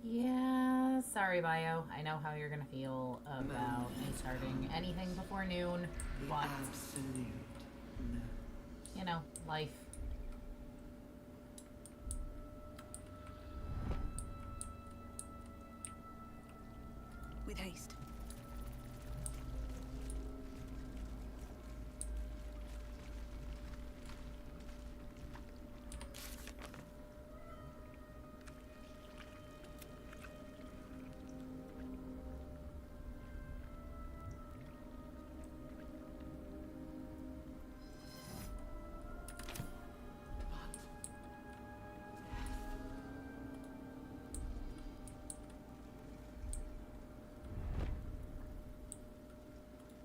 Yeah, sorry, Bio. I know how you're gonna feel about me starting anything before noon, but Absolute no. you know, life. With haste.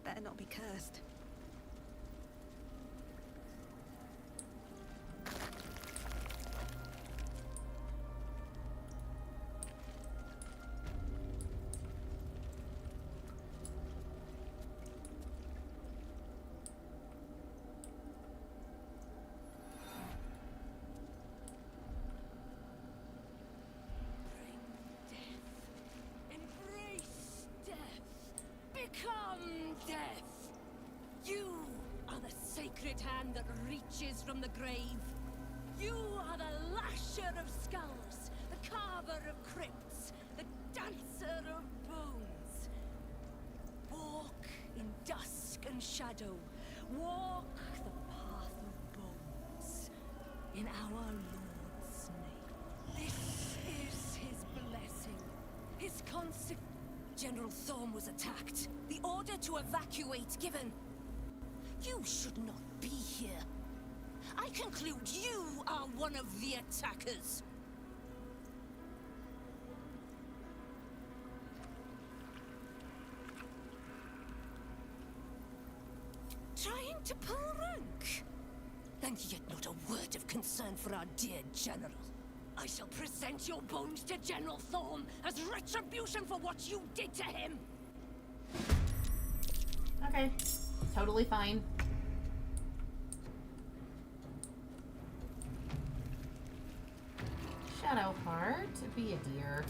Better not be cursed. Embrace death. Become death. You are the sacred hand that reaches from the grave. You are the lasher of skulls, the carver of crypts, the dancer of bones. Walk in dusk and shadow. Walk the path of bones. In our Lord's name. This is his blessing. His General Thorm was attacked. The order to evacuate given. You should not be here. I conclude you are one of the attackers. Trying to pull rank? And yet not a word of concern for our dear General. I shall present your bones to General Thorm as retribution for what you did to him. Okay, totally fine. Shadowheart, be a dear.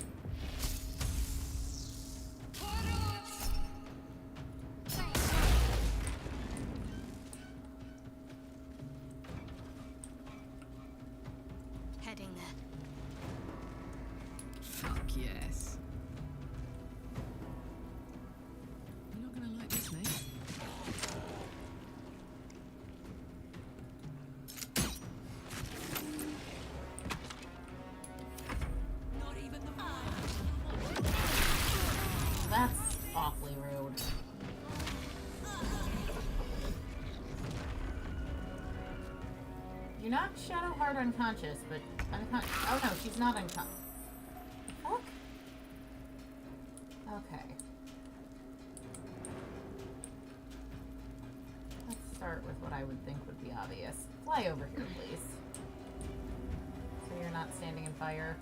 Heading there. Fuck yes. You're not gonna like this, mate. Not even the That's awfully rude. You knocked Shadowheart unconscious, but oh no, she's not unconscious. Fuck? Okay. Let's start with what I would think would be obvious. Fly over here, please. So you're not standing in fire.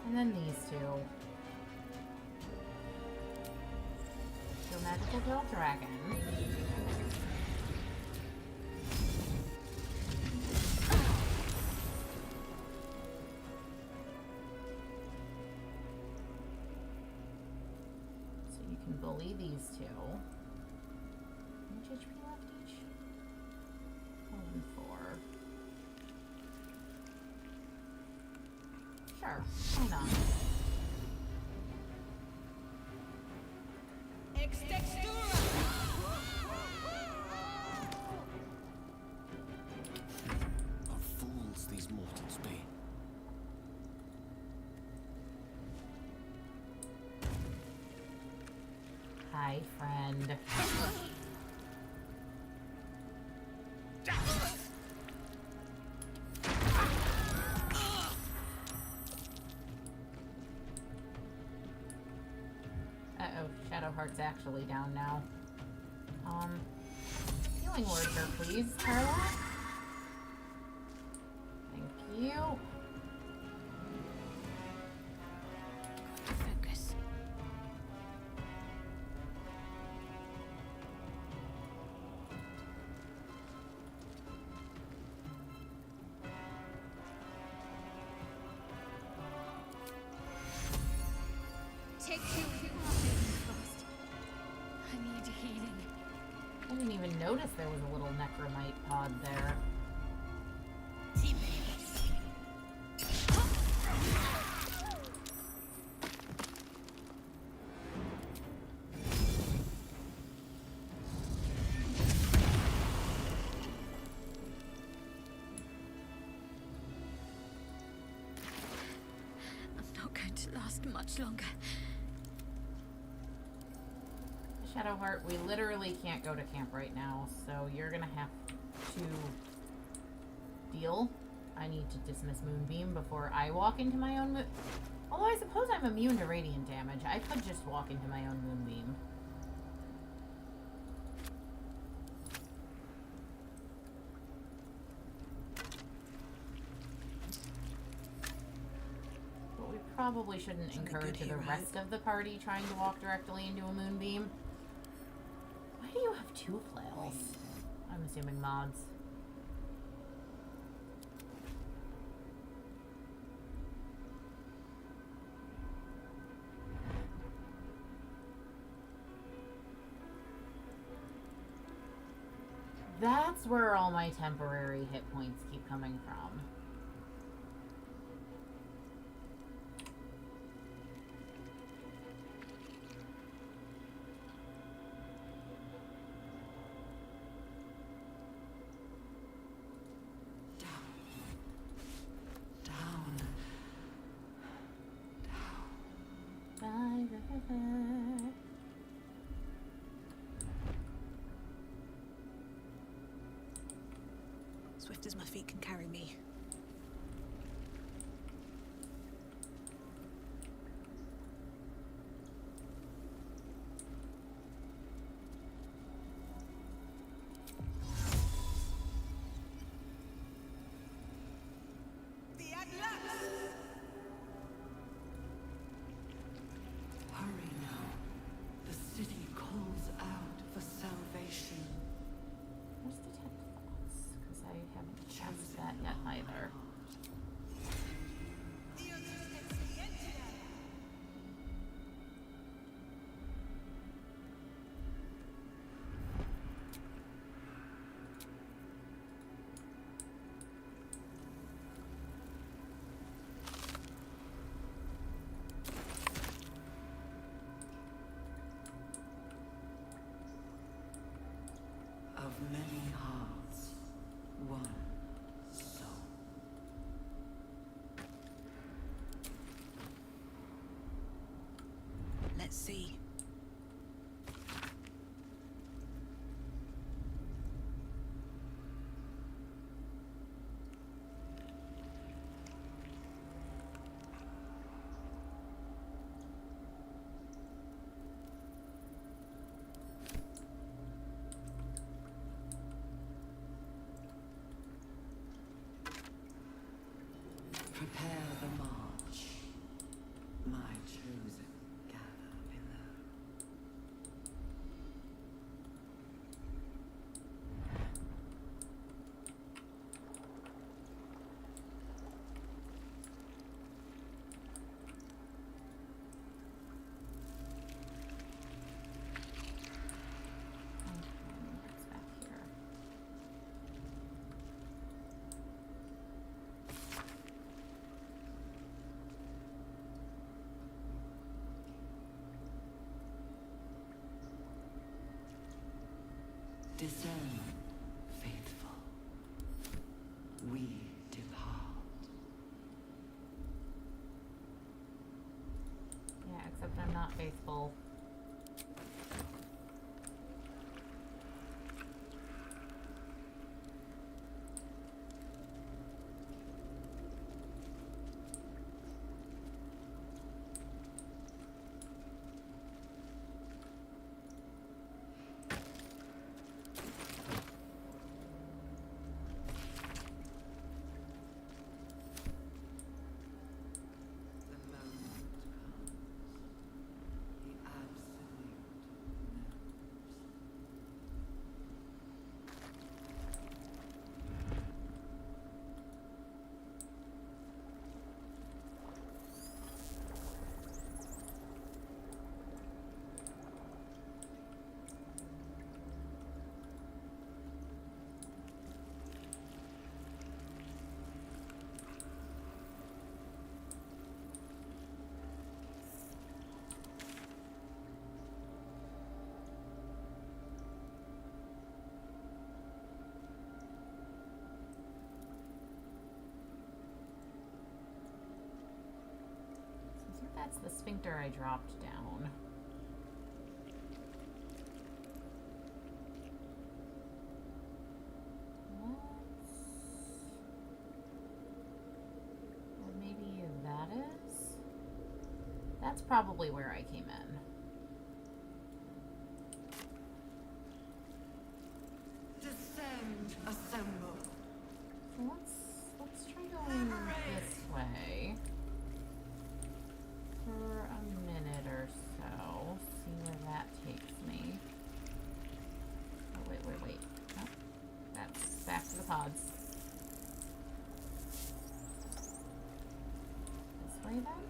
And then these two. Your magical girl dragon. So you can bully these two. How much HP left each? 1 and 4. Sure, why not? What fools these mortals be. Hi, friend. Uh-oh, Shadowheart's actually down now. Healing word here, please, Carla. Thank you. Focus. noticed there was a little necromite pod there. I'm not going to last much longer. Shadowheart, we literally can't go to camp right now, so you're gonna have to deal. I need to dismiss Moonbeam before I walk into my own although I suppose I'm immune to radiant damage. I could just walk into my own Moonbeam. But we probably shouldn't Something good encourage the here, right? rest of the party trying to walk directly into a Moonbeam. Why do you have 2 flails? I'm assuming mods. That's where all my temporary hit points keep coming from. By the river. Swift as my feet can carry me. Hurry now. The city calls out for salvation. Where's the Tent Thoughts? Because I haven't checked that yet either. Of many hearts, one soul. Let's see. Prepare the march. My chosen gather below. It's back here. Discern, faithful. We depart. Yeah, except I'm not faithful. The moment comes. The that's the sphincter I dropped down. Or maybe that is? That's probably where I came in. Descend, assemble. So let's try going this way for a minute or so. See where that takes me. Oh, wait. Oh, that's back to the pods. This way then?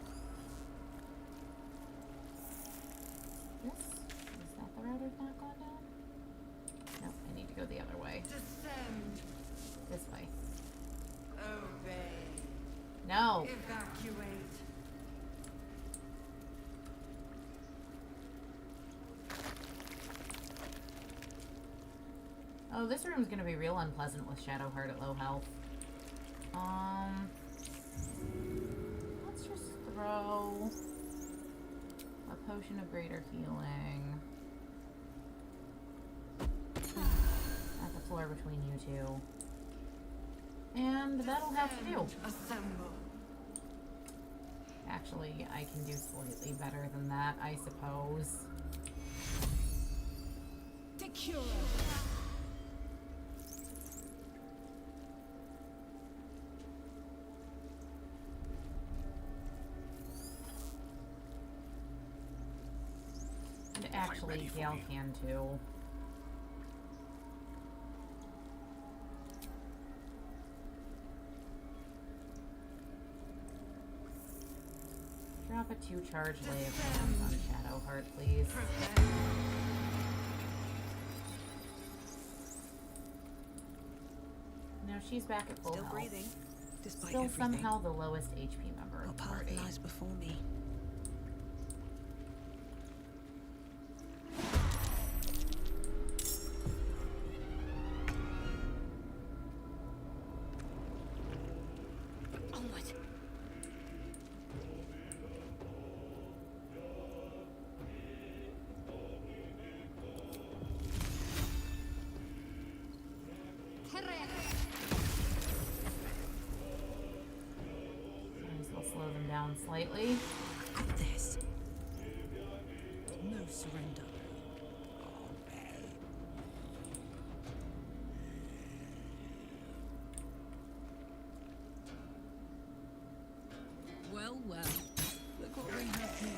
This? Is that the route I've not gone down? Nope, I need to go the other way. Descend, This way. obey, No! evacuate. Oh, this room's gonna be real unpleasant with Shadowheart at low health. Let's just throw a potion of greater healing at the floor between you two. And that'll have to do. Assemble. Actually, I can do slightly better than that, I suppose. Secure. And actually, Gale can too. Drop a 2-charge lay of hands on Shadowheart, please. No, she's back at full Still health. breathing, despite Still everything. somehow the lowest HP member of What the path party. lies before me? Onward. Might as well slow them down slightly. Got this. No surrender. Well, well. Look what we have here.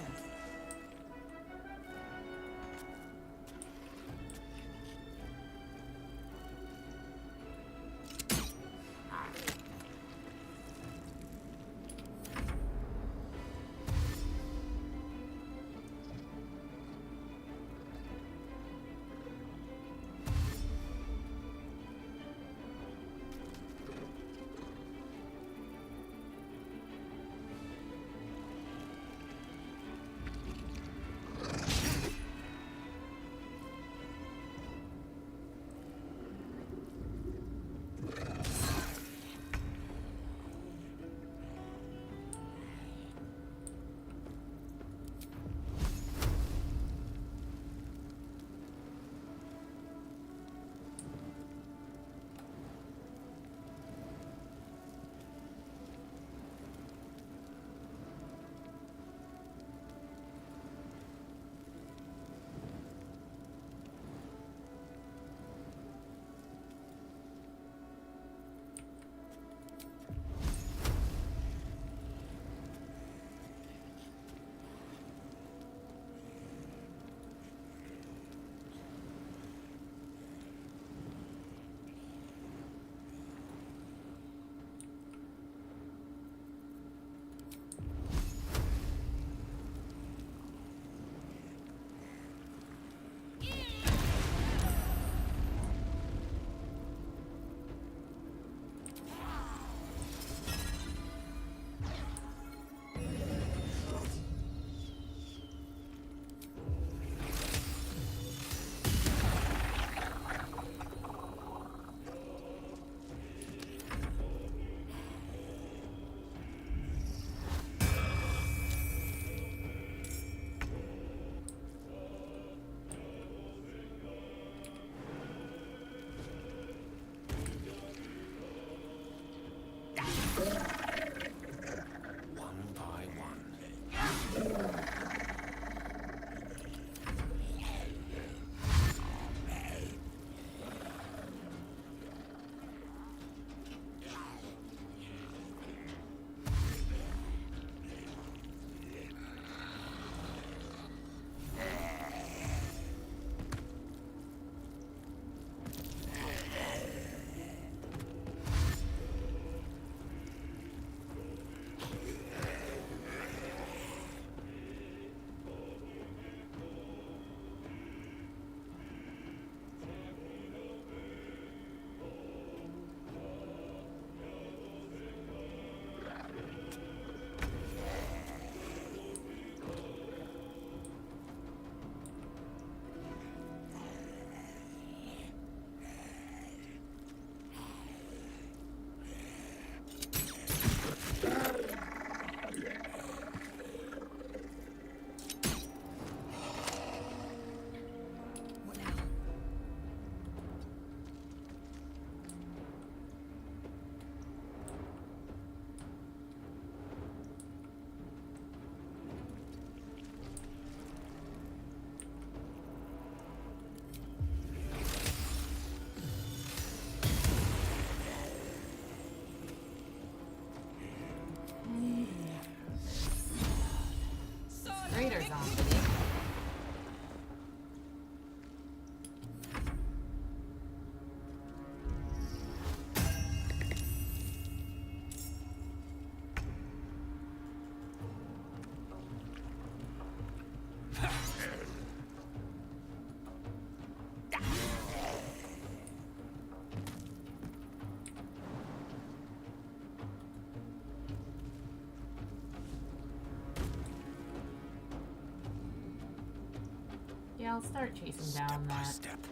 Yeah, I'll start chasing down that. Step.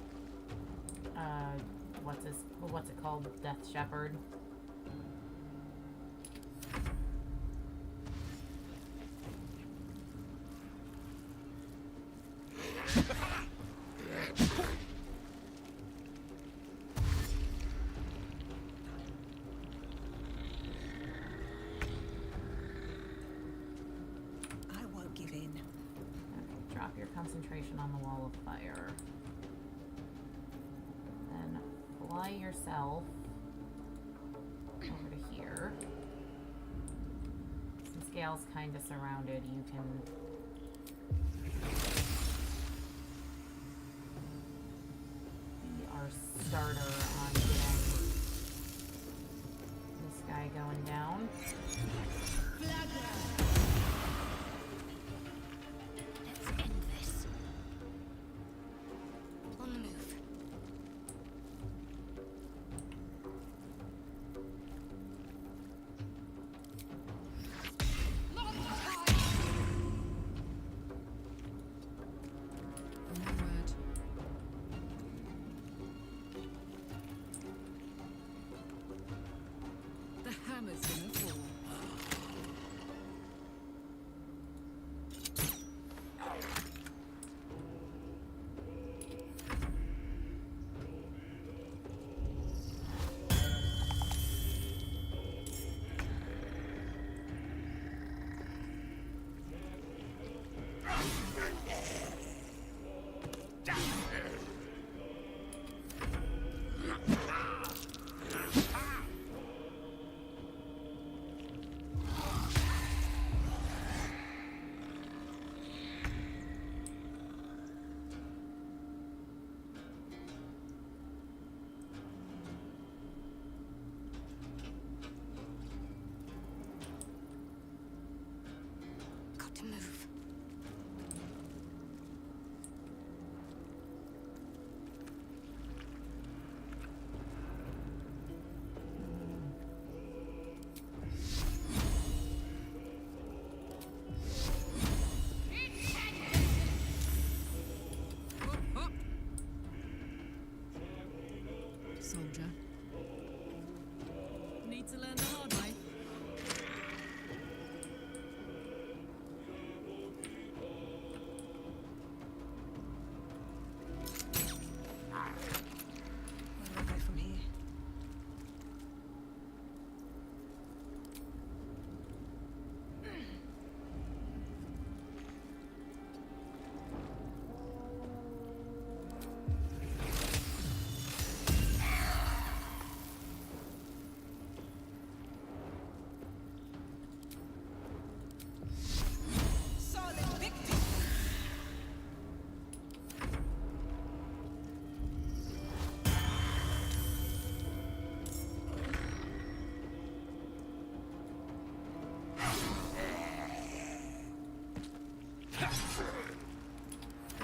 What's it called? Death Shepherd. I won't give in. Okay, drop your concentration on the wall of fire. Then fly yourself over to here. Since Gale's kind of surrounded, you can be our starter on getting this guy going down. Let's end this. On the move. No word. The hammer's gonna fall. Got to move. Up, up. Soldier. Need to learn the hard way. Where do I go from here? Solid victory!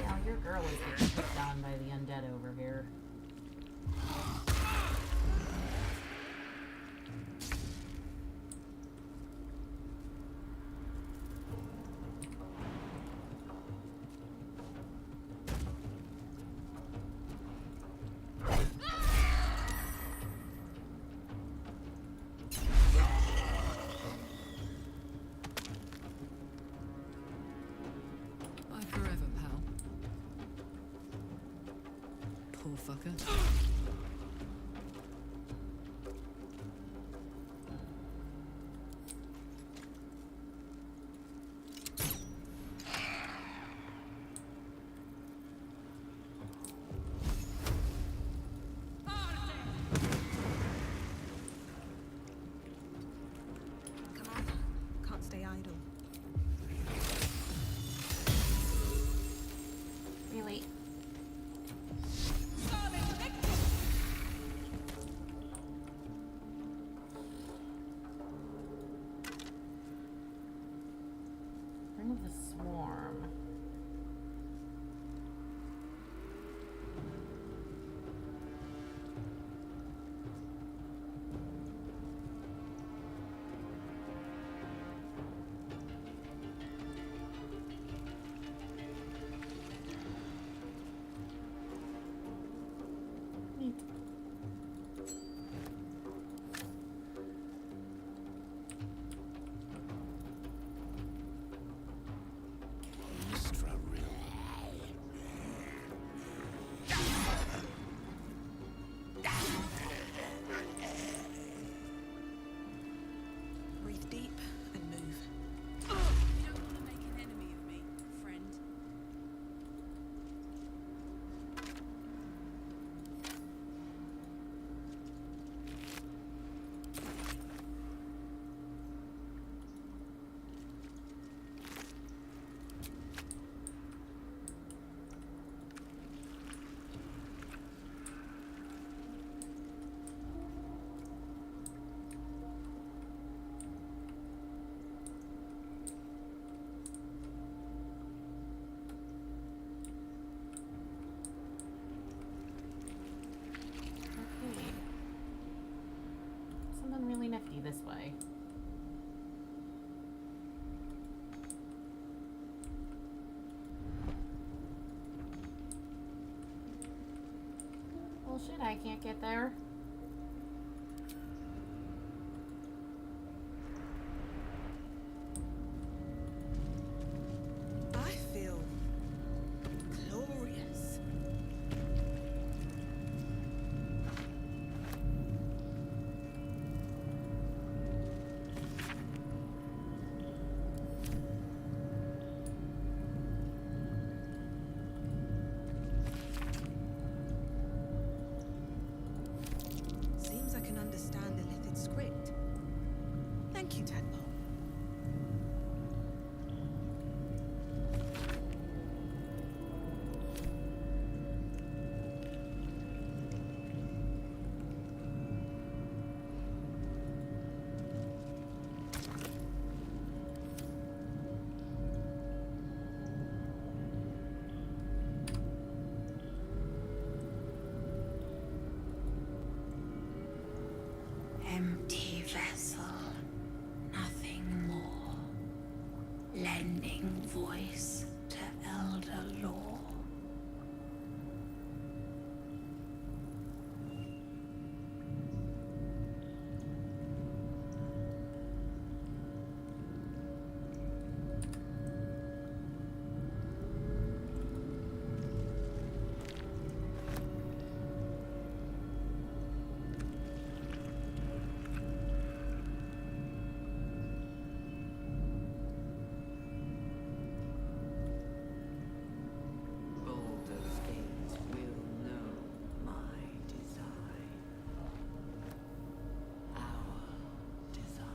Yeah, your girl is getting picked on by the undead over here. Bye forever, pal. Poor fucker. Come on, can't stay idle. Really? Solid victory! Bring the swarm. I can't get there. I feel glorious. Seems I can understand the Lithid script. Thank you, Tadpole. Empty vessel, nothing more. Lending voice to elder law. Baldur's Gate will know my design. Our design.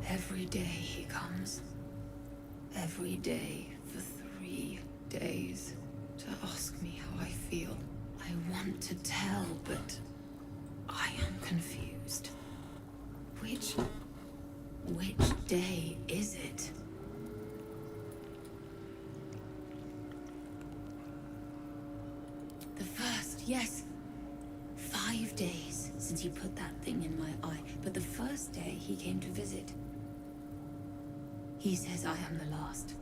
Every day he comes. Every day for 3 days to ask me how I feel. I want to tell, but I am confused. Which day is it? The first, yes. 5 days since you put that thing in my eye, but the first day he came to visit. He says I am the last,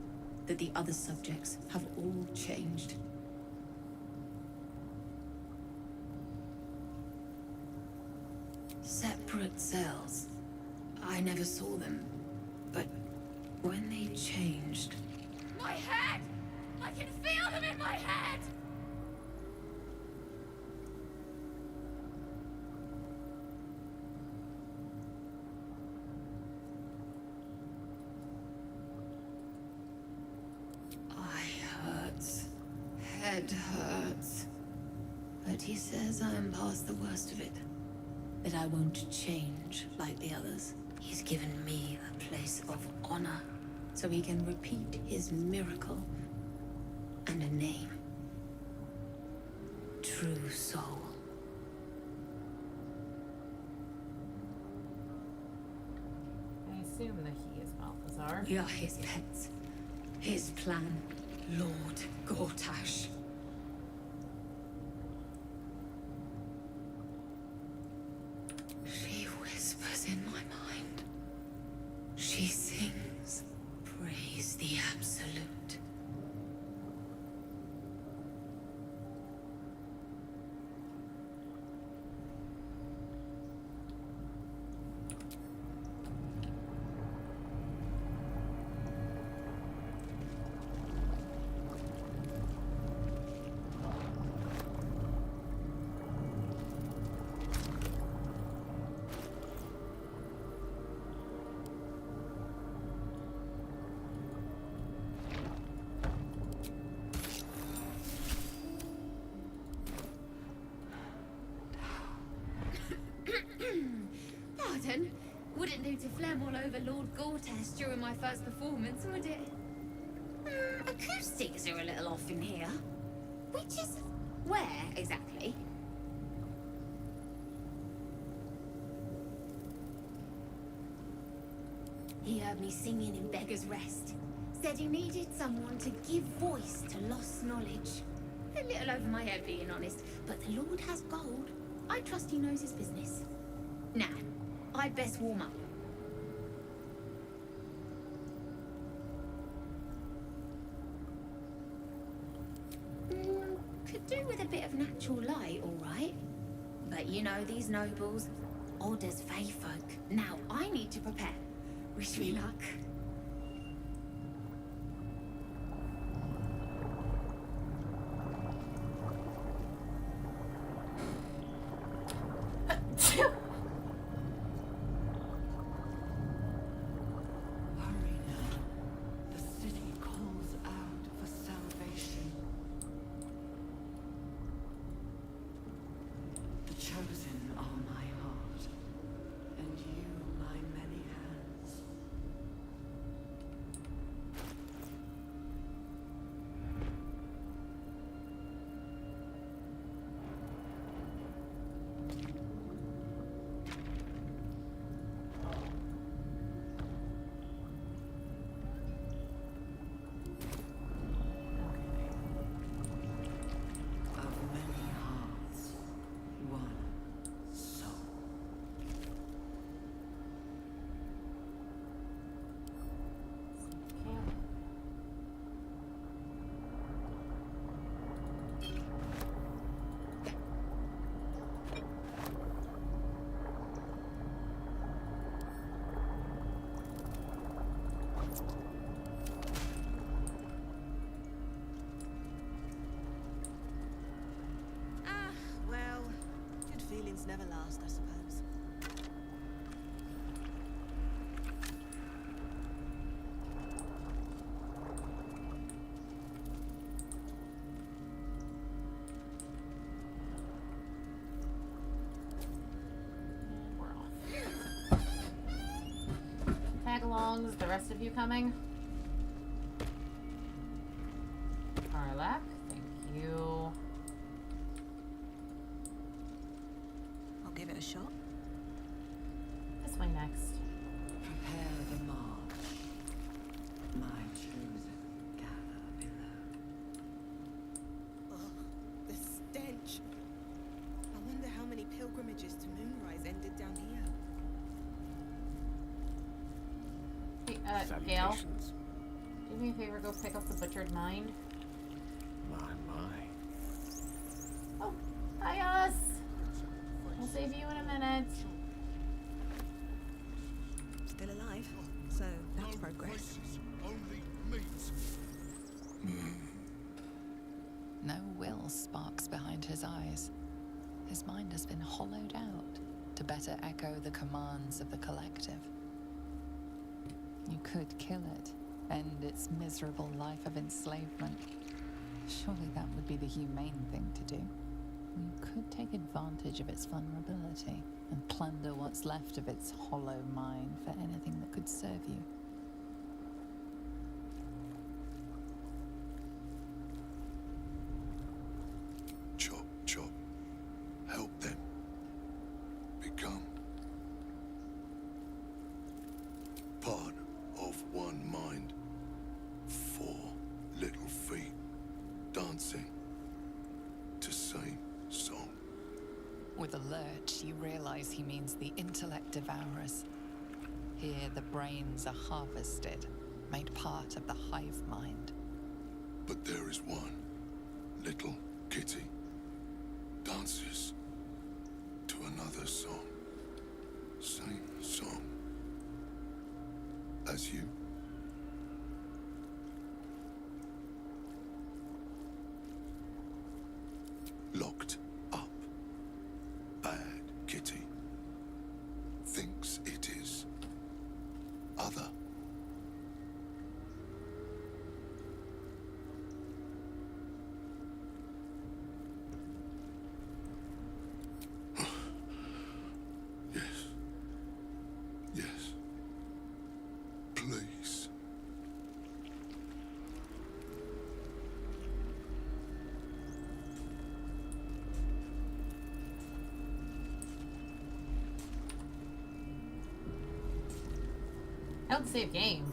that the other subjects have all changed. Separate cells. I never saw them, but when they changed... My head! I can feel them in my head! Head hurts. But he says I am past the worst of it. That I won't change like the others. He's given me a place of honor, so he can repeat his miracle and a name. True soul. I assume that he is Balthazar. We are his pets. His plan. Lord Gortash. She whispers in my mind. She sings. Praise the Absolute. pardon. Wouldn't do to phlegm all over Lord Gortez during my first performance, would it? Acoustics are a little off in here. Which is... where, exactly? He heard me singing in Beggar's Rest. Said he needed someone to give voice to lost knowledge. A little over my head, being honest, but the Lord has gold. I trust he knows his business. Now, I'd best warm up. Could do with a bit of natural light, all right. But you know these nobles, odd as fae folk. Now, I need to prepare. Wish me luck. Hurry now. The city calls out for salvation. The chosen are my heart, and you my many hands. Of many hearts, one soul. Ah, well, good feelings never last, I suppose. And we're off. Tag-alongs, the rest of you coming? Karlak, thank you. I'll give it a shot. This way next. Prepare the march. My chosen gather below. Oh, the stench. I wonder how many pilgrimages to Moonrise ended down here. Hey, Gale, do me a favor, go pick up the butchered mind. My. Oh, hi, us! We'll save you in a minute. Still alive, so that's progress. No will sparks behind his eyes. His mind has been hollowed out to better echo the commands of the collective. You could kill it, end its miserable life of enslavement. Surely that would be the humane thing to do. You could take advantage of its vulnerability and plunder what's left of its hollow mind for anything that could serve you. Chop, chop. Help them. Become part of one mind. 4 little feet dancing to same song. With a lurch, you realize he means the intellect devourers. Here, the brains are harvested, made part of the hive mind. But there is one little kitty dances to another song. Same song as you. Locked up. Bad kitty. Thinks it is other. Yes. Don't save game.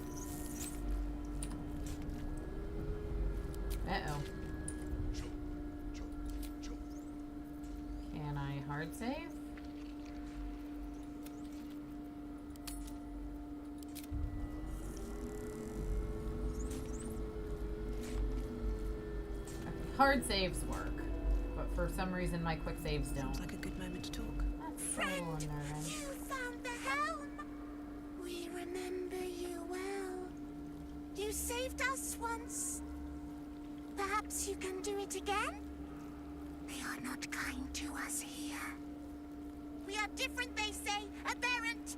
Uh-oh. Can I hard save? Hard saves work, but for some reason my quick saves don't. Seems like a good moment to talk. That's a little unnerving. You found the helm! We remember you well. You saved us once. Perhaps you can do it again? They are not kind to us here. We are different, they say, aberrant.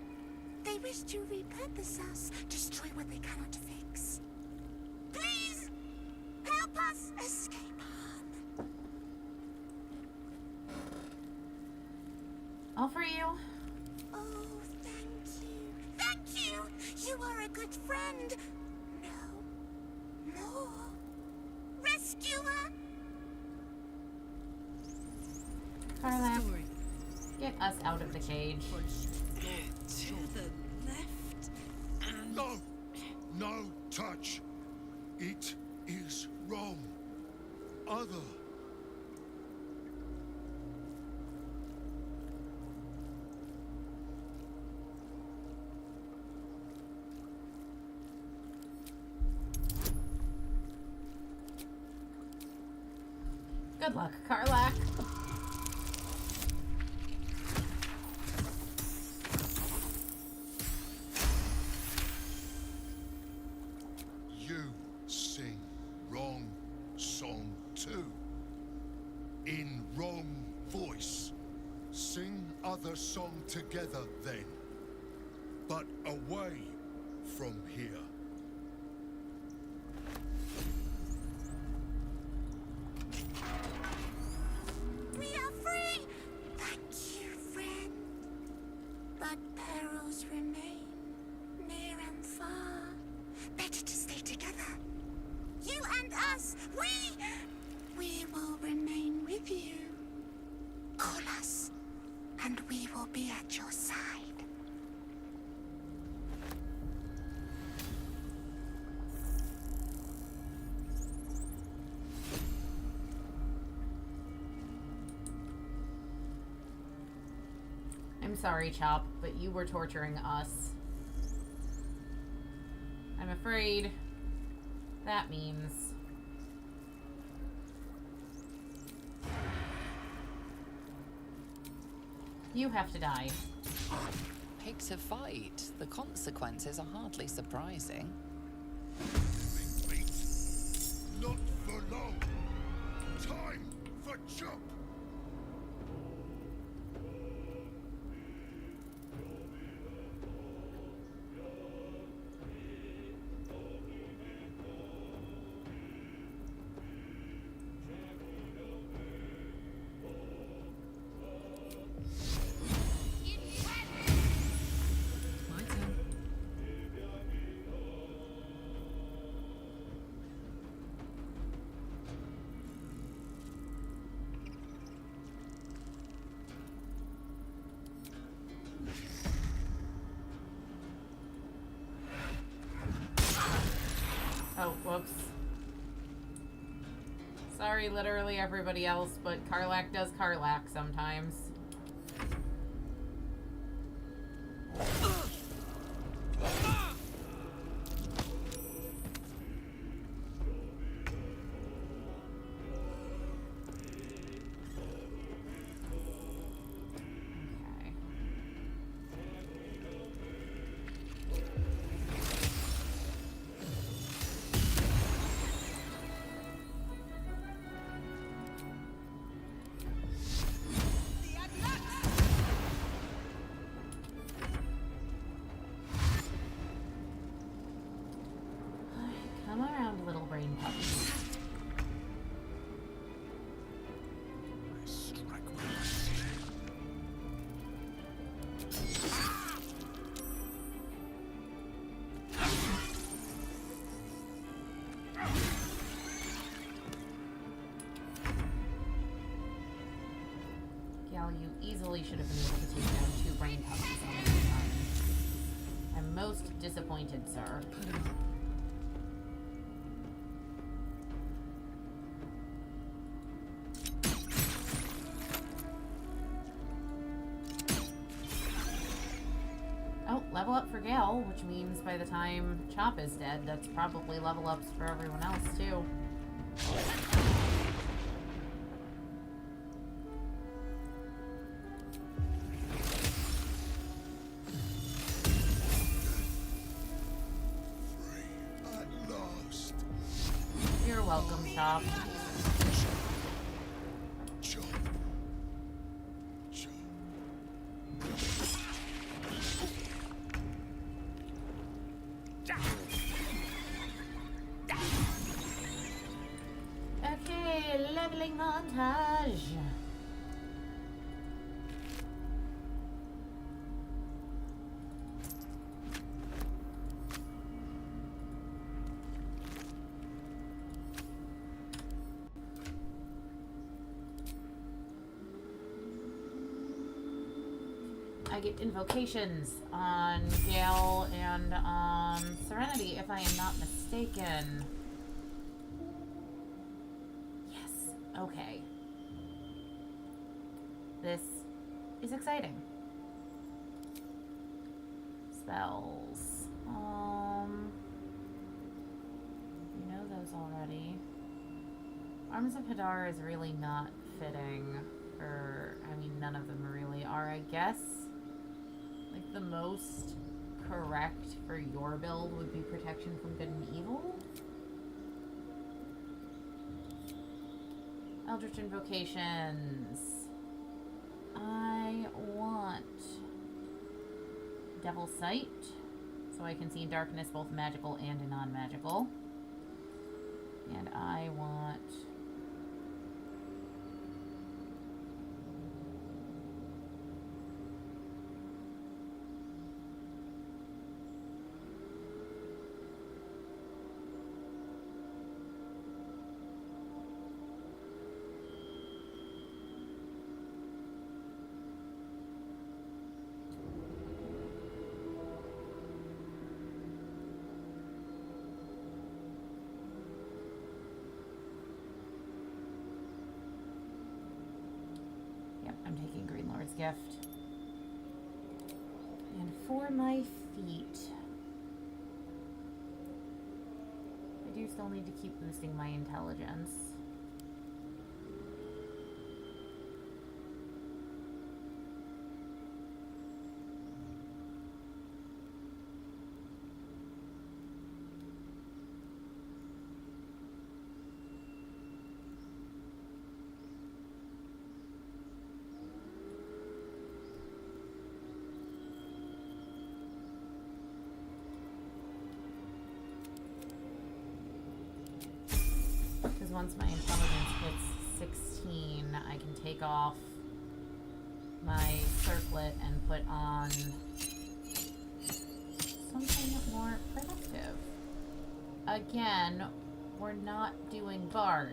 They wish to repurpose us, destroy what they cannot fix. Please, help us escape harm. All for you. Oh, thank you. Thank you! You are a good friend. No. More. Rescuer! Carlac, Story. get us out of the cage. To the left and... No! No touch! It is wrong. Other. Good luck, Carlac. You sing wrong song too. In wrong voice. Sing other song together then. But away from here. We are free! Thank you, friend. But perils remain, near and far. Better to stay together. You and us, we will remain with you. Call us, and we will be at your side. I'm sorry, Chop, but you were torturing us. I'm afraid that means... you have to die. Pick to fight. The consequences are hardly surprising. Not for long. Time for chop. My turn. Oh, whoops. Sorry, literally everybody else, but Carlac does Carlac sometimes. Okay. Come around, little brain puppy. Gal, you easily should have been able to take down two brain puppies on your own. I'm most disappointed, sir. Put him up. Oh, level up for Gale, which means by the time Chop is dead, that's probably level ups for everyone else, too. At last. You're welcome, Chop. Chop. Chop. Okay, leveling montage. I get invocations on Gale and Serenity, if I am not mistaken. Yes. Okay. This is exciting. Spells. You know those already. Arms of Hadar is really not fitting for, I mean, none of them really are, I guess. Like, the most correct for your build would be protection from good and evil. Eldritch Invocations. I want Devil's Sight, so I can see in darkness both magical and non-magical. And I want... I'm taking Green Lord's Gift. And for my feet, I do still need to keep boosting my intelligence. Once my intelligence hits 16, I can take off my circlet and put on something more productive. Again, we're not doing Bard.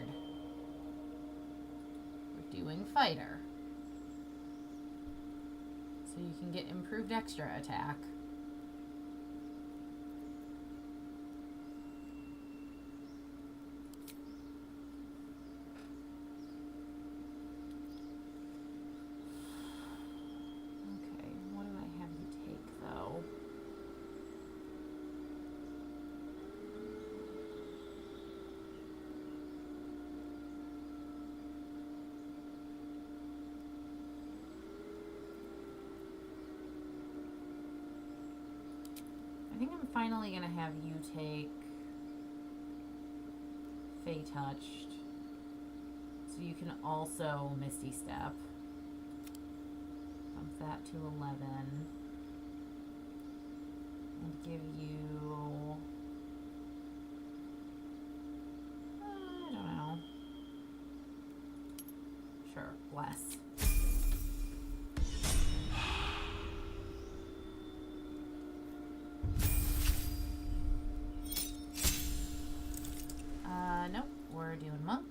We're doing Fighter. So you can get improved extra attack. I think I'm finally gonna have you take Fey Touched, so you can also Misty Step. Bump that to 11, and give you, I don't know, sure, Bless. Nope, we're doing Monk.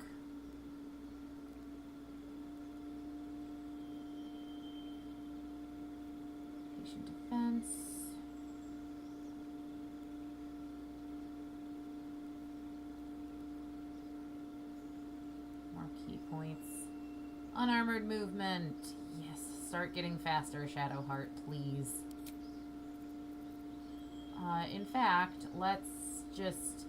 Patient Defense. points. Unarmored movement. Yes, start getting faster, Shadowheart, please. In fact, let's just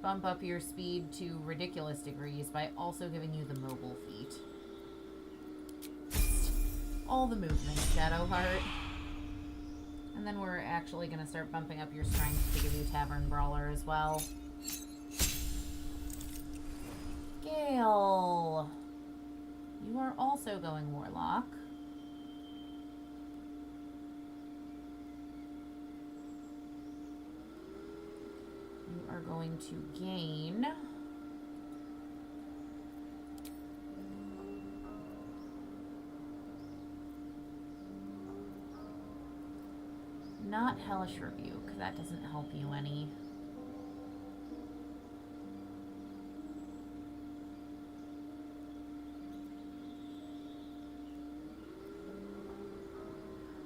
bump up your speed to ridiculous degrees by also giving you the mobile feat. All the movement, Shadowheart. And then we're actually going to start bumping up your strength to give you Tavern Brawler as well. Gale! You are also going Warlock. You are going to gain... Not Hellish Rebuke, that doesn't help you any.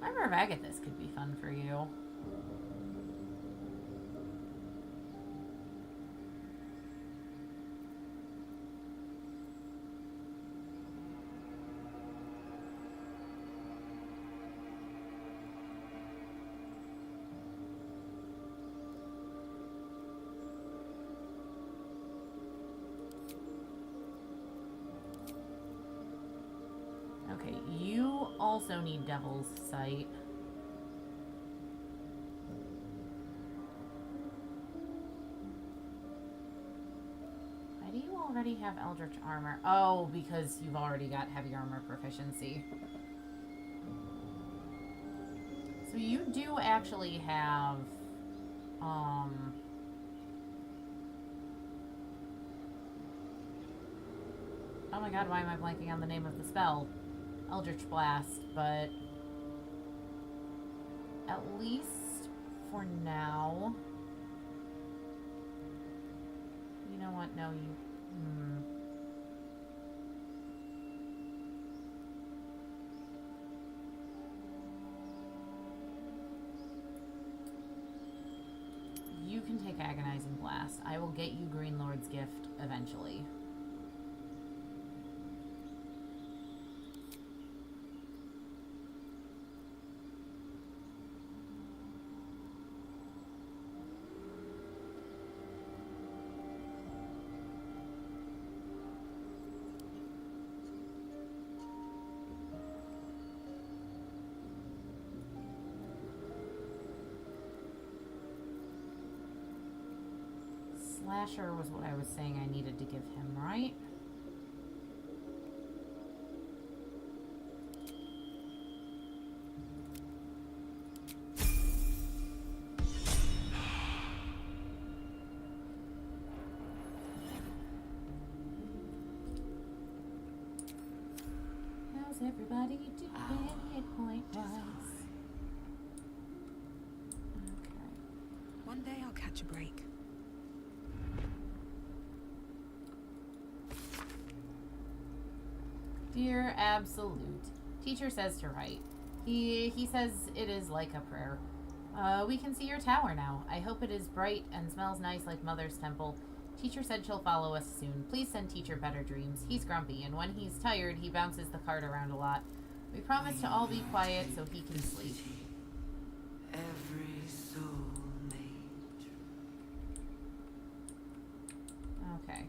Armor of Agathis could be fun for you. Okay, you also need Devil's Sight. Why do you already have Eldritch Armor? Oh, because you've already got Heavy Armor Proficiency. So you do actually have, oh my god, why am I blanking on the name of the spell? Eldritch Blast, but at least for now, you know what, no, you can take Agonizing Blast. I will get you Green Lord's Gift eventually. Slasher was what I was saying I needed to give him, right? How's everybody doing hit point wise? Okay. One day I'll catch a break. Dear Absolute, teacher says to write. He says it is like a prayer. We can see your tower now. I hope it is bright and smells nice like Mother's temple. Teacher said she'll follow us soon. Please send teacher better dreams. He's grumpy, and when he's tired, he bounces the cart around a lot. We promise to all be quiet so he can sleep. Every soul made. Okay.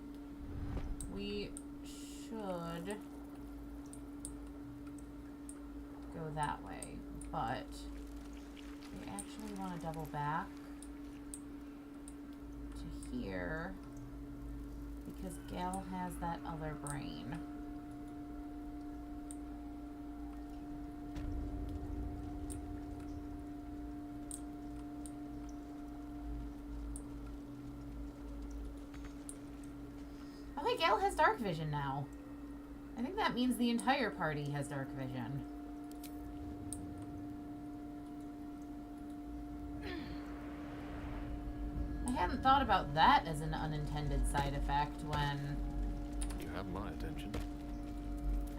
We should go that way, but we actually want to double back to here because Gale has that other brain. Okay, Gale has dark vision now. I think that means the entire party has dark vision. I hadn't thought about that as an unintended side effect when You have my attention.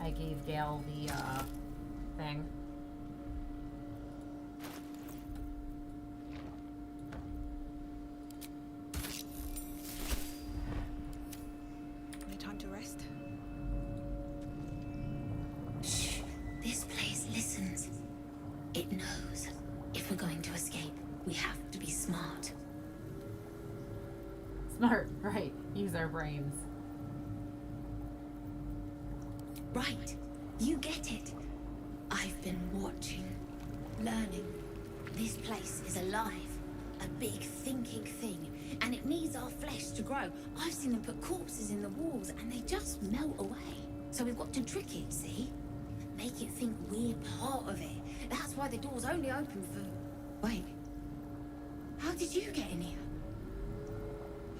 I gave Gale the, thing. No time to rest. If we're going to escape, we have to be smart. Smart, right. Use our brains. Right. You get it. I've been watching, learning. This place is alive. A big thinking thing. And it needs our flesh to grow. I've seen them put corpses in the walls and they just melt away. So we've got to trick it, see? Make it think we're part of it. That's why the door's only open for... Wait. How did you get in here?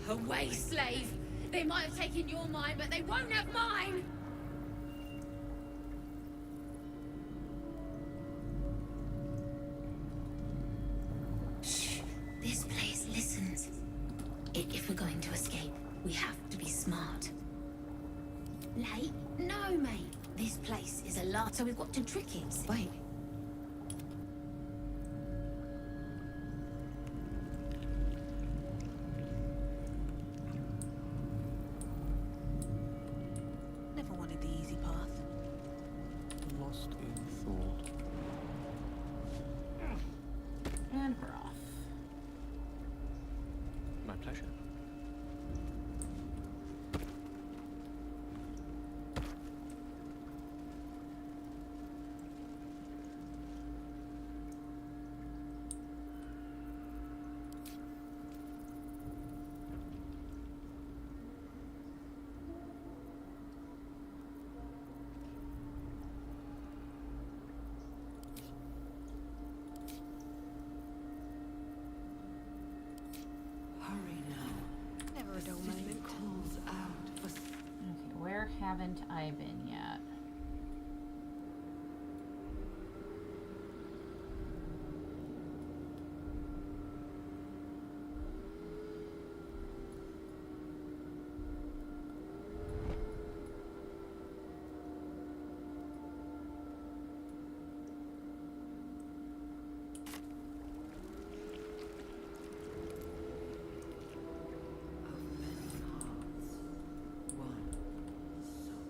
Away, slave! They might have taken your mind, but they won't have mine! Shh. This place listens. If we're going to escape, we have to be smart. Late? No, mate. This place is a lot, so we've got to trick it. Wait. Never wanted the easy path. Lost in thought. And we're off. My pleasure. Hurry now. Never a dull The city moment. calls out for Okay, where haven't I been yet? of many hearts, one soul.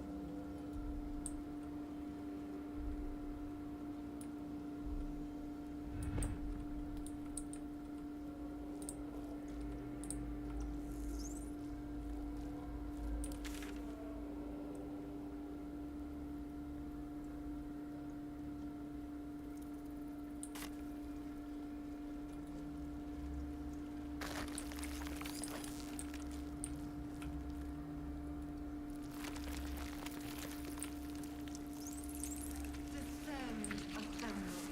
Descend, assemble.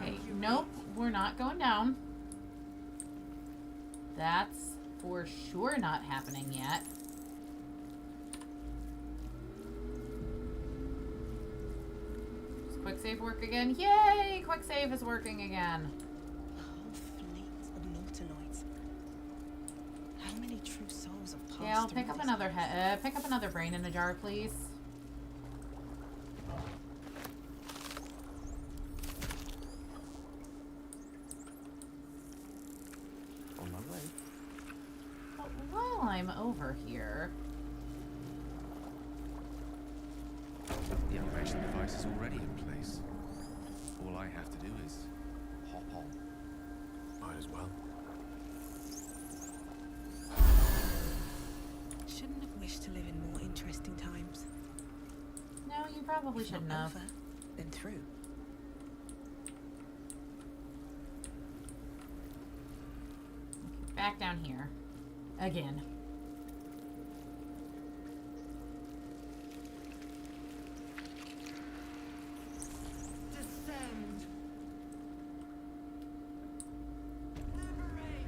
Okay, nope, we're not going down. That's for sure not happening yet. Does quick save work again? Yay! Quick save is working again. A whole fleet of Nautiloids. How many true souls have passed Yeah, I'll through pick up this another place? pick up another brain in a jar, please. On my way. But while I'm over here, The elevation device is already in place. All I have to do is hop on. Might as well. Shouldn't have wished to live in more interesting times. no, you probably If not shouldn't have. over, then through. Back down here. Again. Descend. Liberate.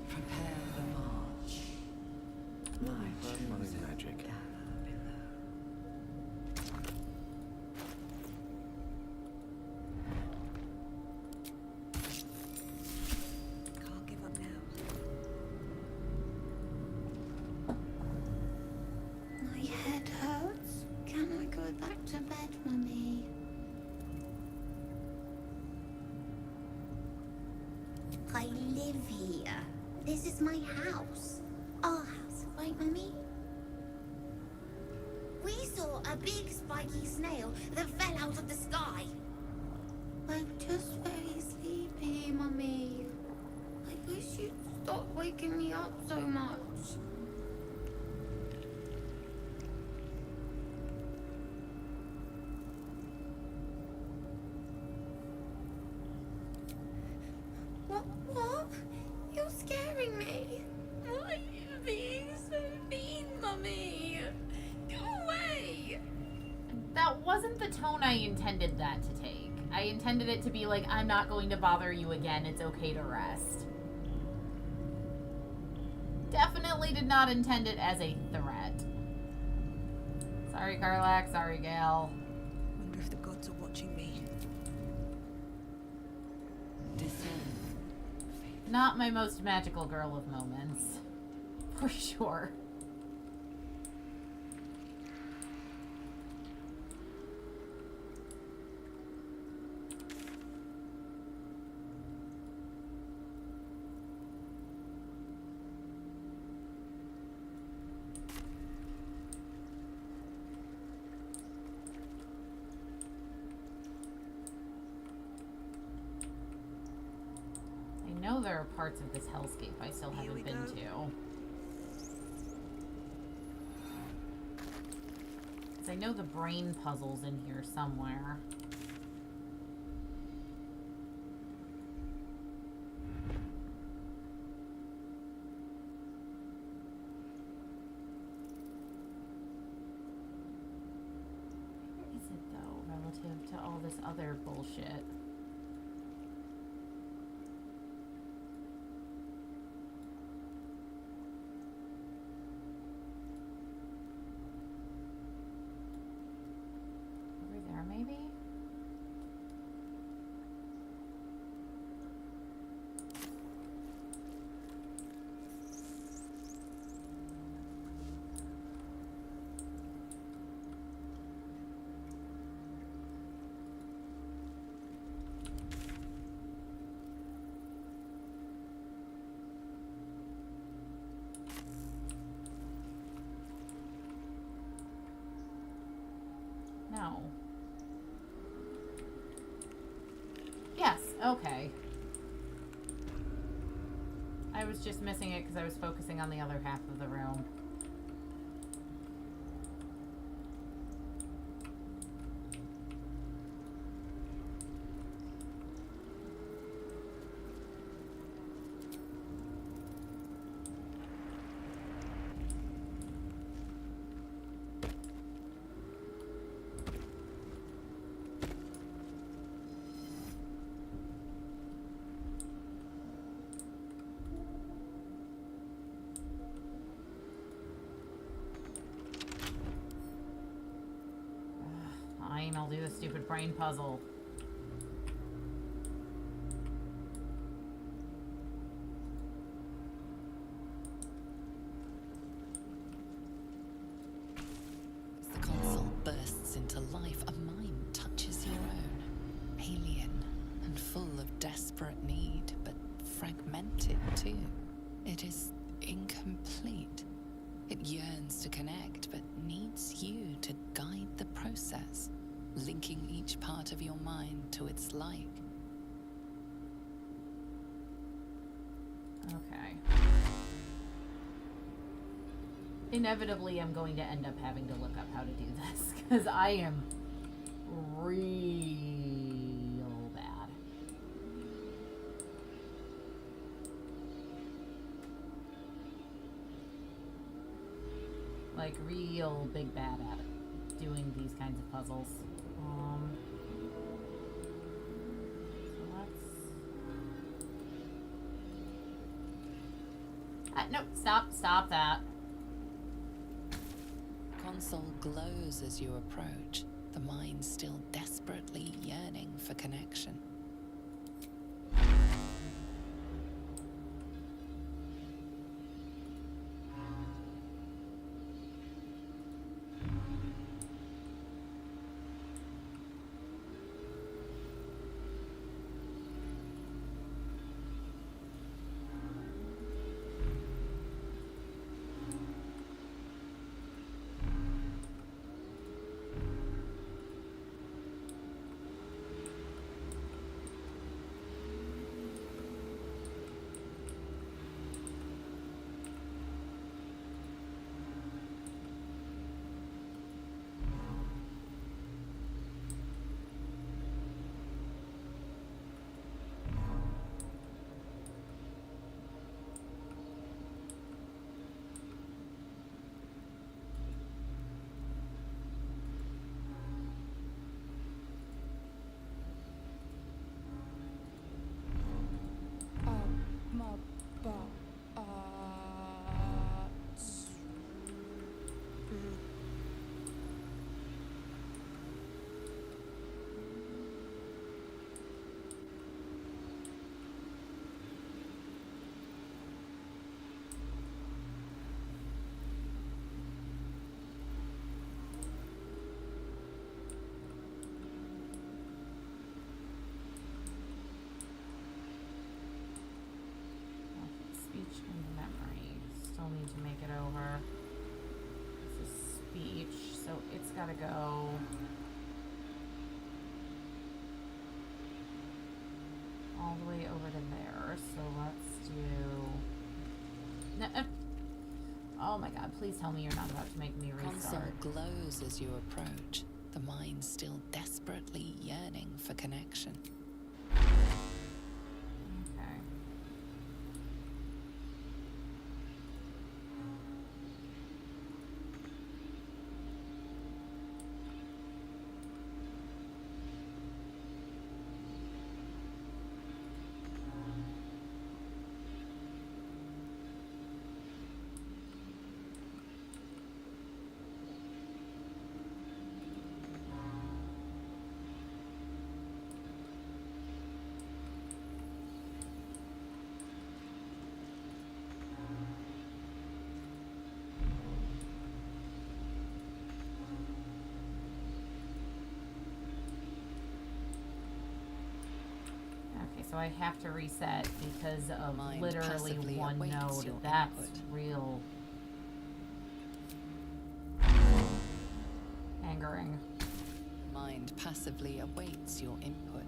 Prepare the march. My Burn my chosen magic. gather below. live here. This is my house. Our house, right, Mummy? We saw a big spiky snail that fell out of the sky. I'm just very sleepy, Mummy. I wish you'd stop waking me up so much. What? You're scaring me. Why are you being so mean, Mummy? Go away! That wasn't the tone I intended that to take. I intended it to be like, I'm not going to bother you again, it's okay to rest. Definitely did not intend it as a threat. Sorry, Karlak. Sorry, Gale. Wonder if the gods are watching me. Descend. Not my most magical girl of moments. For sure. I know there are parts of this hellscape I still Here we haven't been go. to. Because I know the brain puzzle's in here somewhere. Where is it though, relative to all this other bullshit? Over there, maybe? No. Yes, okay. I was just missing it because I was focusing on the other half of the room. Fine, I'll do the stupid brain puzzle. As the console bursts into life, a mind touches your own. Alien and full of desperate need, but fragmented too. It is incomplete. It yearns to connect, but needs you to guide the process, linking each part of your mind to its like. Okay. Inevitably, I'm going to end up having to look up how to do this, because I am real bad. Like, real big bad at it, doing these kinds of puzzles. So let's... nope, stop that. Console glows as you approach, the mind still desperately yearning for connection. still need to make it over. This is speech, so it's gotta go. All the way over to there. So let's do. No, oh my god, please tell me you're not about to make me Console restart. glows as you approach, the mind still desperately yearning for connection. Okay. Okay, so I have to reset because of Mind literally passively one awaits node. your That's input. real angering. Mind passively awaits your input.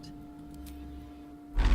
Okay.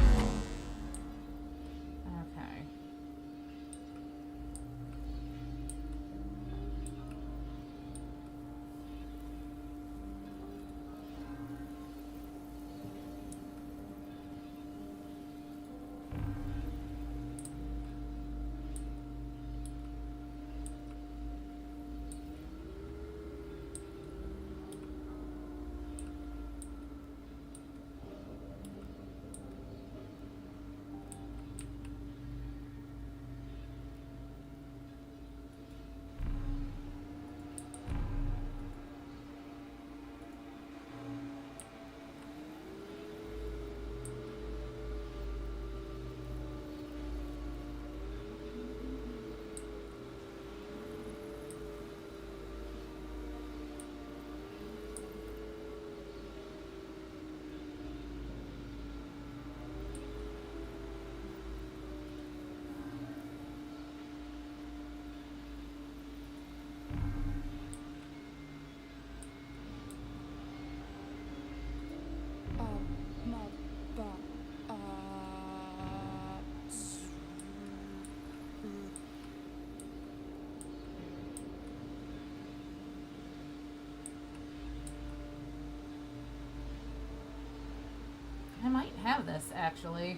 I might have this actually.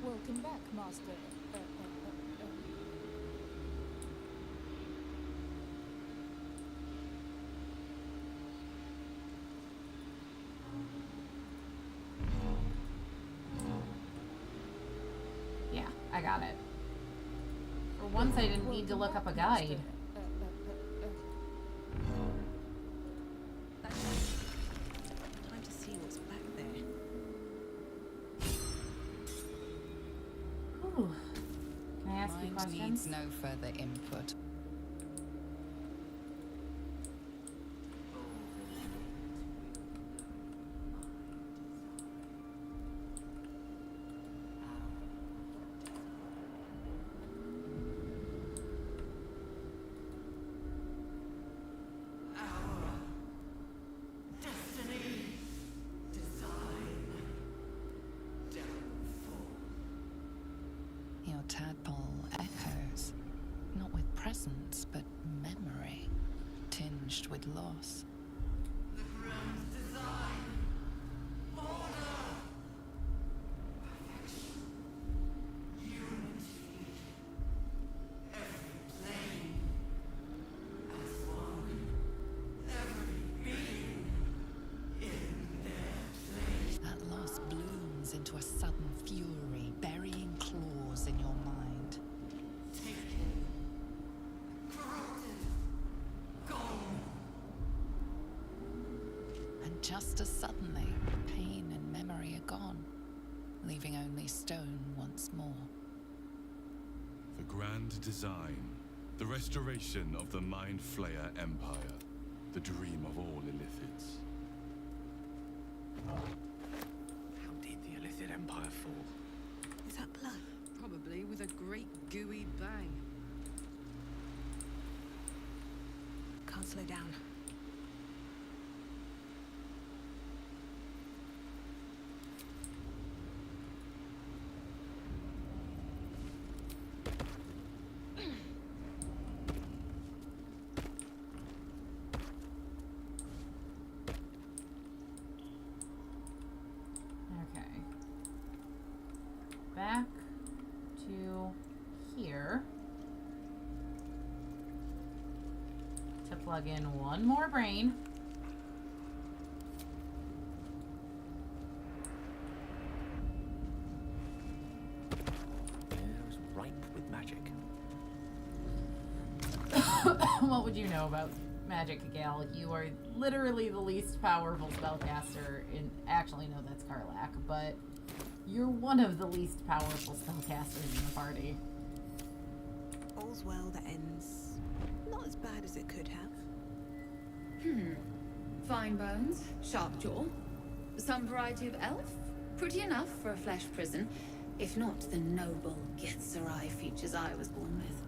Welcome back, Master. Yeah, I got it. For once I didn't need to look up a guide. Time to see what's back there. Whew. Can I ask you Mind questions? needs no further input. Your tadpole echoes, not with presence, but memory, tinged with loss. That loss blooms into a sudden fury, burying claws in your mind. And just as suddenly, pain and memory are gone, leaving only stone once more. grand design. The restoration of the Mind Flayer Empire. The dream of all Illithids. How did the Illithid Empire fall? Is that blood? Probably with a great gooey bang. Can't slow down. Okay. Back to here. To plug in one more brain. Air's ripe with magic. What would you know about magic, Gale? You are literally the least powerful spellcaster in... Actually, no, that's Karlach, but you're one of the least powerful spellcasters in the party. All's well that ends not as bad as it could have. Fine bones, sharp jaw. Some variety of elf. Pretty enough for a flesh prison, if not the noble Gethzerai features I was born with.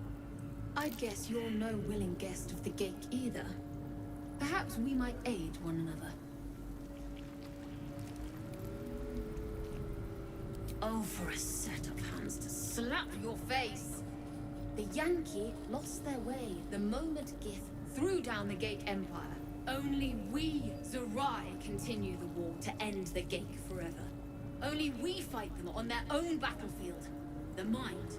I guess you're no willing guest of the Gate either. Perhaps we might aid one another. Oh, for a set of hands to slap your face! The Yankee lost their way the moment Gith threw down the Gate Empire. Only we, Zerai, continue the war to end the Gate forever. Only we fight them on their own battlefield, the Mind.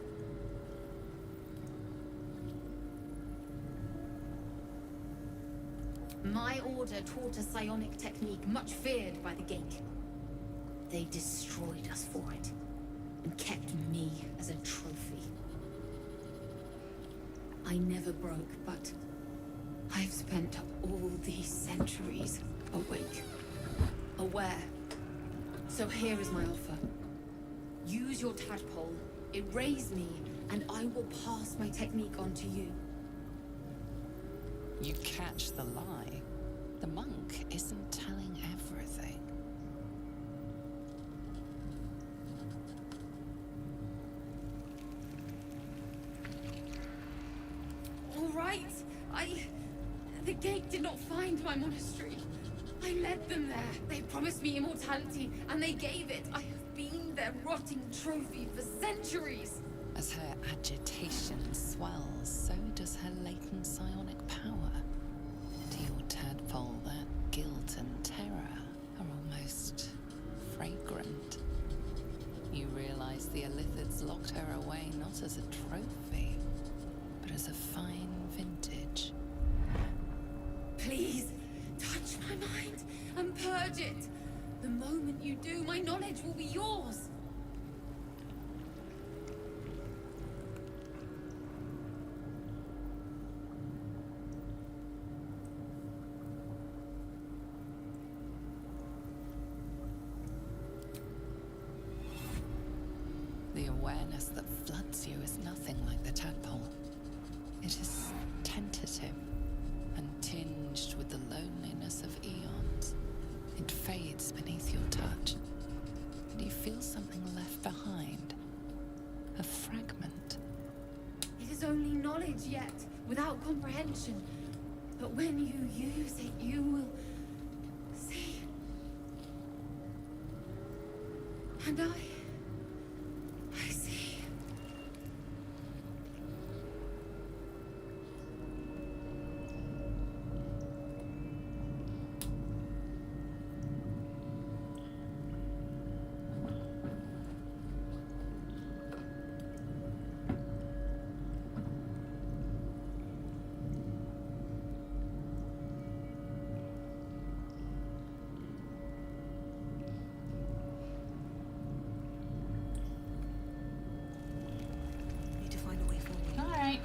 My order taught a psionic technique much feared by the Gate. They destroyed us for it, and kept me as a trophy. I never broke, but I've spent all these centuries awake, aware. So here is my offer. Use your tadpole, erase me, and I will pass my technique on to you. You catch the lie. The monk isn't telling everything. All right. The Gate did not find my monastery. I led them there. They promised me immortality, and they gave it. I have been their rotting trophy for centuries. As her agitation swells, so does her latent psionic power. To your tadpole, that guilt and terror are almost fragrant. You realize the Illithids locked her away not as a trophy, but as a fine vintage. Please, touch my mind and purge it. The moment you do, my knowledge will be yours. The awareness that floods you is nothing like the tadpole. It is tentative and tinged with the loneliness of eons. It fades beneath your touch, and you feel something left behind. A fragment. It is only knowledge yet, without comprehension. But when you use it, you will see. And I see. Need to find a way forward. Alright.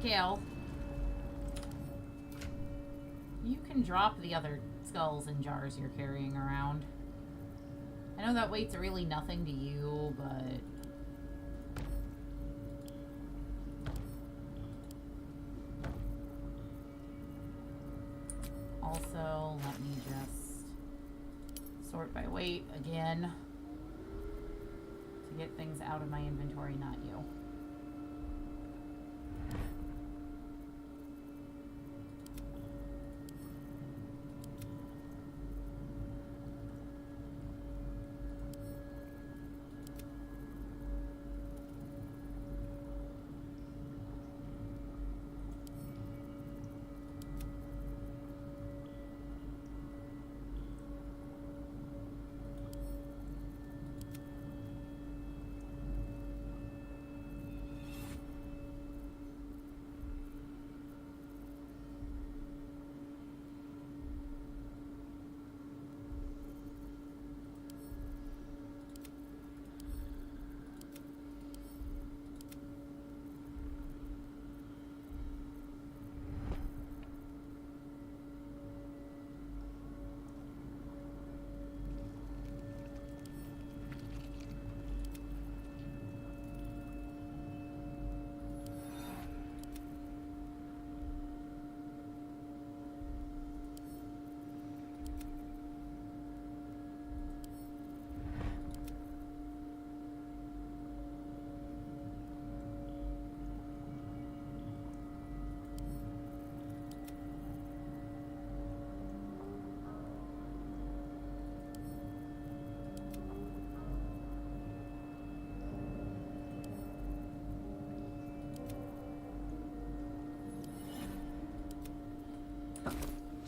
Gale. You can drop the other skulls and jars you're carrying around. I know that weight's really nothing to you, but... woman. To get things out of my inventory, not you.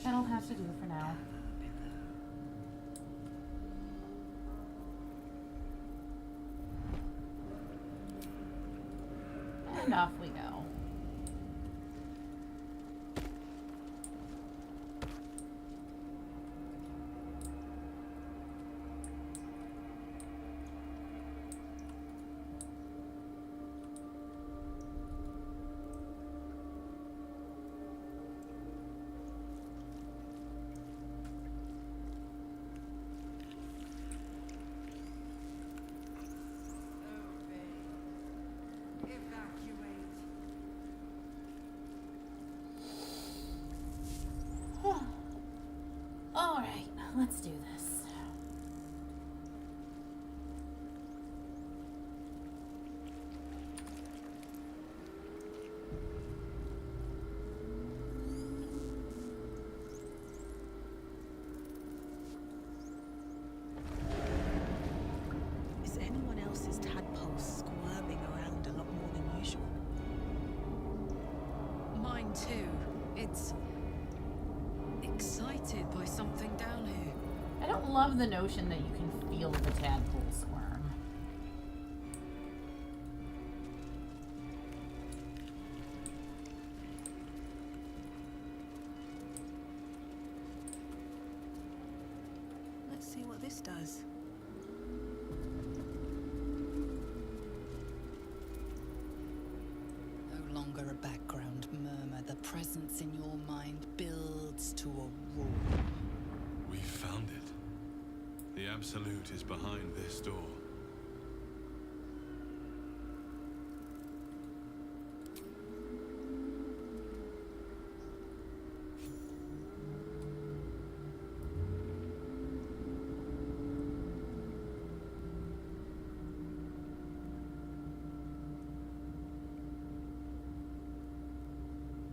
That'll have to do for now. And off we go. Alright, let's do this. Is anyone else's tadpole squirming around a lot more than usual? Mine too. It's excited by something down here. I don't love the notion that you can feel the tadpole squirm. Let's see what this does. No longer a background murmur. The presence in your mind builds to a roar. We found it. The Absolute is behind this door.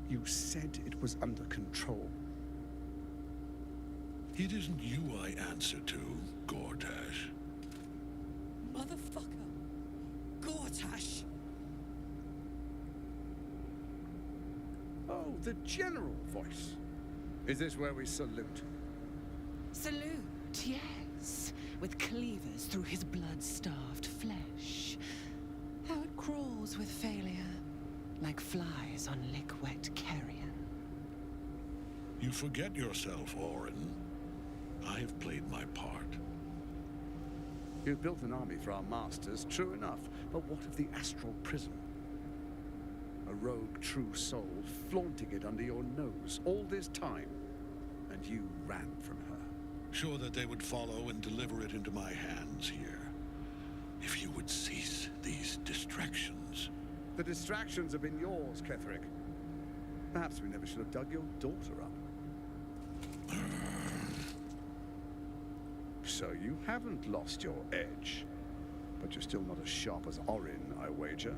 You said it was under control. It isn't you I answer to, Gortash. Motherfucker! Gortash! Oh, the general voice. Is this where we salute? Salute, yes. With cleavers through his blood-starved flesh. How it crawls with failure, like flies on lick-wet carrion. You forget yourself, Orin. I have played my part. You've built an army for our masters, true enough. But what of the astral prison? A rogue true soul flaunting it under your nose all this time. And you ran from her. Sure that they would follow and deliver it into my hands here. If you would cease these distractions. The distractions have been yours, Ketherick. Perhaps we never should have dug your daughter up. so you haven't lost your edge. But you're still not as sharp as Orin, I wager.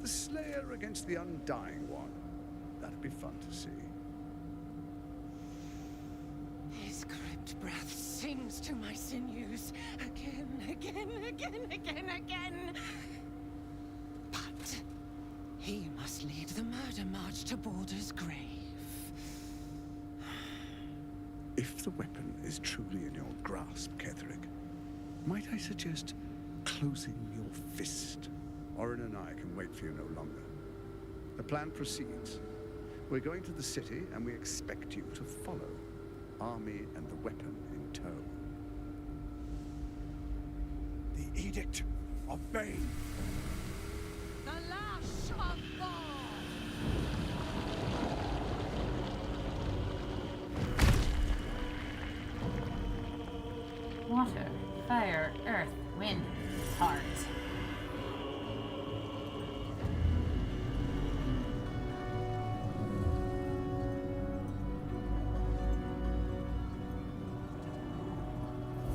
The Slayer against the Undying One. That'd be fun to see. His crypt breath sings to my sinews again, again, again, again, again. But he must lead the murder march to Baldur's grave. If the weapon is truly in your grasp, Ketherick, might I suggest closing your fist? Orin and I can wait for you no longer. The plan proceeds. We're going to the city, and we expect you to follow. Army and the weapon in tow. The Edict of Bane. The lash of God! Water, fire, earth, wind, heart.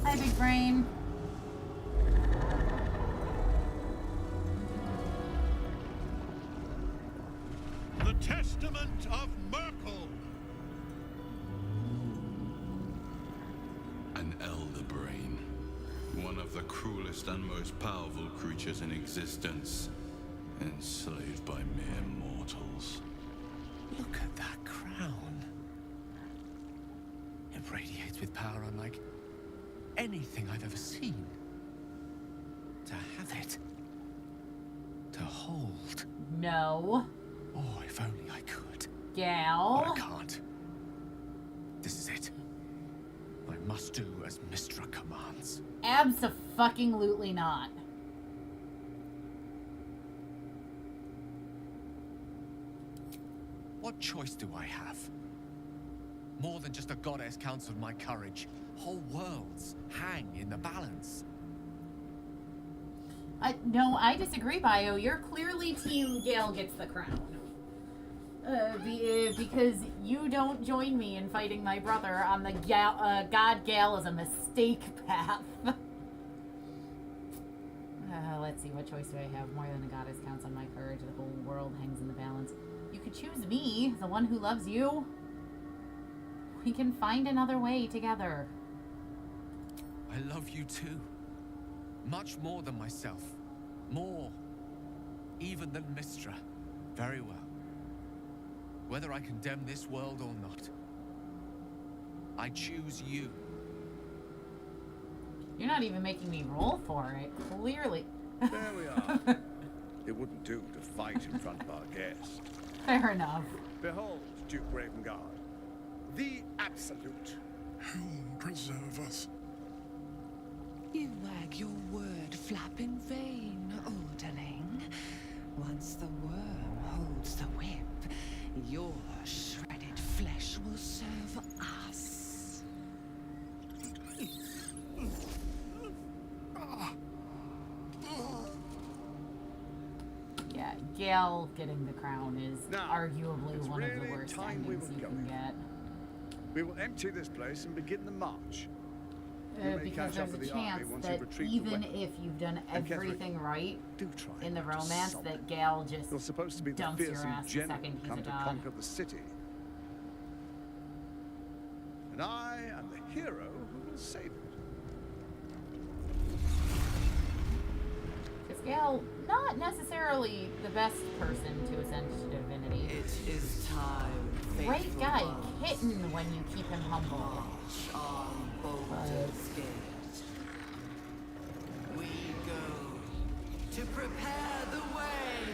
Hi, big brain. The Testament of Merkel. An elder brain. One of the cruelest and most powerful creatures in existence. Enslaved by mere mortals. Look at that crown. It radiates with power unlike anything I've ever seen. To have it. To hold. No. Oh, if only I could. Gal. But I can't. This is it. I must do as Mystra commands. Abso-fucking-lutely not. What choice do I have? More than just a goddess counseled my courage. Whole worlds hang in the balance. No, I disagree, Bio. You're clearly Team Gale gets the crown. Because you don't join me in fighting my brother on the God Gale is a mistake path. Let's see, what choice do I have? More than a goddess counts on my courage. The whole world hangs in the balance. You could choose me, the one who loves you. We can find another way together. I love you too. Much more than myself. More. Even than Mystra. Very well. Whether I condemn this world or not, I choose you. You're not even making me roll for it, clearly. There we are. It wouldn't do to fight in front of our guest. Fair enough. Behold, Duke Ravengard. The Absolute. Who'll preserve us? You wag your word flap in vain, Alderling. Once the worm holds the whip, your shredded flesh will serve us. Yeah, Gale getting the crown is Now, arguably it's one of really the worst time we endings were you can going. get. We will empty this place and begin the march. You may Because catch up there's a with the army chance once that you retrieve the even weapon. if you've done And Ketherick, everything right Do try in the to romance, stop that it. Gale just You're supposed to be the dumps your fearsome ass the general second he's come a to god. conquer the city. And I am the hero who will save it. Because Gale, not necessarily the best person to ascend to divinity. It is time. Great faithful guy, ones, kitten when you keep him humble. march on Baldur's Gate. We go to prepare the way.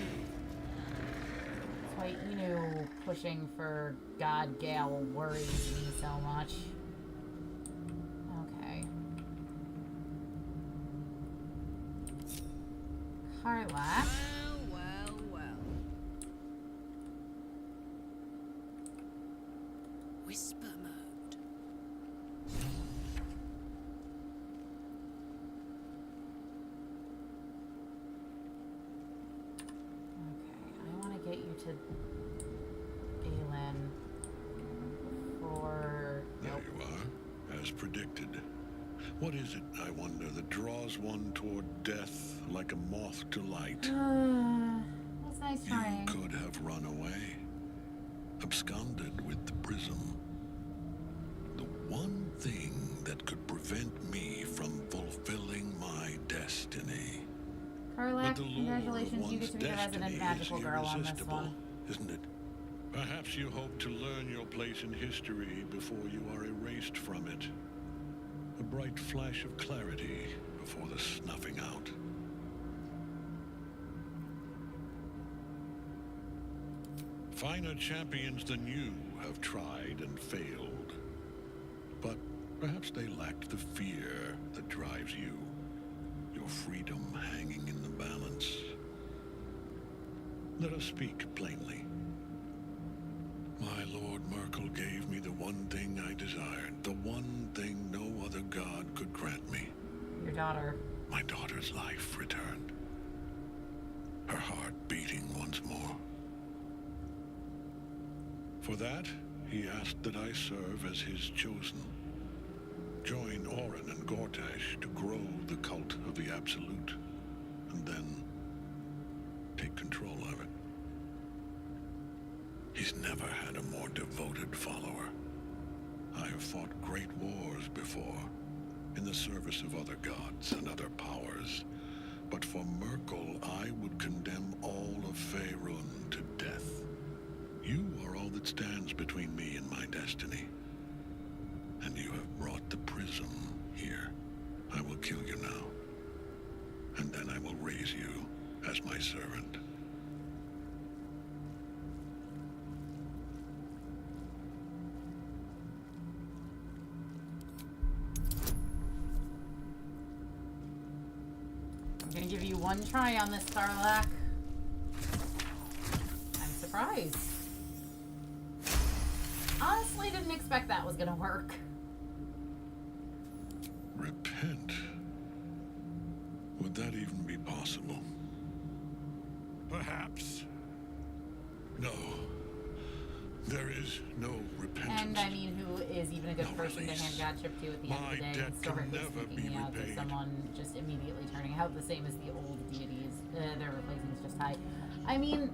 That's why Inu pushing for God Gale worries me so much. Okay. Karlach. Well, well, well. Whisper mode. Okay, I want to get you to Galen for... There you are, as as predicted. What is it, I wonder, that draws one toward death like a moth to light? That's nice trying. You could have run away, absconded with the prism. The one thing that could prevent me from fulfilling my destiny. Karlak, But the lure of congratulations, you get one's to be the resident destiny magical is girl on this irresistible, one. isn't it? Perhaps you hope to learn your place in history before you are erased from it. A bright flash of clarity before the snuffing out. Finer champions than you have tried and failed. But perhaps they lacked the fear that drives you. Your freedom hanging in the balance. Let us speak plainly. My Lord Merkel gave me the one thing I desired, the one thing no other god could grant me. Your daughter. My daughter's life returned. Her heart beating once more. For that, he asked that I serve as his chosen. Join Orin and Gortash to grow the cult of the Absolute, and then take control of it. He's never had a more devoted follower. I have fought great wars before, in the service of other gods and other powers. But for Merkel, I would condemn all of Faerun to death. You are all that stands between me and my destiny. And you have brought the prism here. I will kill you now. And then I will raise you as my servant. I'm gonna give you one try on this, Karlak. I'm surprised. Honestly, didn't expect that was gonna work. Repent? Would that even be possible? Perhaps. No. There is no repentance. And I mean, who is even a good No person release. to hand God chip to at the end of the My day? debt can Historically never speaking, be the odds of repaid. someone just immediately turning out the same as the old deities they're replacing is just high. I mean,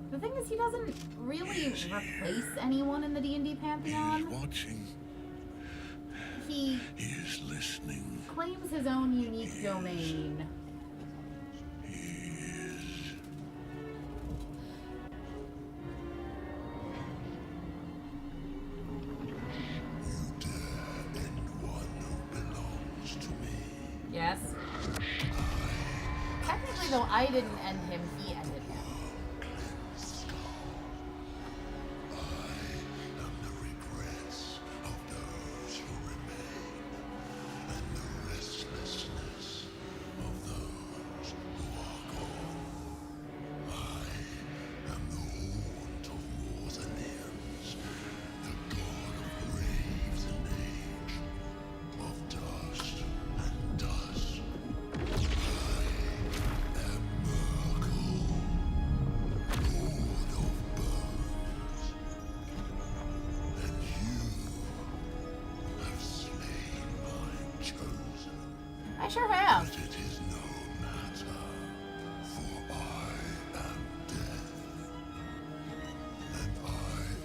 the thing is, he doesn't really replace anyone in the D&D pantheon. He is watching. He is listening. claims his own unique domain. Yes. Technically, though, I didn't end him, he ended him. I sure have. But it is no matter, for I am death, and I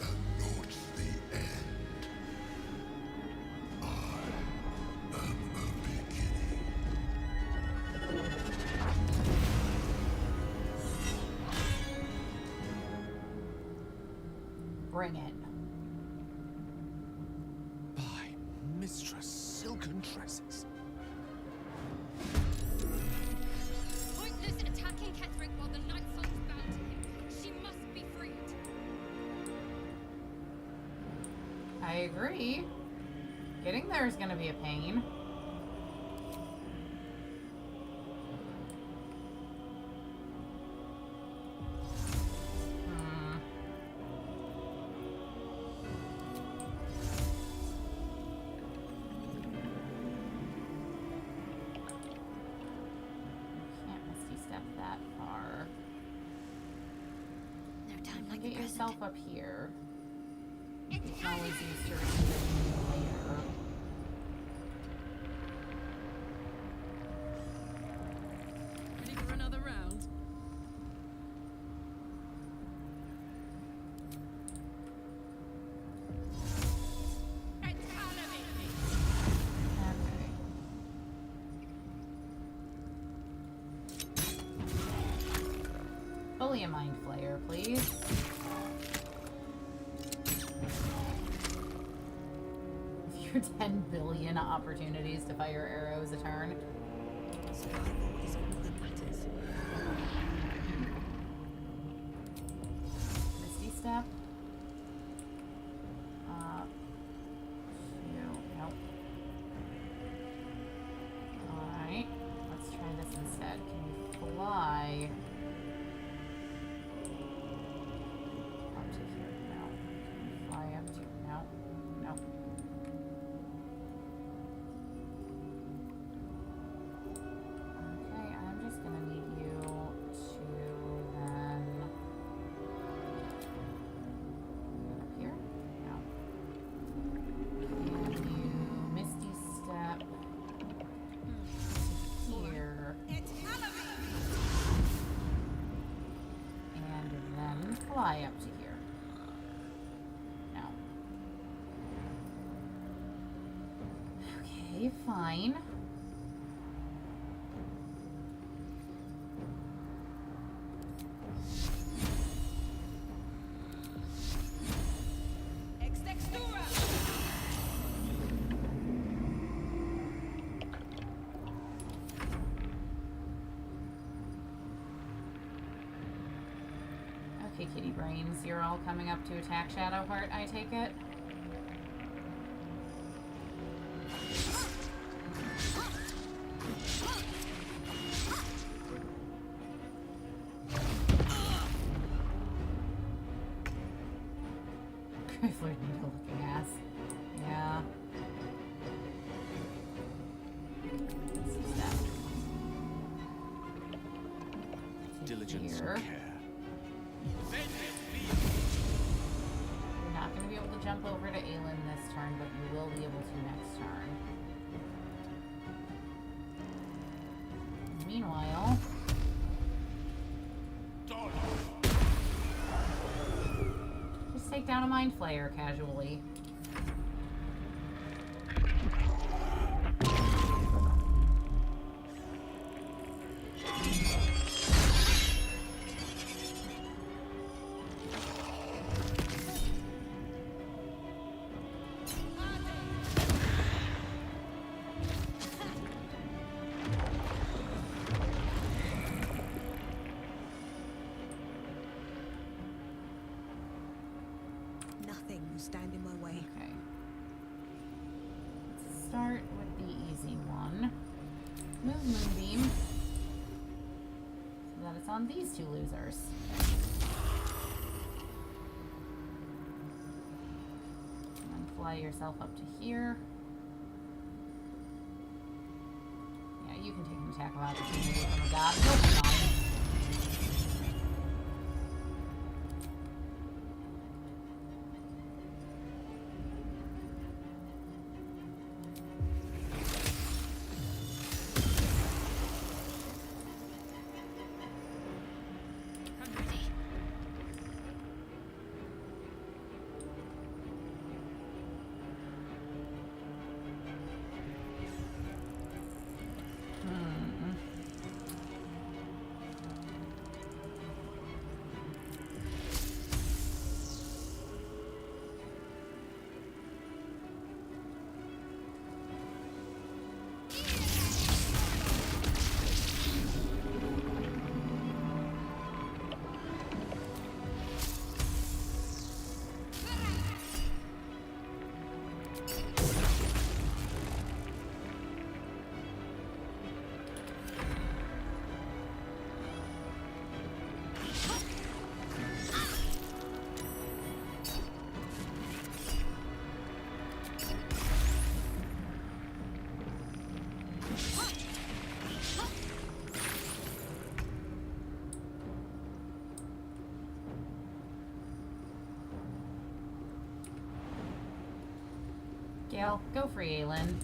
am not the end. I am a beginning. Bring it. By Mistress Silken Tresses. Pointless attacking Ketherick while the Night Song's bound to him. She must be freed. I agree. Getting there is going to be a pain. Can't misty step that far. No time like Get the present. yourself up here. You can always use to recondition later. Ready for another round? Fully a mind flayer, please. Your 10 billion opportunities to fire arrows a turn. Survival is all that matters. Misty Step. Nope. Alright. Let's try this instead. Can you fly? Up to here. No. Can you fly up to? No. Nope. Okay, I'm just gonna need you to then get up here. No. Can you Misty Step here and then fly up to here? No. Okay, fine. Okay, kitty brains, you're all coming up to attack Shadowheart, I take it? Gryffindor needle looking ass. Yeah. Let's use that. Diligence Here. and care. You're not going to be able to jump over to Aelin this turn, but you will be able to next turn. Meanwhile... just take down a Mind Flayer casually. Nothing will stand in my way. Okay. Let's start with the easy one. Move Moonbeam so that it's on these two losers. And then fly yourself up to here. Yeah, you can take an attack of opportunity from a god. You'll be fine. Gale, go free, Aelin.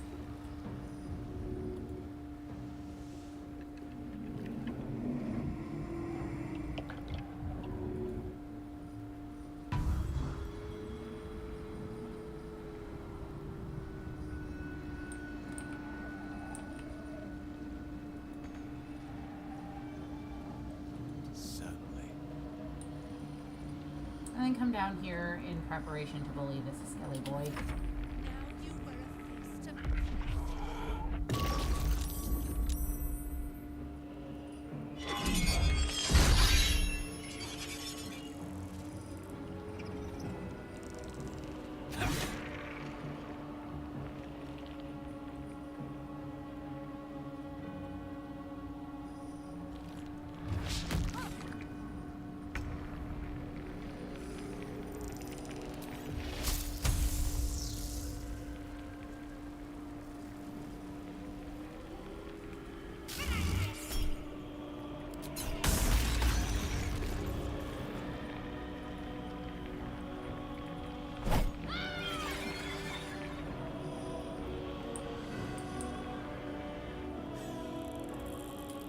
Certainly. And then come down here in preparation to bully this Skelly boy. Now you were a feast of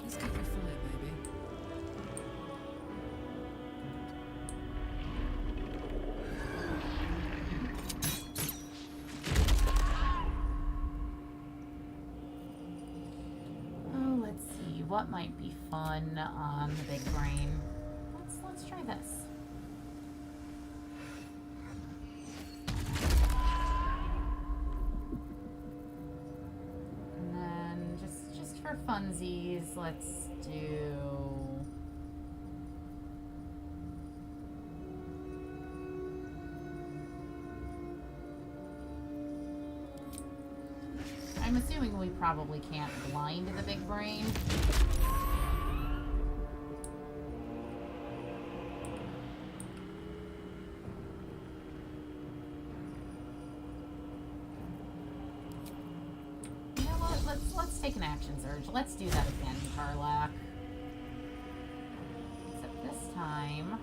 Let's get the fire, baby. Oh, let's see. What might be fun on the big brain? Let's try this. And then just for funsies, let's do I'm assuming we probably can't blind the big brain. You know what? Let's take an action surge. Let's do that again, Karlach. Except this time.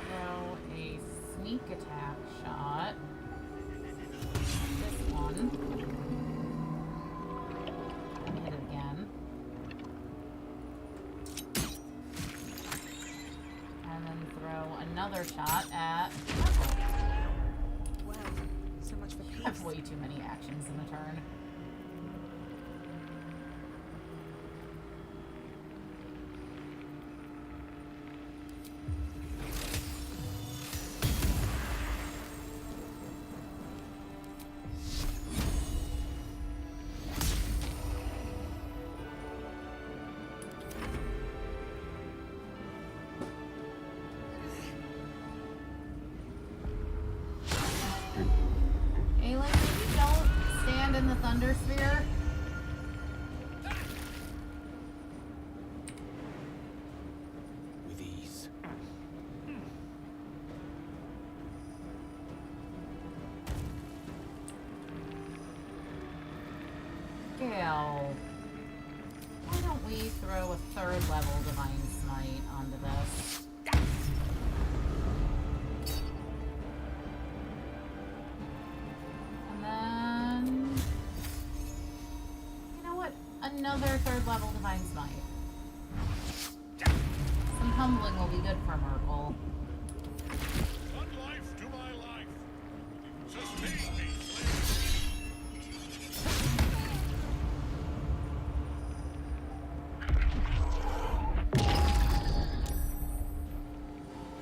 Throw a sneak attack shot. This one. And hit it again. And then throw another shot at Purple. Well, so much for I have way too many actions in the turn. Aelin, maybe don't stand in the thunder sphere. With ease. Gale, why don't we throw a third level Divine Smite onto this? And then, you know what? Another third level Divine Smite. Some humbling will be good for Merkel. One life to my life. Sustain me, slave.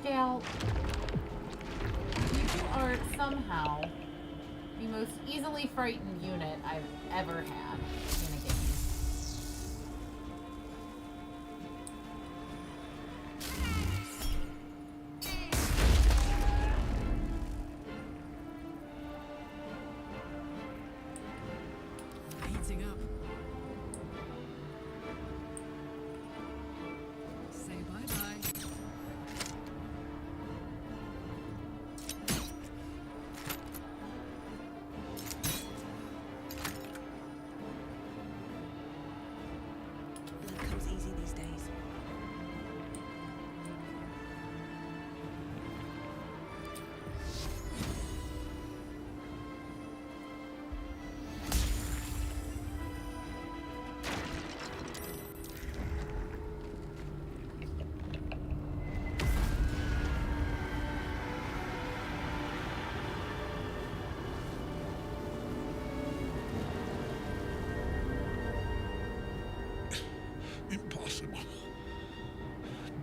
Gale, you are somehow the most easily frightened unit I've ever had in a game. Heating up. Say bye-bye.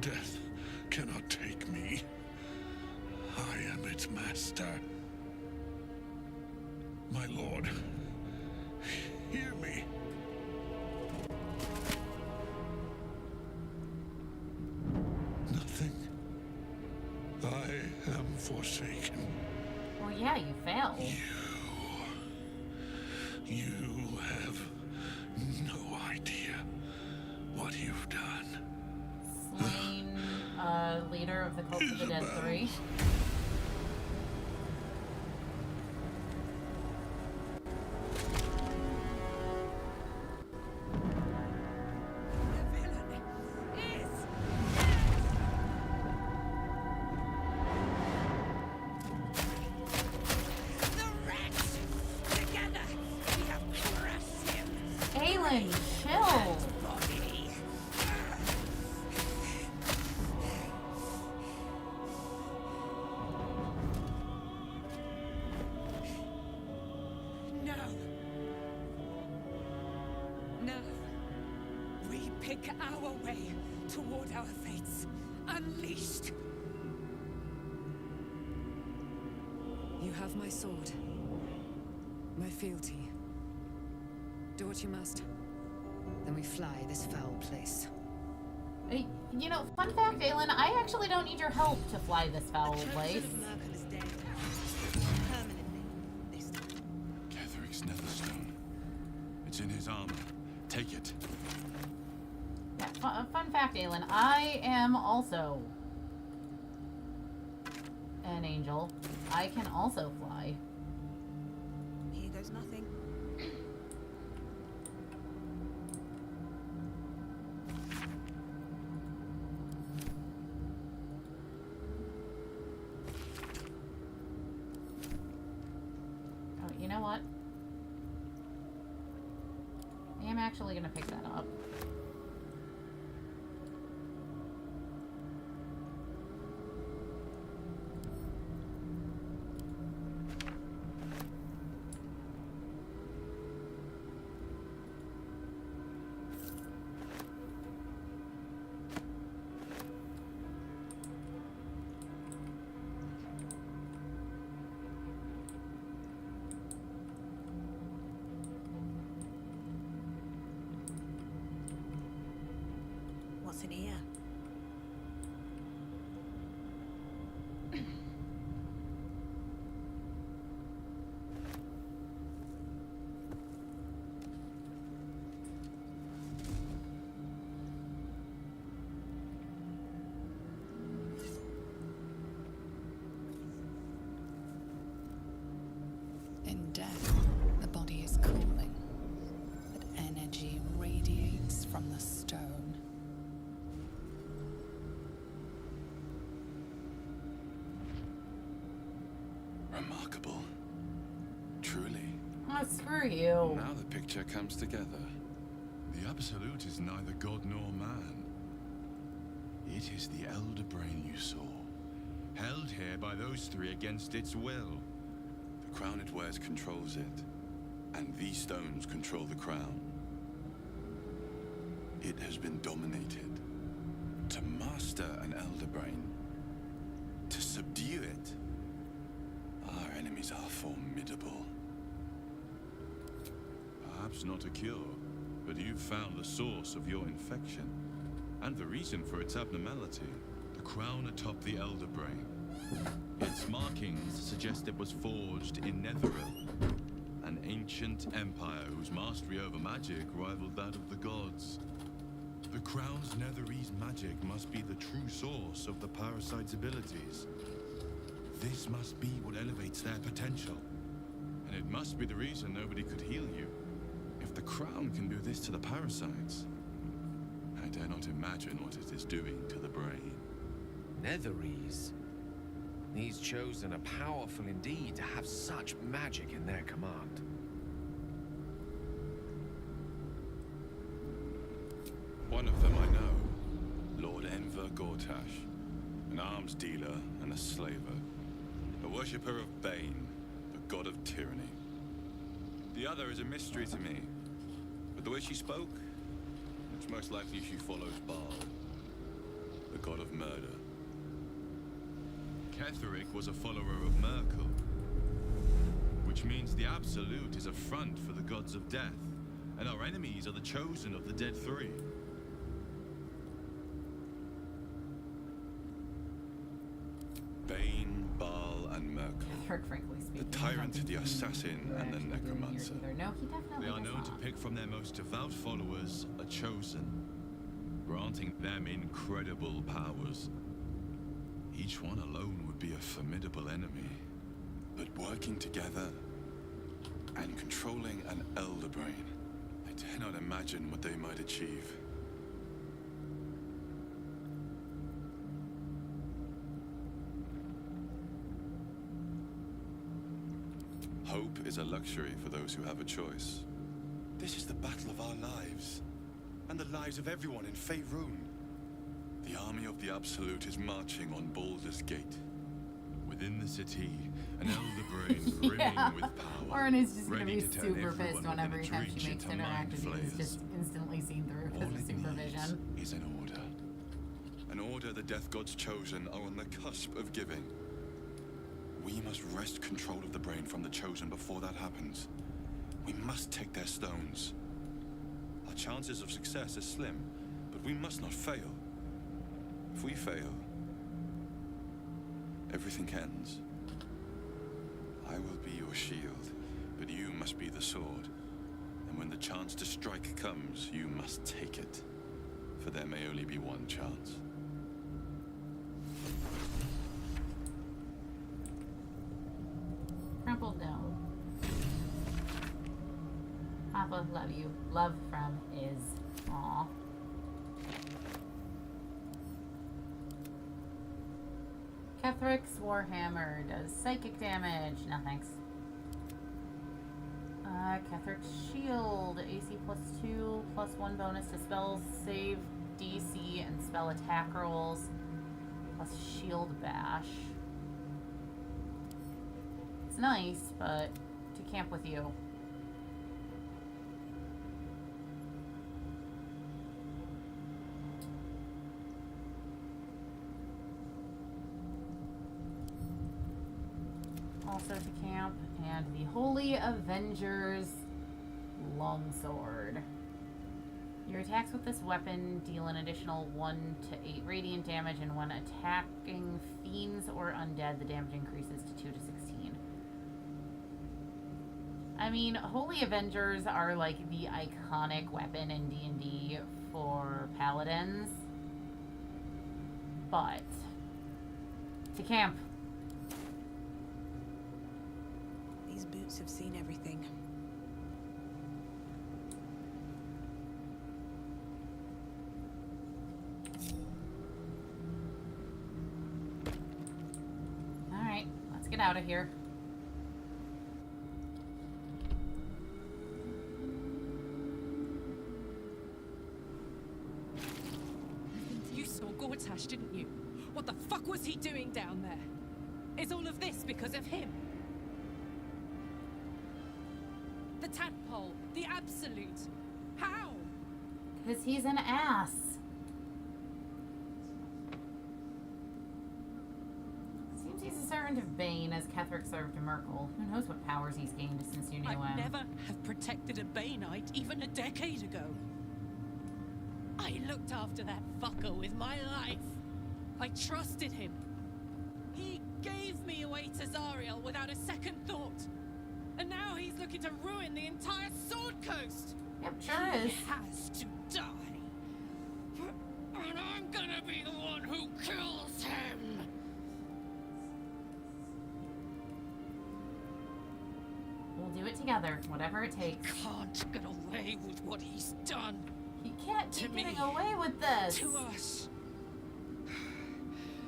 Death cannot take me. I am its master. My lord, hear me. Nothing. I am forsaken. Well, yeah, you failed. You have no idea what you've done. Slain, leader of the Cult of the Dead 3. Aelin, chill! No. No. We pick our way toward our fates. Unleashed. You have my sword. My fealty. Do what you must. Then we fly this foul place. You know, fun fact, Aelin, I actually don't need your help to fly this foul place. Ketheric's Netherstone. It's in his armor. Take it. Yeah, fun fact, Aelin, I am also an angel. I can also fly. Here goes nothing. Oh, you know what? I am actually gonna pick that up. What's in here? In death, the body is cooling, but energy radiates from the stone. Remarkable. Truly. Oh, screw you. Now the picture comes together. The Absolute is neither god nor man. It is the Elder Brain you saw, held here by those three against its will. The crown it wears controls it, and these stones control the crown. It has been dominated. To master an Elder Brain, to subdue it, our enemies are formidable. Perhaps not a cure, but you've found the source of your infection, and the reason for its abnormality. The crown atop the Elder Brain. Its markings suggest it was forged in Netheril, an ancient empire whose mastery over magic rivaled that of the gods. The crown's Netherese magic must be the true source of the parasite's abilities. This must be what elevates their potential. And it must be the reason nobody could heal you. If the crown can do this to the parasites, I dare not imagine what it is doing to the brain. Netherese? These chosen are powerful indeed to have such magic in their command. One of them I know, Lord Enver Gortash, an arms dealer and a slaver, a worshipper of Bane, the god of tyranny. The other is a mystery to me, but the way she spoke, it's most likely she follows Baal, the god of murder. Ketheric was a follower of Merkel, which means the Absolute is a front for the gods of death, and our enemies are the chosen of the Dead Three. Bane, Baal, and Merkel. Ketheric, frankly speaking, The I don't tyrant, think the he assassin, knew and the actually doing here necromancer. either. No, he definitely They are does known to not. pick from their most devout followers a chosen, granting them incredible powers. Each one alone would be a formidable enemy. But working together and controlling an elder brain, I dare not imagine what they might achieve. Hope is a luxury for those who have a choice. This is the battle of our lives, and the lives of everyone in Faerun. The army of the Absolute is marching on Baldur's Gate. Within the city, an elder brain brimming with power. Lauren is just gonna ready be to turn super everyone pissed when within every its time reach she makes into mind interactive he's flayers. just instantly seen through All because of it supervision. needs is an order. An order the Death Gods chosen are on the cusp of giving. We must wrest control of the brain from the chosen before that happens. We must take their stones. Our chances of success are slim, but we must not fail. If we fail, everything ends. I will be your shield, but you must be the sword. And when the chance to strike comes, you must take it. For there may only be one chance. Crumpled down. Papa, love you. Love from is. Aw. Kethric's Warhammer does psychic damage. No thanks. Kethric's Shield. AC +2, +1 bonus to spells, save DC, and spell attack rolls. Plus Shield Bash. It's nice, but to camp with you. Also to camp, and the Holy Avengers Longsword. Your attacks with this weapon deal an additional 1 to 8 radiant damage, and when attacking fiends or undead, the damage increases to 2 to 16. I mean, Holy Avengers are like the iconic weapon in D&D for paladins, but to camp. These boots have seen everything. Alright, let's get out of here. You saw Gortash, didn't you? What the fuck was he doing down there? Is all of this because of him? The tadpole, the Absolute. How? Because he's an ass. Seems he's a servant of Bane, as Ketheric served Merkel. Who knows what powers he's gained since you knew him. I'd never have protected a Baneite even a decade ago. I looked after that fucker with my life. I trusted him. He gave me away to Zariel without a second thought. And now he's looking to ruin the entire Sword Coast. Yep, sure is. He has to die. And I'm gonna be the one who kills him. We'll do it together, whatever it takes. Can't get away with what he's done. He can't keep To me. getting away with this. To us.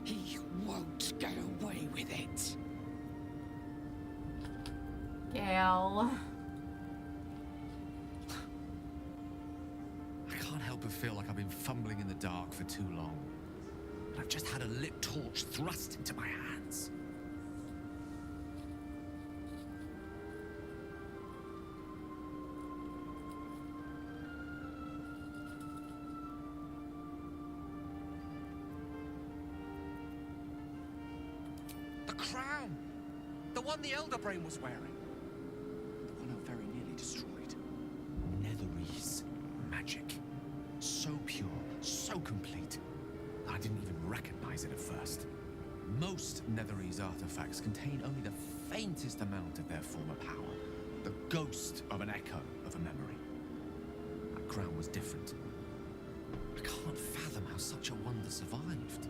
He won't get away with it. Gale. I can't help but feel like I've been fumbling in the dark for too long. I've just had a lit torch thrust into my hands. The one the Elder Brain was wearing. The one I very nearly destroyed. Netherese magic. So pure, so complete, that I didn't even recognize it at first. Most Netherese artifacts contain only the faintest amount of their former power. The ghost of an echo of a memory. That crown was different. I can't fathom how such a wonder survived.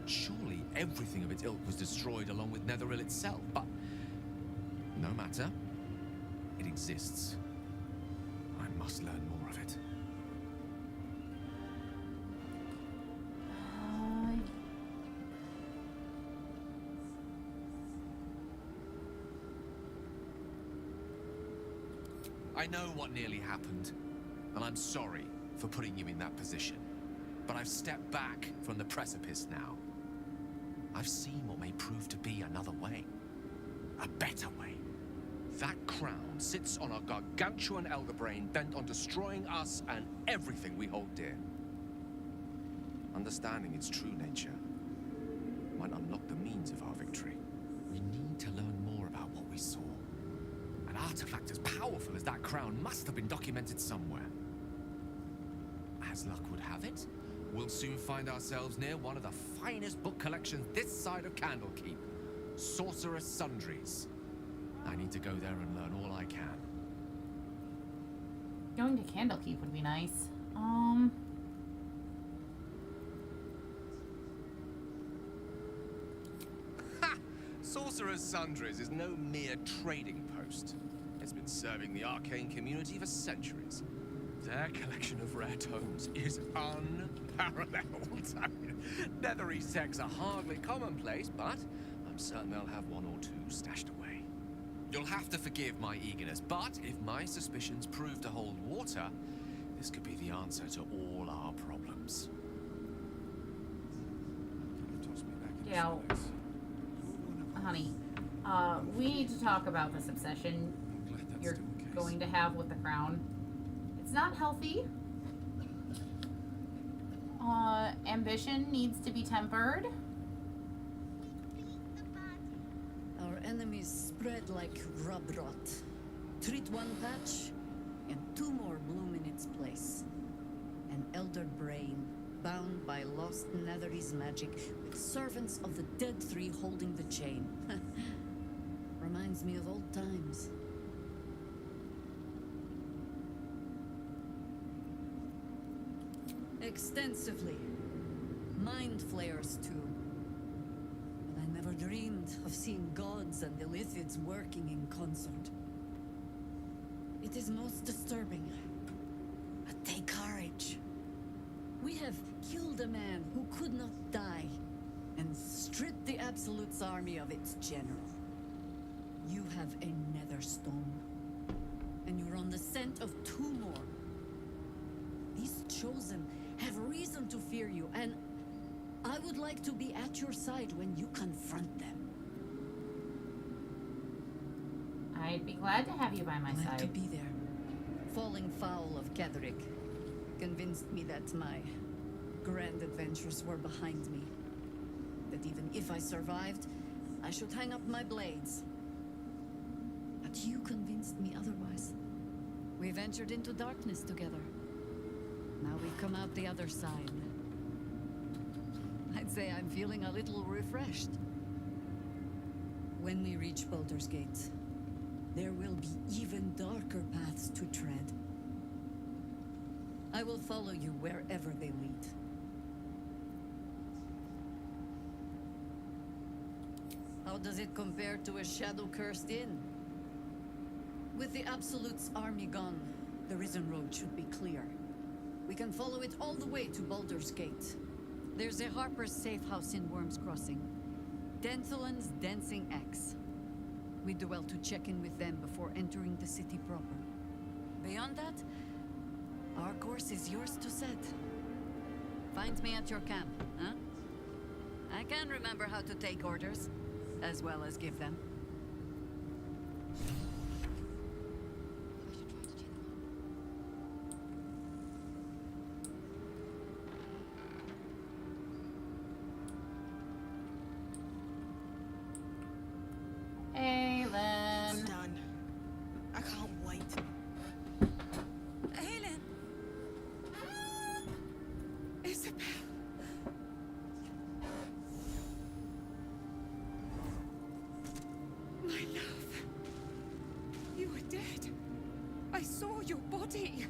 Surely everything of its ilk was destroyed along with Netheril itself, but no matter. It exists. I must learn more of it. I know what nearly happened, and I'm sorry for putting you in that position. But I've stepped back from the precipice now. I've seen what may prove to be another way. A better way. That crown sits on a gargantuan elder brain bent on destroying us and everything we hold dear. Understanding its true nature might unlock the means of our victory. We need to learn more about what we saw. An artifact as powerful as that crown must have been documented somewhere. As luck would have it, we'll soon find ourselves near one of the finest book collections this side of Candlekeep. Sorcerer's Sundries. I need to go there and learn all I can. Going to Candlekeep would be nice. Ha! Sorcerer's Sundries is no mere trading post. It's been serving the arcane community for centuries. Their collection of rare tomes is unparalleled. I mean, Netherese texts are hardly commonplace, but I'm certain they'll have one or two stashed away. You'll have to forgive my eagerness, but if my suspicions prove to hold water, this could be the answer to all our problems. Yeah, honey, we need to talk about this obsession you're going to have with the crown. It's not healthy. Ambition needs to be tempered. Our enemies spread like rub rot. Treat one patch, and two more bloom in its place. An elder brain, bound by lost Netherese magic, with servants of the dead three holding the chain. Reminds me of old times. Extensively. Mind flayers, too. But I never dreamed of seeing gods and Illithids working in concert. It is most disturbing. But take courage. We have killed a man who could not die, and stripped the Absolute's army of its general. You have a Netherstone, and you're on the scent of two more. These Chosen have reason to fear you, and I would like to be at your side when you confront them. I'd be glad to have you by my Glad side. to be there. Falling foul of Ketherick convinced me that my grand adventures were behind me. That even if I survived, I should hang up my blades. But you convinced me otherwise. We ventured into darkness together. Now we've come out the other side. I'd say I'm feeling a little refreshed. When we reach Baldur's Gate, there will be even darker paths to tread. I will follow you wherever they lead. How does it compare to a shadow-cursed inn? With the Absolute's army gone, the Risen Road should be clear. We can follow it all the way to Baldur's Gate. There's a Harper's safe house in Worm's Crossing. Denthalen's Dancing Axe. We do well to check in with them before entering the city proper. Beyond that, our course is yours to set. Find me at your camp, huh? I can remember how to take orders, as well as give them. your body.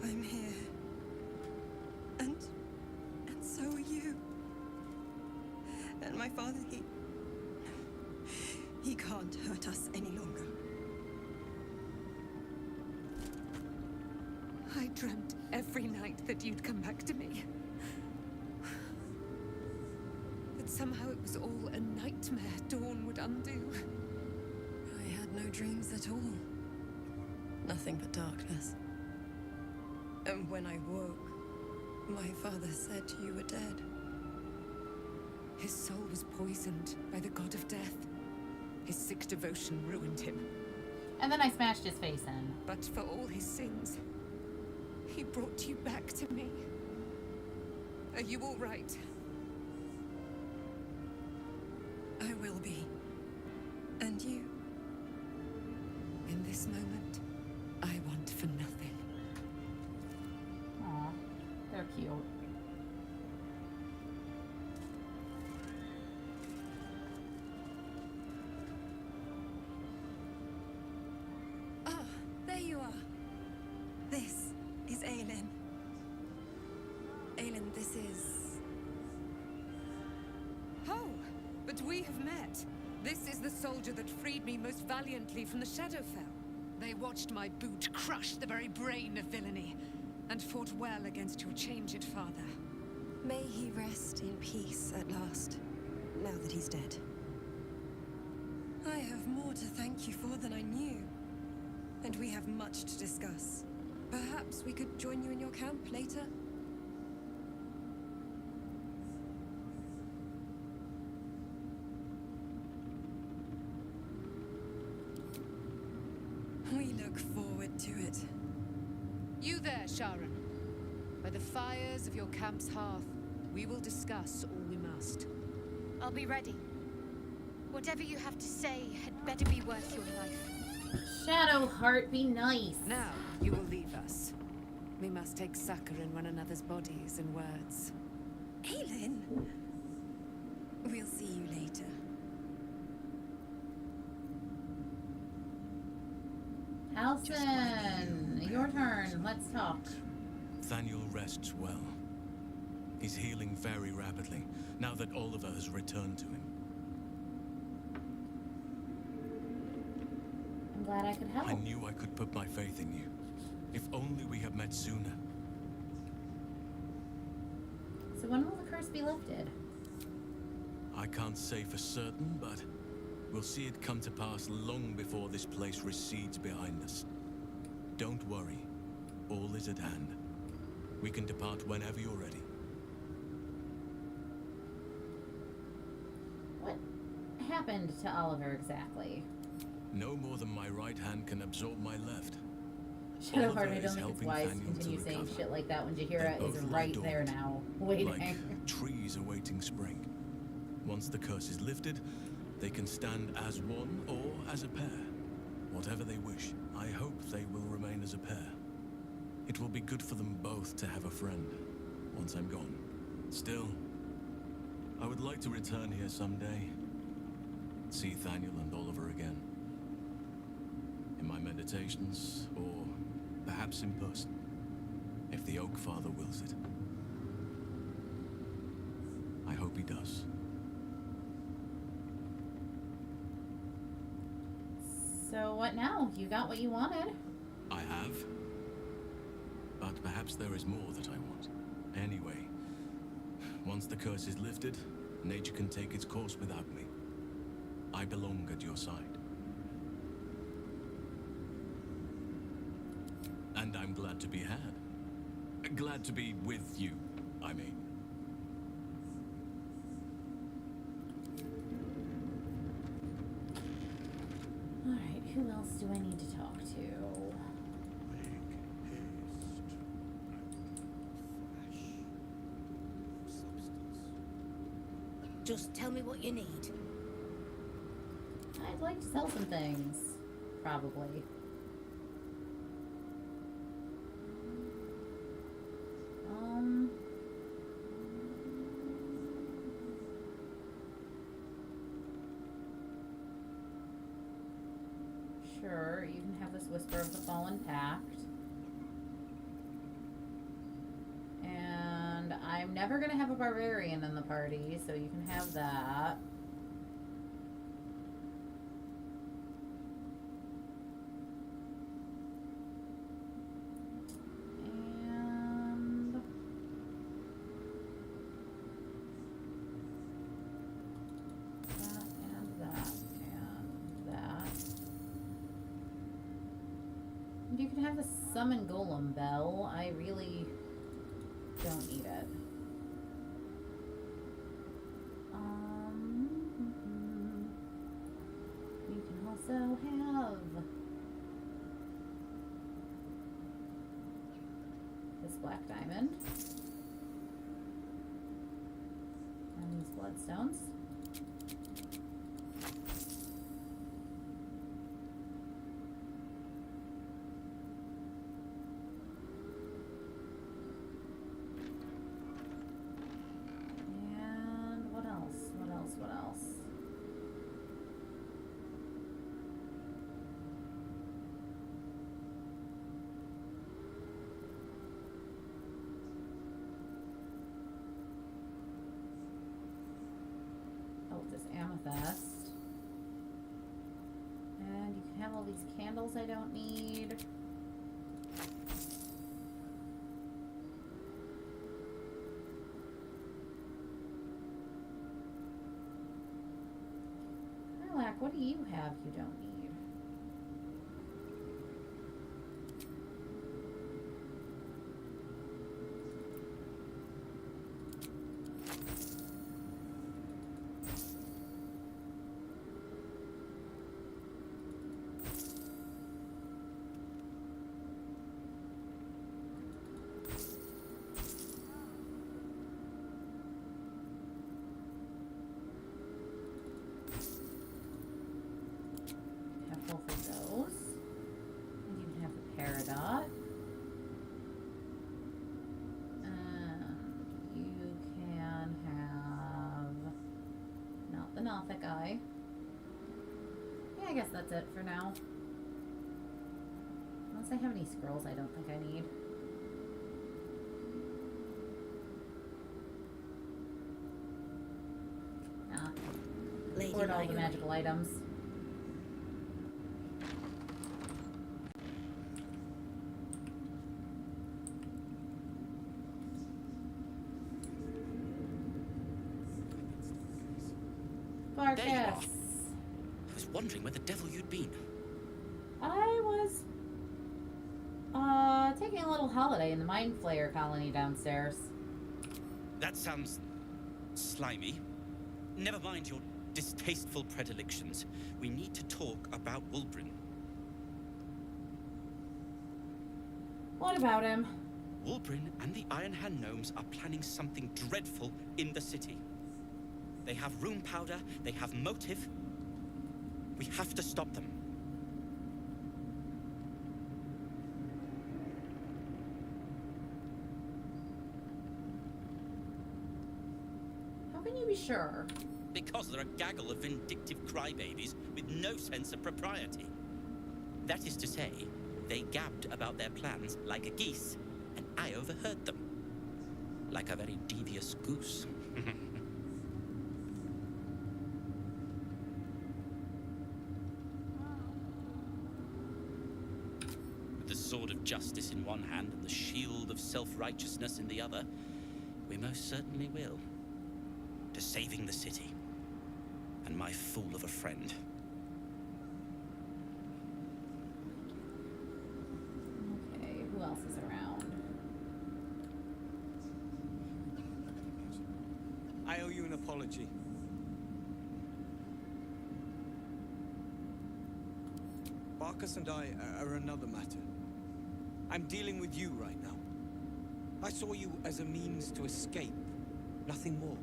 I'm here. And so are you. And my father, he can't hurt us any longer. I dreamt every night that you'd come back to me. That somehow it was all a nightmare Dawn would undo. I had no dreams at all. Nothing but darkness. And when I woke, my father said you were dead. His soul was poisoned by the god of death. His sick devotion ruined him. And then I smashed his face in. But for all his sins, he brought you back to me. Are you all right? I will be. And you? In this moment, I want for nothing. Aw, they're cute. Ah, there you are. This is Aelin. Aelin, this is... Oh, but we have met. This is the soldier that freed me most valiantly from the Shadowfell. They watched my boot crush the very brain of villainy, and fought well against your changed father. May he rest in peace at last, now that he's dead. I have more to thank you for than I knew. And we have much to discuss. Perhaps we could join you in your camp later? We look forward to it. You there, Sharon. By the fires of your camp's hearth, we will discuss all we must. I'll be ready. Whatever you have to say had better be worth your life. Shadowheart, be nice. Now, you will leave us. We must take succor in one another's bodies and words. Aelin! We'll see you later. Alison, your turn. Let's talk. Thaniel rests well. He's healing very rapidly, now that Oliver has returned to him. I'm glad I could help. I knew I could put my faith in you. If only we had met sooner. So when will the curse be lifted? I can't say for certain, but we'll see it come to pass long before this place recedes behind us. Don't worry. All is at hand. We can depart whenever you're ready. What happened to Oliver exactly? No more than my right hand can absorb my left. Shadowheart, I Oliver don't is think it's helping wise to Thaniel continue saying recover. shit like that when They Jaheira both is lie right there dormant, now, waiting. like trees awaiting spring. Once the curse is lifted, they can stand as one or as a pair. Whatever they wish, I hope they will remain as a pair. It will be good for them both to have a friend, once I'm gone. Still, I would like to return here someday. See Thaniel and Oliver again. In my meditations, or perhaps in person, if the Oak Father wills it. I hope he does. So what now? You got what you wanted? I have. But perhaps there is more that I want. Anyway, once the curse is lifted, nature can take its course without me. I belong at your side. And I'm glad to be had. Glad to be with you, I mean. Alright, who else do I need to talk to? Just tell me what you need. I'd like to sell some things. Probably. Sure, you can have this Whisper of the Fallen Pact. And I'm never gonna have a barbarian in the party, so you can have that. You can have the Summon Golem Bell. I really don't need it. You can also have this Black Diamond. And these Bloodstones. What else? Oh, this amethyst. And you can have all these candles I don't need. What do you have you don't need? Both of those. And you can have the Peridot. You can have not the Nothic Eye. Yeah, I guess that's it for now. Unless I have any scrolls I don't think I need. Nah. Hoard all the magical items. There you are. I was wondering where the devil you'd been. I was taking a little holiday in the Mind Flayer colony downstairs. That sounds slimy. Never mind your distasteful predilections. We need to talk about Wulbren. What about him? Wulbren and the Iron Hand Gnomes are planning something dreadful in the city. They have rune powder, they have motive. We have to stop them. How can you be sure? Because they're a gaggle of vindictive crybabies with no sense of propriety. That is to say, they gabbed about their plans like a geese, and I overheard them. Like a very devious goose. Sword of justice in one hand and the shield of self-righteousness in the other, we most certainly will. To saving the city. And my fool of a friend. Okay, who else is around? I owe you an apology. Barkus and I are another matter. I'm dealing with you right now. I saw you as a means to escape, nothing more.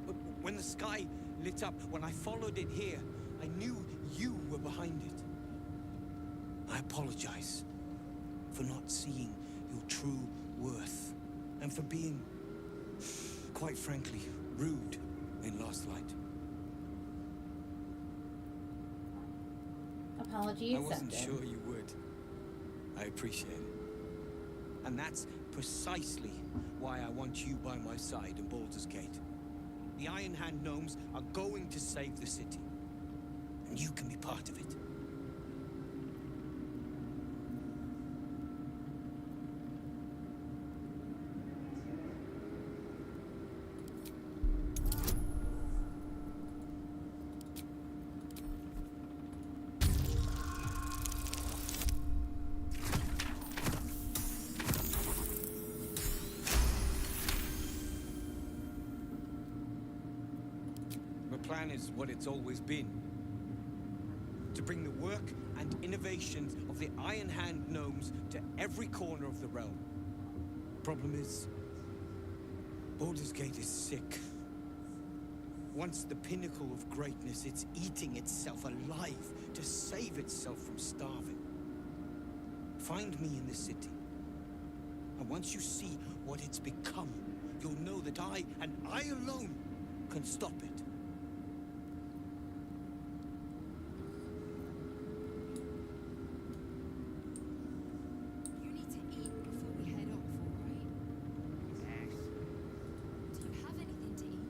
But when the sky lit up, when I followed it here, I knew you were behind it. I apologize for not seeing your true worth, and for being, quite frankly, rude in Last Light. Apology I accepted. wasn't sure you would. I appreciate it. And that's precisely why I want you by my side in Baldur's Gate. The Iron Hand gnomes are going to save the city. And you can be part of it. My plan is what it's always been. To bring the work and innovations of the Iron Hand gnomes to every corner of the realm. Problem is, Baldur's Gate is sick. Once the pinnacle of greatness, it's eating itself alive to save itself from starving. Find me in the city. And once you see what it's become, you'll know that I, and I alone, can stop it. You need to eat before we head off, alright? Yes. Do you have anything to eat?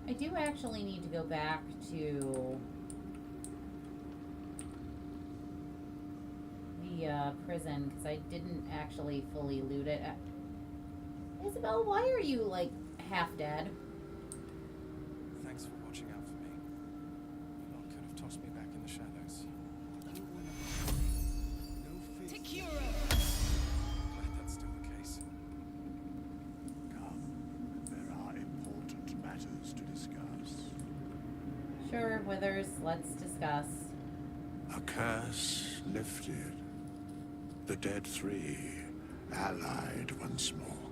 I do actually need to go back to the prison because I didn't actually fully loot it. Isabel, why are you like half dead? Thanks for watching out for me. You lot could have tossed me back in the shadows. Takiro! Glad that's still the case. Come, there are important matters to discuss. Sure, Withers, let's discuss. A curse lifted. The dead three allied once more.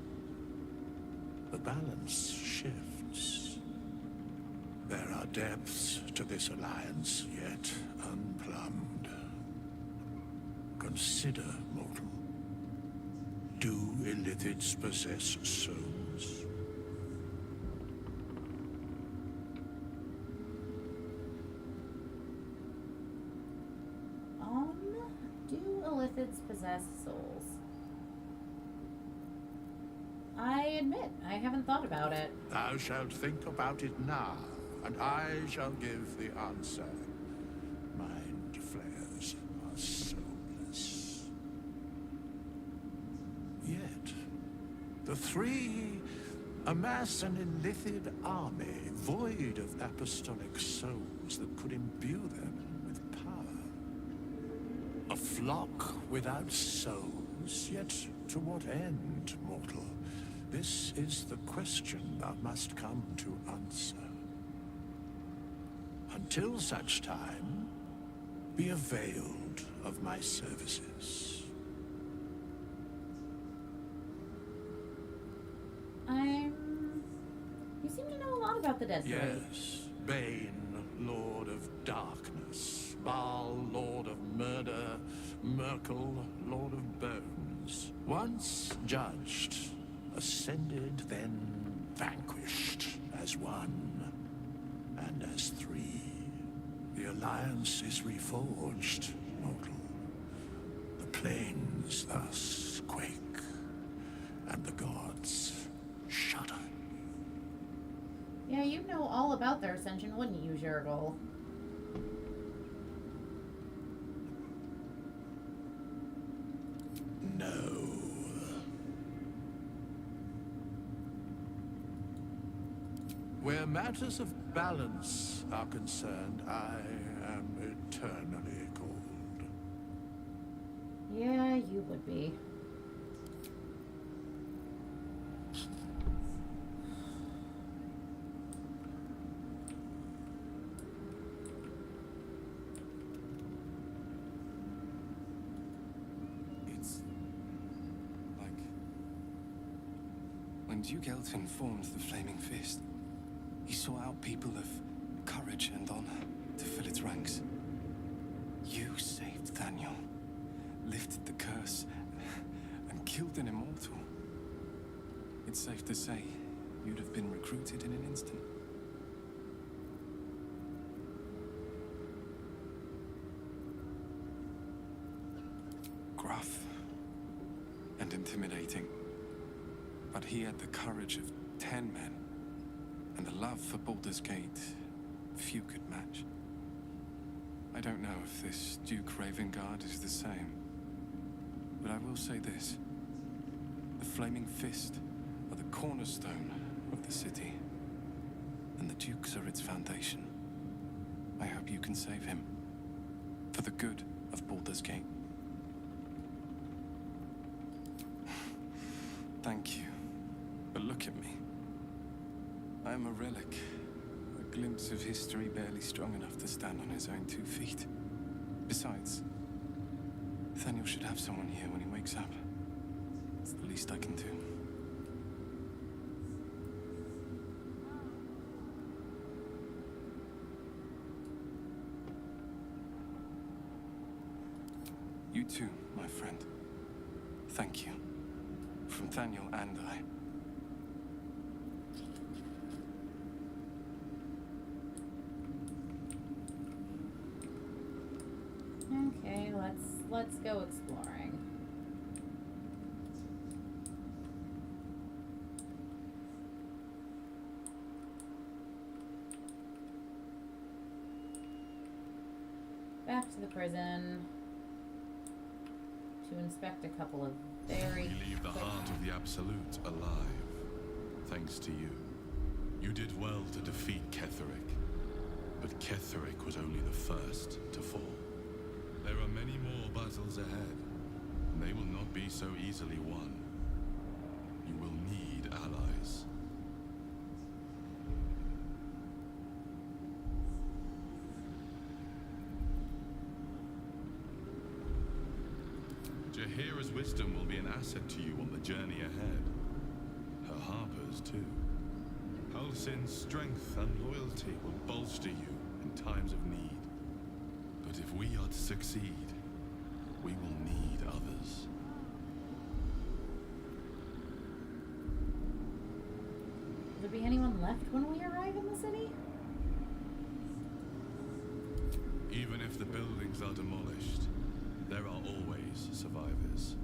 The balance shifts. There are depths to this alliance yet unplumbed. Consider, mortal. Do illithids possess souls? Do illithids possess souls? I admit, I haven't thought about it. Thou shalt think about it now, and I shall give the answer. Mind flayers are soulless. Yet, the three amass an illithid army void of apostolic souls that could imbue them with power. A flock without souls, yet to what end, mortal? This is the question thou must come to answer. Until such time, be availed of my services. You seem to know a lot about the Dead Three. Yes, Bane, Lord of Darkness, Baal, Lord of Murder, Merkel, Lord of Bones. Once judged, ascended, then vanquished as one and as three. The alliance is reforged, mortal. The plains thus quake, and the gods shudder. Yeah, you'd know all about their ascension, wouldn't you, Zhurgle? No. Where matters of balance are concerned, I am eternally cold. Yeah, you would be. It's like when Duke Elton formed the Flaming Fist, he sought out people of courage and honor to fill its ranks. You saved Daniel, lifted the curse, and killed an immortal. It's safe to say you'd have been recruited in an instant. and intimidating. But he had the courage of 10 men, and the love for Baldur's Gate few could match. I don't know if this Duke Ravengard is the same, but I will say this. The Flaming Fist are the cornerstone of the city, and the Dukes are its foundation. I hope you can save him, for the good of Baldur's Gate. Thank you, but look at me. I am a relic, a glimpse of history barely strong enough to stand on his own 2 feet. Besides, Nathaniel should have someone here when he wakes up. It's the least I can do. You too, my friend. Thank you. From Nathaniel and I. Okay, let's go exploring. Back to the prison to inspect a couple of very We leave the heart of the Absolute alive, thanks to you. You did well to defeat Ketheric, but Ketheric was only the first to fall. There are many more battles ahead, and they will not be so easily won. You will need allies. Jaheira's wisdom will be an asset to you on the journey ahead. Her harpers, too. Halsin's strength and loyalty will bolster you in times of need. But if we are to succeed, we will need others. Will there be anyone left when we arrive in the city? Even if the buildings are demolished, there are always survivors.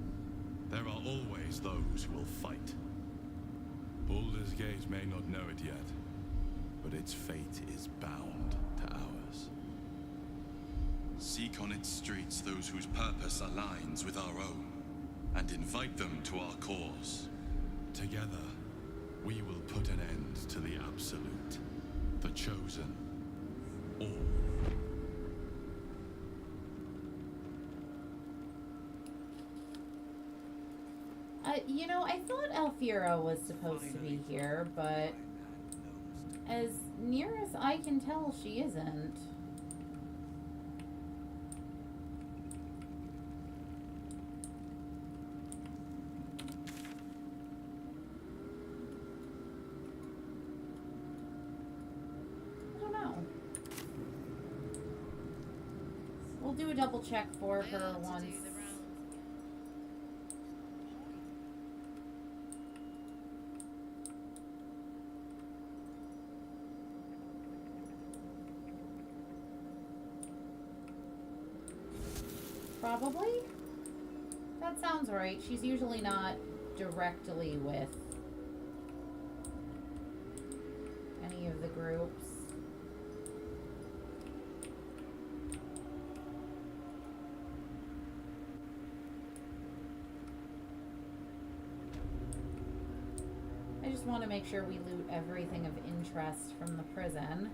There are always those who will fight. Baldur's Gate may not know it yet, but its fate is bound to ours. Seek on its streets those whose purpose aligns with our own, and invite them to our cause. Together, we will put an end to the Absolute, the Chosen, all. You know, I thought Alfira was supposed to be here, but as near as I can tell, she isn't. I don't know. We'll do a double check for her once. Probably? That sounds right. She's usually not directly with any of the groups. I just want to make sure we loot everything of interest from the prison.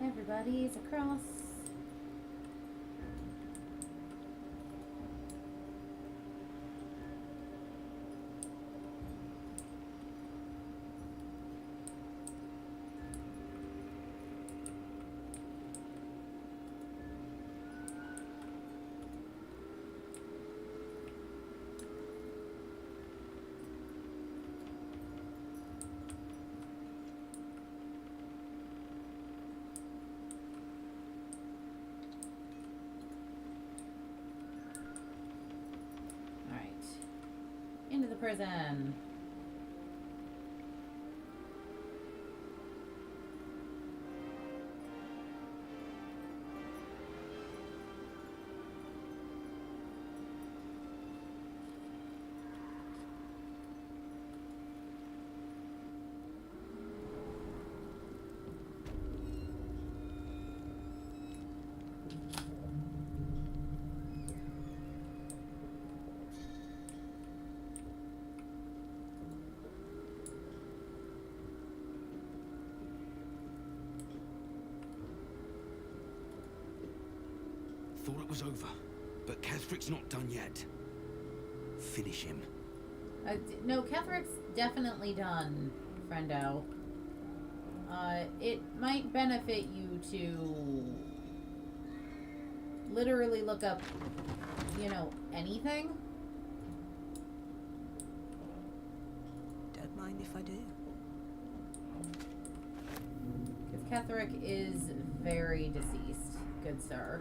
Everybody's across. prison. Thought it was over, but Ketherick's not done yet. Finish him. No, Ketherick's definitely done, friendo. It might benefit you to literally look up, you know, anything. Don't mind if I do. Because Ketherick is very deceased, good sir.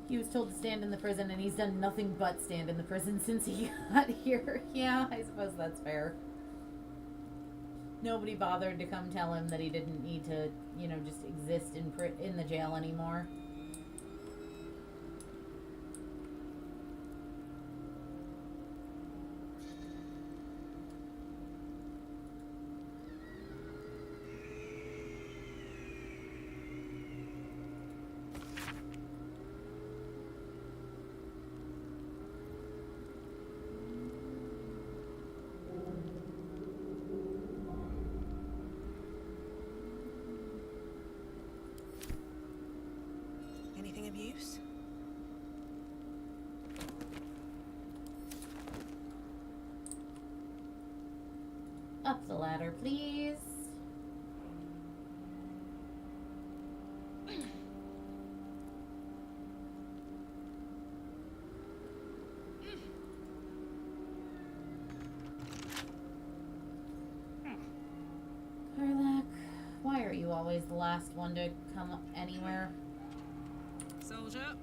He was told to stand in the prison, and he's done nothing but stand in the prison since he got here. Yeah, I suppose that's fair. Nobody bothered to come tell him that he didn't need to, you know, just exist in the jail anymore. Anything of use? Up the ladder, please. Karlak, why are you always the last one to come up anywhere? Soldier.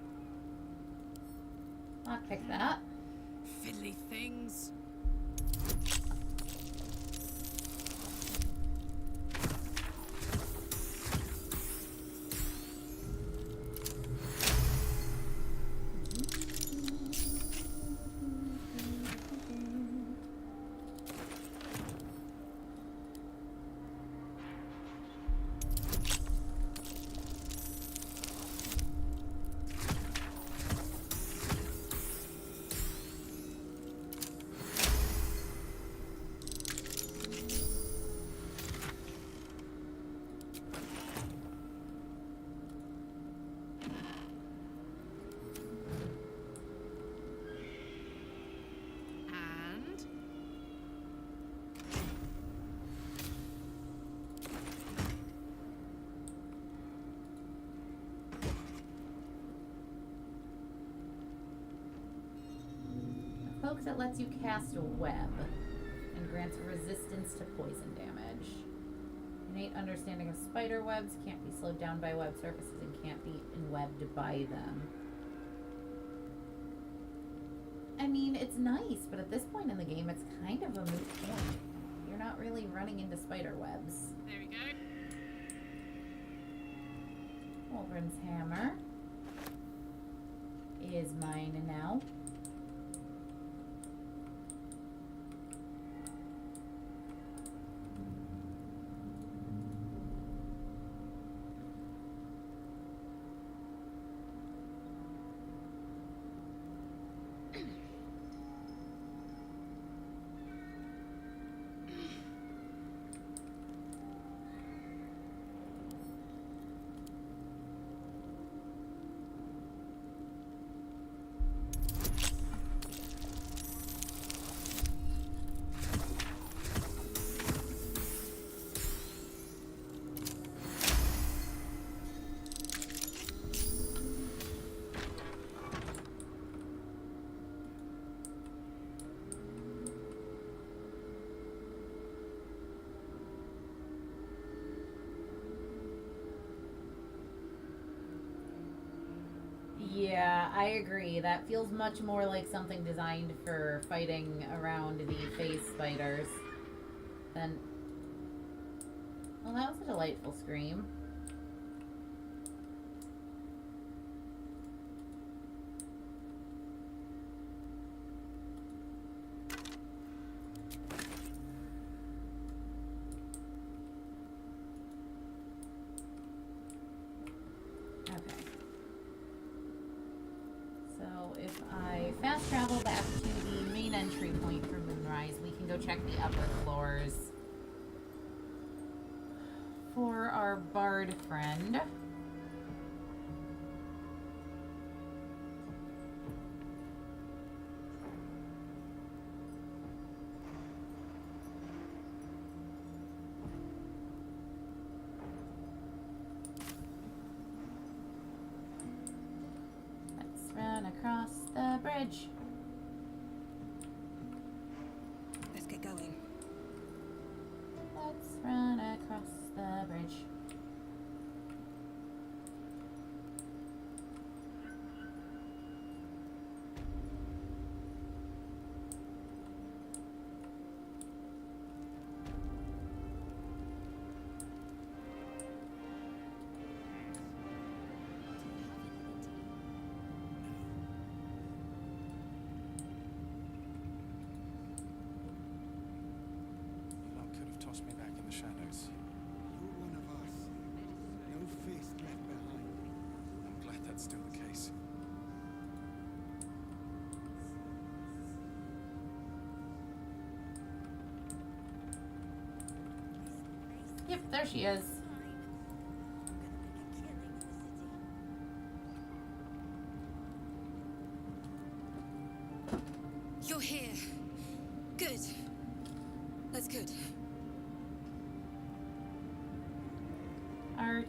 I'll pick that. Fiddly things. Cloak that lets you cast a web and grants resistance to poison damage. Innate understanding of spider webs, can't be slowed down by web surfaces and can't be enwebbed by them. I mean, it's nice, but at this point in the game, it's kind of a moot point. You're not really running into spider webs. There we go. Waldron's hammer is mine now. I agree. That feels much more like something designed for fighting around the face spiders than... Well, that was a delightful scream. Fast travel back to the main entry point for Moonrise. We can go check the upper floors for our bard friend. Let's run across the bridge. Let's get going. Let's run across the bridge. Tossed me back in the shadows. You're one of us. No fist left behind. I'm glad that's still the case. Yep, there she is. You're here. Good. That's good. Are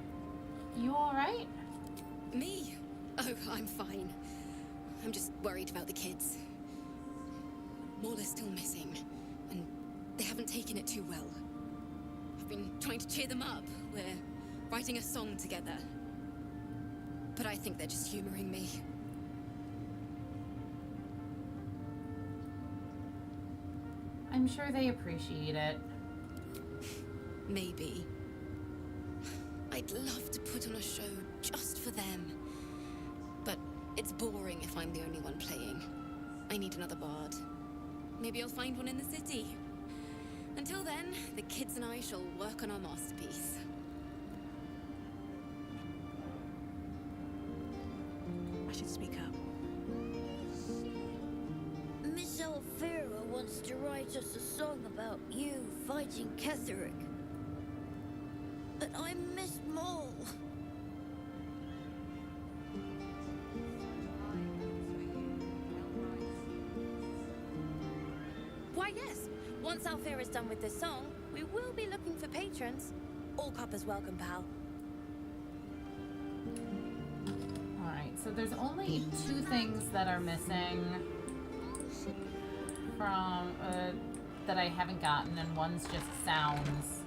you alright? Me? Oh, I'm fine. I'm just worried about the kids. Maula's still missing, and they haven't taken it too well. I've been trying to cheer them up. We're writing a song together. But I think they're just humoring me. I'm sure they appreciate it. Maybe. I'd love to put on a show just for them. But it's boring if I'm the only one playing. I need another bard. Maybe I'll find one in the city. Until then, the kids and I shall work on our masterpiece. I should speak up. Miss Alfira wants to write us a song about you fighting Ketheric. But I miss Maul. Why, yes. Once Alfira's done with this song, we will be looking for patrons. All coppers welcome, pal. Alright, so there's only 2 things that are missing from, that I haven't gotten, and one's just sounds,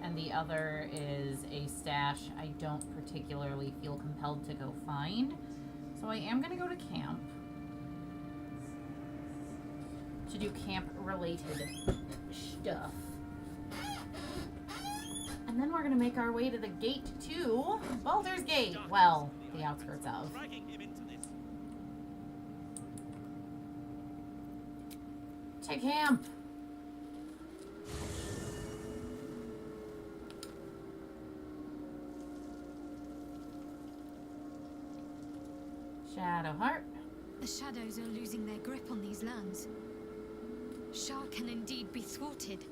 and the other is a stash I don't particularly feel compelled to go find. So I am going to go to camp to do camp-related stuff. And then we're going to make our way to the gate to Baldur's Gate. Well, the outskirts of. To camp. Shadowheart. The shadows are losing their grip on these lands. Shah can indeed be thwarted.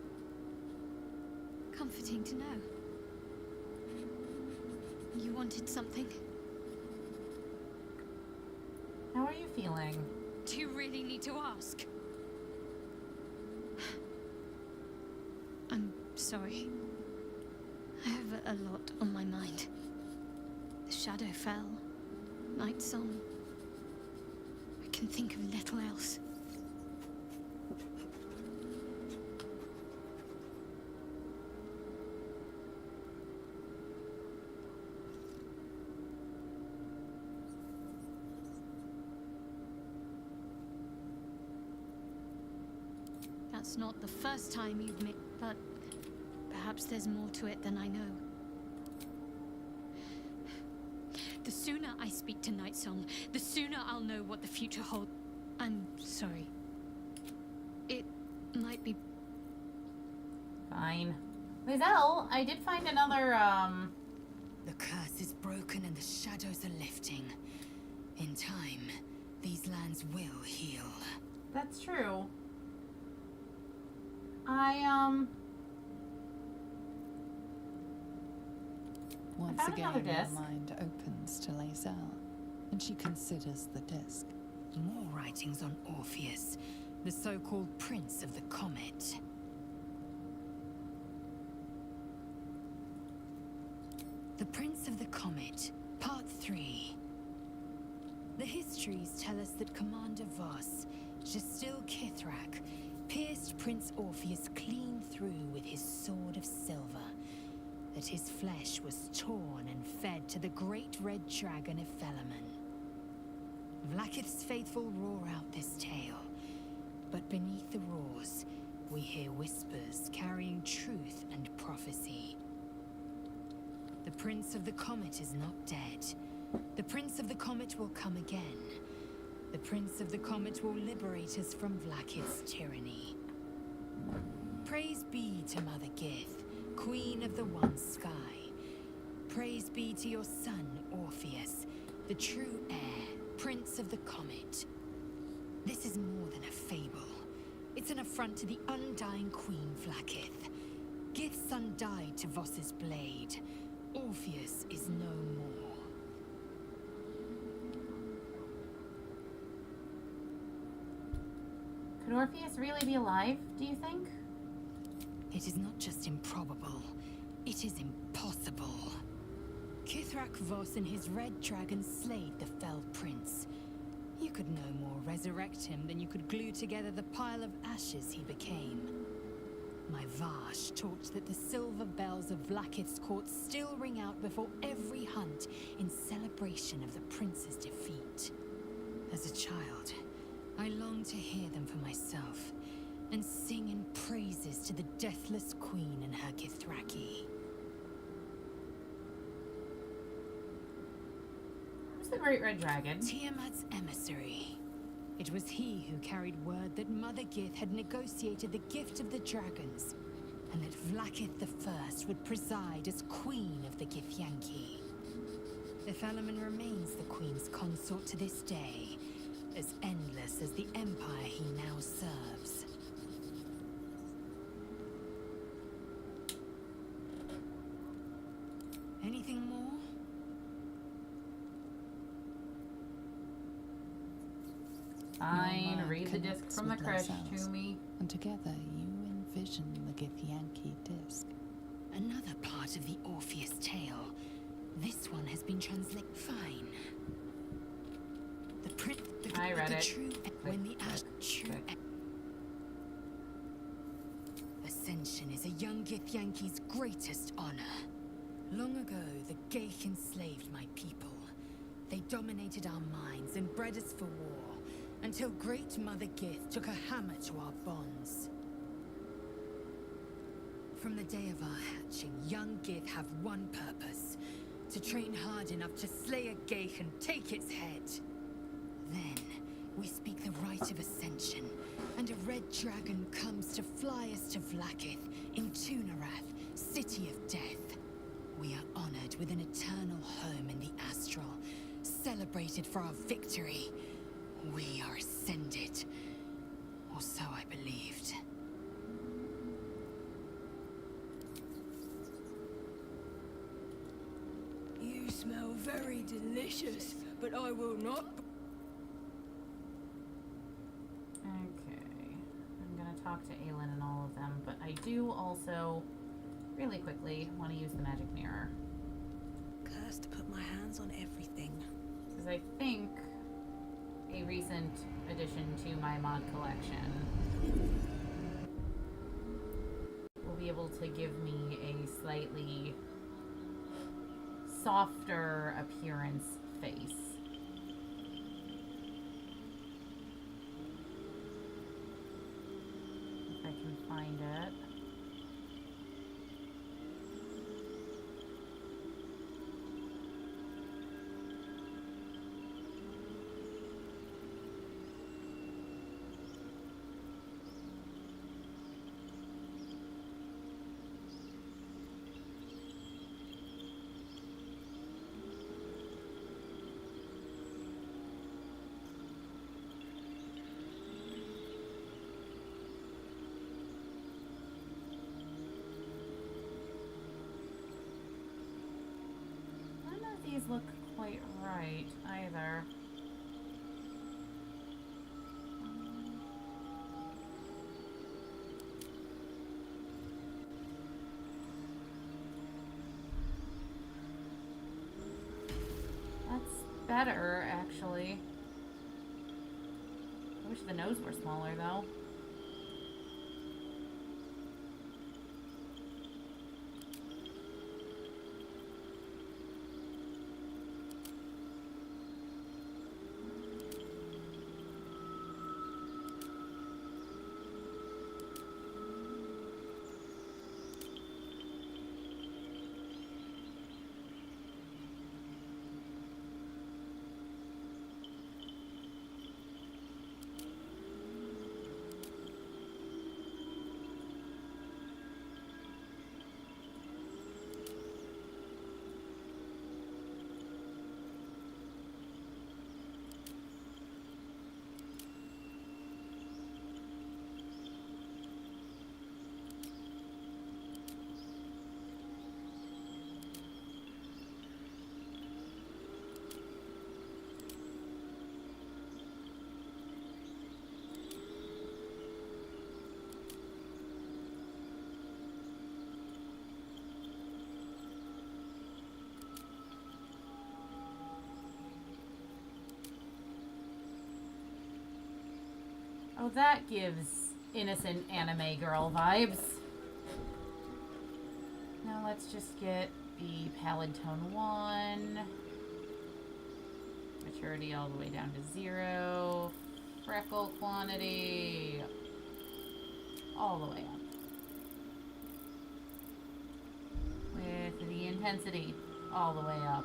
Comforting to know. You wanted something? How are you feeling? Do you really need to ask? I'm sorry. I have a lot on my mind. The shadow fell. Night song. I can think of little else. That's not the first time you've made, but perhaps there's more to it than I know. The sooner I speak to Nightsong, the sooner I'll know what the future holds. I'm sorry. It might be... Fine. Lizelle, I did find another, The curse is broken and the shadows are lifting. In time, these lands will heal. That's true. Once found again, another her disc. mind opens to Lae'zel, and she considers the disc. More writings on Orpheus, the so-called Prince of the Comet. The Prince of the Comet, Part 3. The histories tell us that Commander Voss, Jastil Kithrak, pierced Prince Orpheus clean through with his sword of silver, that his flesh was torn and fed to the great red dragon Ephelaman. Vlaakith's faithful roar out this tale, but beneath the roars, we hear whispers carrying truth and prophecy. The Prince of the Comet is not dead. The Prince of the Comet will come again. The Prince of the Comet will liberate us from Vlaakith's tyranny. Praise be to Mother Gith, Queen of the One Sky. Praise be to your son, Orpheus, the true heir, Prince of the Comet. This is more than a fable. It's an affront to the undying Queen Vlaakith. Gith's son died to Voss's blade. Orpheus is no more. Could Orpheus really be alive, do you think? It is not just improbable, it is impossible. Kithrak Voss and his red dragon slayed the fell prince. You could no more resurrect him than you could glue together the pile of ashes he became. My Vash taught that the silver bells of Vlaakith's court still ring out before every hunt in celebration of the prince's defeat. As a child, I longed to hear them for myself, and sing in praises to the deathless queen and her Githraki. Who's the Great Red Dragon? Tiamat's emissary. It was he who carried word that Mother Gith had negotiated the gift of the dragons, and that Vlaakith the First would preside as Queen of the Githyanki. Ephelaman remains the Queen's consort to this day, as endless as the empire he now serves. Anything more? Fine, Your mind read the disc connects from the with crush Lae'zel's, to me. and together you envision the Githyanki disc. Another part of the Orpheus tale. This one has been translated. Fine. I read it. True when the true Ascension is a young Githyanki's greatest honor. Long ago, the Geich enslaved my people. They dominated our minds and bred us for war, until Great Mother Gith took a hammer to our bonds. From the day of our hatching, young Gith have one purpose: to train hard enough to slay a Geich and take its head. Then, we speak the rite of ascension, and a red dragon comes to fly us to Vlaakith, in Tunarath, City of Death. We are honored with an eternal home in the astral, celebrated for our victory. We are ascended. Or so I believed. You smell very delicious, but I will not. Okay. I'm gonna talk to Aelin and all of them, but I do also, really quickly, want to use the magic mirror. Cursed to put my hands on everything. Because I think a recent addition to my mod collection will be able to give me a slightly softer appearance face. If I find it. None of these look quite right either. That's better, actually. I wish the nose were smaller, though. Oh, that gives innocent anime girl vibes. Now let's just get the pallid tone 1. Maturity all the way down to 0. Freckle quantity all the way up. With the intensity all the way up.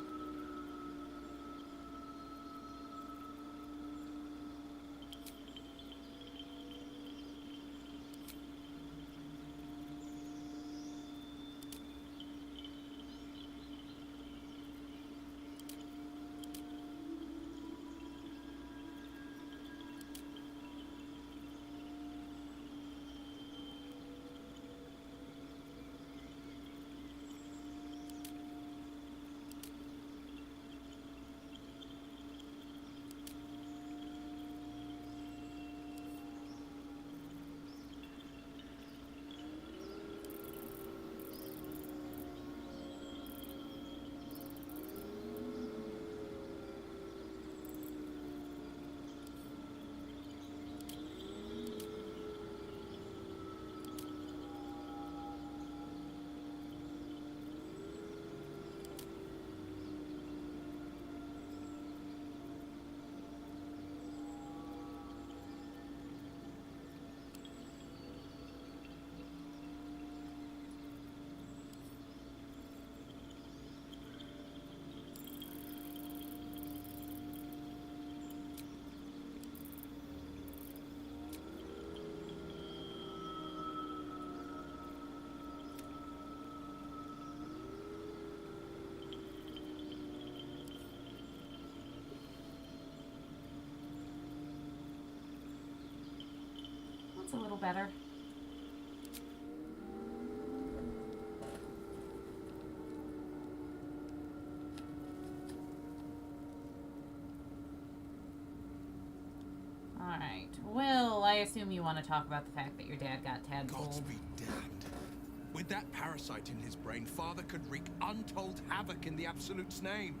That's a little better. Alright. Will, I assume you want to talk about the fact that your dad got tadpoled. Gods be damned. With that parasite in his brain, Father could wreak untold havoc in the Absolute's name.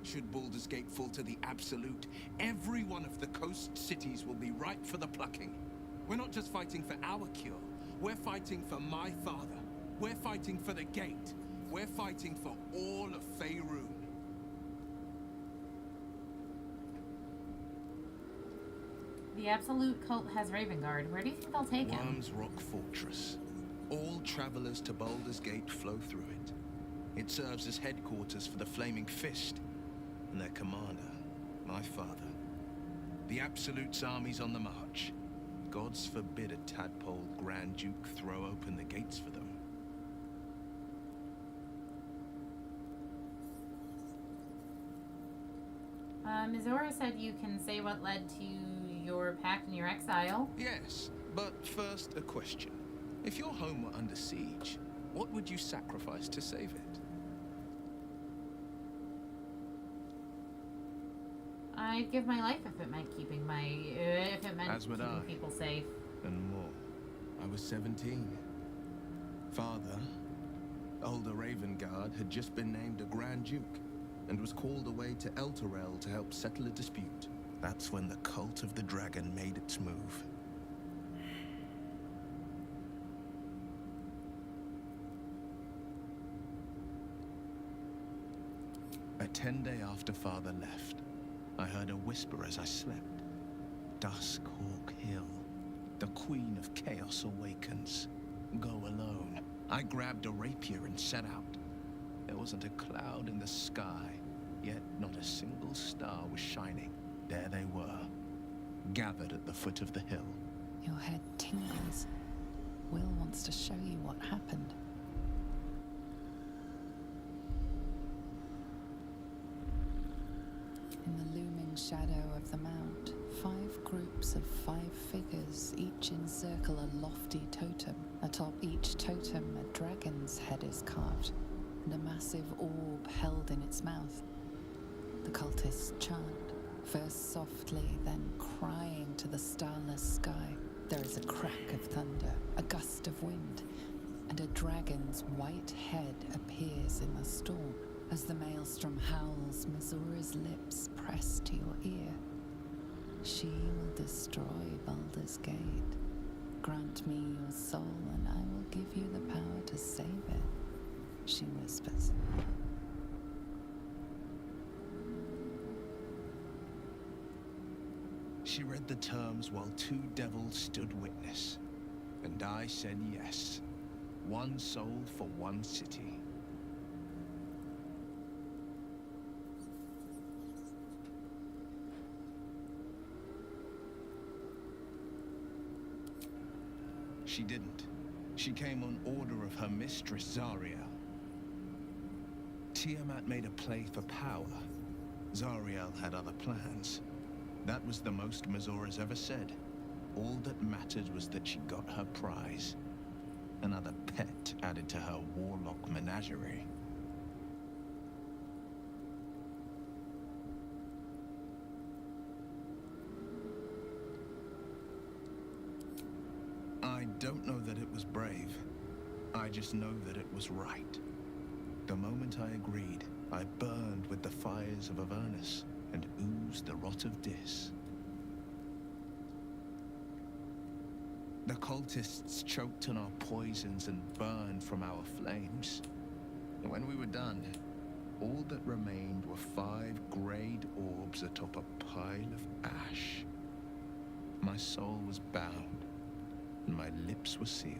Should Baldur's Gate fall to the Absolute, every one of the coast cities will be ripe for the plucking. We're not just fighting for our cure. We're fighting for my father. We're fighting for the Gate. We're fighting for all of Faerun. The Absolute cult has Ravengard. Where do you think they'll take him? Worm's Rock Fortress. All travelers to Baldur's Gate flow through it. It serves as headquarters for the Flaming Fist and their commander, my father. The Absolute's army's on the march. Gods forbid a tadpole Grand Duke throw open the gates for them. Mizora said you can say what led to your pact and your exile. Yes, but first a question. If your home were under siege, what would you sacrifice to save it? I'd give my life if it meant keeping As would keeping I. people safe. And more. I was 17. Father, older Ravengard, had just been named a Grand Duke and was called away to Elturel to help settle a dispute. That's when the Cult of the Dragon made its move. A 10-day after Father left, I heard a whisper as I slept. Duskhawk Hill. The Queen of Chaos awakens. Go alone. I grabbed a rapier and set out. There wasn't a cloud in the sky, yet not a single star was shining. There they were, gathered at the foot of the hill. Your head tingles. Will wants to show you what happened. In the looming shadow of the mount, 5 groups of 5 figures each encircle a lofty totem. Atop each totem, a dragon's head is carved, and a massive orb held in its mouth. The cultists chant, first softly, then crying to the starless sky. There is a crack of thunder, a gust of wind, and a dragon's white head appears in the storm. As the maelstrom howls, Mizora's lips press to your ear. She will destroy Baldur's Gate. Grant me your soul, and I will give you the power to save it, she whispers. She read the terms while 2 devils stood witness, and I said yes. 1 soul for 1 city. She didn't. She came on order of her mistress, Zariel. Tiamat made a play for power. Zariel had other plans. That was the most Mizora's ever said. All that mattered was that she got her prize. Another pet added to her warlock menagerie. I don't know that it was brave. I just know that it was right. The moment I agreed, I burned with the fires of Avernus and oozed the rot of Dis. The cultists choked on our poisons and burned from our flames. And when we were done, all that remained were 5 grayed orbs atop a pile of ash. My soul was bound, and my lips were sealed.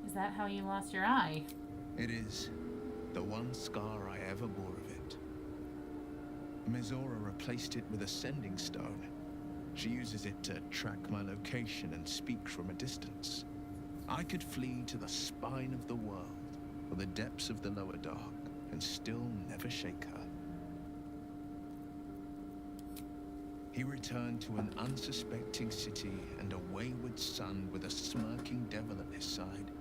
Is that how you lost your eye? It is. The one scar I ever bore of it. Mizora replaced it with a sending stone. She uses it to track my location and speak from a distance. I could flee to the spine of the world, or the depths of the lower dark, and still never shake her. He returned to an unsuspecting city and a wayward son with a smirking devil at his side.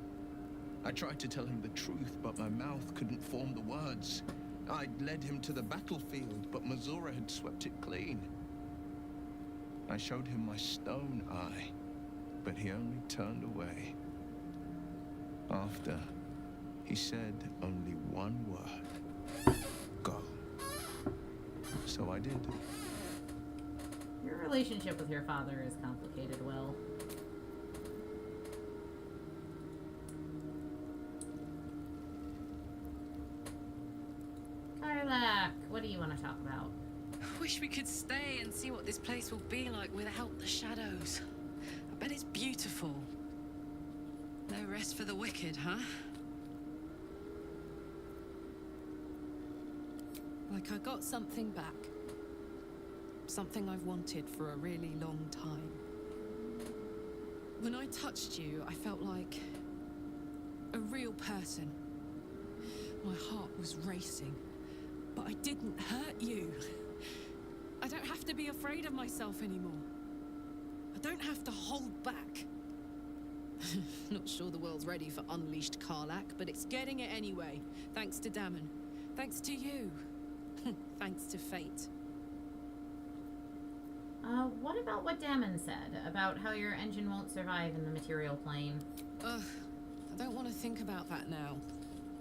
I tried to tell him the truth, but my mouth couldn't form the words. I'd led him to the battlefield, but Mizora had swept it clean. I showed him my stone eye, but he only turned away. After, he said only one word. Go. So I did. Your relationship with your father is complicated, Will. Karlak, what do you want to to talk about. Wish we could stay and see what this place will be like without the shadows. I bet it's beautiful. No rest for the wicked, huh? Like I got something back. Something I've wanted for a really long time. When I touched you, I felt like a real person. My heart was racing, but I didn't hurt you. I don't have to be afraid of myself anymore. I don't have to hold back. Not sure the world's ready for unleashed Karlach, but it's getting it anyway. Thanks to Damon. Thanks to you. Thanks to fate. What about what Damon said about how your engine won't survive in the material plane? Ugh, I don't want to think about that now.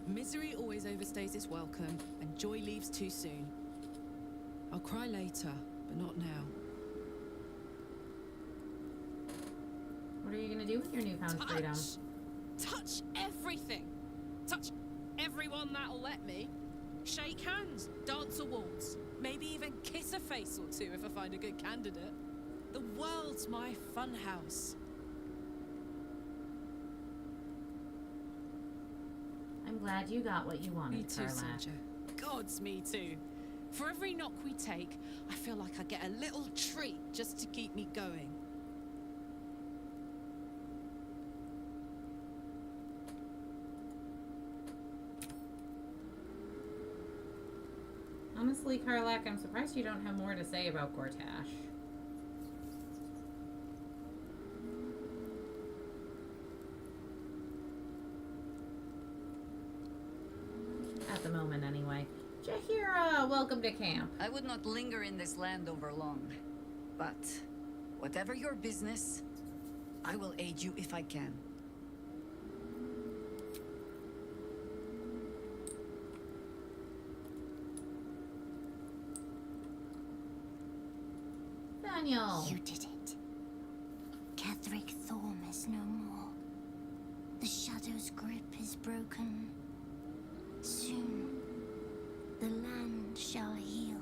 Misery always overstays its welcome, and joy leaves too soon. I'll cry later, but not now. What are you gonna do with your newfound freedom? Touch everything! Touch everyone that'll let me. Shake hands, dance a waltz, maybe even kiss a face or two if I find a good candidate. The world's my funhouse. I'm glad you got what you wanted, Me too, Karlach. soldier. Gods, me too. For every knock we take, I feel like I get a little treat just to keep me going. Honestly, Karlach, I'm surprised you don't have more to say about Gortash. At the moment, anyway. Jaheira, welcome to camp. I would not linger in this land over long. But, whatever your business, I will aid you if I can. Daniel. You did it. Ketheric Thorm is no more. The Shadow's grip is broken. Soon, the land shall heal.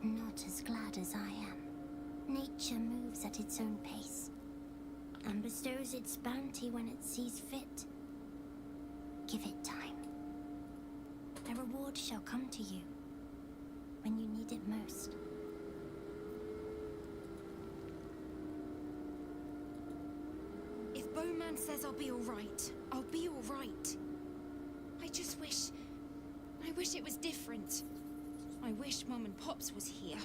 Not as glad as I am. Nature moves at its own pace, and bestows its bounty when it sees fit. Give it time. A reward shall come to you when you need it most. If Bowman says I'll be alright, I'll be alright. I just wish... I wish it was different. I wish Mum and Pops was here.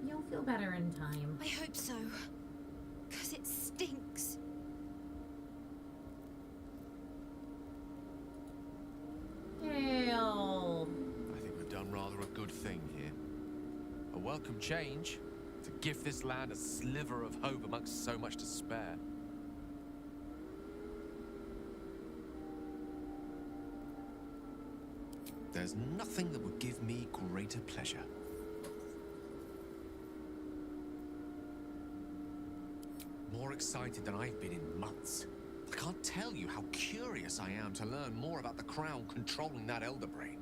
You'll feel better in time. I hope so. 'Cause it stinks. Gale. I think we've done rather a good thing here. A welcome change to give this land a sliver of hope amongst so much despair. There's nothing that would give me greater pleasure. More excited than I've been in months. I can't tell you how curious I am to learn more about the Crown controlling that Elder Brain.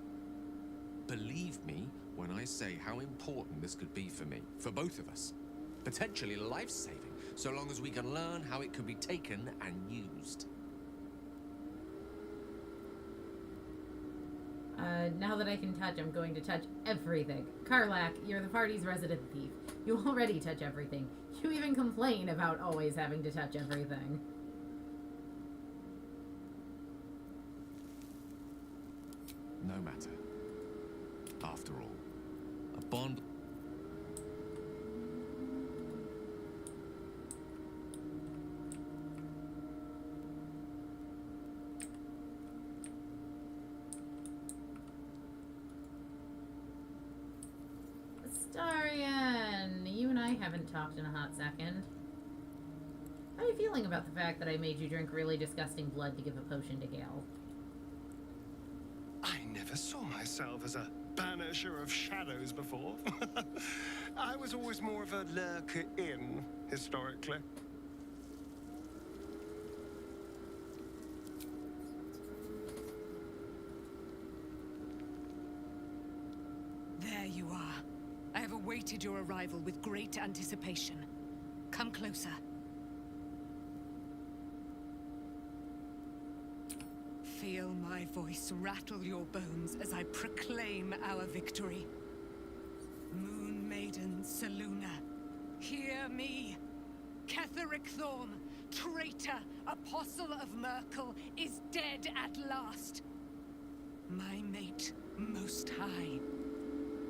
Believe me when I say how important this could be for me, for both of us. Potentially life-saving, so long as we can learn how it can be taken and used. Now that I can touch, I'm going to touch everything. Karlach, you're the party's resident thief. You already touch everything. You even complain about always having to touch everything. No matter. After all, a bond... Astarion, you and I haven't talked in a hot second. How are you feeling about the fact that I made you drink really disgusting blood to give a potion to Gale? I never saw myself as a banisher of shadows before. I was always more of a lurker in, historically. awaited your arrival with great anticipation. Come closer. Feel my voice rattle your bones as I proclaim our victory. Moon Maiden Selûne, hear me. Ketheric Thorm, traitor, apostle of Myrkul, is dead at last. My mate, Most High,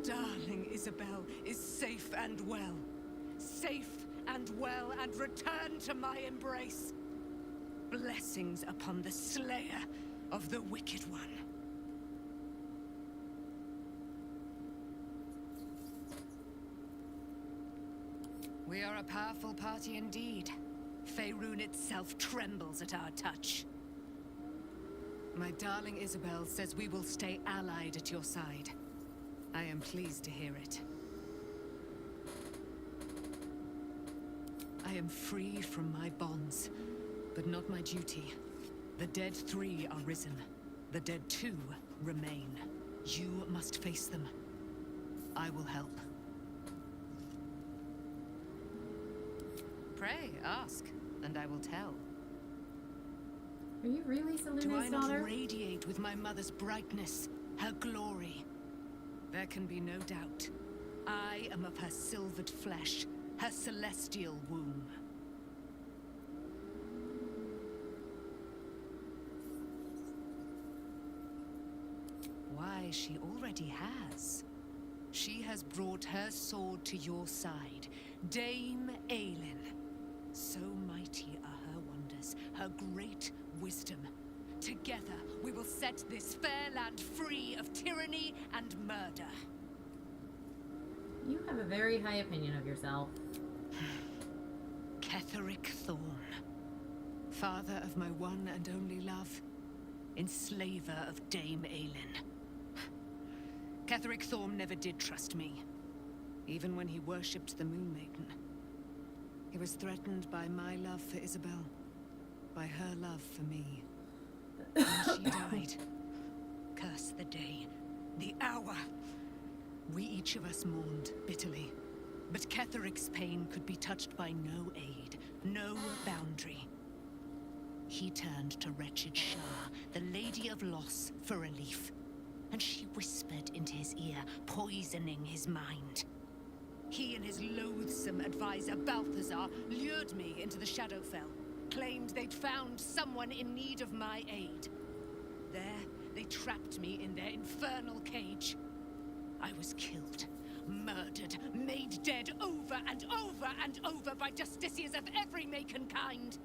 darling Isabel, is safe and well. Safe and well, and return to my embrace. Blessings upon the slayer of the Wicked One. We are a powerful party indeed. Faerun itself trembles at our touch. My darling Isabel says we will stay allied at your side. I am pleased to hear it. I am free from my bonds, but not my duty. The dead 3 are risen. The dead 2 remain. You must face them. I will help. Pray, ask, and I will tell. Are you really Selûne's Do I not daughter? radiate with my mother's brightness, her glory? There can be no doubt. I am of her silvered flesh, her celestial womb. Why, she already has. She has brought her sword to your side, Dame Aelin. So mighty are her wonders, her great wisdom. Together, we will set this fair land free of tyranny and murder. You have a very high opinion of yourself. Ketheric Thorm, father of my one and only love, enslaver of Dame Aelin. Ketheric Thorm never did trust me, even when he worshipped the Moon Maiden. He was threatened by my love for Isabel, by her love for me. When she died, curse the day, the hour. We each of us mourned bitterly, but Ketheric's pain could be touched by no aid, no boundary. He turned to wretched Shah, the Lady of Loss, for relief, and she whispered into his ear, poisoning his mind. He and his loathsome advisor, Balthazar, lured me into the Shadowfell, claimed they'd found someone in need of my aid. There, they trapped me in their infernal cage. I was killed, murdered, made dead over and over and over by justiciars of every make and kind.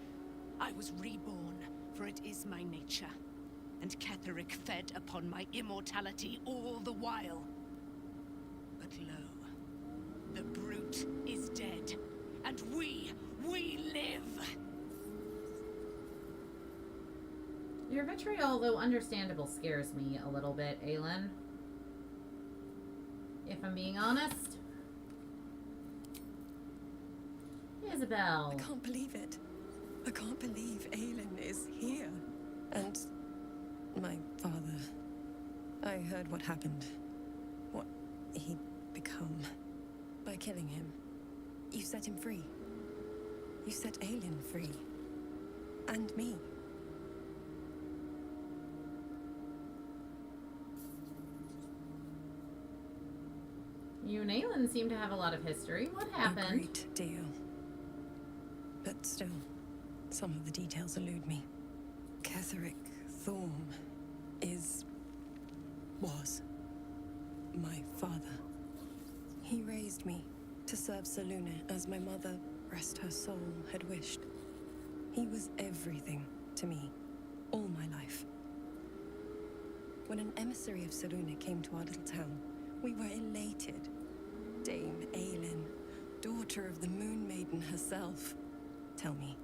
I was reborn, for it is my nature, and Ketheric fed upon my immortality all the while. But lo, the brute is dead, and we live! Your vitriol, though understandable, scares me a little bit, Aelin. If I'm being honest. Isabel. I can't believe it. I can't believe Aelin is here. And my father. I heard what happened. What he'd become. By killing him. You set him free. You set Aelin free. And me. You and Aelin seem to have a lot of history. What happened? A great deal. But still, some of the details elude me. Ketheric Thorm was my father. He raised me to serve Selûne as my mother, rest her soul, had wished. He was everything to me, all my life. When an emissary of Selûne came to our little town, we were elated. Dame Aelin, daughter of the Moon Maiden herself. Tell me,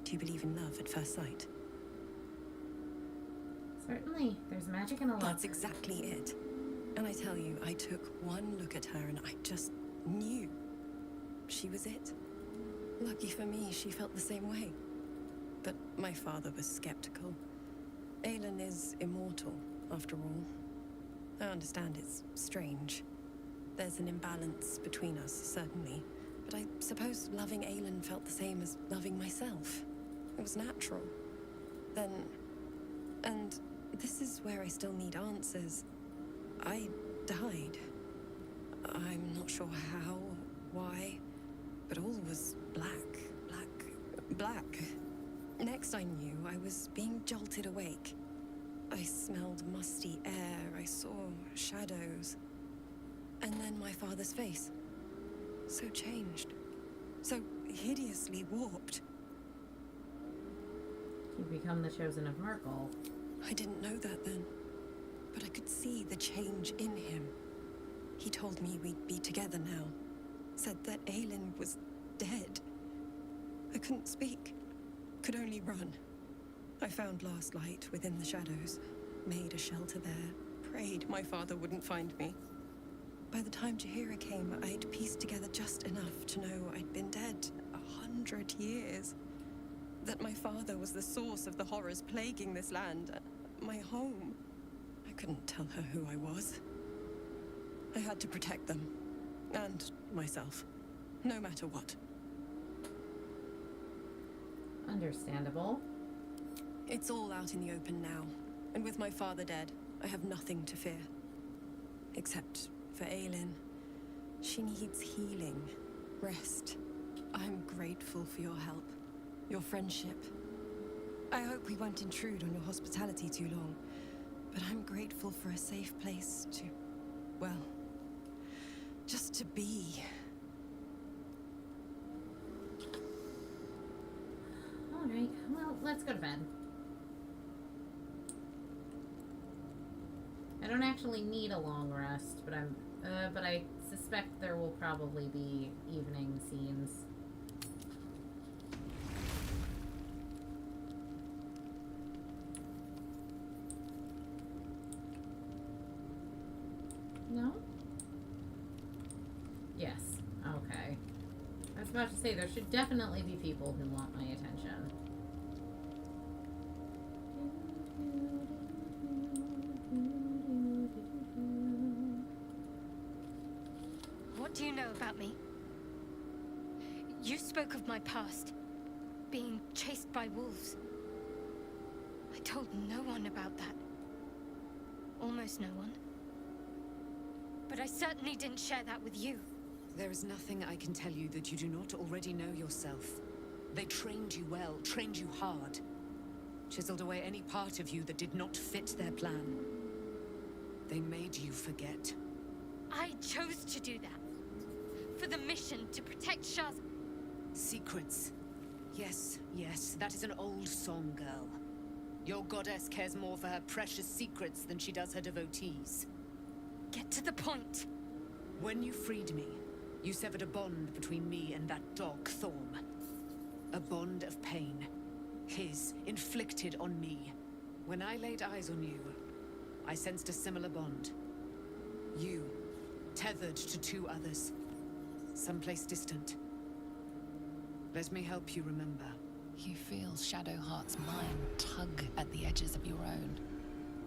do you believe in love at first sight? Certainly. There's magic in a lot. That's exactly it. And I tell you, I took one look at her and I just knew she was it. Lucky for me, she felt the same way. But my father was skeptical. Aelin is immortal, after all. I understand it's strange. There's an imbalance between us, certainly. But I suppose loving Aelin felt the same as loving myself. It was natural. Then... And this is where I still need answers. I died. I'm not sure how, why, but all was black. Next I knew, I was being jolted awake. I smelled musty air, I saw shadows. And then my father's face. So changed. So hideously warped. You become the chosen of Merkel. I didn't know that then. But I could see the change in him. He told me we'd be together now. Said that Aelin was dead. I couldn't speak. Could only run. I found last light within the shadows. Made a shelter there. Prayed my father wouldn't find me. By the time Jaheira came, I'd pieced together just enough to know I'd been dead 100 years. That my father was the source of the horrors plaguing this land. My home. I couldn't tell her who I was. I had to protect them. And myself. No matter what. Understandable. It's all out in the open now. And with my father dead, I have nothing to fear. Except for Aelin. She needs healing. Rest. I'm grateful for your help. Your friendship. I hope we won't intrude on your hospitality too long. But I'm grateful for a safe place to... well... just to be. Alright, well, let's go to bed. I don't actually need a long rest, but I suspect there will probably be evening scenes. No? Yes. Okay. I was about to say, there should definitely be people who want my attention. What do you know about me? You spoke of my past, being chased by wolves. I told no one about that. Almost no one. But I certainly didn't share that with you. There is nothing I can tell you that you do not already know yourself. They trained you well, trained you hard. Chiseled away any part of you that did not fit their plan. They made you forget. I chose to do that. For the mission to protect Shaz. Secrets. Yes, yes, that is an old song, girl. Your goddess cares more for her precious secrets than she does her devotees. Get to the point. When you freed me, you severed a bond between me and that dog, Thorm. A bond of pain. His, inflicted on me. When I laid eyes on you, I sensed a similar bond. You, tethered to two others. Someplace distant. Let me help you remember. You feel Shadowheart's mind tug at the edges of your own.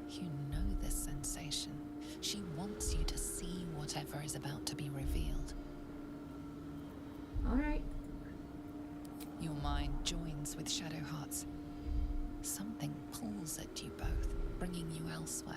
You know this sensation. She wants you to see whatever is about to be revealed. All right. Your mind joins with Shadowheart's. Something pulls at you both, bringing you elsewhere.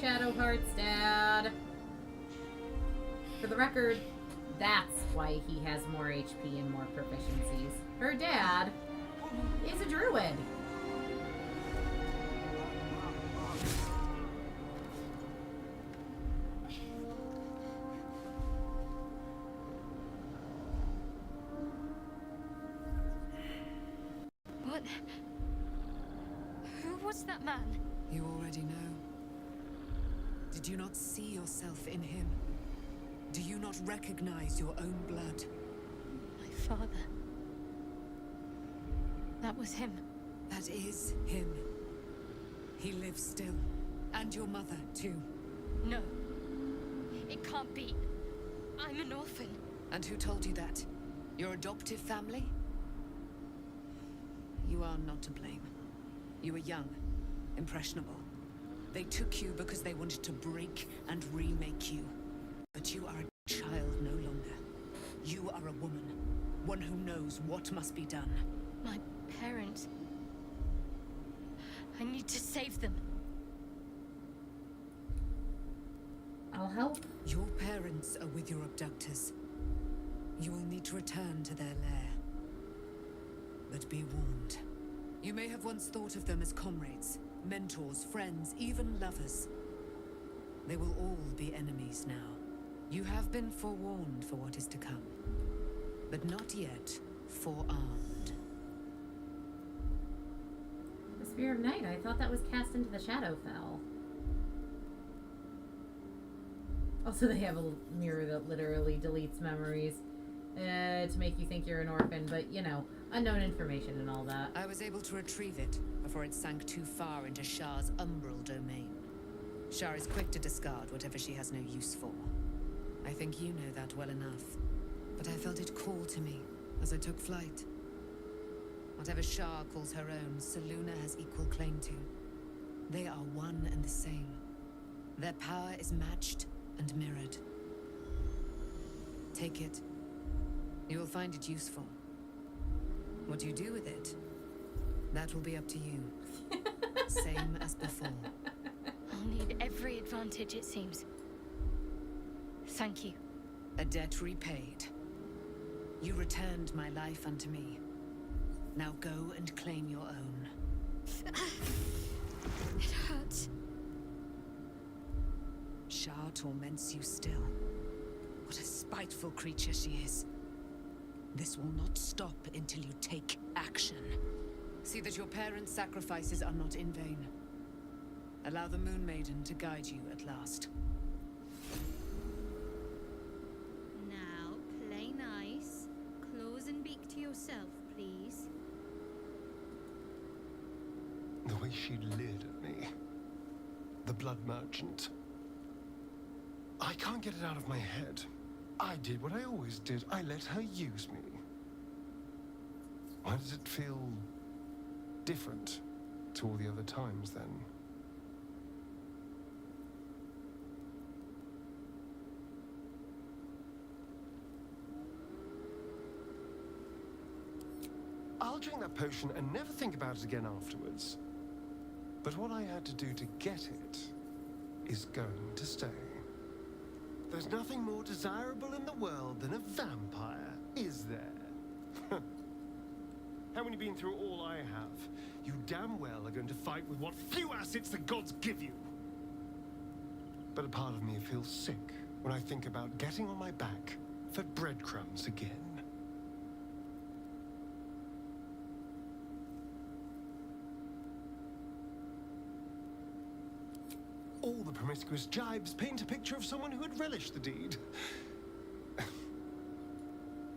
Shadowheart's dad. For the record, that's why he has more HP and more proficiencies. Her dad is a druid. What? Who was that man? You already know. Did you not see yourself in him? Do you not recognize your own blood? My father. That was him. That is him. He lives still. And your mother, too. No. It can't be. I'm an orphan. And who told you that? Your adoptive family? You are not to blame. You were young, impressionable. They took you because they wanted to break and remake you. But you are a child no longer. You are a woman. One who knows what must be done. My parents. I need to save them. I'll help. Your parents are with your abductors. You will need to return to their lair. But be warned. You may have once thought of them as comrades, mentors, friends, even lovers. They will all be enemies now. You have been forewarned for what is to come, but not yet forearmed. The Spear of Night, I thought that was cast into the Shadowfell. Also, they have a mirror that literally deletes memories to make you think you're an orphan, but, you know, unknown information and all that. I was able to retrieve it before it sank too far into Shah's umbral domain. Shah is quick to discard whatever she has no use for. I think you know that well enough. But I felt it call to me as I took flight. Whatever Shah calls her own, Selûne has equal claim to. They are one and the same. Their power is matched and mirrored. Take it. You will find it useful. What you do with it, that will be up to you. Same as before. I'll need every advantage, it seems. Thank you. A debt repaid. You returned my life unto me. Now go and claim your own. It hurts. Shah torments you still. What a spiteful creature she is. This will not stop until you take action. See that your parents' sacrifices are not in vain. Allow the Moon Maiden to guide you at last. Now, play nice. Close and beak to yourself, please. The way she leered at me. The blood merchant. I can't get it out of my head. I did what I always did. I let her use me. Why does it feel different to all the other times then? I'll drink that potion and never think about it again afterwards. But what I had to do to get it is going to stay. There's nothing more desirable in the world than a vampire, is there? Haven't you been through all I have? You damn well are going to fight with what few assets the gods give you. But a part of me feels sick when I think about getting on my back for breadcrumbs again. All the promiscuous jibes paint a picture of someone who had relished the deed.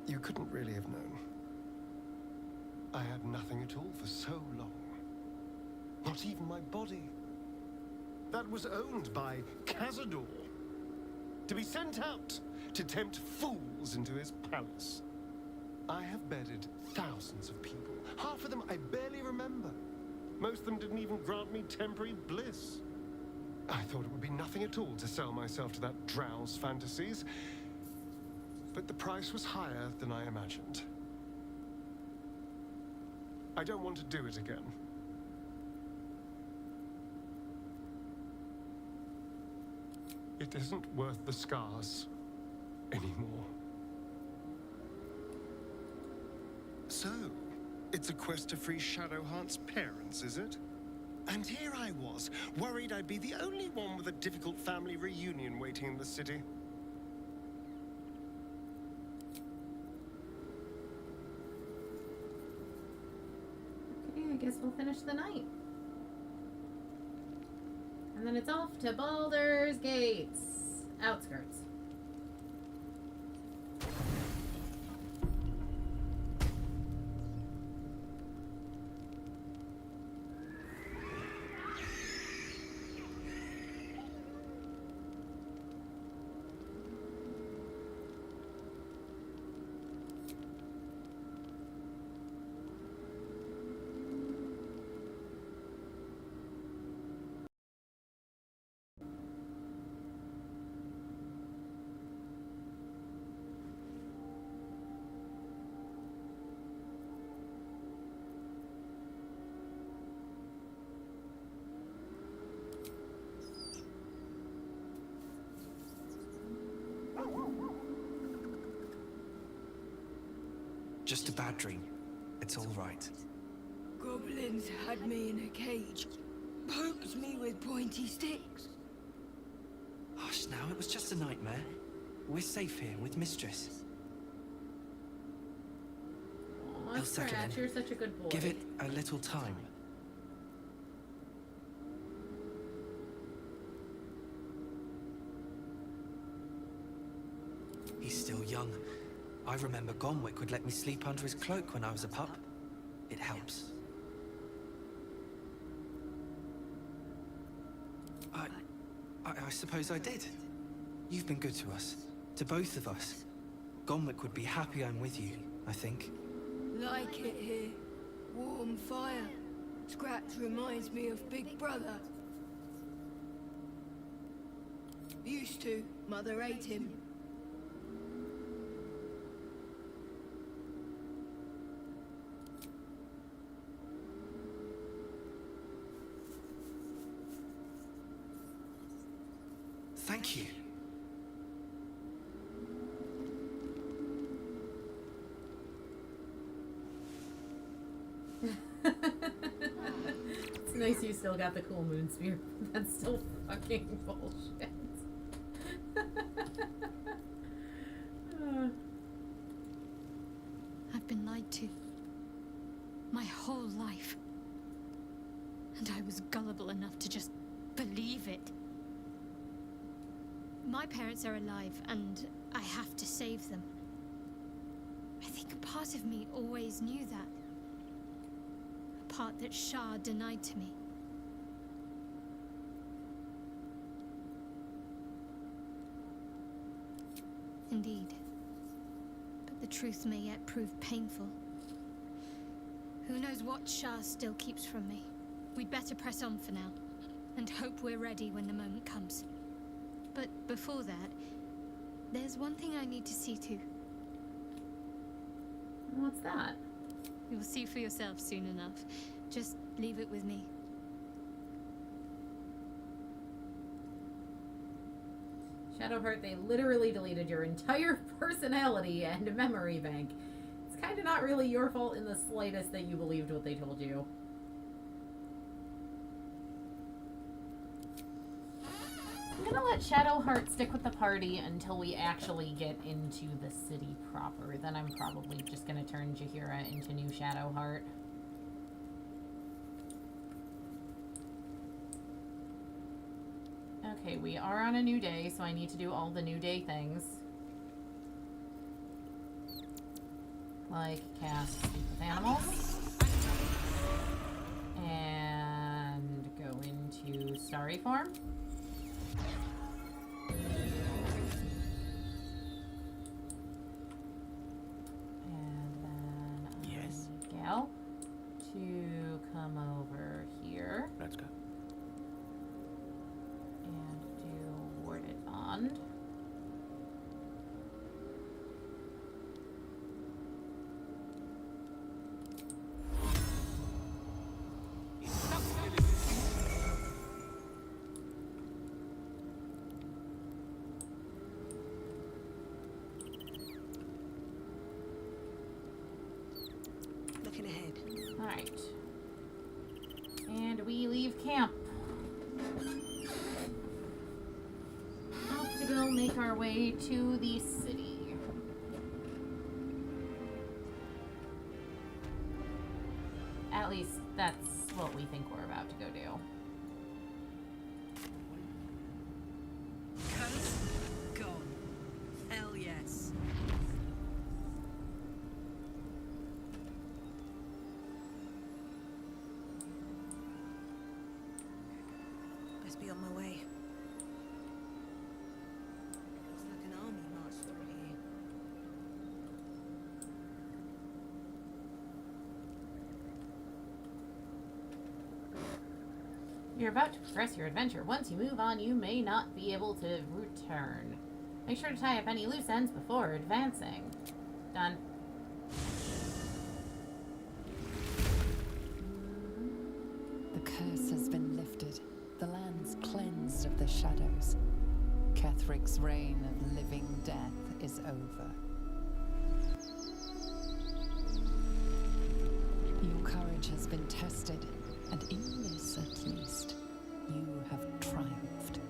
You couldn't really have known. I had nothing at all for so long. Not even my body. That was owned by Cazador. To be sent out to tempt fools into his palace. I have bedded thousands of people. Half of them I barely remember. Most of them didn't even grant me temporary bliss. I thought it would be nothing at all to sell myself to that drow's fantasies. But the price was higher than I imagined. I don't want to do it again. It isn't worth the scars anymore. So, it's a quest to free Shadowheart's parents, is it? And here I was, worried I'd be the only one with a difficult family reunion waiting in the city. Okay, I guess we'll finish the night. And then it's off to Baldur's Gates. Outskirts. bad dream. It's all right. Goblins had me in a cage, poked me with pointy sticks. Hush now, it was just a nightmare. We're safe here with Mistress. Aw, He'll settle Scratch, in. you're such a good boy. Give it a little time. He's still young. I remember Gonwick would let me sleep under his cloak when I was a pup. It helps. I suppose I did. You've been good to us. To both of us. Gonwick would be happy I'm with you, I think. Like it here. Warm fire. Scratch reminds me of Big Brother. Used to. Mother ate him. Thank you. It's nice you still got the cool moon spear. That's still fucking bullshit. I've been lied to. My whole life. And I was gullible enough to just believe it. My parents are alive, and I have to save them. I think a part of me always knew that. A part that Shah denied to me. Indeed. But the truth may yet prove painful. Who knows what Shah still keeps from me? We'd better press on for now, and hope we're ready when the moment comes. But before that, there's one thing I need to see to. What's that? You'll see for yourself soon enough. Just leave it with me. Shadowheart, they literally deleted your entire personality and memory bank. It's kind of not really your fault in the slightest that you believed what they told you. I'm gonna let Shadowheart stick with the party until we actually get into the city proper. Then I'm probably just gonna turn Jaheira into new Shadowheart. Okay, we are on a new day, so I need to do all the new day things. Like cast Sleep with Animals. And go into Starry form. And then Yes. Gal to come over here. Let's go. And do Warded Bond. Looking ahead. Alright. And we leave camp. Off to go make our way to the city. At least that's what we think we're about to go do. Curse gone. Hell yes. Best be on my way. Looks like an army marched through here. You're about to progress your adventure. Once you move on, you may not be able to return. Make sure to tie up any loose ends before advancing. Done. The curse has been lifted. The land's cleansed of the shadows. Kethric's reign of living death is over. courage has been tested, and in this at least, you have triumphed.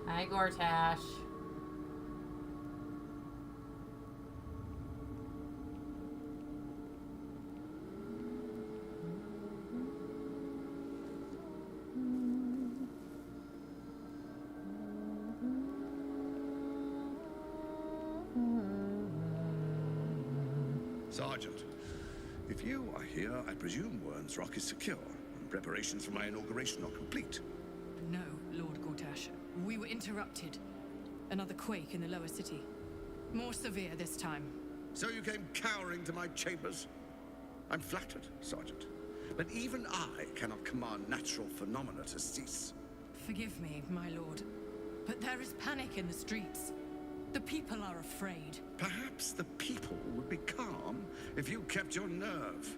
Hi, Gortash. Sergeant, if you are here, I presume Wern's Rock is secure, and preparations for my inauguration are complete. No, Lord Gortash. We were interrupted. Another quake in the lower city. More severe this time. So you came cowering to my chambers? I'm flattered, Sergeant. But even I cannot command natural phenomena to cease. Forgive me, my lord. But there is panic in the streets. The people are afraid. Perhaps the people would be calm if you kept your nerve.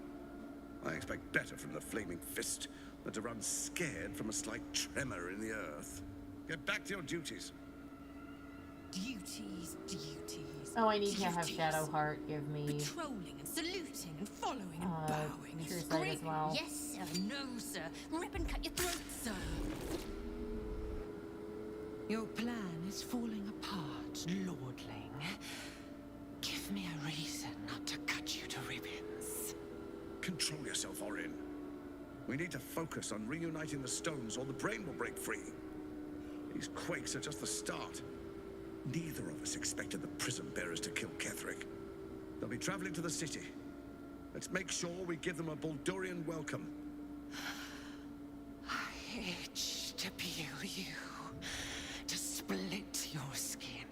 I expect better from the Flaming Fist than to run scared from a slight tremor in the earth. Get back to your duties. Duties. Oh, I need to have Shadowheart give me patrolling and saluting and following and bowing and True Sight screaming. as well. Yes, sir. No, sir. Rip and cut your throat, sir. Your plan is falling apart, lordling. Give me a reason not to cut you to ribbons. Control yourself, Orin. We need to focus on reuniting the stones or the brain will break free. These quakes are just the start. Neither of us expected the prison bearers to kill Ketheric. They'll be traveling to the city. Let's make sure we give them a Baldurian welcome. I itch to peel you, to split your skin,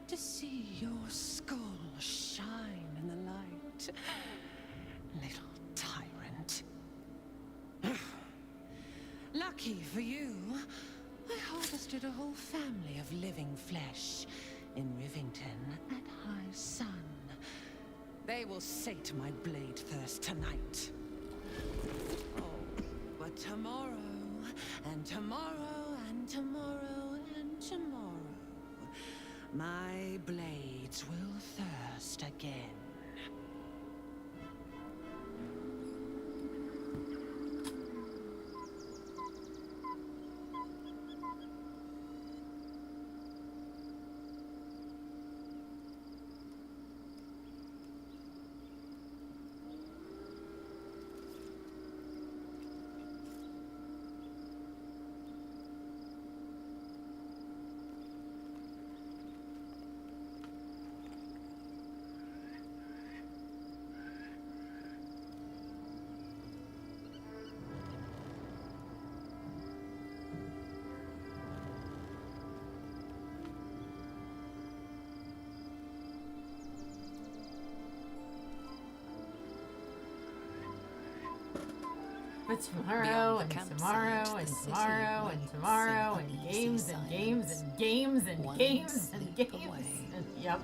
to see your skull shine in the light. Little tyrant. Lucky for you, I harvested a whole family of living flesh in Rivington at high sun. They will sate my blade thirst tonight. Oh, but tomorrow, and tomorrow, and tomorrow, and tomorrow, my blades will thirst again. But tomorrow and tomorrow and tomorrow and tomorrow and games and games and games and games and games and yep.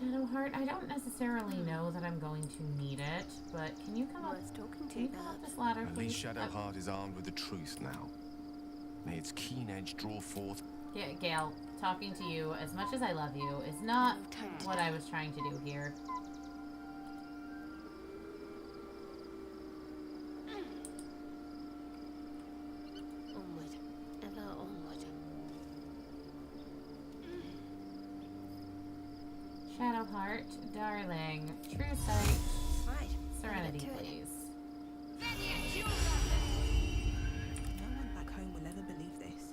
Shadowheart, I don't necessarily know that I'm going to need it, but can you come up? Can you come up this ladder, At please? least Shadowheart is armed with the truth now. May its keen edge draw forth. Yeah, Gale, talking to you, as much as I love you, is not what I was trying to do here. Onward, ever onward. Shadowheart, darling, true sight. Right. Serenity, To it. please. No one back home will ever believe this.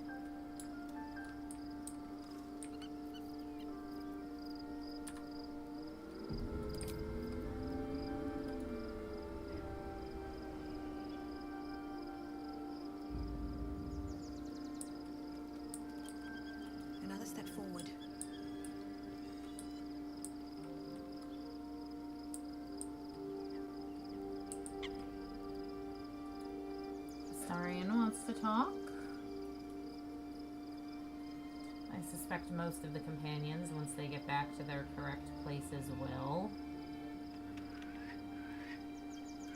Another step forward. Astarion wants to talk. I suspect most of the companions, once they get back to their correct places, will.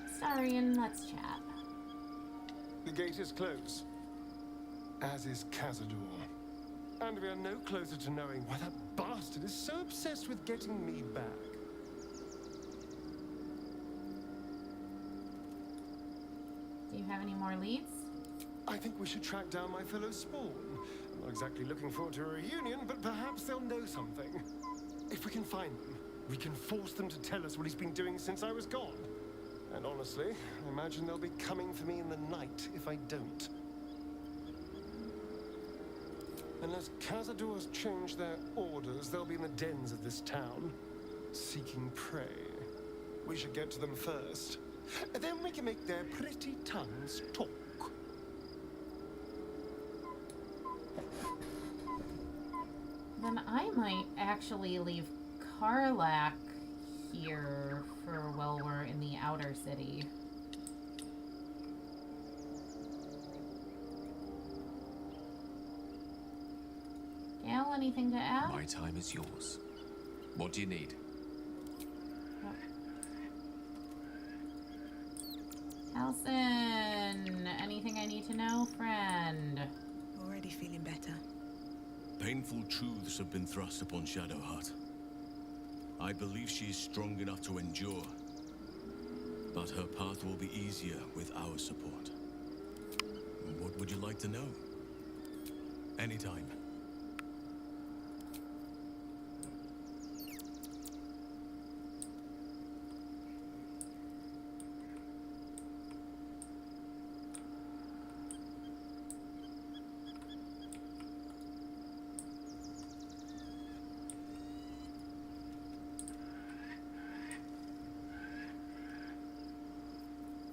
Astarion, let's chat. The gate is closed, as is Cazador. And we are no closer to knowing why that bastard is so obsessed with getting me back. Do you have any more leads? I think we should track down my fellow Spawn. I'm not exactly looking forward to a reunion, but perhaps they'll know something. If we can find them, we can force them to tell us what he's been doing since I was gone. And honestly, I imagine they'll be coming for me in the night if I don't. Unless Cazador's changed their orders, they'll be in the dens of this town, seeking prey. We should get to them first. Then we can make their pretty tongues talk. Then I might actually leave Karlak here for while we're in the outer city. Gale, anything to add? My time is yours. What do you need? Halson, anything I need to know, friend? Already feeling better. Painful truths have been thrust upon Shadowheart. I believe she is strong enough to endure, but her path will be easier with our support. What would you like to know? Anytime.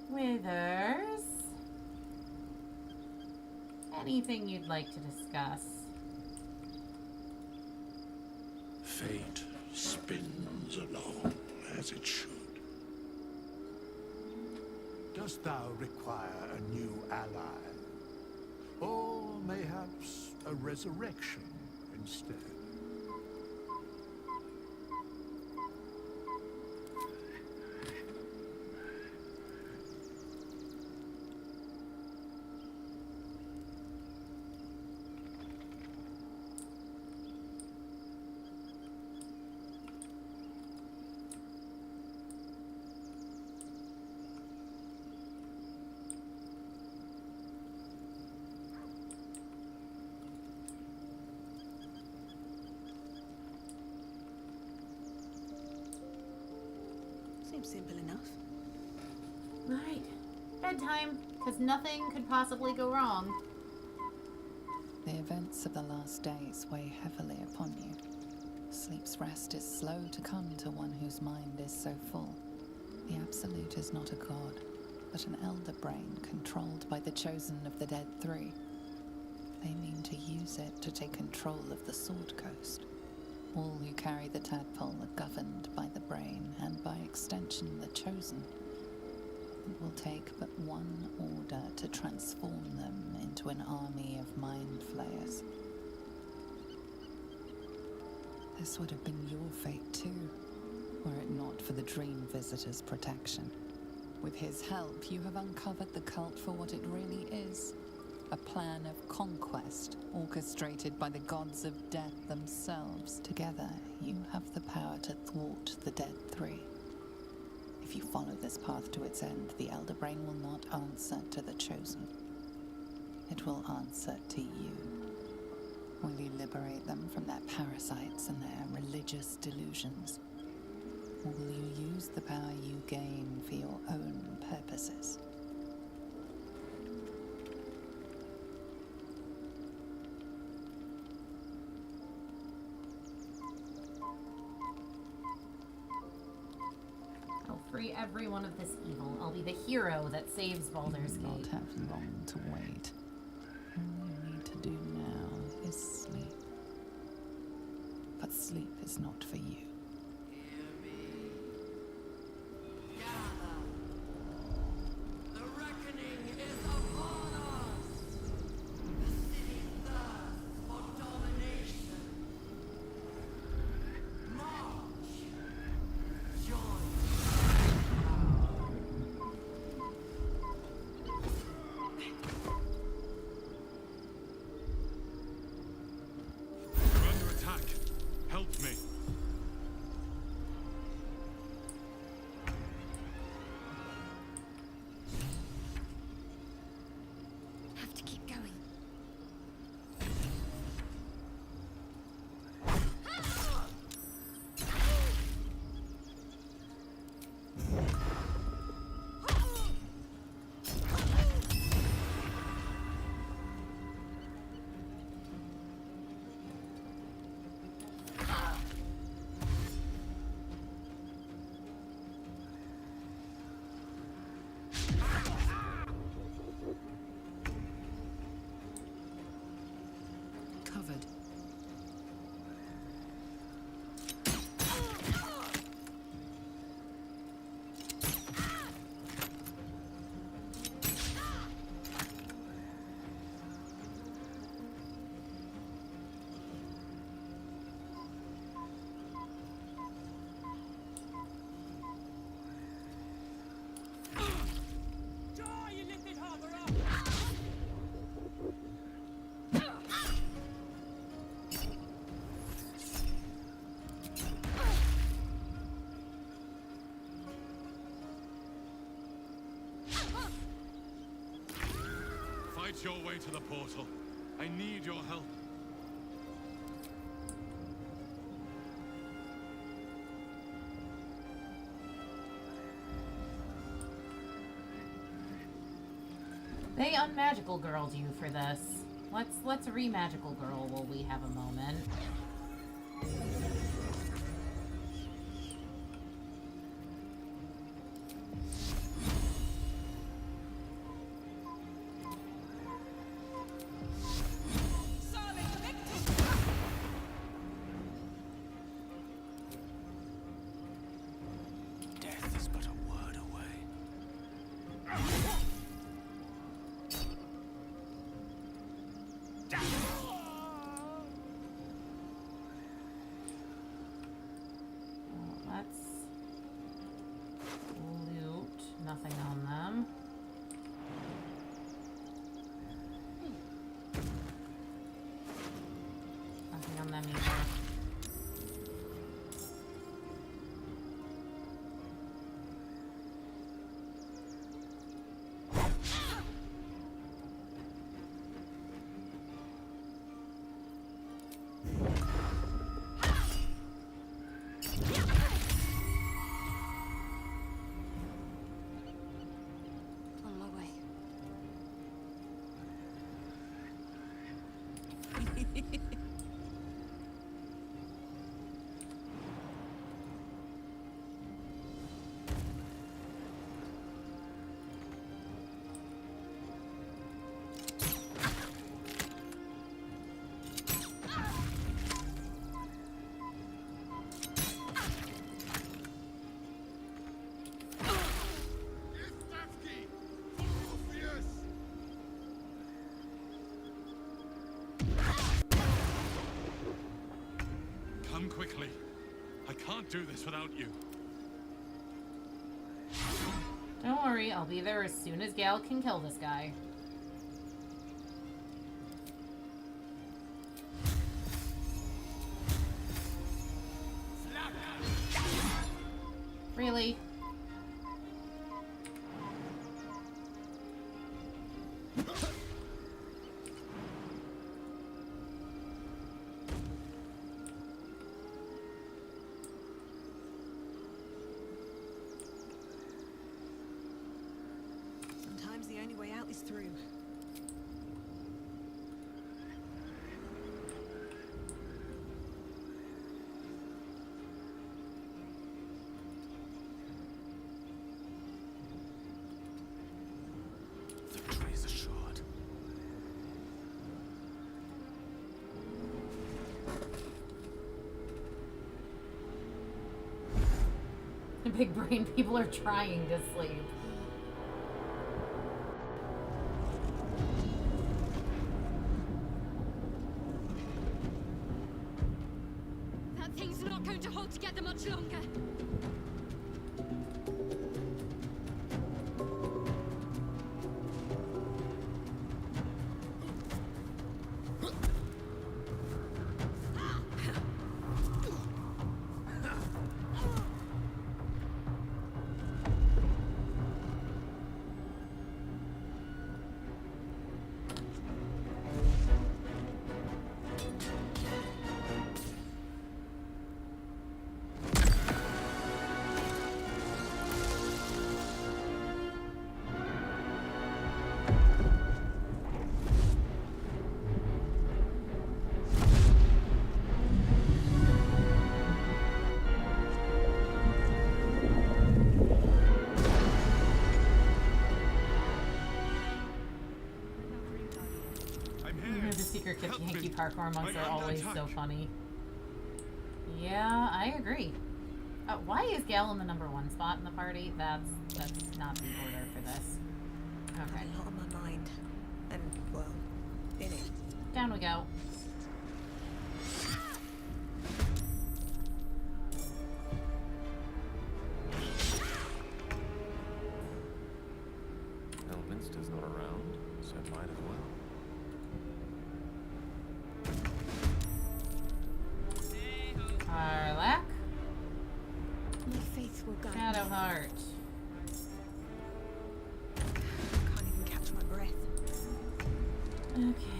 Withers? Anything you'd like to discuss? Fate spins along as it should. Dost thou require a new ally? Or mayhaps a resurrection instead? Seems simple enough. Right. Bedtime, because nothing could possibly go wrong. The events of the last days weigh heavily upon you. Sleep's rest is slow to come to one whose mind is so full. The Absolute is not a god, but an elder brain controlled by the chosen of the Dead Three. They mean to use it to take control of the Sword Coast. All who carry the tadpole are governed by the brain, and by extension the chosen. It will take but one order to transform them into an army of mind flayers. This would have been your fate too, were it not for the Dream Visitor's protection. With his help, you have uncovered the cult for what it really is. A plan of conquest orchestrated by the gods of death themselves. Together, you have the power to thwart the Dead Three. If you follow this path to its end, the Elder Brain will not answer to the Chosen. It will answer to you. Will you liberate them from their parasites and their religious delusions? Or will you use the power you gain for your own purposes? I'll free everyone of this evil. I'll be the hero that saves Baldur's Gate. You will not have long to wait. All you need to do now is sleep. But sleep is not for you. The reckoning is upon us! The city thirsts for domination. March! Join! We're under attack. Help me. Have to keep going. Covered. Die, you lifted harbour up! Fight your way to the portal. I need your help. They unmagical girled you for this. Let's re-magical girl while we have a moment. Death is but a word away. Let's loot. Nothing on them. Nothing on them either. On my way. Come quickly. I can't do this without you. Don't worry, I'll be there as soon as Gale can kill this guy. way out is through. Victory is assured. The big brain people are trying to sleep. That thing's not going to hold together much longer. The secret Yankee parkour monks are always so funny. Yeah, I agree. Why is Gal in the #1 spot in the party? That's not the order for this. Okay. A lot on my mind. And, well, in it. Down we go. Elminster's not around, so might as well. Harlack. My faith will guide Shadowheart. Can't even catch my breath. Okay.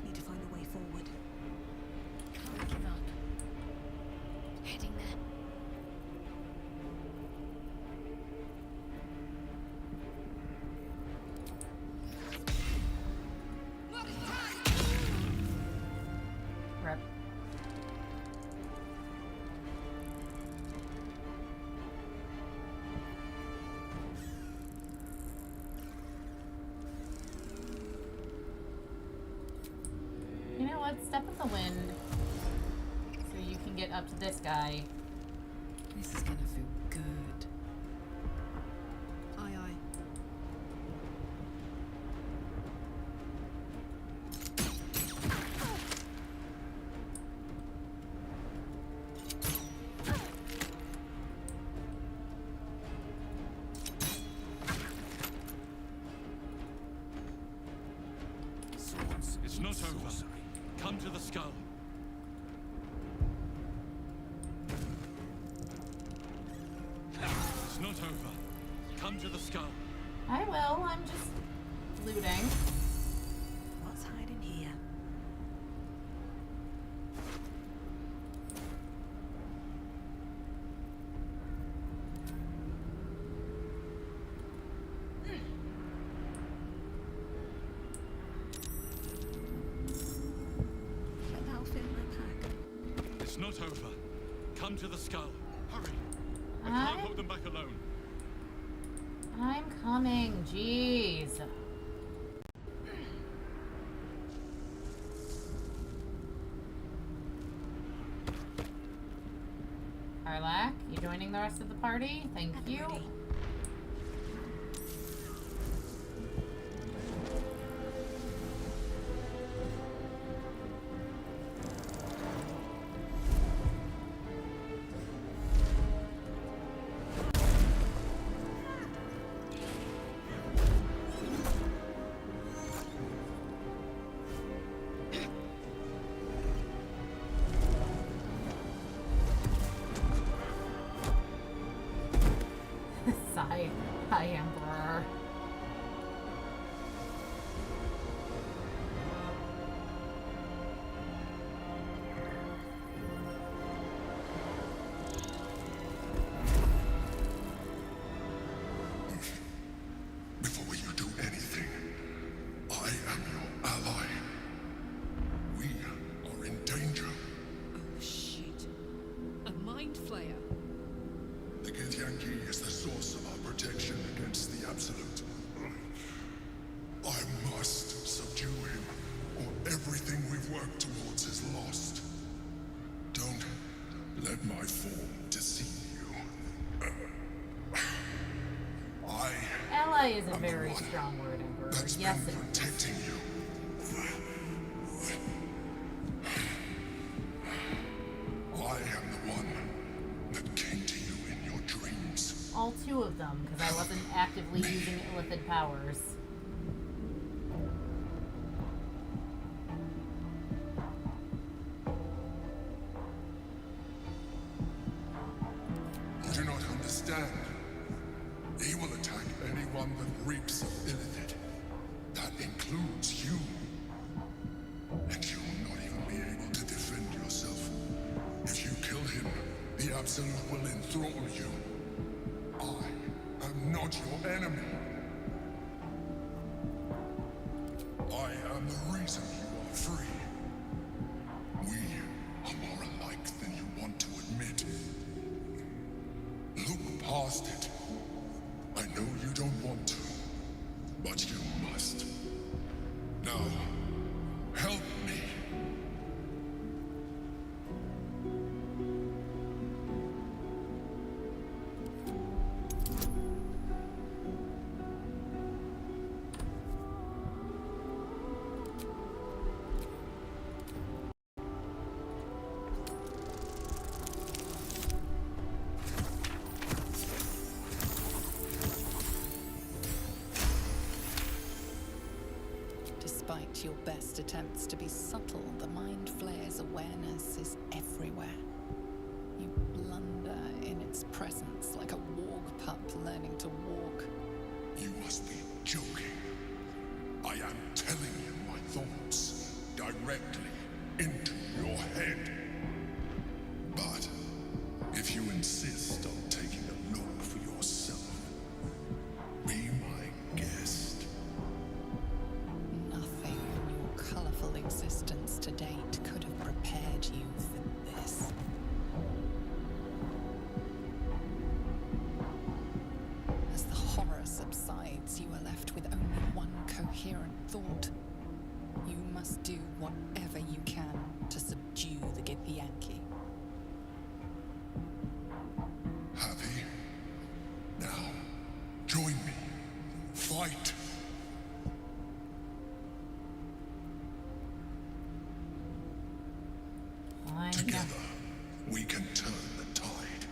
Need to find a way forward. Can't give up. Heading there. Rep. You know what? Step in the wind so you can get up to this guy. This is gonna feel good. Aye, aye. Swords. It's not over. Come to the skull. It's not over. Come to the skull. I will. I'm just looting. What's hiding here? But that'll fit my pack. It's not over. Come to the skull. Hurry. I I'm- can't hold them back alone. I'm coming. Jeez. Harlack, you joining the rest of the party? Thank you. Sigh, Emperor. Flayer. The Githyanki is the source of our protection against the Absolute. I must subdue him, or everything we've worked towards is lost. Don't let my form deceive you. Ally is a very strong word, Emperor. Yes, it is. Protecting you. I am the one that came to you in your dreams. All two of them, because I wasn't actively using illithid powers. You do not understand. He will attack anyone that reaps of illithid. That includes you. And you will not even be able to defend yourself. If you kill him, the Absolute will enthrall you. I am not your enemy. I am the reason you are free. We are more alike than you want to admit. Look past it. I know you don't want to, but you must. Now, help me. Despite your best attempts to be subtle, the Mind Flayer's awareness is everywhere. You blunder in its presence like a warg pup learning to walk. You must be joking. I am telling you my thoughts directly into your head. But if you insist on taking a look for yourself, be my guest. Nothing in your colorful existence to date could have prepared you for this. As the horror subsides, you are left with only one coherent thought. You must do whatever you can to subdue the Githyanki. Happy? Now, join me. Fight! Together, we can turn the tide.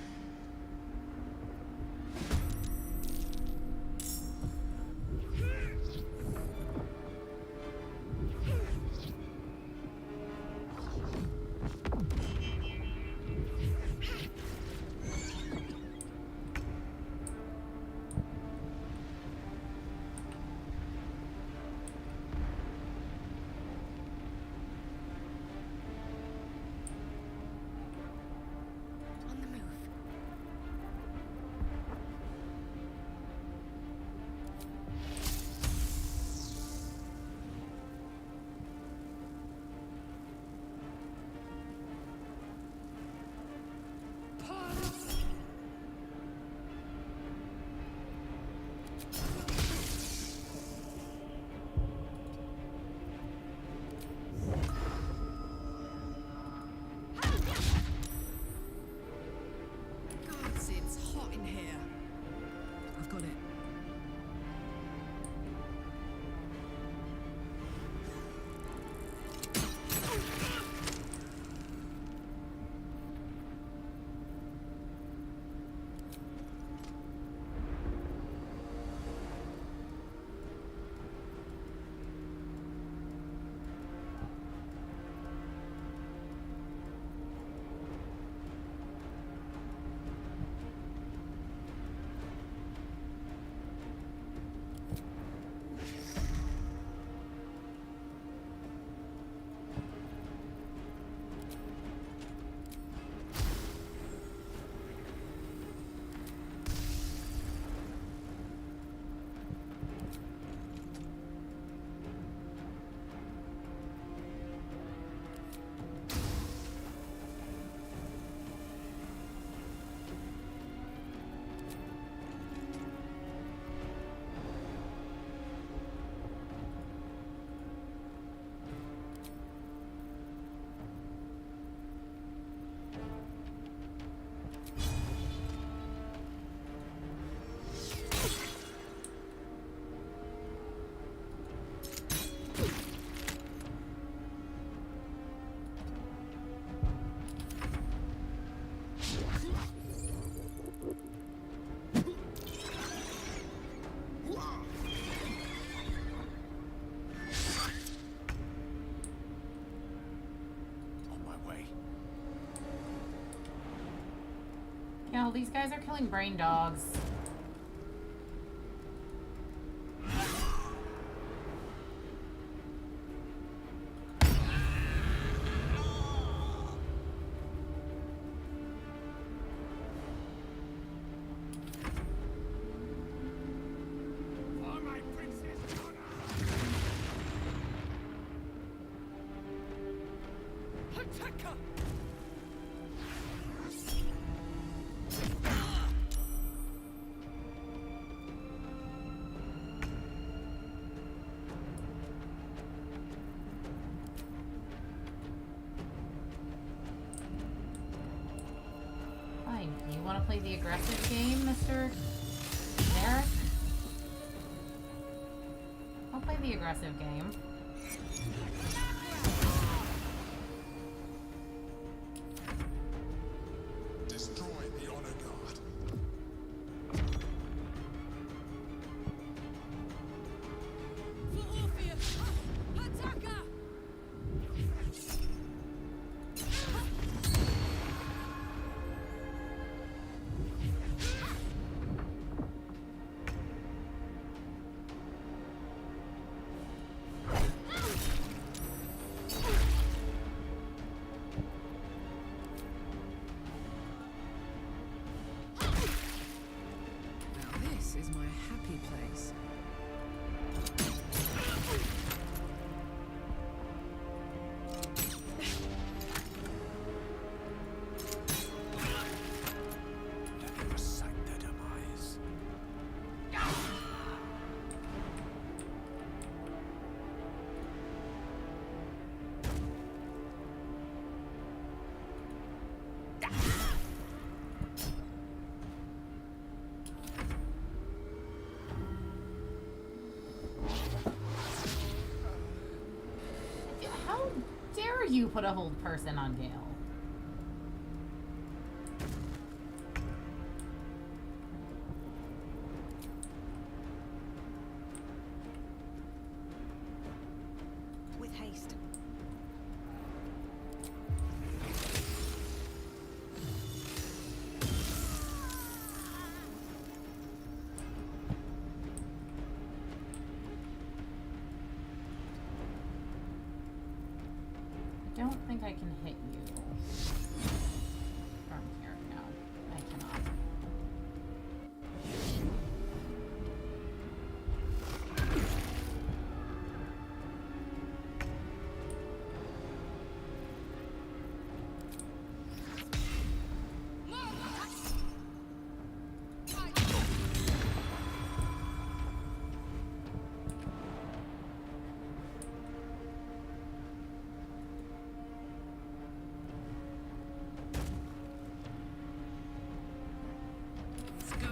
Hell, these guys are killing brain dogs. Fine. You want to play the aggressive game, Mr. Merrick? I'll play the aggressive game. Destroy the honor guard. For Orpheus! Attacker! Now this is my happy place. Recite their demise. How dare you put a hold person on Gale? With haste. I don't think I can hit you from here. No, I cannot. Let's go.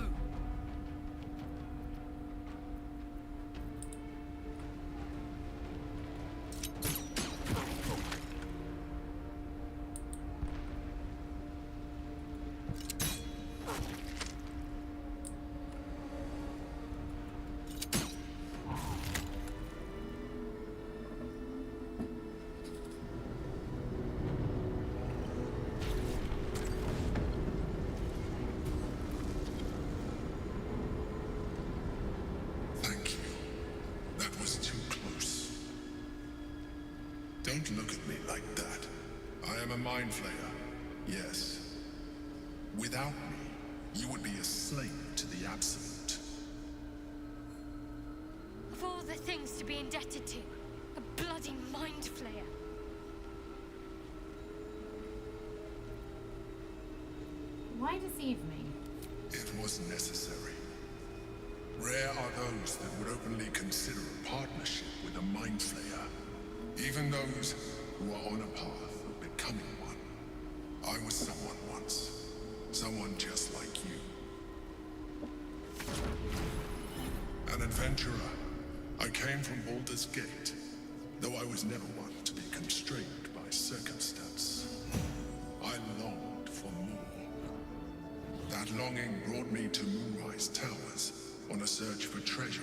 Thank you. That was too close. Don't look at me like that. I am a mind flayer. Yes. Without me, you would be a slave to the Absolute. Of all the things to be indebted to, a bloody mind flayer. Why deceive me? It was necessary. Rare are those that would openly consider a partnership with a mind flayer. Even those who are on a path of becoming one. I was someone once. Someone just like you. An adventurer. I came from Baldur's Gate, though I was never one to be constrained by circumstance. I longed for more. That longing brought me to Moonrise Towers on a search for treasure.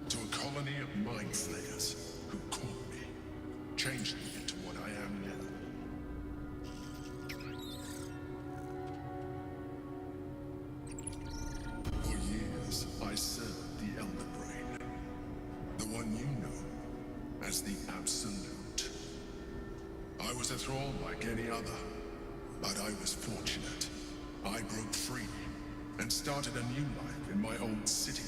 To a colony of mind flayers who caught me, changed me into what I am now. as the Absolute. I was a thrall like any other, but I was fortunate. I broke free and started a new life in my own city.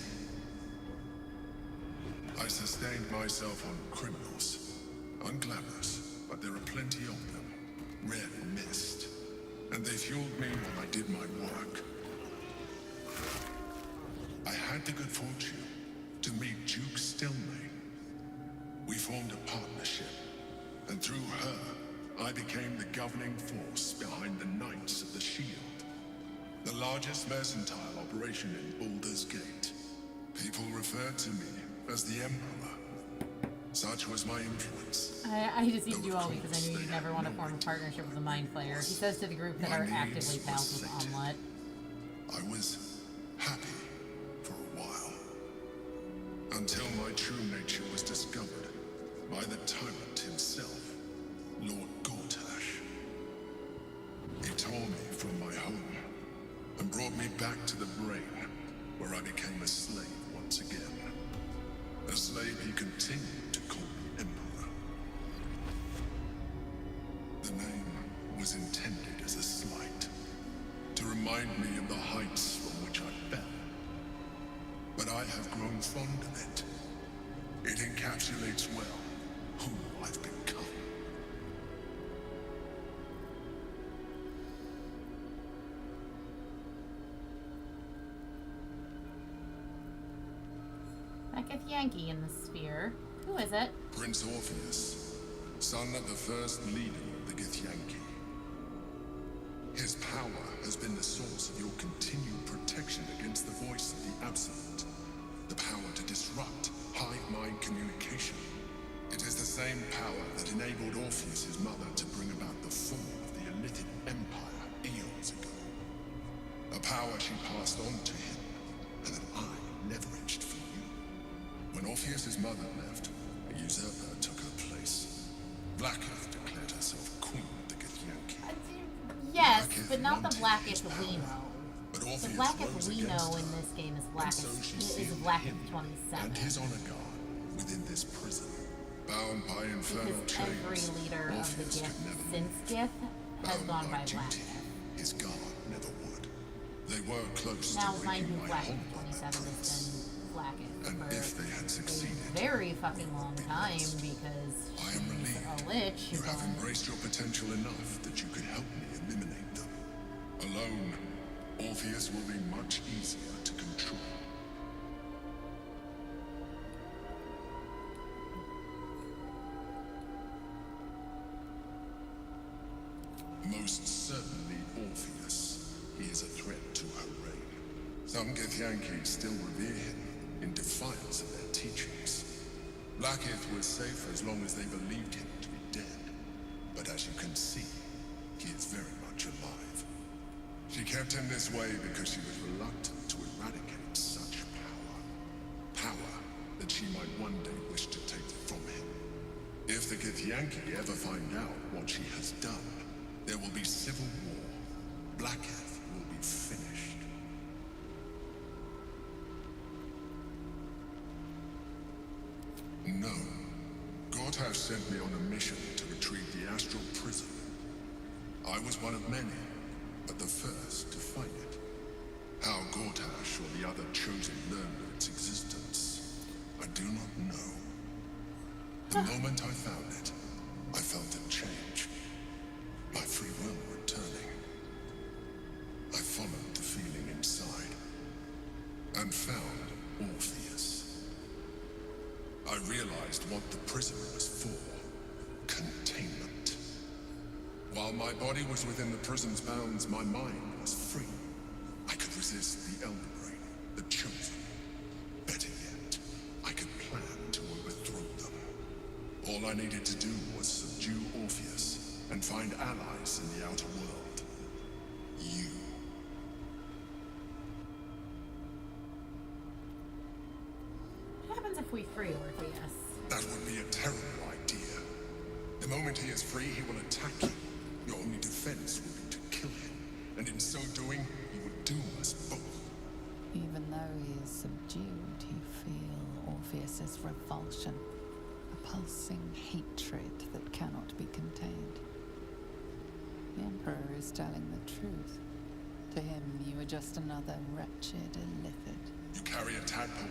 I sustained myself on criminals. Unglamorous, but there are plenty of them. Rarely missed. And they fueled me while I did my work. I had the good fortune to meet Duke Stelmane. We formed a partnership, and through her, I became the governing force behind the Knights of the Shield, the largest mercantile operation in Baldur's Gate. People referred to me as the Emperor. Such was my influence. I just need you all because I knew you'd never want to form a partnership with a Mind Flayer. He says to the group that are actively pals with Omelette. I was happy for a while. Until my true nature was discovered by the tyrant himself, Lord Gortash. He tore me from my home and brought me back to the Brain, where I became a slave once again. A slave he continued to call me Emperor. The name was intended as a slight, to remind me of the heights from which I fell. But I have grown fond of it. It encapsulates well who I've become. Blacketh Yankee in the sphere. Who is it? Prince Orpheus, son of the first leader of the Githyanki. His power has been the source of your continued protection against the voice of the Absolute. The power to disrupt hive-mind communication. It is the same power that enabled Orpheus's mother to bring about the fall of the Illithid Empire eons ago. A power she passed on to him, and that I leveraged for you. When Orpheus's mother left, a usurper took her place. Blacketh declared herself queen of the Githyanki. Yes, but not the Blacketh we know. The Blacketh we know in this game is Blacketh 27. And his honor guard within this prison. Bound by infernal Because every chains, leader of the Orpheus Gith could never since Gith has gone by Blacketh. His guard never would. They were close Now, to mind breaking you, my Blacketh hold on 27 that has prince. been Blacketh And for if they had succeeded, a very fucking long time because I am she's relieved a lich. you have but- embraced your potential enough that you could help me eliminate them. Alone, Orpheus will be much easier to control. Most certainly Orpheus. He is a threat to her reign. Some Githyanki still revere him in defiance of their teachings. Blacketh was safe as long as they believed him to be dead. But as you can see, he is very much alive. She kept him this way because she was reluctant to eradicate such power. Power that she might one day wish to take from him. If the Githyanki ever find out what she has done, there will be civil war. Blacketh will be finished. No. Gortash sent me on a mission to retrieve the astral prison. I was one of many, but the first to find it. How Gortash or the other chosen learned of its existence, I do not know. The moment I found it, I felt a change. My free will returning. I followed the feeling inside, and found Orpheus. I realized what the prison was for. Containment. While my body was within the prison's bounds, my mind was free. I could resist the Elder Brain, the Chosen. Better yet, I could plan to overthrow them. All I needed to do was subdue Orpheus and find allies in the outer world. You. What happens if we free Orpheus? That would be a terrible idea. The moment he is free, he will attack you. Your only defense will be to kill him. And in so doing, he would doom us both. Even though he is subdued, you feel Orpheus's revulsion, a pulsing hatred that cannot be contained. The Emperor is telling the truth. To him, you are just another wretched illithid. You carry a tadpole.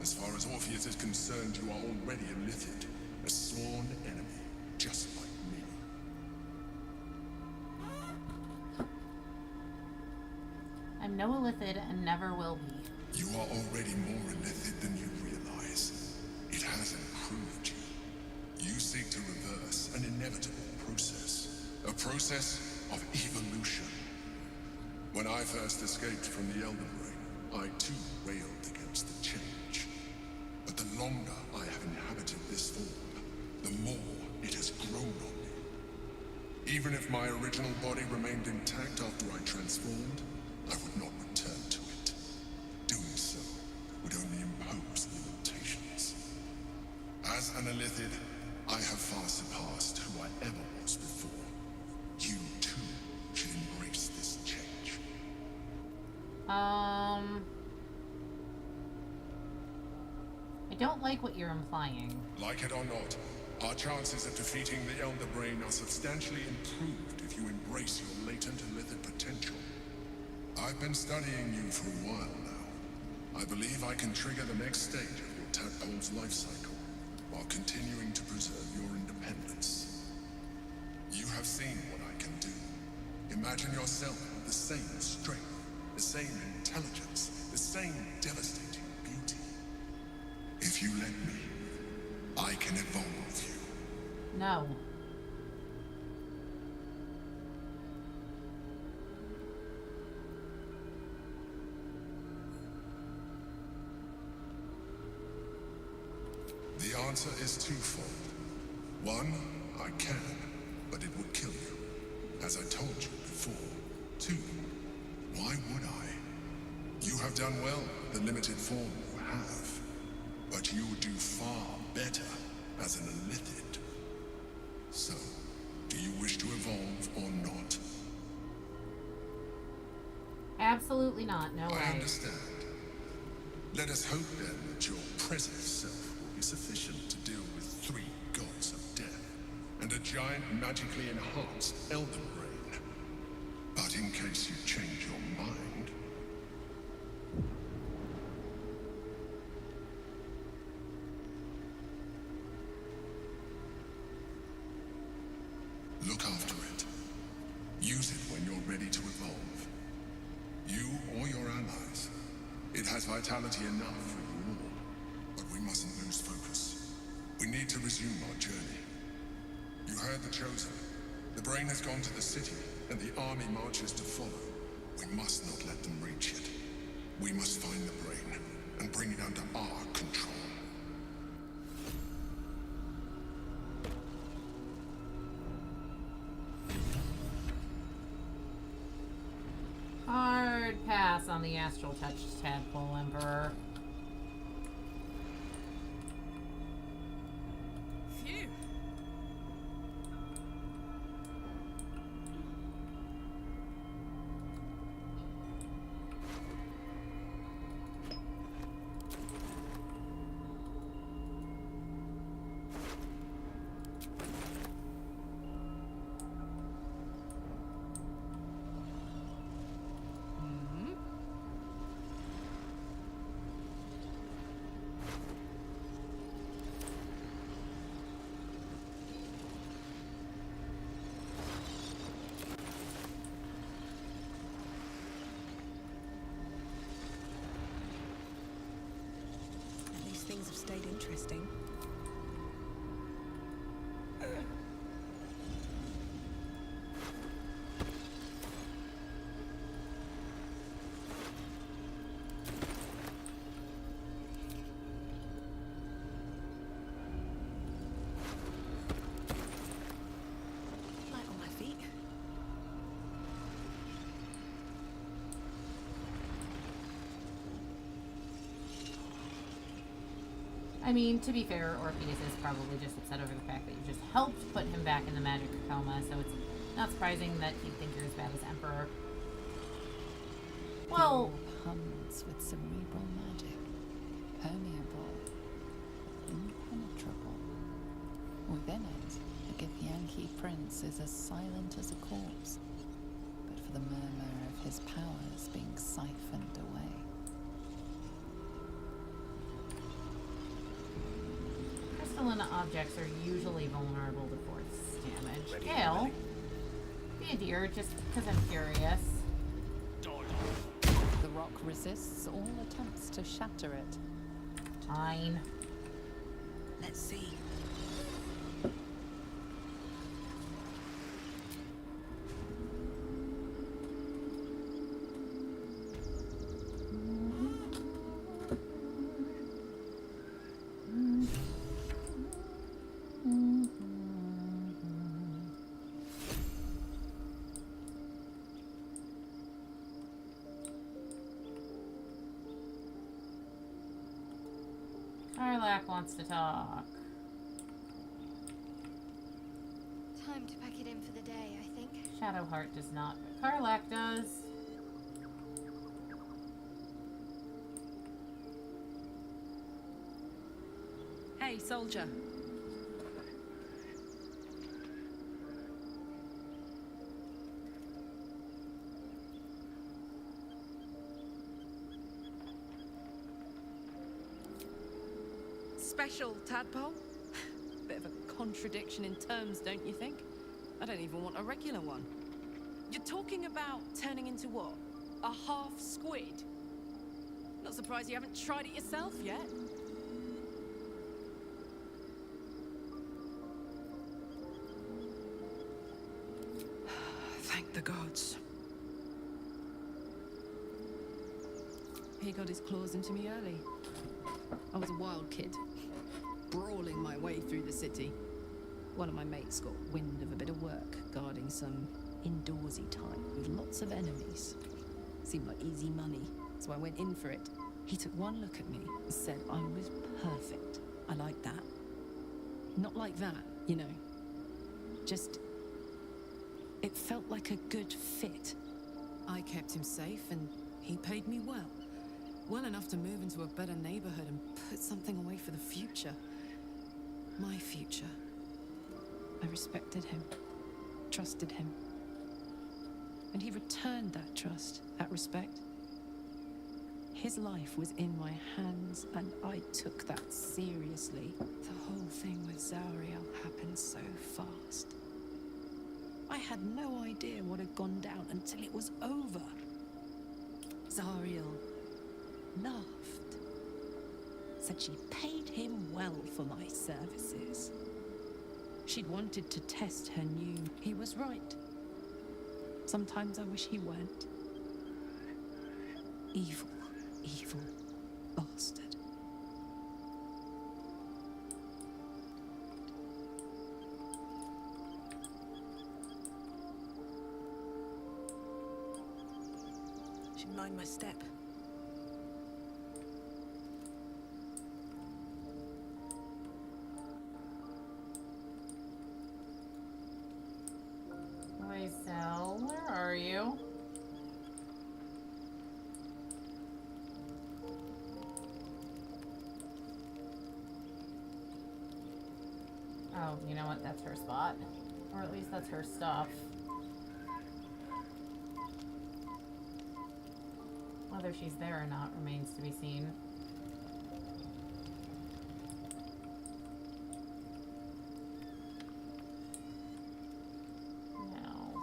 As far as Orpheus is concerned, you are already a Lithid, a sworn enemy, just like me. I'm no illithid and never will be. You are already more illithid than you realize. It has improved you. You seek to reverse an inevitable process. A process of evolution. When I first escaped from the Elder Brain, I too railed against the change. But the longer I have inhabited this form, the more it has grown on me. Even if my original body remained intact after I transformed, I would not return to it. Doing so would only impose limitations. As an illithid, I have far surpassed who I ever was before. You too should embrace this change. I don't like what you're implying. Like it or not, our chances of defeating the Elder Brain are substantially improved if you embrace your latent illithid potential. I've been studying you for a while now. I believe I can trigger the next stage of your tadpole's life cycle, while continuing to preserve your independence. You have seen what I can do. Imagine yourself with the same strength, the same intelligence, the same devastating beauty. If you let me, I can evolve you. No. The answer is twofold. One, I can, but it would kill you, as I told you before. Two, why would I? You have done well, the limited form you have. But you would do far better as an illithid. So, do you wish to evolve or not? Absolutely not, no way. I understand. Let us hope then that your present self will be sufficient to deal with 3 gods of death and a giant magically enhanced Elder Brain. But in case you change your mind, look after it. Use it when you're ready to evolve. You or your allies. It has vitality enough for you all. But we mustn't lose focus. We need to resume our journey. You heard the Chosen. The Brain has gone to the city, and the army marches to follow. We must not let them reach it. We must find the Brain, and bring it under our control. Hard pass on the astral touch tadpole Emperor. Phew. At least things have stayed interesting. Light on my feet. I mean, to be fair, Orpheus is probably just upset over the fact that you just helped put him back in the magic coma, so it's not surprising that he'd think you're as bad as Emperor. Well, The orb hums with cerebral magic, permeable, impenetrable. Within it, the Githyanki prince is as silent as a corpse, but for the murmur of his powers being siphoned away. Crystalline objects are usually vulnerable to force damage. Gale, be a dear just because I'm curious. The rock resists all attempts to shatter it. Fine. Let's see. Karlak wants to talk. Time to pack it in for the day, I think. Shadowheart does not, but Karlak does. Hey, soldier. Special, tadpole? Bit of a contradiction in terms, don't you think? I don't even want a regular one. You're talking about turning into what? A half squid? Not surprised you haven't tried it yourself yet. Thank the gods. He got his claws into me early. I was a wild kid, brawling my way through the city. One of my mates got wind of a bit of work guarding some indoorsy type with lots of enemies. Seemed like easy money, so I went in for it. He took one look at me and said I was perfect. I like that. Not like that, you know. Just... it felt like a good fit. I kept him safe and he paid me well. Well enough to move into a better neighborhood and put something away for the future. My future. I respected him, trusted him. And he returned that trust, that respect. His life was in my hands, and I took that seriously. The whole thing with Zariel happened so fast. I had no idea what had gone down until it was over. Zariel laughed. Said she paid him well for my services. She'd wanted to test her new... He was right. Sometimes I wish he weren't. Evil, evil bastard. Should mind my step. Loisel, where are you? Oh, you know what? That's her spot. Or at least that's her stuff. Whether she's there or not remains to be seen. No.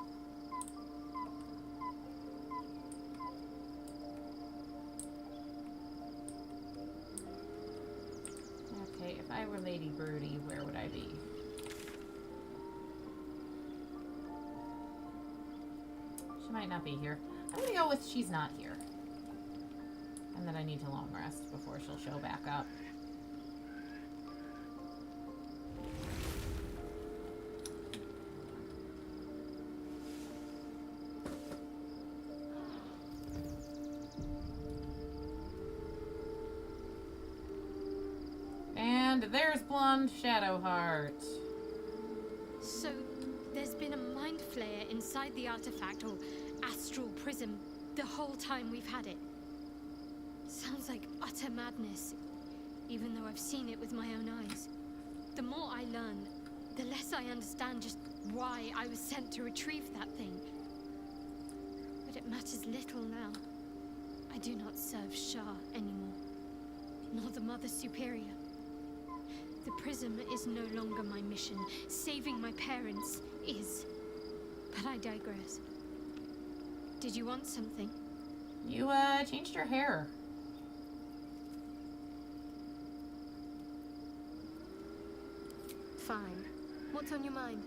Okay, if I were Lady Broody, where would I be? She might not be here. I'm gonna go with she's not here. And then I need to long rest before she'll show back up. And there's blonde Shadowheart. So, there's been a mind flayer inside the artifact, or astral prism, the whole time we've had it. Sounds like utter madness, even though I've seen it with my own eyes. The more I learn, the less I understand just why I was sent to retrieve that thing. But it matters little now. I do not serve Shah anymore, nor the Mother Superior. The prism is no longer my mission. Saving my parents is. But I digress. Did you want something? You, changed your hair. Fine. What's on your mind?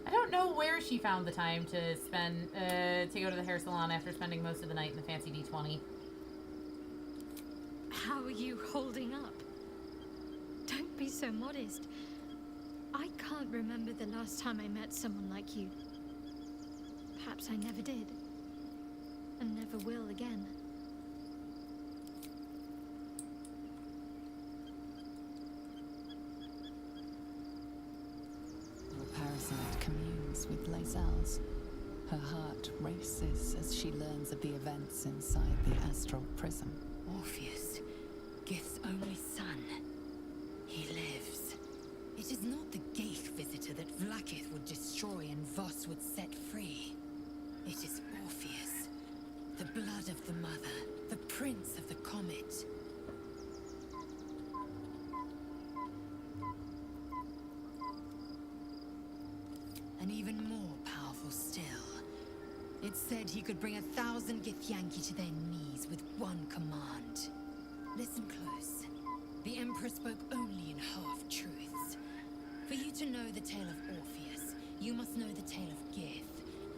I don't know where she found the time to spend, to go to the hair salon after spending most of the night in the fancy D20. How are you holding up? Don't be so modest. I can't remember the last time I met someone like you. Perhaps I never did. And never will again. The parasite communes with Lae'zel's. Her heart races as she learns of the events inside the astral prism. Orpheus, Gith's only son. He lives. It is not the Geich visitor that Vlaakith would destroy and Voss would set free. It is Orpheus, the blood of the mother, the prince of the comet. And even more powerful still. It said he could bring 1,000 Githyanki to their knees with one command. Listen close. The Emperor spoke only in half-truths. For you to know the tale of Orpheus, you must know the tale of Gith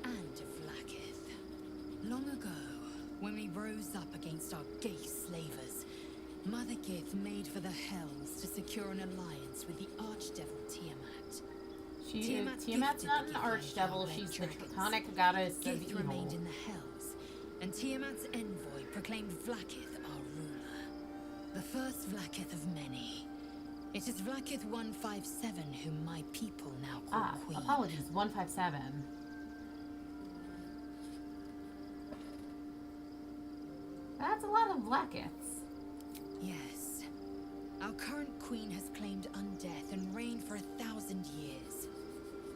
and of Vlaakith. Long ago, when we rose up against our Geich slavers, Mother Gith made for the Hells to secure an alliance with the Archdevil Tiamat. Tiamat's not an archdevil, she's the draconic goddess of Gith evil. remained in the Hells, and Tiamat's envoy proclaimed Vlaakith our ruler. The first Vlaakith of many. It is Vlaakith 157 whom my people now call Queen. Apologies, 157. That's a lot of Vlaakiths. Yes. Our current queen has claimed undeath and reigned for 1,000 years.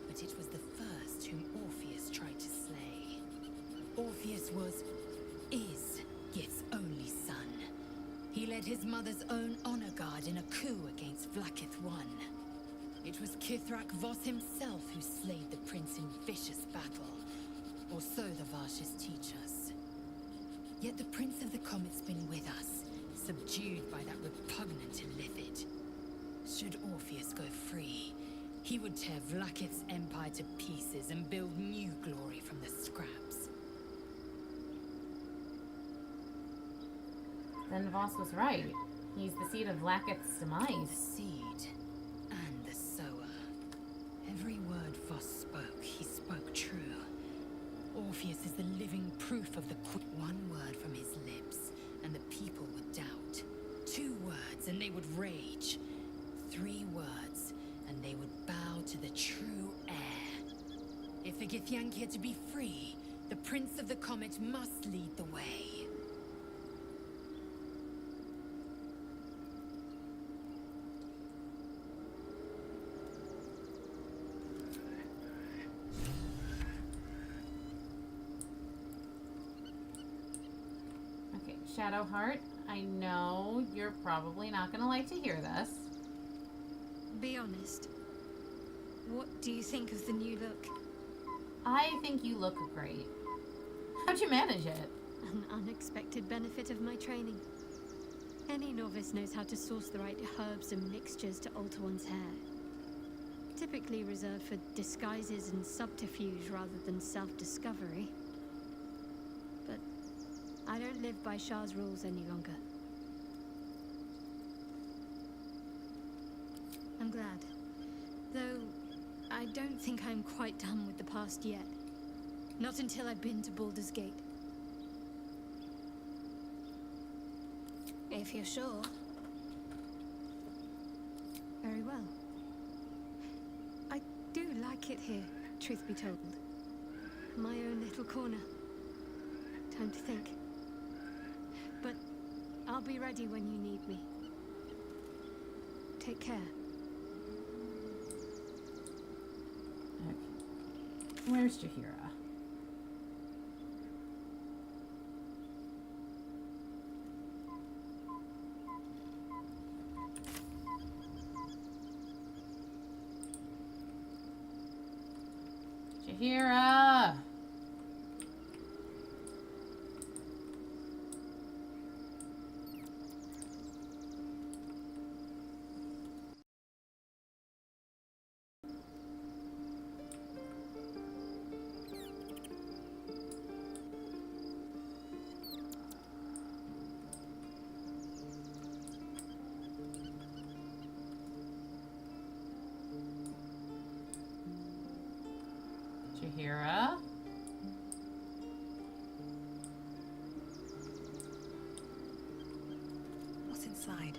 But it was the first whom Orpheus tried to slay. Orpheus is Gith's only son. He led his mother's own honor guard in a coup against Vlaakith I. It was Kithrak Voss himself who slayed the prince in vicious battle. Or so the Varshas teach us. Yet the Prince of the Comet's been with us, subdued by that repugnant Illithid. Should Orpheus go free, he would tear Vlaakith's empire to pieces and build new glory from the scraps. Then Voss was right. He's the seed of Vlaakith's demise. The seed and the sower. Every word Voss spoke, he spoke true. Orpheus is the living proof of the one word from his lips, and the people would doubt. 2 words, and they would rage. 3 words, and they would bow to the true heir. If the Githyanki are to be free, the Prince of the Comet must lead the way. Shadowheart, I know you're probably not going to like to hear this. Be honest. What do you think of the new look? I think you look great. How'd you manage it? An unexpected benefit of my training. Any novice knows how to source the right herbs and mixtures to alter one's hair. Typically reserved for disguises and subterfuge rather than self-discovery. But I don't live by Shah's rules any longer. I'm glad. Though, I don't think I'm quite done with the past yet. Not until I've been to Baldur's Gate. If you're sure. Very well. I do like it here, truth be told. My own little corner. Time to think. But I'll be ready when you need me. Take care. Okay. Where's Jaheira? Jaheira! Jaheira? What's inside?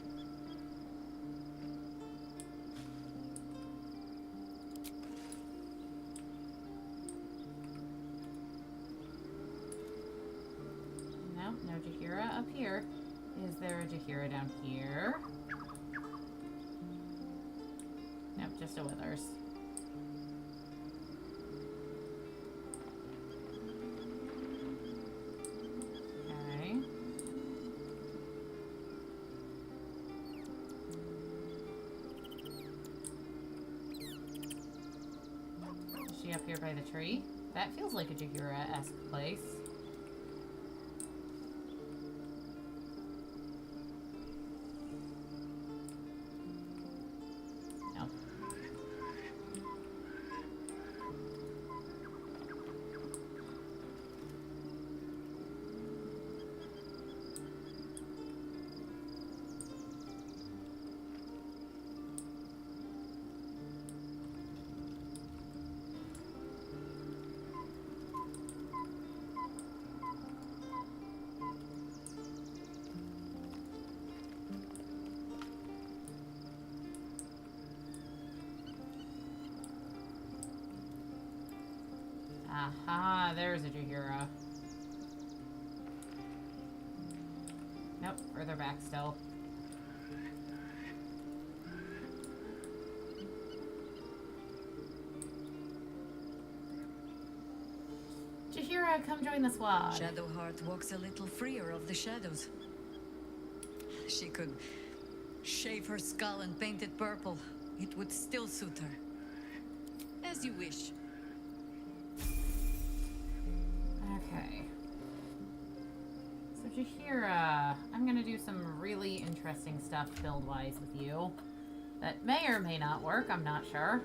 No, no Jaheira up here. Is there a Jaheira down here? Nope, just a Withers. Okay. Is she up here by the tree? That feels like a Jaheira-esque place. Nope. Aha, there's a Jaheira. Nope, further back still. Jaheira, come join the squad. Shadowheart walks a little freer of the shadows. She could shave her skull and paint it purple. It would still suit her. As you wish. Okay. So Jaheira, I'm gonna do some really interesting stuff build-wise with you. That may or may not work, I'm not sure.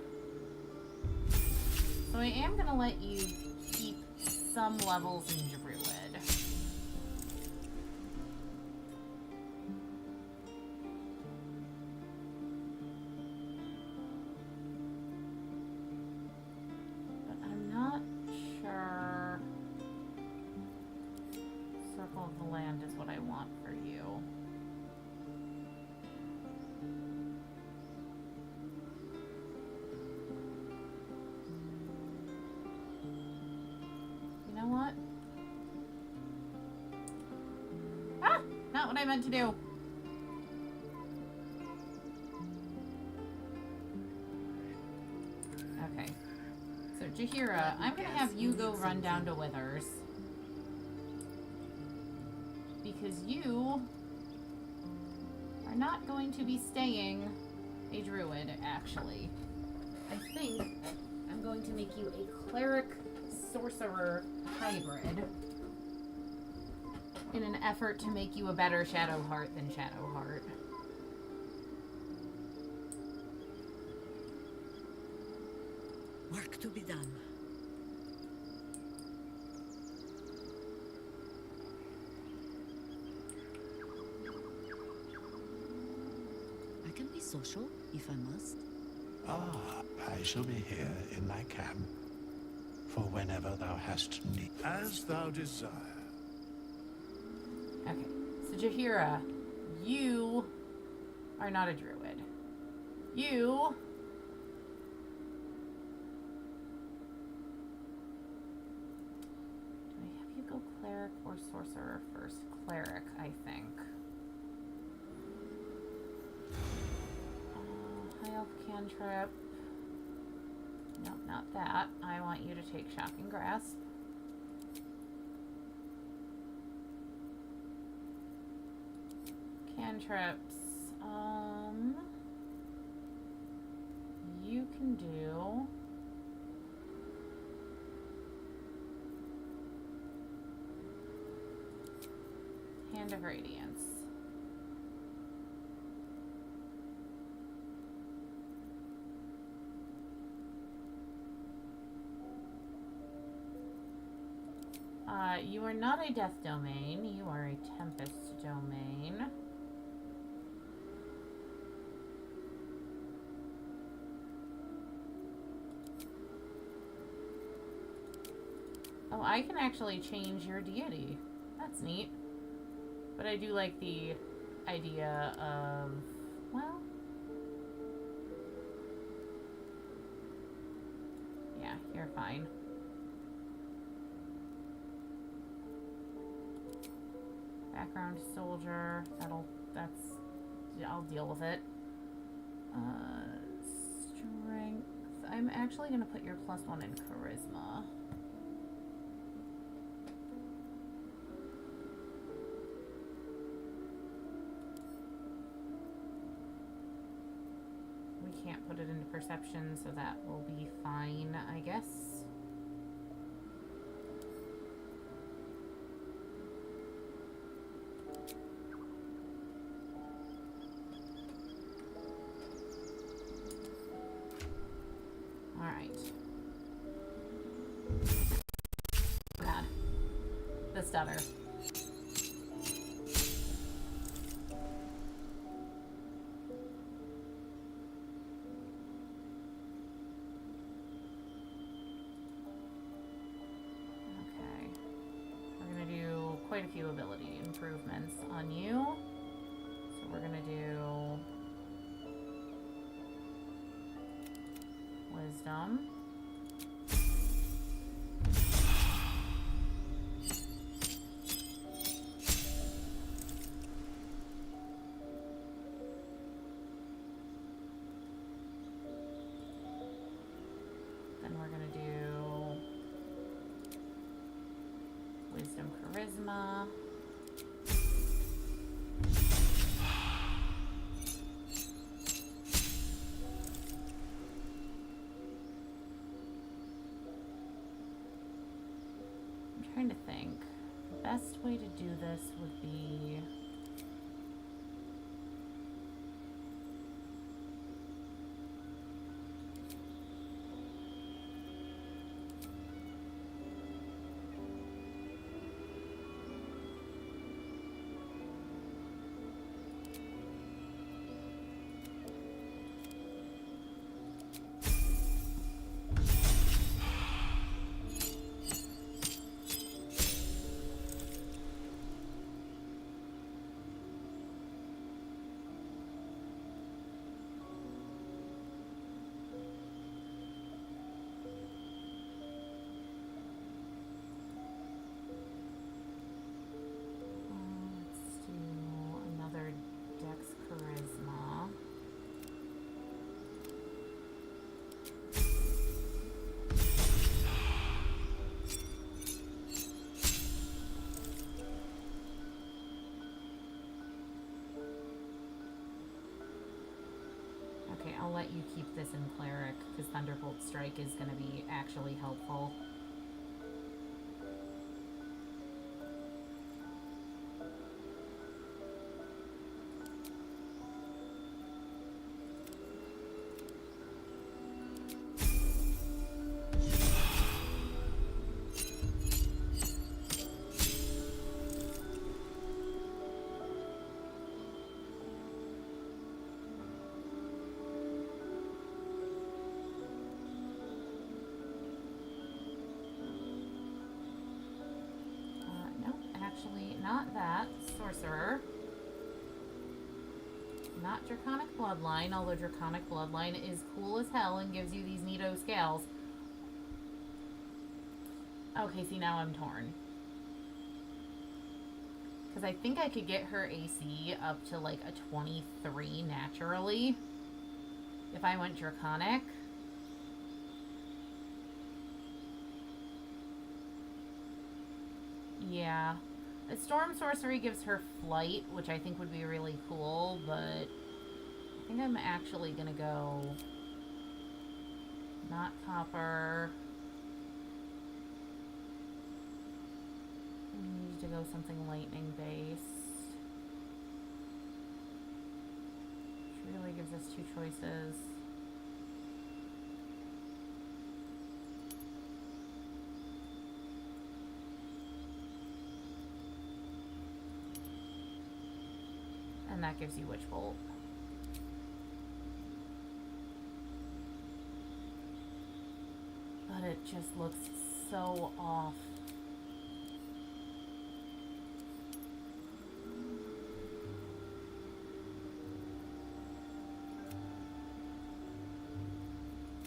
So I am gonna let you keep some levels in Druid. But I'm not sure Circle of the Land is what I want for you. You know what? Ah! Not what I meant to do. Okay. So, Jaheira, I'm gonna have you go run down to Withers. Because you are not going to be staying a druid, actually. I think I'm going to make you a cleric sorcerer hybrid in an effort to make you a better Shadowheart than Shadowheart. Work to be done. I can be social, if I must. Ah, I shall be here in my camp for whenever thou hast need. As thou desire. Okay, so Jaheira, you are not a druid. You do I have you go cleric or sorcerer first? Cleric, I think. Stealth cantrip. Nope, not that. I want you to take Shocking Grasp. Cantrips. You can do... Hand of Radiance. You are not a Death Domain. You are a Tempest Domain. Oh, I can actually change your deity. That's neat. But I do like the idea of, well... Yeah, you're fine. Background soldier. I'll deal with it. Strength. I'm actually going to put your +1 in charisma. We can't put it into perception, so that will be fine, I guess. God. The stutter. Okay. We're going to do quite a few ability improvements on you. So we're going to do Wisdom. Then we're going to do Wisdom Charisma. I'm trying to think. The best way to do this would be... let's do another Dex Charisma. Okay, I'll let you keep this in Cleric, because Thunderbolt Strike is going to be actually helpful. Actually, not that. Sorcerer. Not Draconic Bloodline, although Draconic Bloodline is cool as hell and gives you these neato scales. Okay, see, now I'm torn. Because I think I could get her AC up to like a 23 naturally. if I went Draconic. Yeah. A Storm Sorcery gives her Flight, which I think would be really cool, but I think I'm actually gonna go not Copper. I need to go something lightning based. Which really gives us two choices. And that gives you Witch Bolt. But it just looks so off.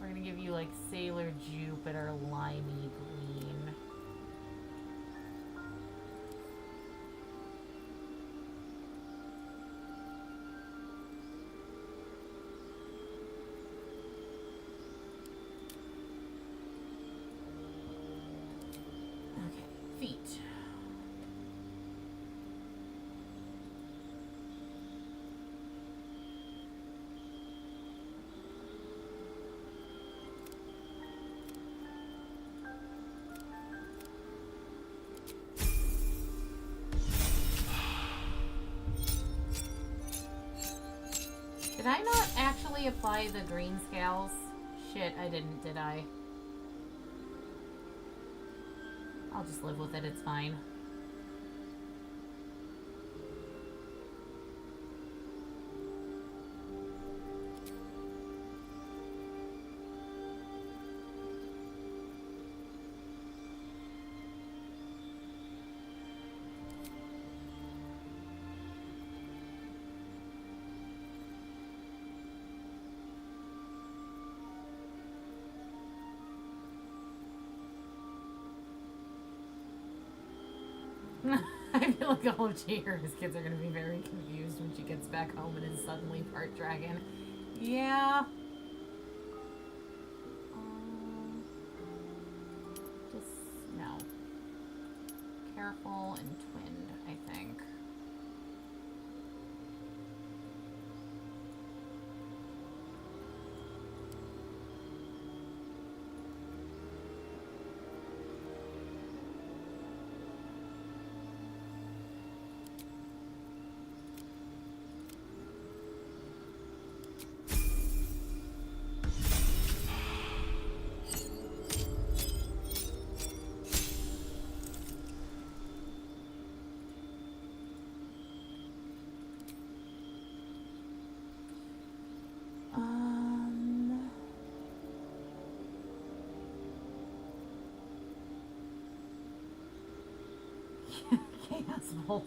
We're gonna give you like Sailor Jupiter limey green. Okay, feet. Did I not actually apply the green scales? Shit, I didn't, did I? I'll just live with it, it's fine. I feel like all of Chihira's kids are gonna be very confused when she gets back home and is suddenly part dragon. Yeah. Just, no. Careful and twinned, I think. Chaos Bolt.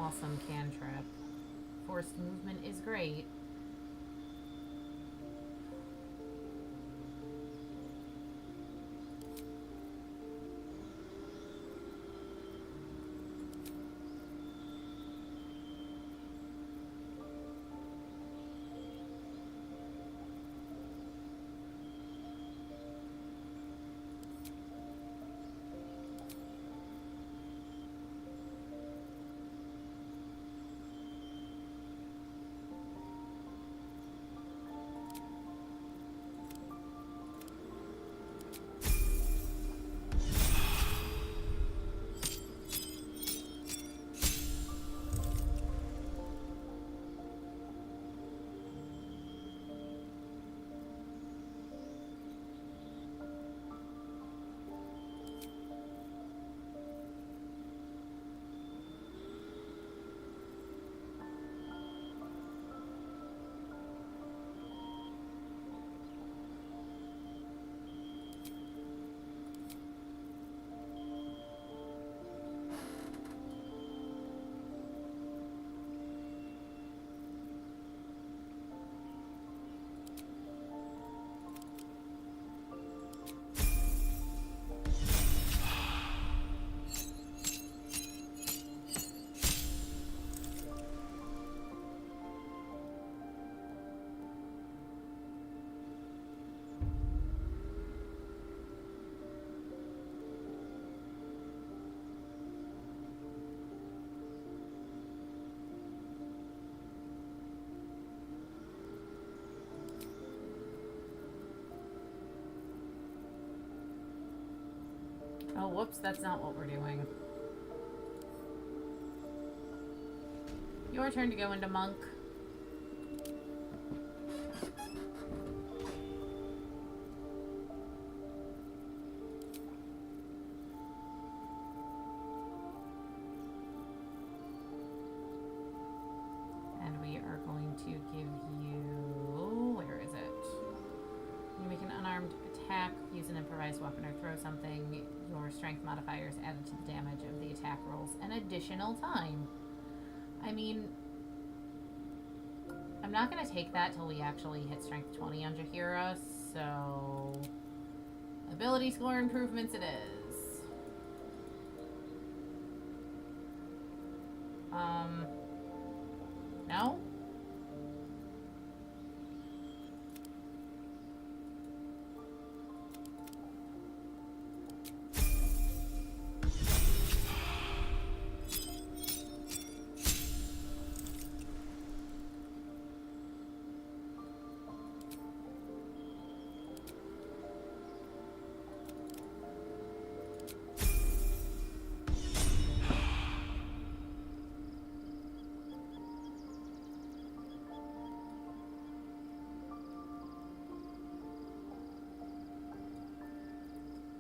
awesome cantrip. Forced movement is great. Oh, whoops, that's not what we're doing. Your turn to go into monk. And we are going to give you... where is it? You make an unarmed attack, use an improvised weapon, or throw something. Your strength modifier is added to the damage of the attack rolls an additional time. I mean, I'm not going to take that till we actually hit strength 20 on Jaheira, so ability score improvements it is. No?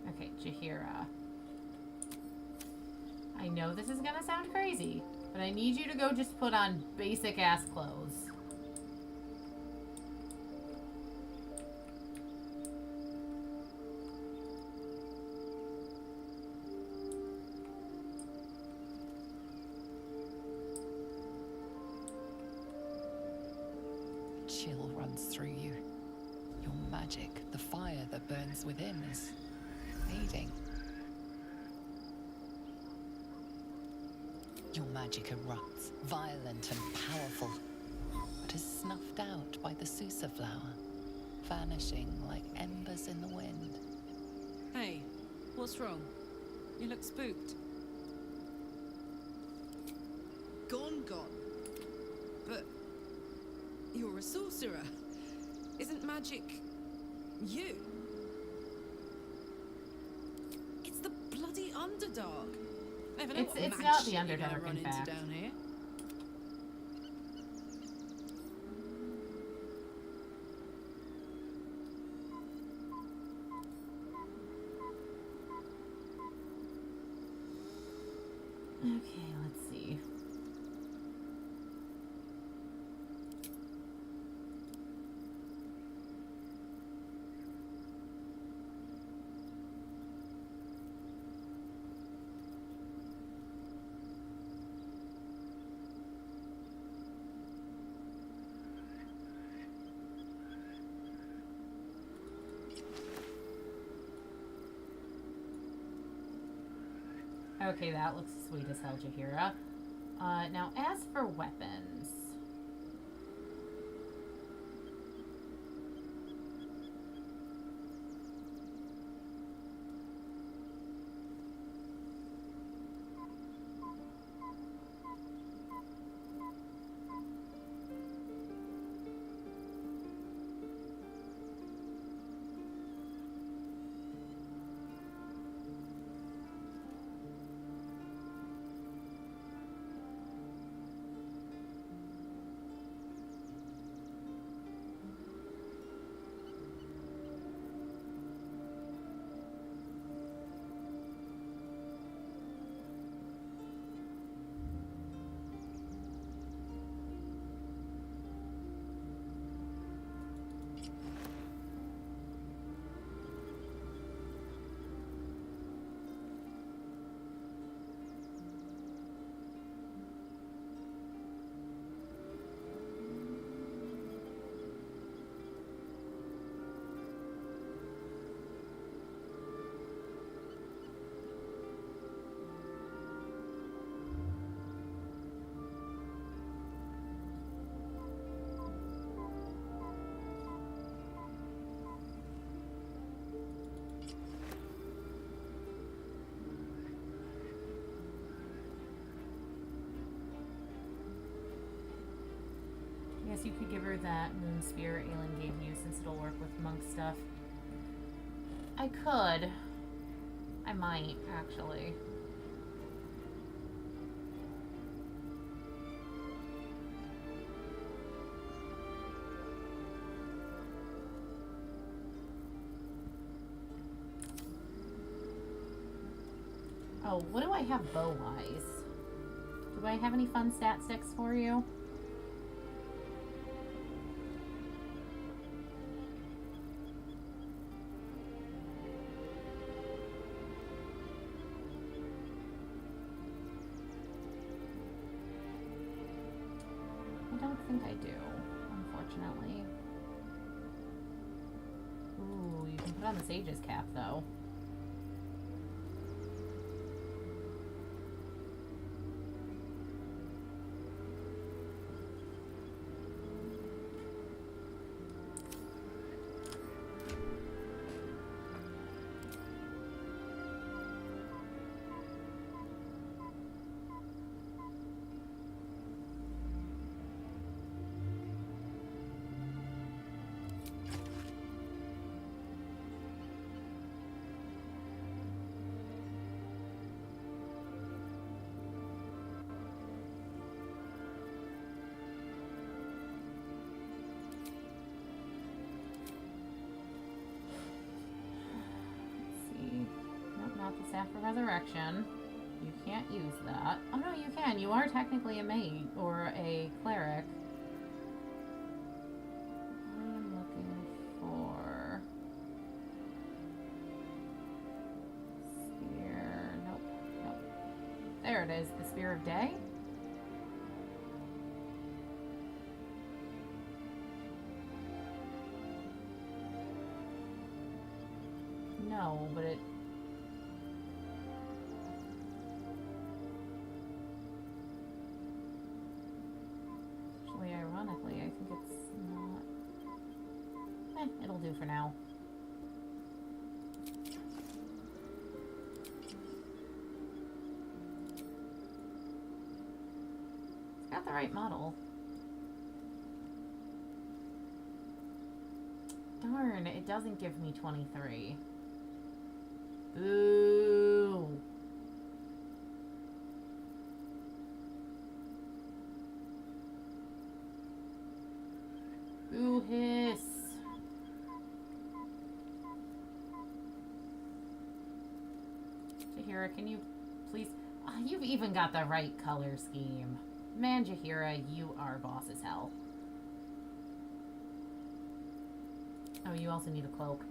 Okay, Jaheira. I know this is gonna sound crazy, but I need you to go just put on basic ass clothes. Chill runs through you. Your magic, the fire that burns within, is fading. Your magic erupts, violent and powerful, but is snuffed out by the Susa flower, vanishing like embers in the wind. Hey, what's wrong? You look spooked. Gone. But you're a sorcerer. Isn't magic you? It's the bloody Underdark. Never know what It's mad not shit the you're gonna Underdark, run in into fact. down here. Okay, let's see. Okay, that looks sweet as hell, Jaheira. Now as for weapons. I guess you could give her that moon spear Aelin gave you since it'll work with monk stuff. I could. I might, actually. Oh, what do I have bow-wise? Do I have any fun stat sticks for you? I don't think I do, unfortunately. Ooh, you can put on the Sage's cap, though. Not the Staff of Resurrection. You can't use that. Oh no, you can. You are technically a mage or a cleric. I am looking for Spear. Nope. Nope. There it is. The Spear of Day. No, but it. Ironically, I think it's not. It'll do for now. It's got the right model. Darn, it doesn't give me 23. Boo! Ooh, hiss. Jaheira, can you please? You've even got the right color scheme. Man, Jaheira, you are boss as hell. Oh, you also need a cloak.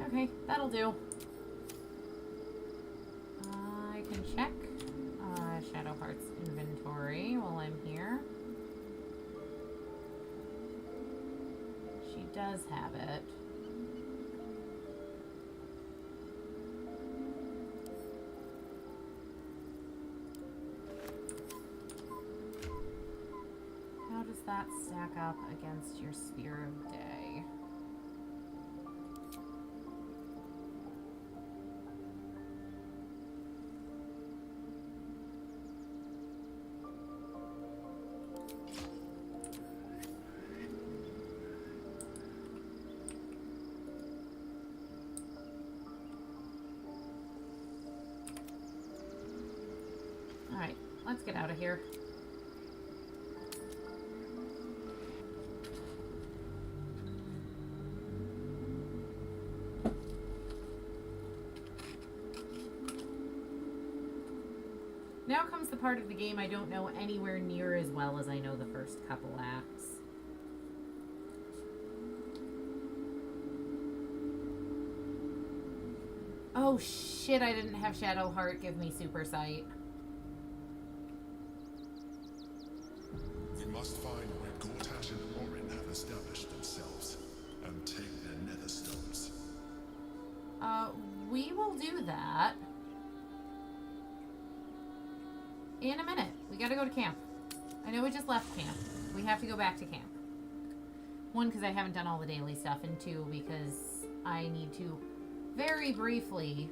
Okay, that'll do. I can check Shadowheart's inventory while I'm here. She does have it. How does that stack up against your Spear of Day? Alright, let's get out of here. Now comes the part of the game I don't know anywhere near as well as I know the first couple acts. Oh shit, I didn't have Shadowheart give me super sight. We must find where Gortash and Orin have established themselves and take their nether stones. We will do that. In a minute. We gotta go to camp. I know we just left camp. We have to go back to camp. One, because I haven't done all the daily stuff, and two, because I need to very briefly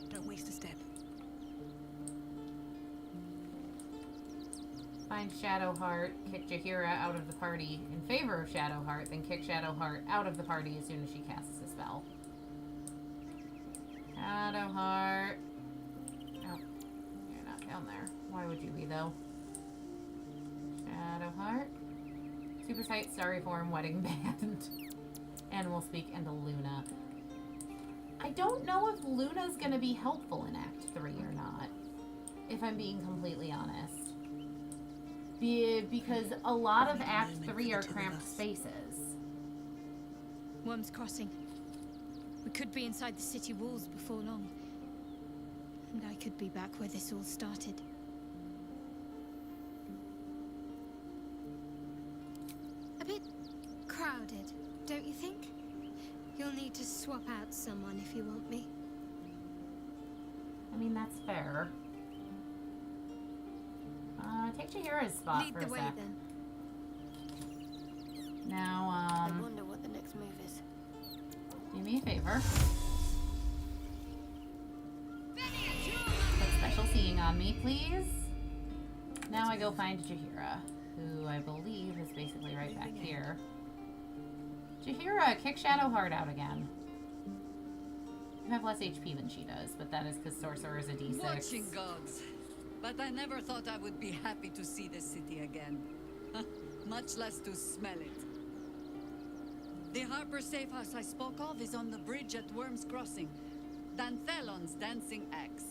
Don't waste a step. find Shadowheart, kick Jaheira out of the party in favor of Shadowheart, then kick Shadowheart out of the party as soon as she casts a spell. Shadowheart. Oh, you're not down there. Why would you be, though? Shadowheart. Super Sight, Starry Form, Wedding Band, Animal Speak, and a Luna. I don't know if Luna's gonna be helpful in Act 3 or not, if I'm being completely honest. Because a lot of Act 3 are cramped spaces. Worm's Crossing. We could be inside the city walls before long. And I could be back where this all started. A bit crowded, don't you think? You'll need to swap out someone if you want me. I mean, that's fair. Take Jaheira's spot Lead for the a way, sec. then. Now, I wonder what the next move is. do me a favor. Put special seeing on me, please. Now I go find Jaheira, who I believe is basically right back here. Jaheira, kick Shadowheart out again. You have less HP than she does, but that is because Sorcerer is a D6. Watching gods. But I never thought I would be happy to see the city again. Much less to smell it. The harbor safe house I spoke of is on the bridge at Worm's Crossing. Danthelon's dancing axe.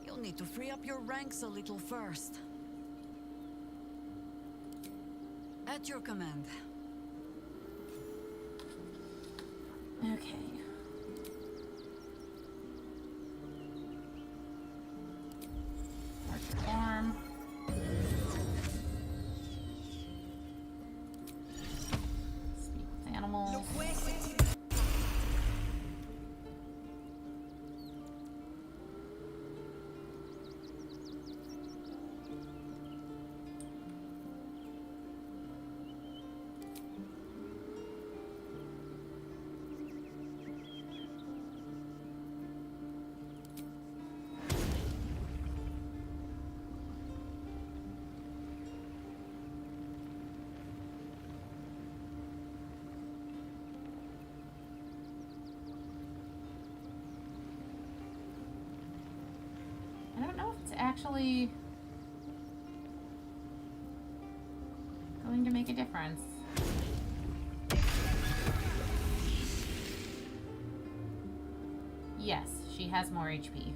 You'll need to free up your ranks a little first. At your command. Okay. Archer Farm. Speak with animals. I don't know if it's actually going to make a difference. Yes, she has more HP.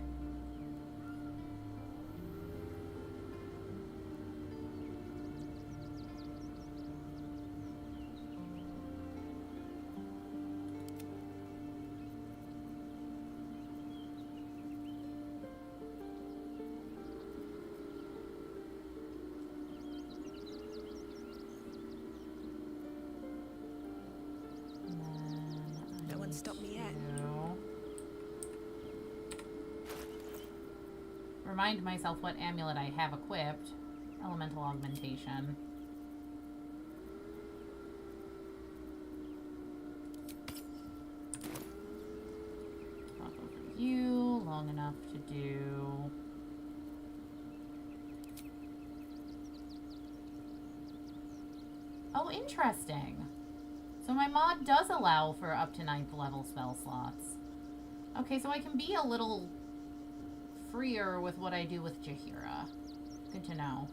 stop me yet. Remind myself what amulet I have equipped. Elemental augmentation. Talk over you long enough to do. Oh, interesting. So my mod does allow for up to 9th level spell slots. Okay, so I can be a little freer with what I do with Jaheira. Good to know.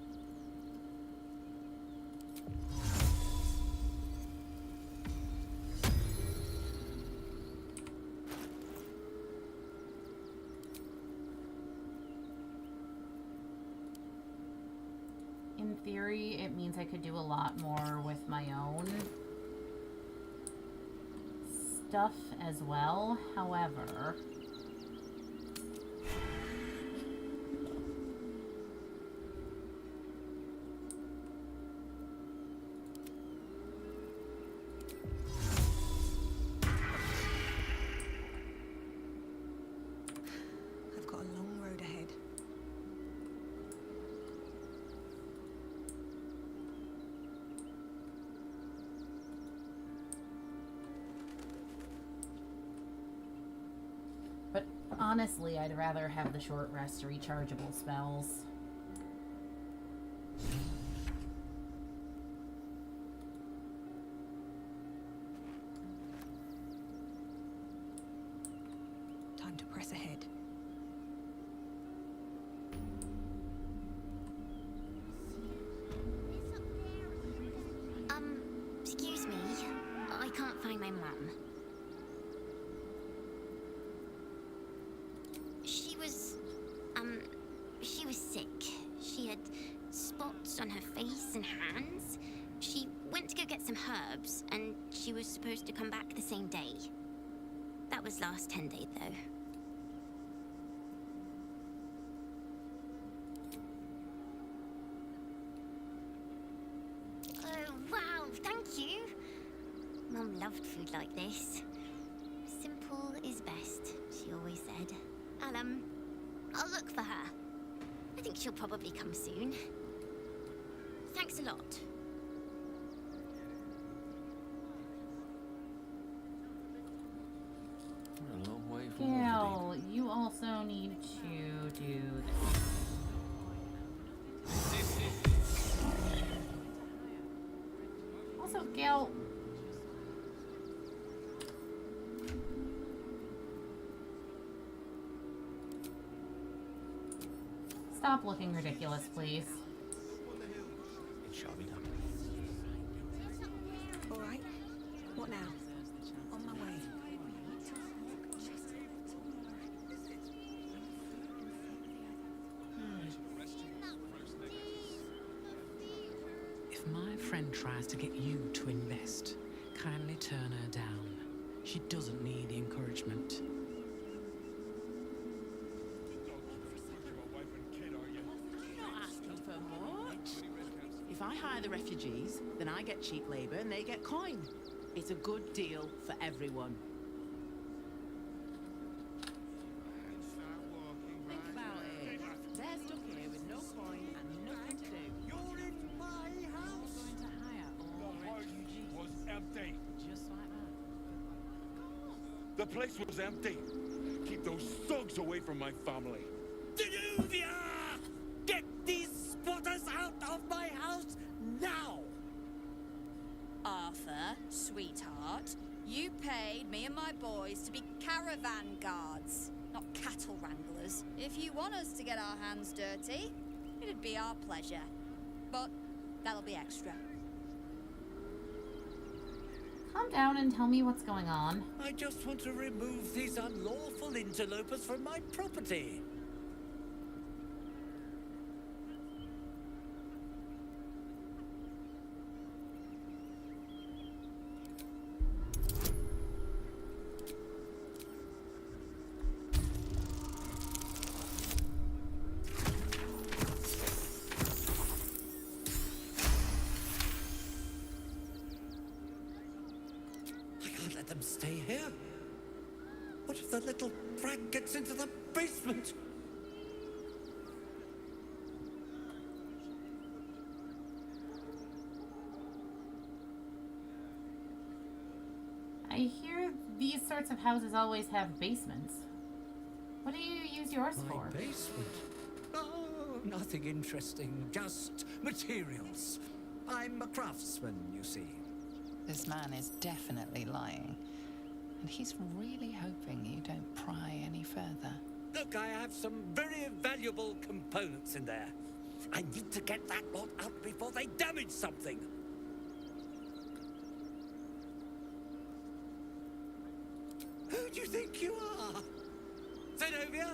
In theory, it means I could do a lot more with my own stuff as well. However, I've got a long road ahead. but honestly, I'd rather have the short rest rechargeable spells. Time to press ahead. Excuse me. I can't find my mum. She was sick. She had spots on her face and hands. She went to go get some herbs, and she was supposed to come back the same day. That was last 10 days, though. Oh, wow, thank you. Mum loved food like this. Simple is best, she always said. I'll look for her. I think she'll probably come soon. Thanks a lot. We're a long way from Gail, you also need to do this. Also, Gail, stop looking ridiculous, please. It shall be done. All right. What now? On my way. If my friend tries to get you to invest, kindly turn her down. She doesn't need encouragement. You're not asking for much. If I hire the refugees, then I get cheap labor and they get coin. It's a good deal for everyone. Think about it. They're stuck here with no coin and nothing to do. You're in my house. We're going to hire all refugees. Was empty. Just like that. The place was empty. Keep those thugs away from my family. Denuvia! Get these spotters out of my house now! Arthur, sweetheart, you paid me and my boys to be caravan guards, not cattle wranglers. If you want us to get our hands dirty, it'd be our pleasure. But that'll be extra. Calm down and tell me what's going on. I just want to remove these unlawful interlopers from my property. I can't let them stay here. if the little brat gets into the basement? I hear these sorts of houses always have basements. What do you use yours for? My basement? Oh, nothing interesting. Just materials. I'm a craftsman, you see. This man is definitely lying. And he's really hoping you don't pry any further. Look, I have some very valuable components in there. I need to get that lot out before they damage something. Who do you think you are? Zenobia?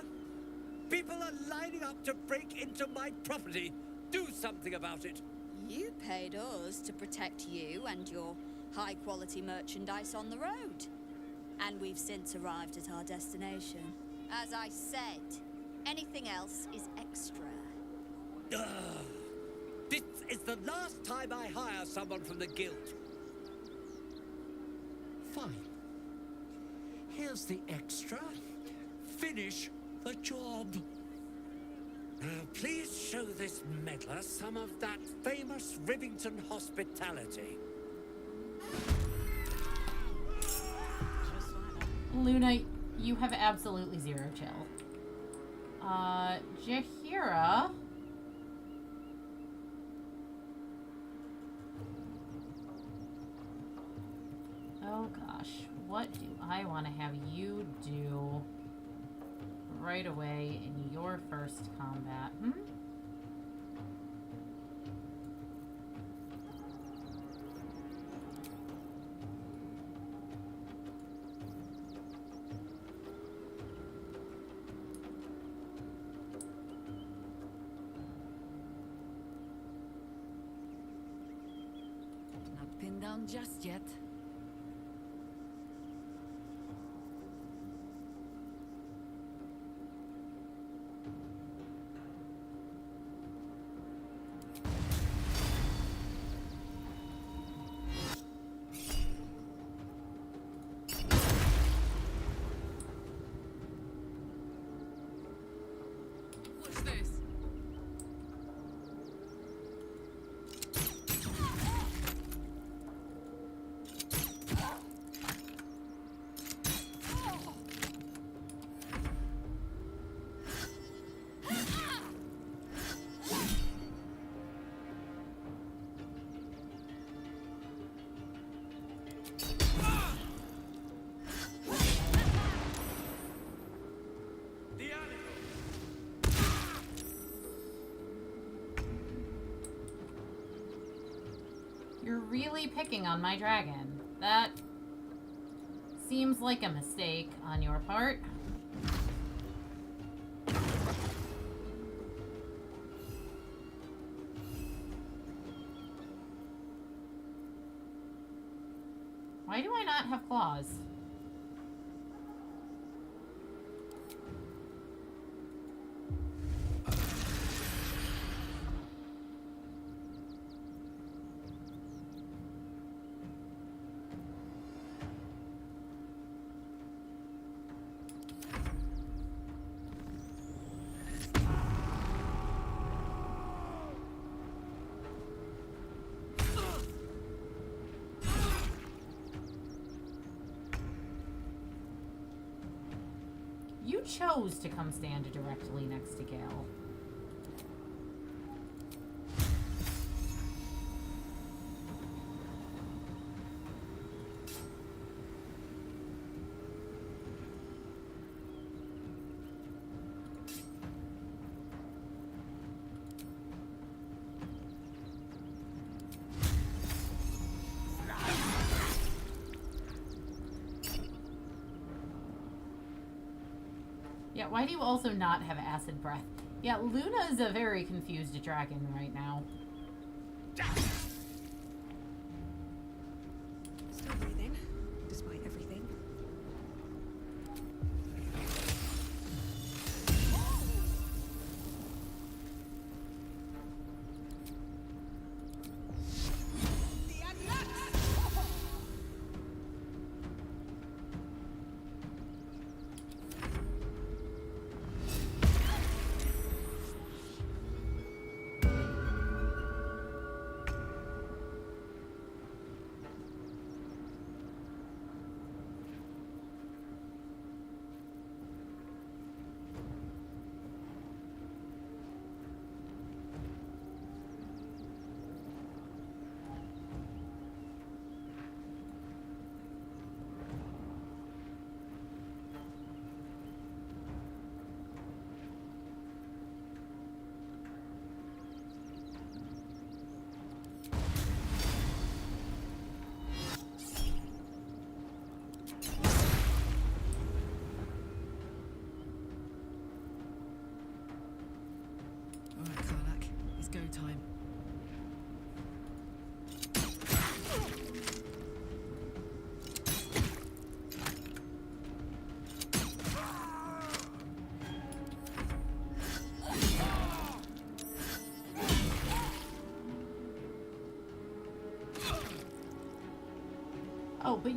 People are lining up to break into my property. Do something about it. You paid us to protect you and your high-quality merchandise on the road. And we've since arrived at our destination. As I said, anything else is extra. Ugh. This is the last time I hire someone from the guild. Fine. Here's the extra. Finish the job. Now, please show this meddler some of that famous Rivington hospitality. Luna, you have absolutely zero chill. Jaheira. Oh gosh, what do I want to have you do right away in your first combat? Not pinned down just yet. What's this? You're really picking on my dragon. That seems like a mistake on your part. Why do I not have claws? You chose to come stand directly next to Gale. Yeah, why do you also not have acid breath? Yeah, Luna's a very confused dragon right now. Still breathing, despite everything.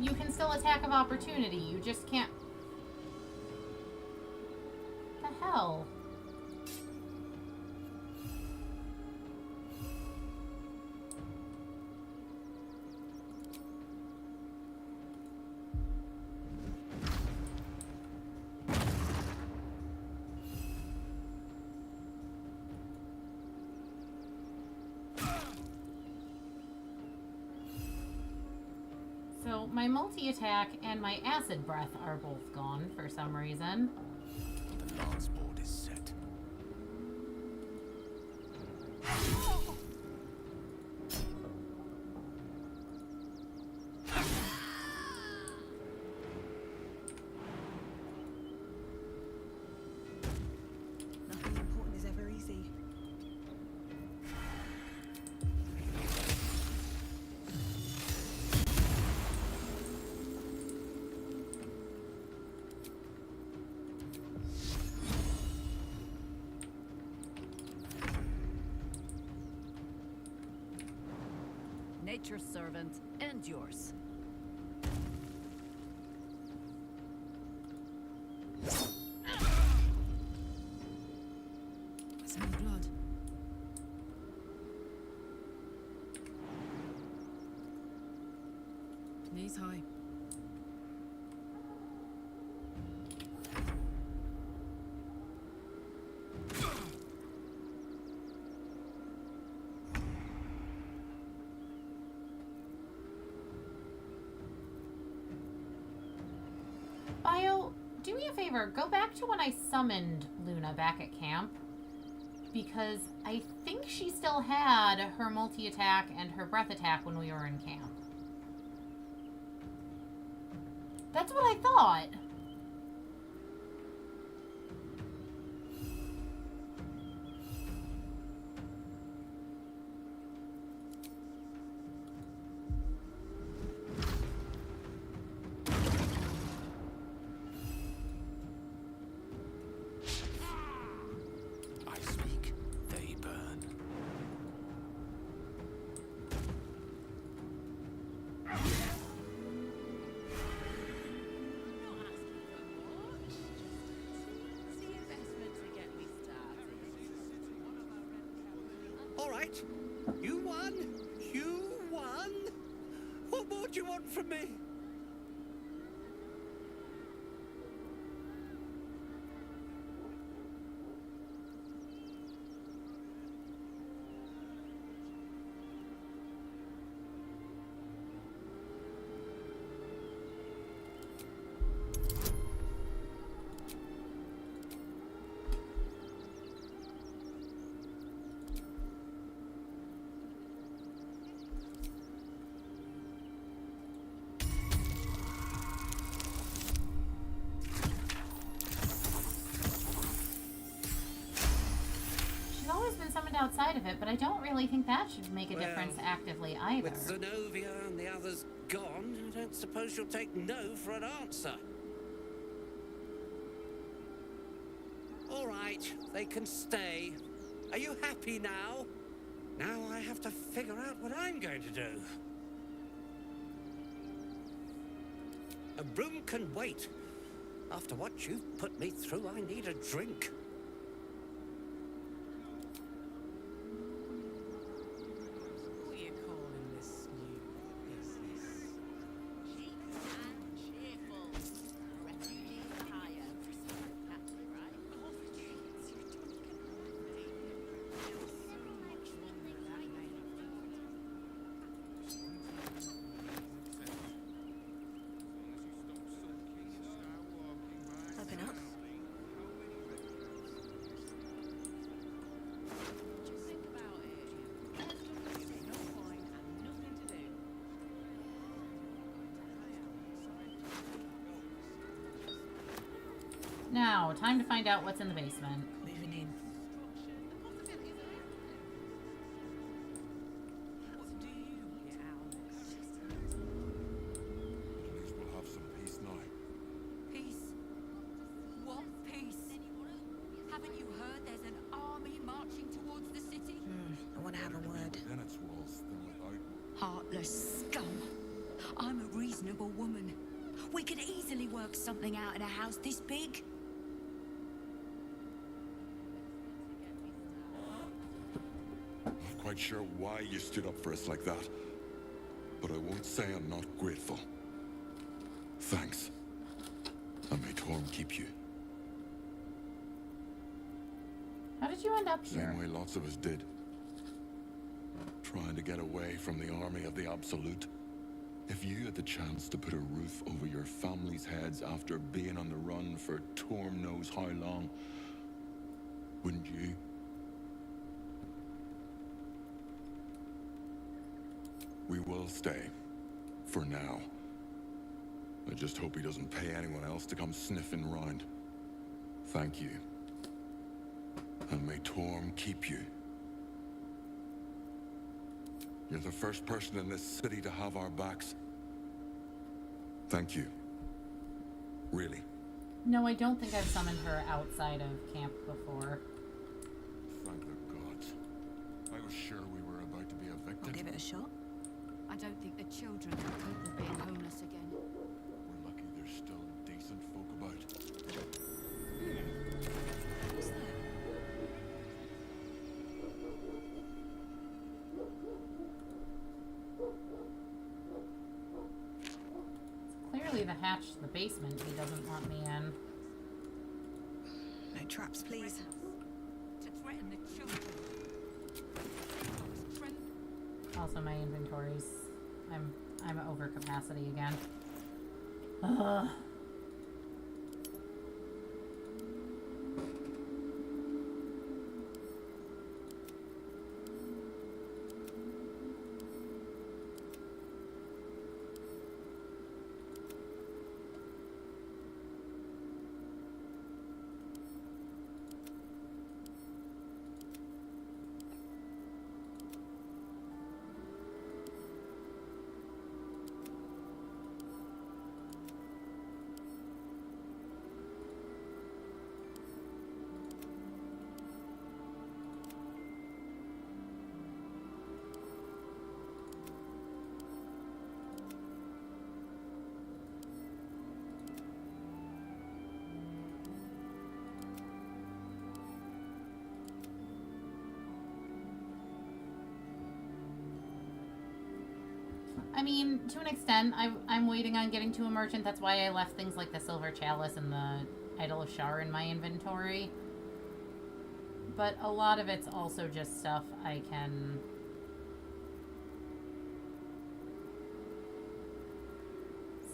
you can still attack of opportunity. You just can't. What the hell? So my multi-attack and my acid breath are both gone for some reason. The last board is set. Nothing important is ever easy. Nature's servant and yours. I smell blood. Knees high. Bio, do me a favor. Go back to when I summoned Luna back at camp. Because I think she still had her multi-attack and her breath attack when we were in camp. That's what I thought. I speak, they burn. All right. You won. You won. What more do you want from me? She's always been summoned outside of it, but I don't really think that should make a difference actively either. With Zenobia and the others gone, I don't suppose you'll take no for an answer. All right, they can stay. Are you happy now? Now I have to figure out what I'm going to do. A room can wait. After what you've put me through, I need a drink. What are you calling this new business? Cheap and cheerful. Refugees for hire. That's right. Open up. Just think about it. There's no point and nothing to do. Now, time to find out what's in the basement. Moving in. At least we'll have some peace now. Peace? What peace? Haven't you heard there's an army marching towards the city? I want to have a word. Then it's walls, then without. Heartless scum. I'm a reason reasonable woman. We could easily work something out in a house this big. Not quite sure why you stood up for us like that, but I won't say I'm not grateful. Thanks. And may Torm keep you. How did you end up here? Same way lots of us did. Trying to get away from the army of the Absolute. If you had the chance to put a roof over your family's heads after being on the run for Torm knows how long, wouldn't you? We will stay. For now. I just hope he doesn't pay anyone else to come sniffing round. Thank you. And may Torm keep you. You're the first person in this city to have our backs. Thank you. Really. No, I don't think I've summoned her outside of camp before. Thank the gods. I was sure we were about to be evicted. I'll give it a shot. I don't think the children can cope with being homeless again. We're lucky there's still decent folk about. What's that? Clearly the hatch to the basement he doesn't want me in. No traps, please. To threaten the children. Also, my inventories. I'm over capacity again. Ugh. I mean, to an extent, I'm waiting on getting to a merchant. That's why I left things like the Silver Chalice and the Idol of Shar in my inventory. But a lot of it's also just stuff I can...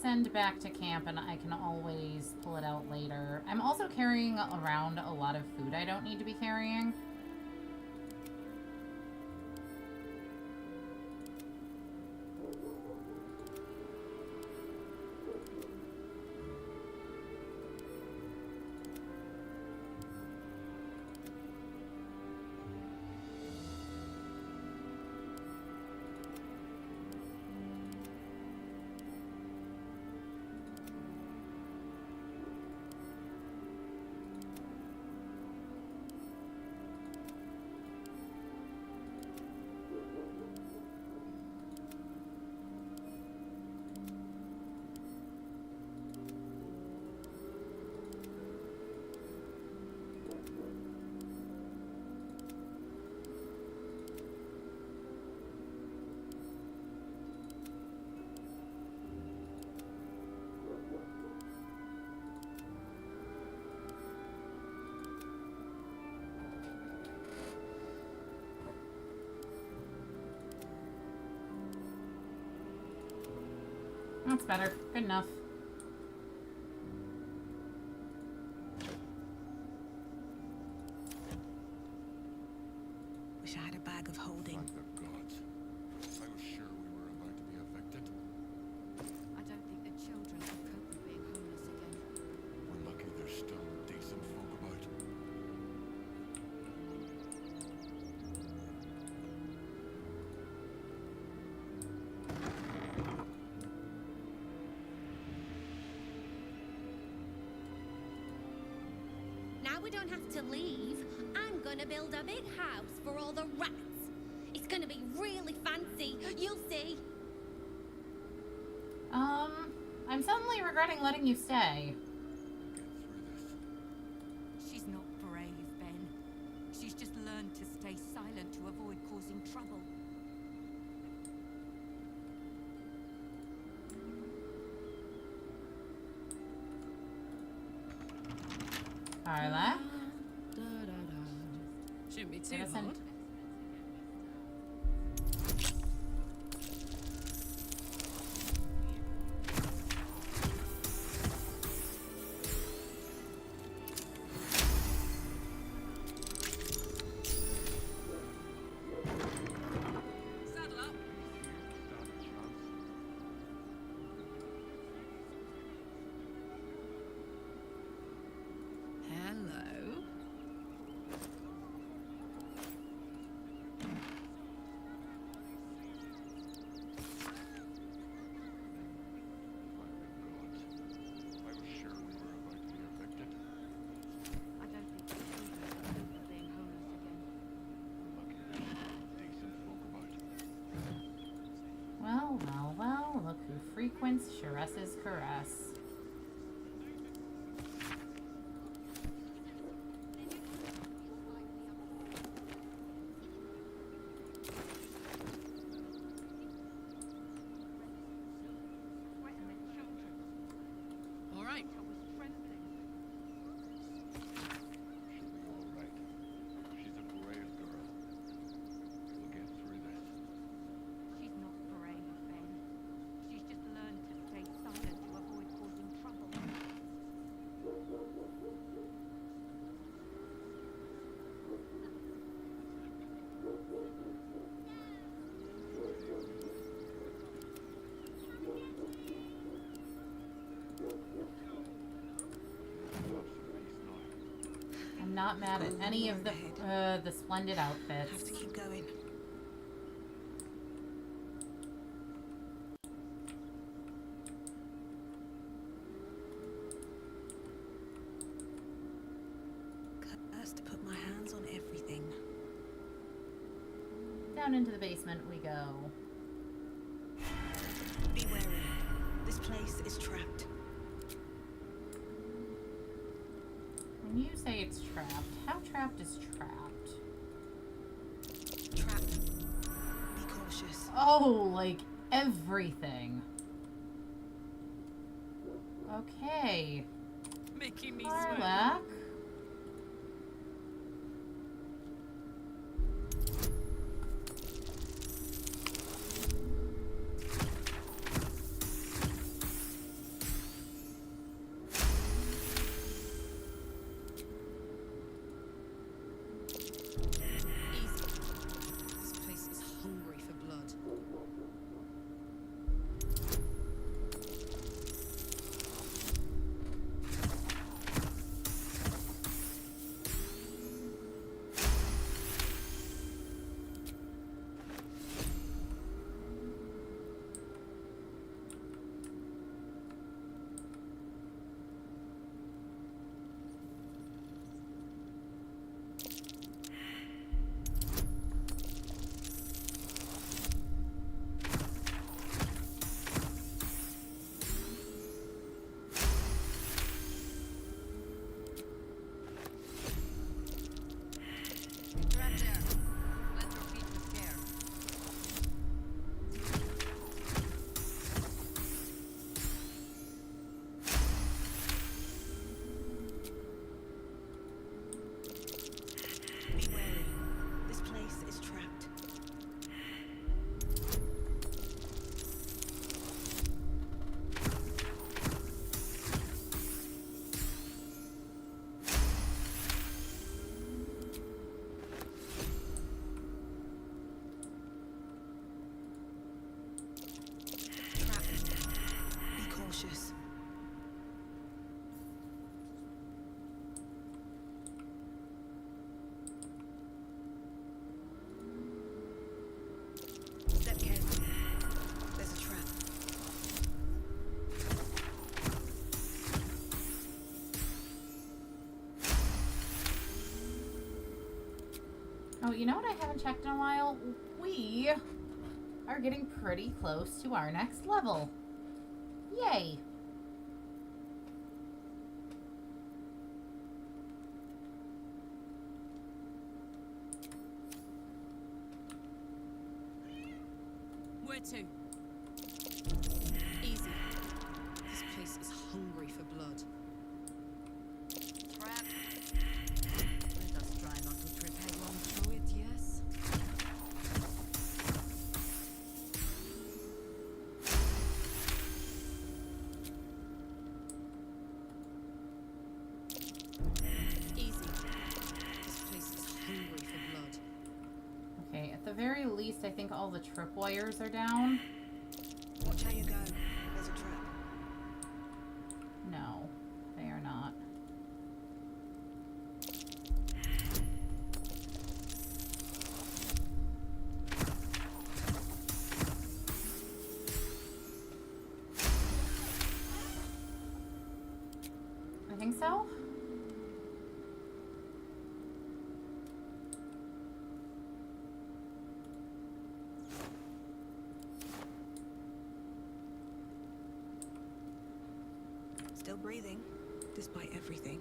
send back to camp, and I can always pull it out later. I'm also carrying around a lot of food I don't need to be carrying. That's better. Good enough. Wish I had a bag of holding. Thank the gods. I was sure we were about to be evicted. I don't think the children can cope with being homeless again. We're lucky there's still decent folk about. Now we don't have to leave. I'm gonna build a big house for all the rats. It's gonna be really fancy. You'll see. I'm suddenly regretting letting you stay. She's not brave, Ben. She's just learned to stay silent to avoid causing trouble. Carla? Shouldn't be too Citizen. hard. Saddle up. Hello. I was sure we were about to be evicted. I don't think the children are being homeless again. Lucky there's some decent folk about. Well, well, well, look who frequents Sharess's caress. All right. She'll be all right. She's a brave girl. We'll get through this. She's not brave, Ben. She's just learned to stay silent to avoid causing trouble. I'm not mad at any of the splendid outfits. Have to keep going. Cursed to put my hands on everything. Down into the basement we go. Be wary. This place is trapped. When you say it's trapped, how trapped is trapped? Trapped. Be cautious. Oh, like everything. Okay. Making me Lilac. This place is hungry for blood. Be wary. This place is trapped. Trapped. Be cautious. Step carefully. There's a trap. Oh, you know what I haven't checked in a while? We are getting pretty close to our next level. Yay! Where to? Easy. This place is hungry for blood. Trap. Let us try not to trip headlong through it, yes? Easy. This place is hungry for blood. Okay, at the very least, I think all the tripwires are down. Watch how you go. There's a trap. No, they are not. I think so. Still breathing, despite everything.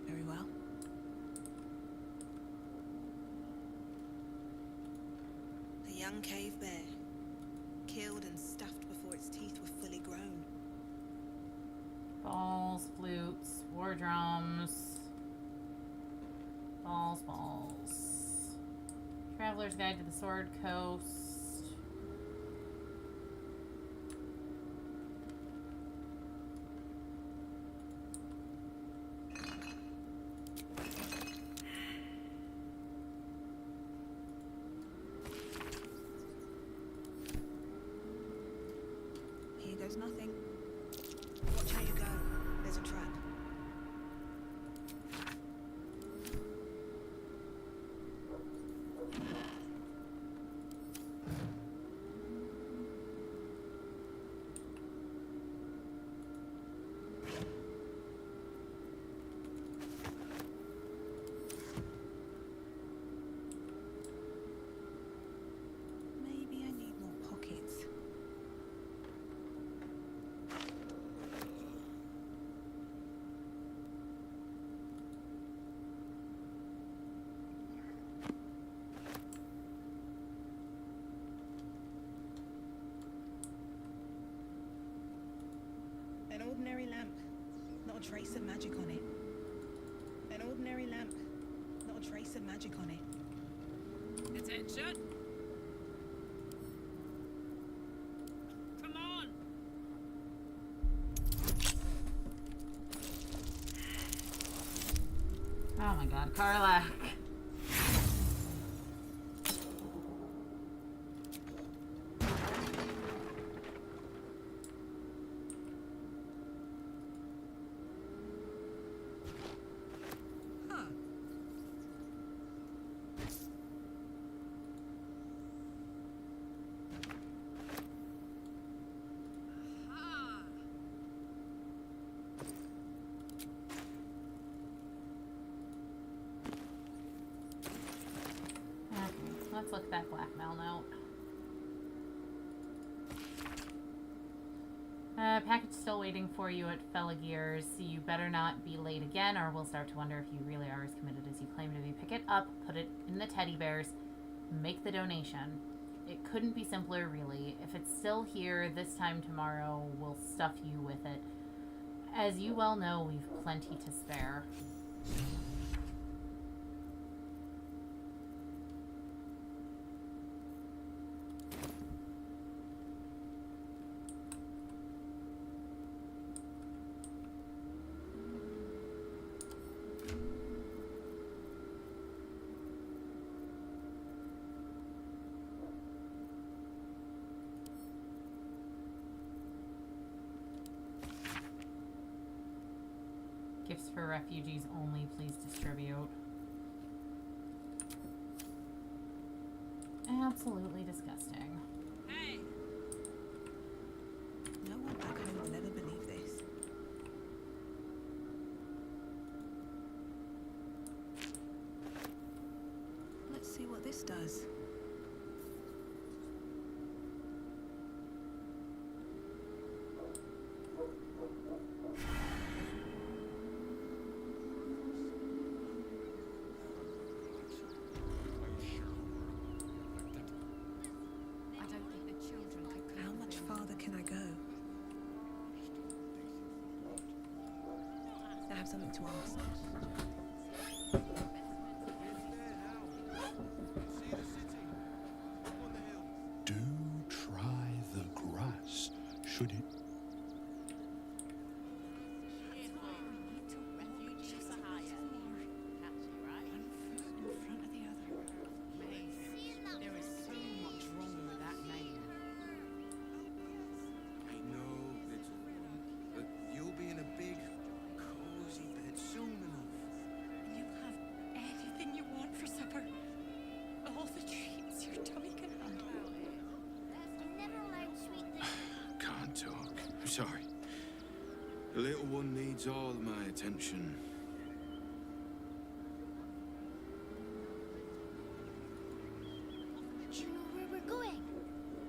Very well. A young cave bear, killed and stuffed before its teeth were fully grown. Balls, flutes, war drums. Balls, balls. Traveler's Guide to the Sword Coast. Here goes nothing. Watch how you go. There's a trap. Maybe I need more pockets. An ordinary lamp, not a trace of magic on it. An ordinary lamp, not a trace of magic on it. Attention! Come on! Oh my god, Carla. Huh. Okay, let's look at that blackmail note. Package still waiting for you at Felagir's. You better not be late again, or we'll start to wonder if you really are as committed as you claim to be. Pick it up, put it in the teddy bears, make the donation. It couldn't be simpler, really. If it's still here this time tomorrow, we'll stuff you with it. As you well know, we've plenty to spare. Gifts for refugees only, please distribute. Absolutely disgusting. Hey! No one back home will ever believe this. just does. I don't think the children could. How much farther can I go? I have something to ask. Do try the grass, should it? There is so much wrong with that name. I know, little one, but you'll be in a big, cozy bed soon enough. You have anything you want for supper. All the treats your tummy can handle. I'm never allowed sweet things. Can't talk. I'm sorry. The little one needs all my attention. Do you know where we're going?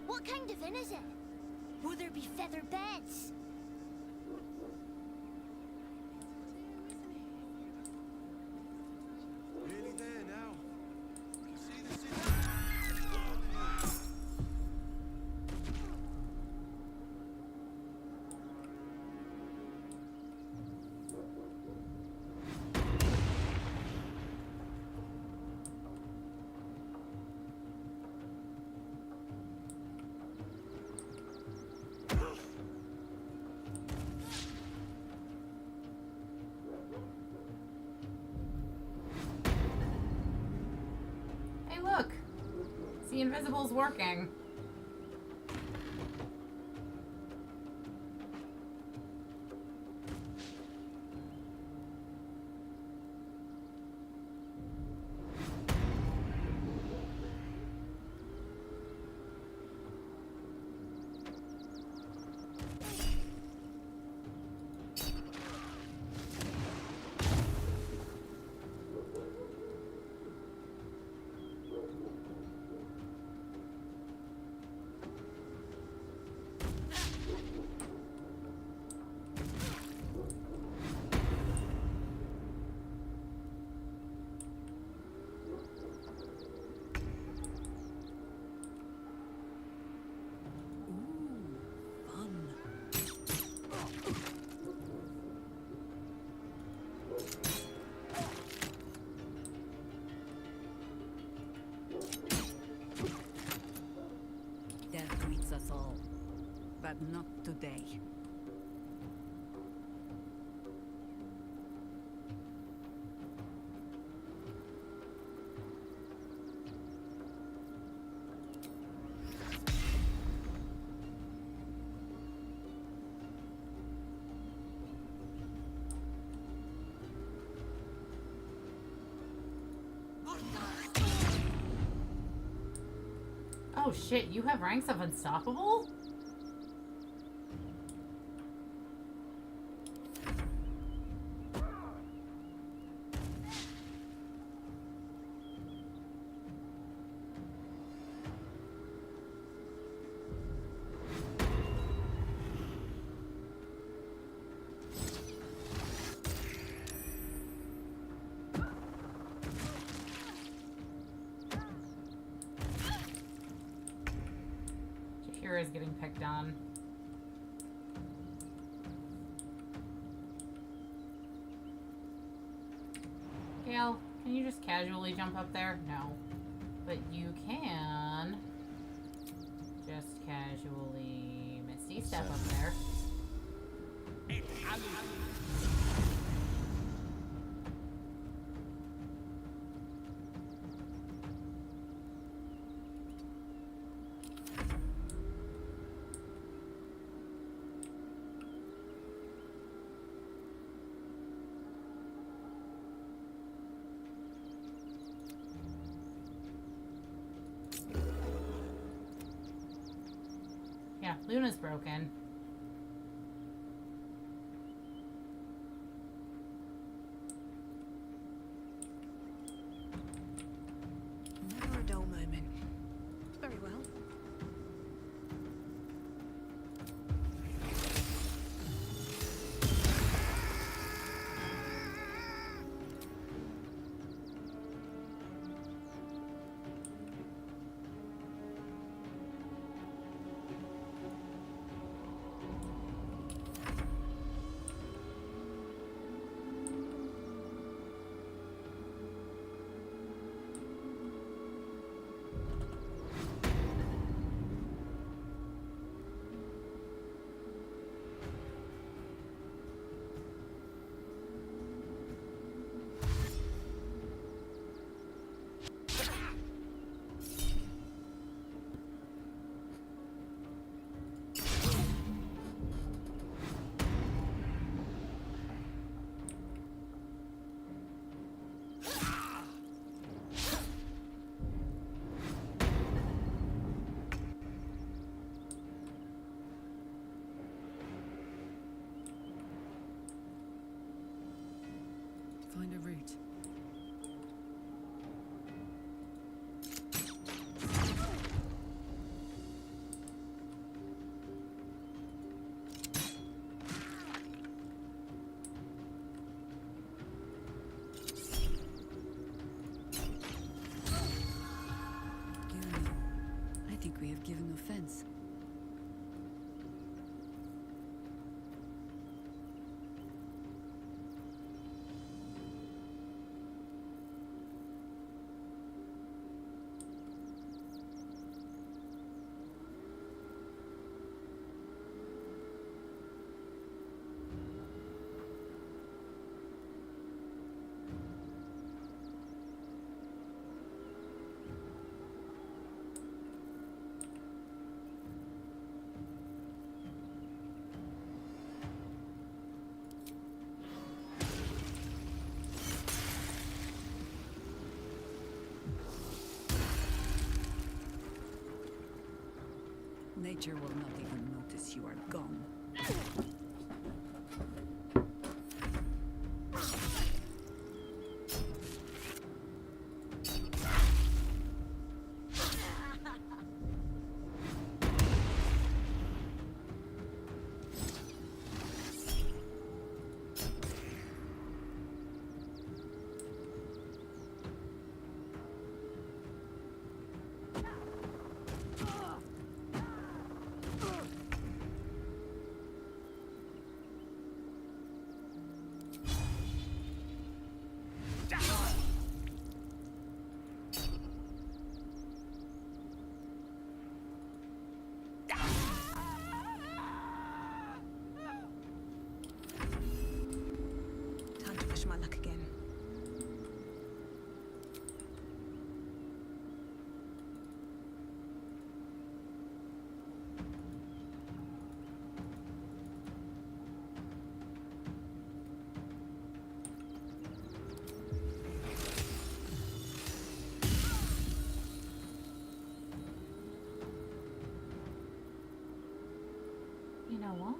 What kind of inn is it? Will there be feather beds? Nearly there now. You see the city? Hey, look! See, Invisible's working. Death greets us all, but not today. Oh shit, you have ranks of unstoppable? Is getting picked on. Gale, can you just casually jump up there? No. But you can just casually Misty step up there. Yeah, Luna's broken. Never a dull think we have given offense. Nature will not even notice you are gone. Time to push my luck again. You know what?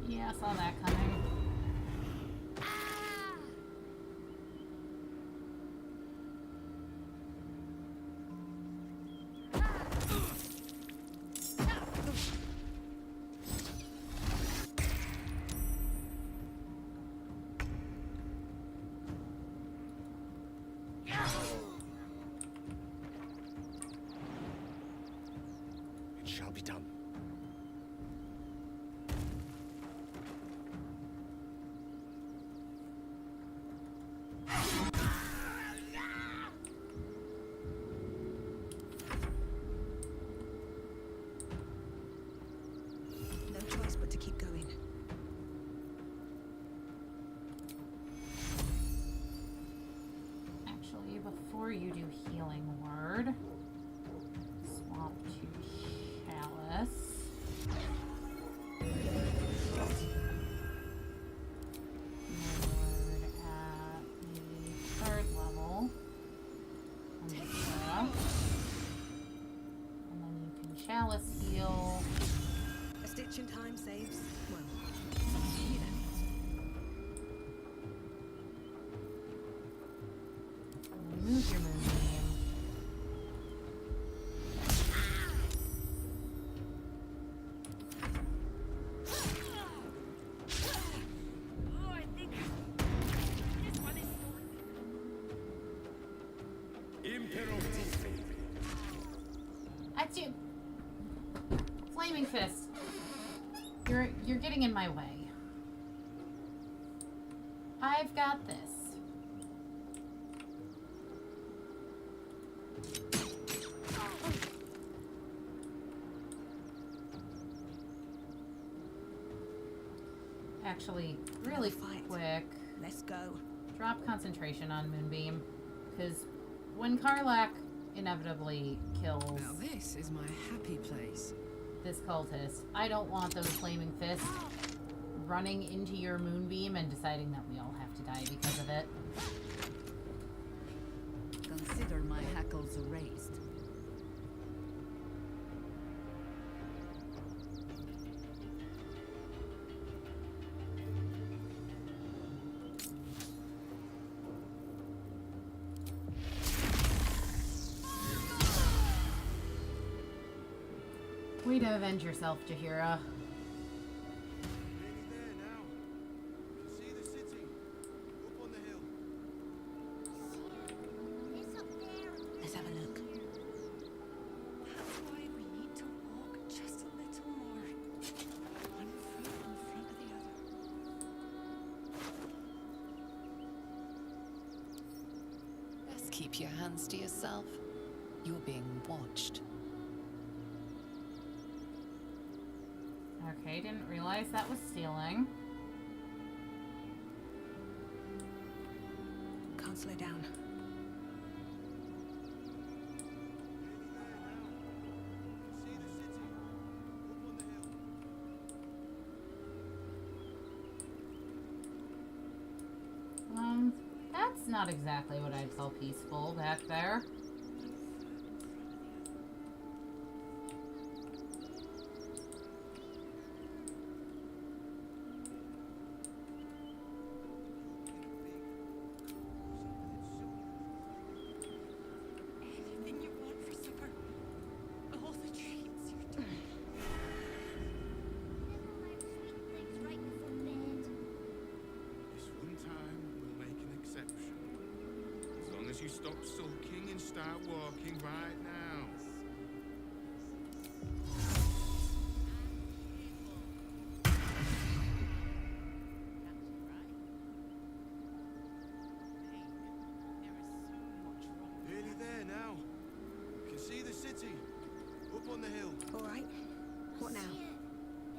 Yeah, I saw that coming. It shall be done. No choice but to keep going. Actually, before you do healing word, swap to chalice. Word at maybe 3rd level. And then you can chalice heal. A stitch in time saves, well, Remove your moonbeam. Oh, I think this one is. That's you. Flaming fist. You're getting in my way. I've got this. Actually, really quick. Let's go. Drop concentration on Moonbeam, because when Karlach inevitably kills Now this is my happy place. this cultist, I don't want those flaming fists running into your Moonbeam and deciding that we all have to die because of it. Consider my hackles erased. Way to avenge yourself, Jaheira. Let's have a look. That's why we need to walk just a little more. One foot in front of the other. Best keep your hands to yourself. You're being watched. Okay, didn't realize that was stealing. Can't slow down. That's not exactly what I'd call peaceful back there. Anything you want for supper. All the treats you're doing. This one time, we'll make an exception. As long as you stop sulking and start walking right now. Nearly there now. You can see the city. Up on the hill. All right. What now?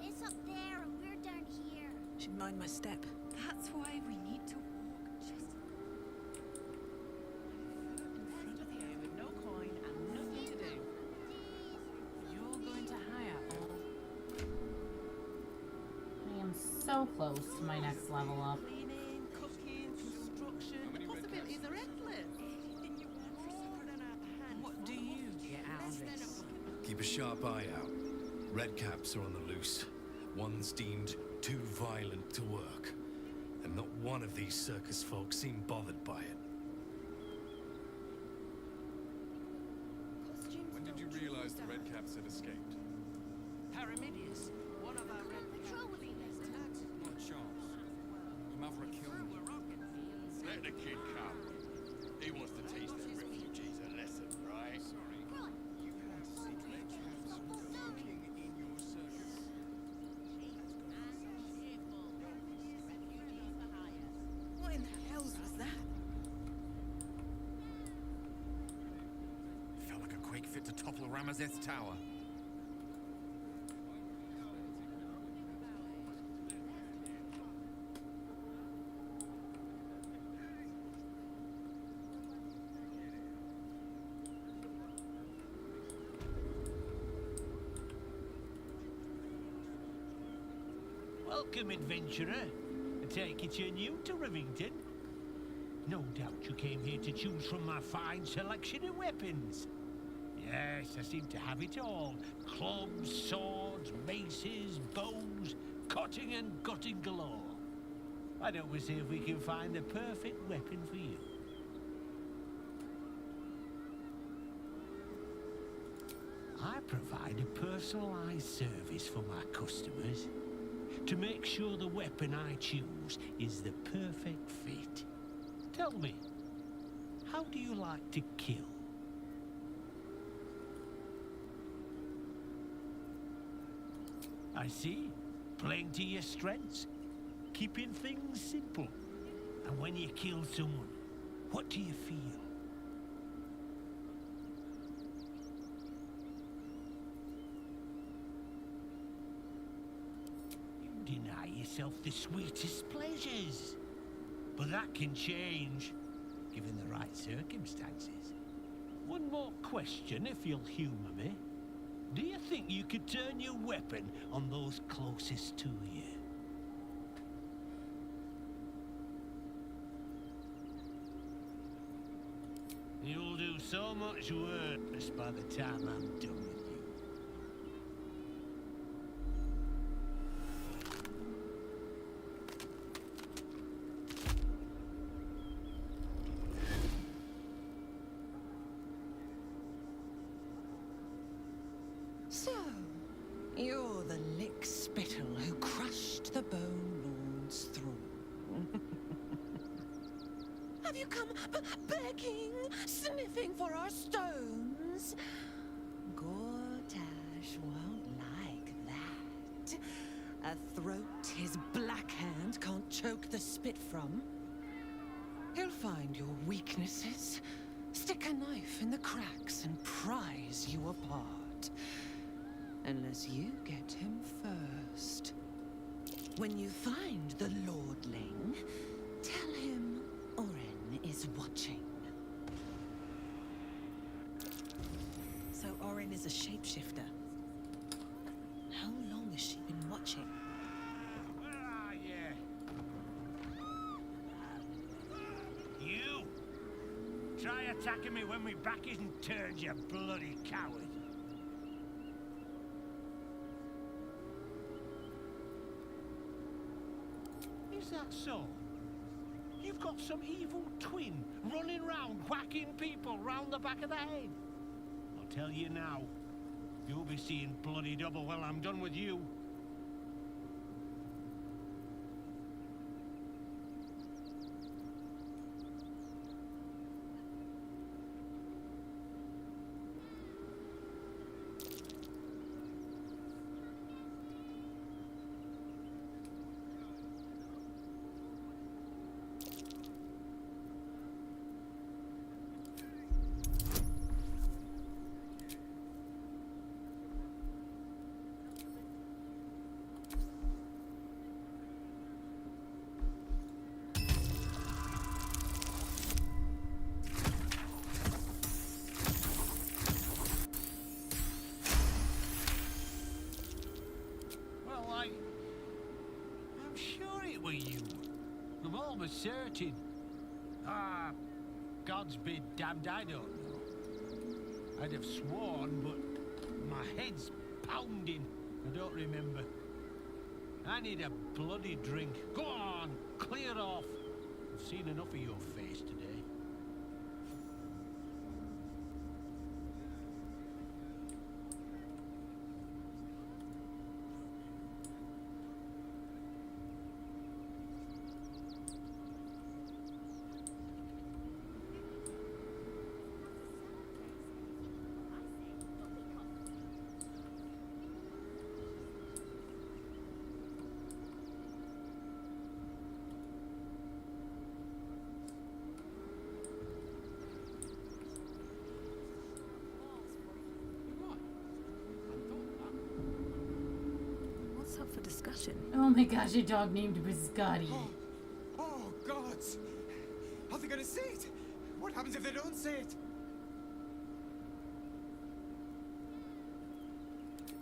It's up there and we're down here. Should mind my step. That's why we need to walk just a With no coin and nothing to do. You're going to hire all. I am so close to my next level up. Cleaning, cooking, construction. The possibilities are endless. What do you get out of this? Keep a sharp eye out. Redcaps are on the loose. One's deemed too violent to work. And not one of these circus folk seem bothered by it. When did you realize the Redcaps had escaped? Paramidius, one of our red Not chance. Maverick killed him. Let the kid come. He wants to teach the refugees a lesson, right? Sorry. You want to see Redcaps working in your circus? What in the hell was that? Felt like a quake fit to topple Ramazeth's tower. Welcome, adventurer. I take it you're new to Rivington. No doubt you came here to choose from my fine selection of weapons. Yes, I seem to have it all. Clubs, swords, maces, bows, cutting and gutting galore. Why don't we see if we can find the perfect weapon for you? I provide a personalized service for my customers to make sure the weapon I choose is the perfect fit. Tell me, how do you like to kill? I see. Playing to your strengths. Keeping things simple. And when you kill someone, what do you feel? You deny yourself the sweetest pleasures. But that can change, given the right circumstances. One more question, if you'll humour me. Do you think you could turn your weapon on those closest to you? You'll do so much worse by the time I'm done with you. So, you're the lick spittle who crushed the Bone Lord's throne. Have you come begging, sniffing for our stones? Gortash won't like that. A throat his black hand can't choke the spit from. He'll find your weaknesses, stick a knife in the cracks and prise you apart. Unless you get him first. When you find the Lordling, tell him Orin is watching. So Orin is a shapeshifter. How long has she been watching? Where are you? You! Try attacking me when my back isn't turned, you bloody coward. Is that so? You've got some evil twin running round whacking people round the back of the head. I'll tell you now, you'll be seeing bloody double when I'm done with you. I'm sure it were you. I'm almost certain. Ah, God's be damned, I don't know. I'd have sworn, but my head's pounding. I don't remember. I need a bloody drink. Go on, clear off. I've seen enough of your face today. Up for discussion. Oh my gosh, a dog named Biscotti. Oh, gods! Are they gonna see it? What happens if they don't see it?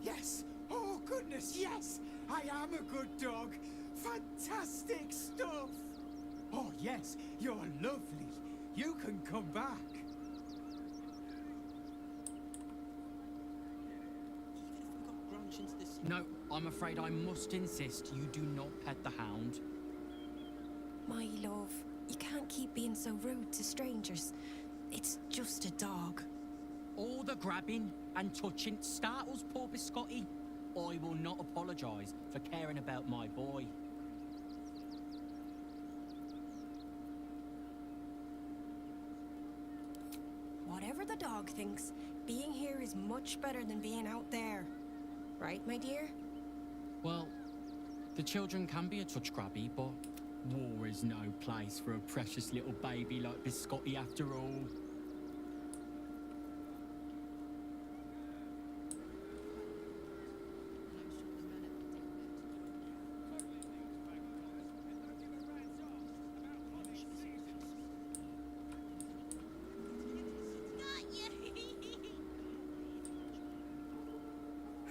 Yes! Oh, goodness, yes! I am a good dog! Fantastic stuff! Oh, yes, you're lovely. You can come back. No, I'm afraid I must insist you do not pet the hound. My love, you can't keep being so rude to strangers. It's just a dog. All the grabbing and touching startles poor Biscotti. I will not apologise for caring about my boy. Whatever the dog thinks, being here is much better than being out there. Right, my dear? Well, the children can be a touch grabby, but war is There's no place for a precious little baby like Biscotti after all.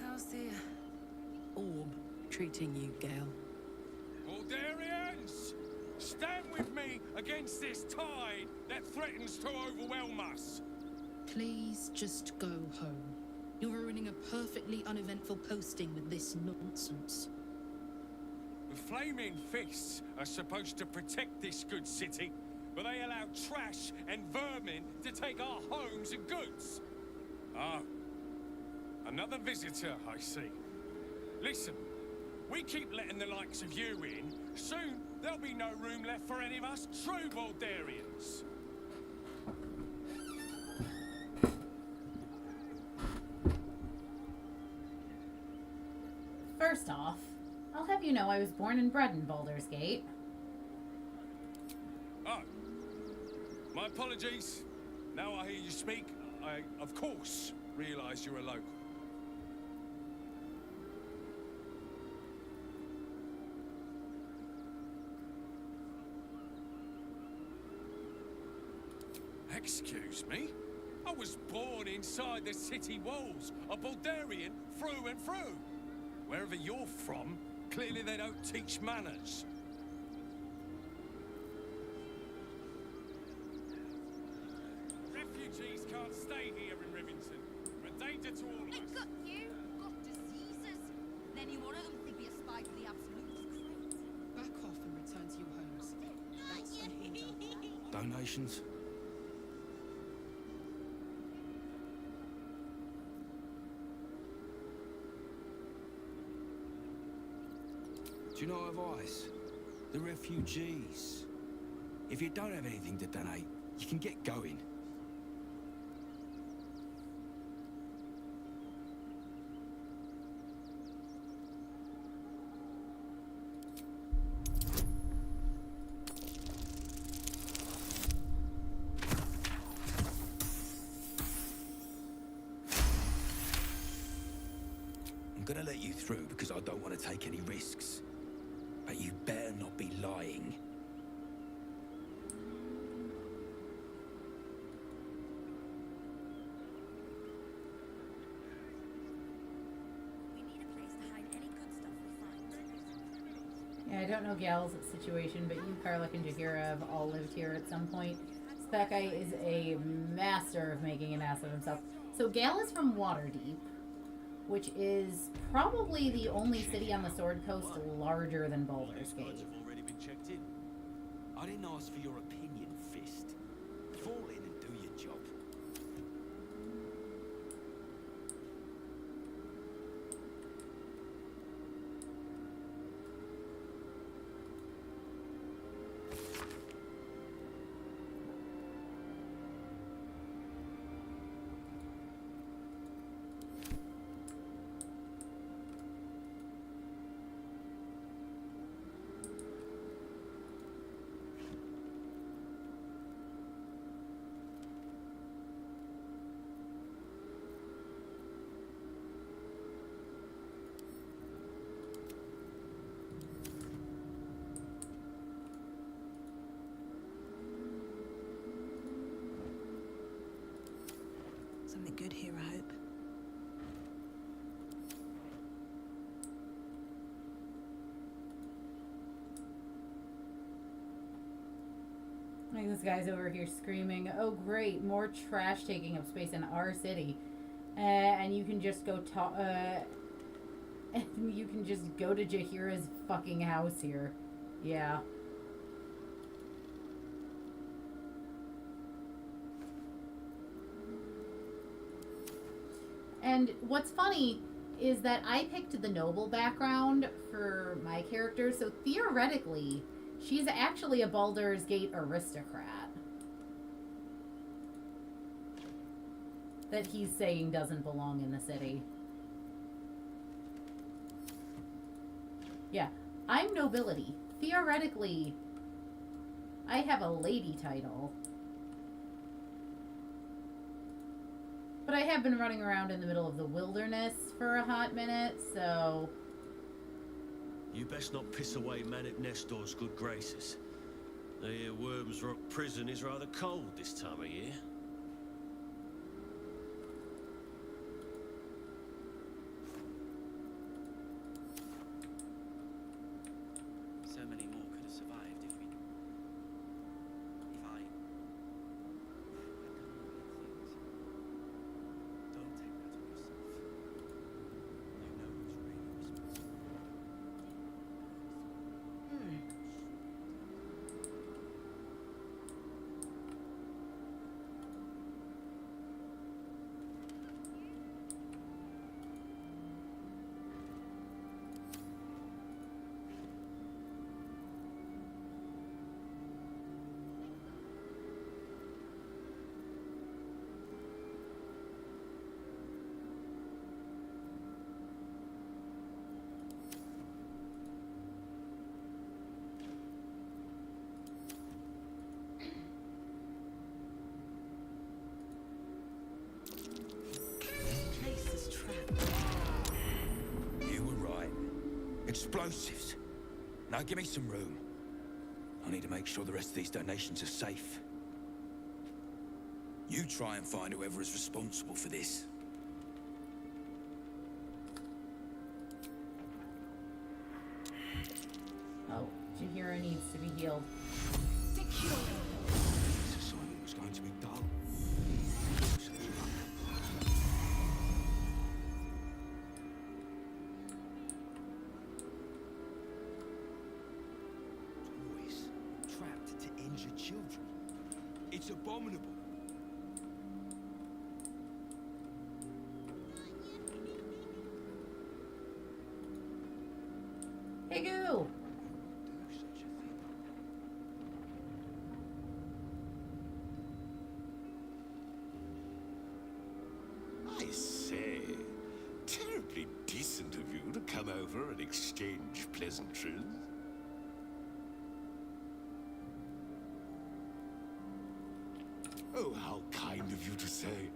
How's the orb treating you, Gale? Baldarians! Stand with me against this tide that threatens to overwhelm us! Please just go home. You're ruining a perfectly uneventful posting with this nonsense. The Flaming Fists are supposed to protect this good city, but they allow trash and vermin to take our homes and goods. Ah, another visitor, I see. Listen, we keep letting the likes of you in, soon there'll be no room left for any of us true Baldarians. First off, I'll have you know I was born and bred in Baldur's Gate. Oh, my apologies. Now I hear you speak, I, of course, realise you're a local. Excuse me? I was born inside the city walls, a Baldarian through and through. Wherever you're from, clearly they don't teach manners. Refugees can't stay here in Rivington. A danger to all of us. They got you, got diseases. And any one of them could be a spy for the Absolutes. Back off and return to your homes. That's an order. Donations? Do you know of Ice? The refugees. If you don't have anything to donate, you can get going. I'm gonna let you through because I don't want to take any risks. But you better not be lying. We need a place to hide any good stuff we find. Yeah, I don't know Gal's situation, but you, Karlach, and Jaheira have all lived here at some point. So that guy is a master of making an ass of himself. So Gal is from Waterdeep, which is probably the only city on the Sword Coast larger than Baldur's Gate. Already been checked in. I didn't ask for your opinion, Fist. Fall in and do your job. Something good here, I hope. Like this guy's over here screaming, "Oh great, more trash taking up space in our city," and you can just go talk. And you can just go to Jaheira's fucking house here. Yeah. And what's funny is that I picked the noble background for my character, so theoretically, she's actually a Baldur's Gate aristocrat. That he's saying doesn't belong in the city. Yeah, I'm nobility. Theoretically, I have a lady title. But I have been running around in the middle of the wilderness for a hot minute, so... You best not piss away Man at Nestor's good graces. I hear Worms Rock Prison is rather cold this time of year. So many more could have survived if I... Don't take that on yourself. You know who's really responsible. You were right. Explosives. Now give me some room. I need to make sure the rest of these donations are safe. You try and find whoever is responsible for this. Oh, Jahira needs to be healed. This assignment was going to be dull. Toys trapped to injure children. It's abominable. Hey, Goo! I say, terribly decent of you to come over and exchange pleasantries. Oh, how kind of you to say.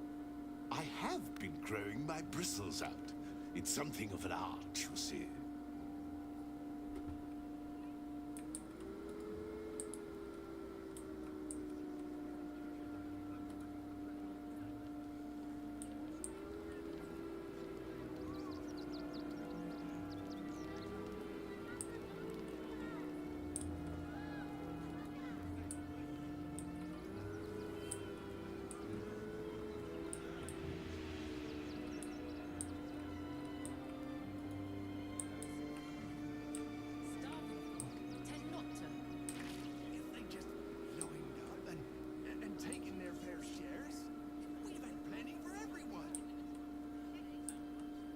I have been growing my bristles out. It's something of an art, you see. Taking their fair shares. We've had plenty for everyone.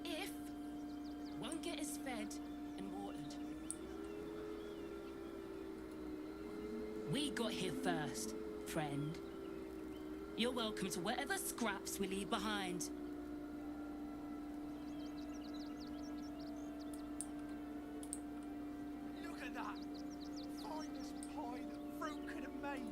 If won't get us fed and watered. We got here first, friend. You're welcome to whatever scraps we leave behind. Look at that. Finest pie that fruit could have made.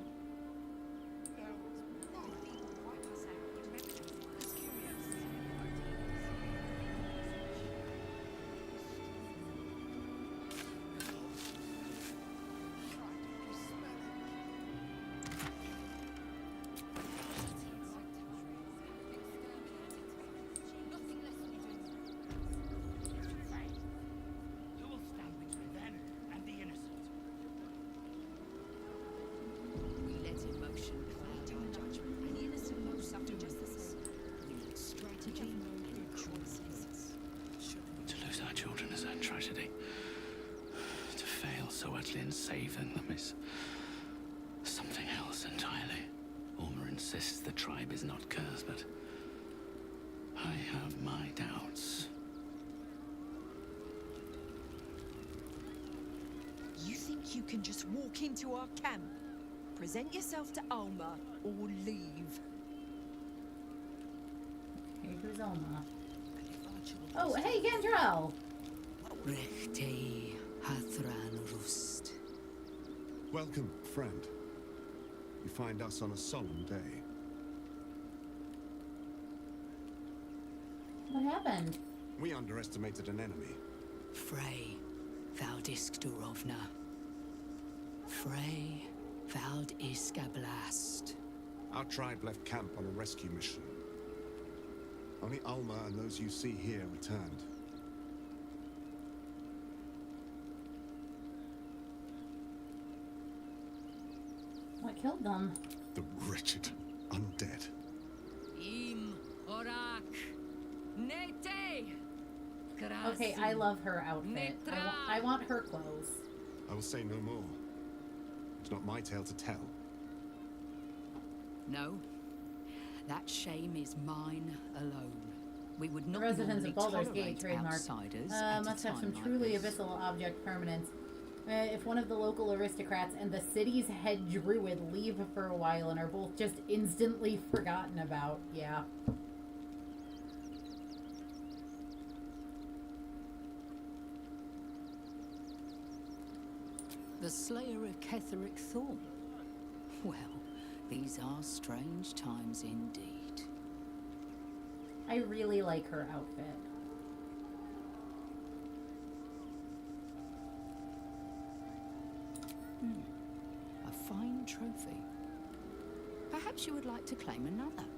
You will stand between them and the innocent. We let emotion cloud our judgment, and innocent most have to just the same. We need strategy and choices. To lose our children is a tragedy. To fail so utterly in saving them is something else entirely. Ulmer insists the tribe is not cursed, but I have my doubts. You think you can just walk into our camp, present yourself to Alma, or leave? Okay, who's Alma? Oh, hey, Gandrel! Rechte Hathran Rust. Welcome, friend. You find us on a solemn day. What happened? We underestimated an enemy. Frey Valdisk Durovna. Frey Valdiskablast. Our tribe left camp on a rescue mission. Only Alma and those you see here returned. What killed them? The wretched undead. Im Orak. Nete. Okay, I love her outfit. I want her clothes. I will say no more. It's not my tale to tell. No. That shame is mine alone. We would The not residents of Baldur's tolerate Gate trademark outsiders at a must have some time like truly this. abyssal object permanence. If one of the local aristocrats and the city's head druid leave for a while and are both just instantly forgotten about, yeah. The slayer of Ketheric Thorn. Well, these are strange times indeed. I really like her outfit. A fine trophy. Perhaps you would like to claim another.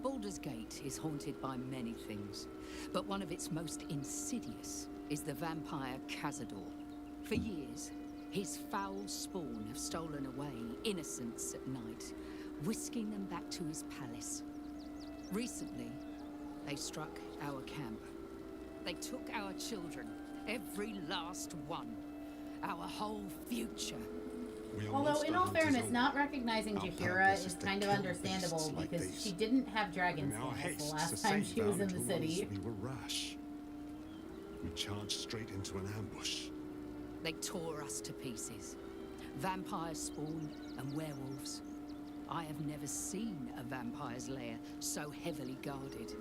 Baldur's Gate is haunted by many things, but one of its most insidious is the vampire Cazador. For years, his foul spawn have stolen away innocents at night, whisking them back to his palace. Recently, they struck our camp. They took our children, every last one, our whole future. Although, in all fairness, not recognizing Jaheira is kind of understandable because she didn't have dragon scales the last time she was in the city. We were rash. We charged straight into an ambush. They tore us to pieces. Vampire spawn and werewolves. I have never seen a vampire's lair so heavily guarded.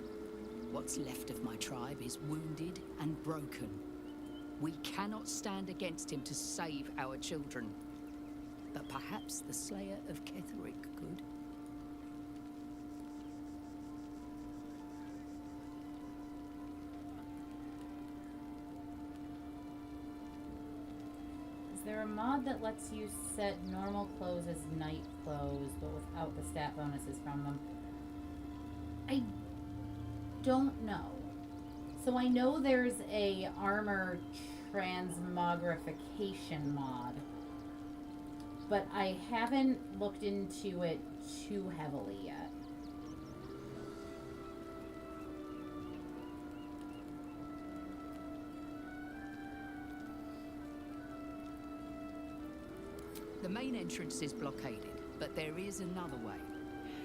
What's left of my tribe is wounded and broken. We cannot stand against him to save our children. But perhaps the Slayer of Ketheric could. Is there a mod that lets you set normal clothes as night clothes, but without the stat bonuses from them? I don't know. So I know there's a armor transmogrification mod, but I haven't looked into it too heavily yet. The main entrance is blockaded, but there is another way.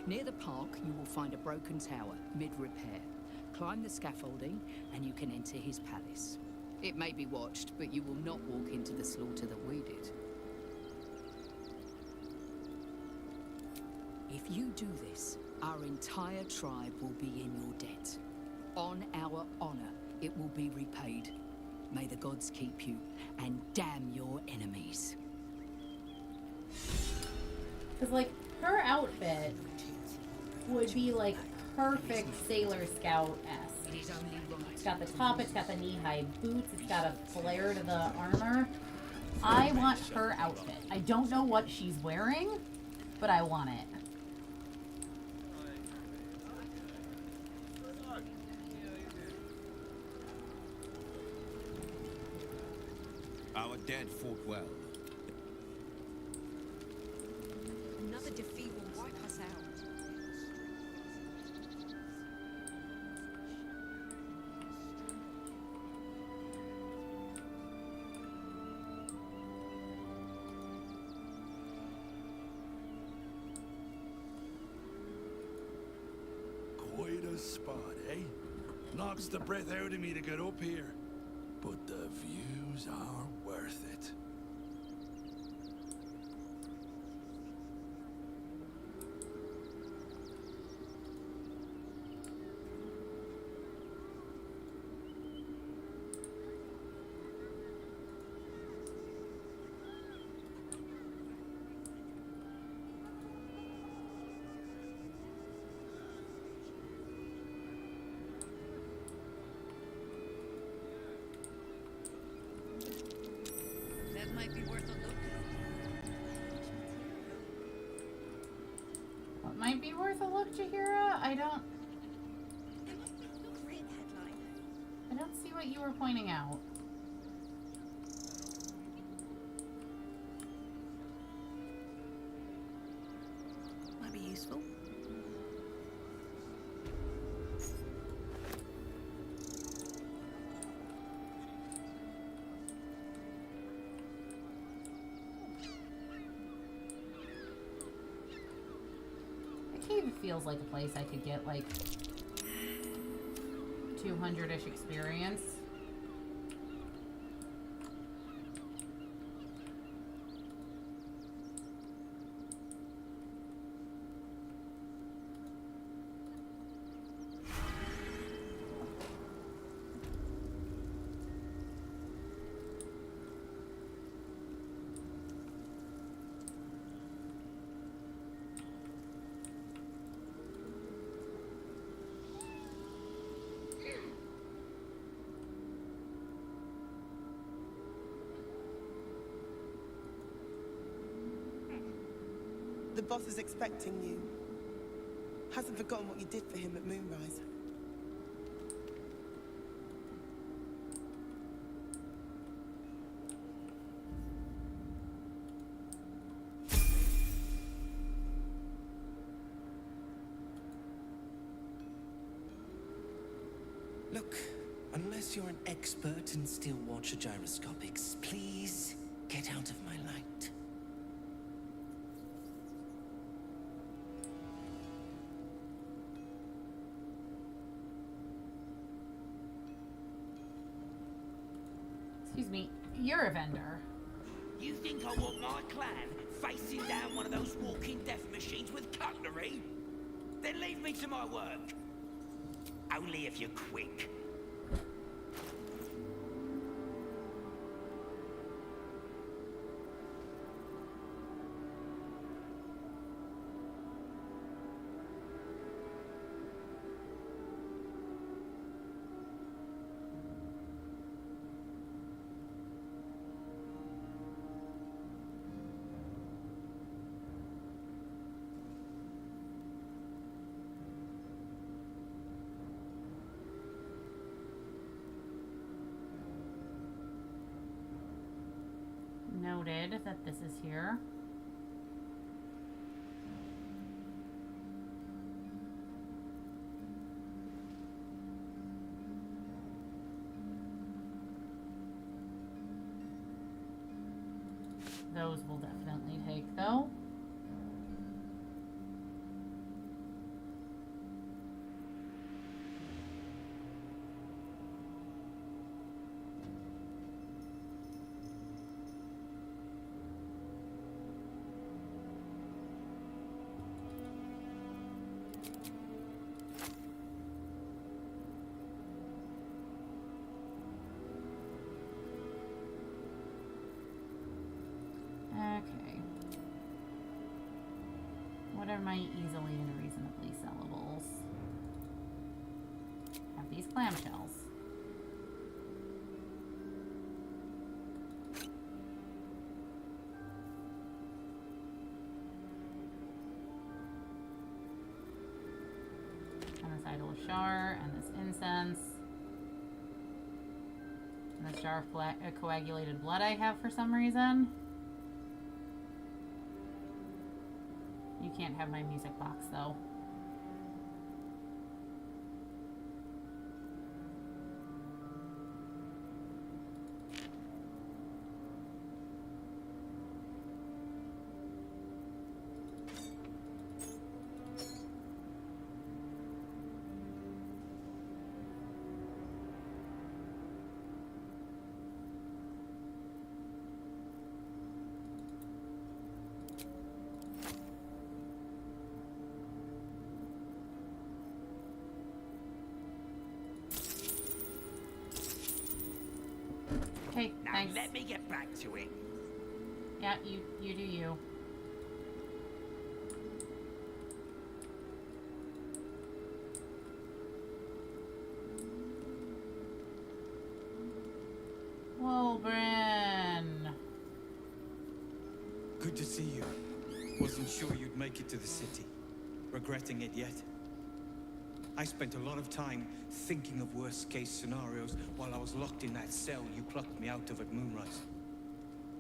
Near the park, you will find a broken tower, mid-repair. Climb the scaffolding, and you can enter his palace. It may be watched, but you will not walk into the slaughter that we did. If you do this, our entire tribe will be in your debt. On our honor, it will be repaid. May the gods keep you, and damn your enemies. Because, like, her outfit would be, like, perfect Sailor Scout-esque. It's got the top, it's got the knee-high boots, it's got a flare to the armor. I want her outfit. I don't know what she's wearing, but I want it. Our dead fought well. Another defeat will wipe us out. Quite a spot, eh? Knocks the breath out of me to get up here. But the views are worth it. That might be worth a look. What might be worth a look, Jahira? I don't see what you were pointing out. Might be useful. The cave feels like a place I could get like 200-ish experience. The boss is expecting you. Hasn't forgotten what you did for him at Moonrise. Look, unless you're an expert in steel watcher gyroscopics, please get out of my light. Excuse me, you're a vendor. You think I want my clan facing down one of those walking death machines with cutlery? Then leave me to my work. Only if you're quick. Noted that this is here. Those will definitely take, though. Okay. What are my easily and reasonably sellables? Have these clamshells. And this idol of Shar, and this incense. And this jar of coagulated blood I have for some reason. You can't have my music box, though. Okay, now thanks. let me get back to it. Yeah, you do you. Whoa, Bryn. Good to see you. Wasn't sure you'd make it to the city. Regretting it yet? I spent a lot of time thinking of worst-case scenarios while I was locked in that cell you plucked me out of at Moonrise.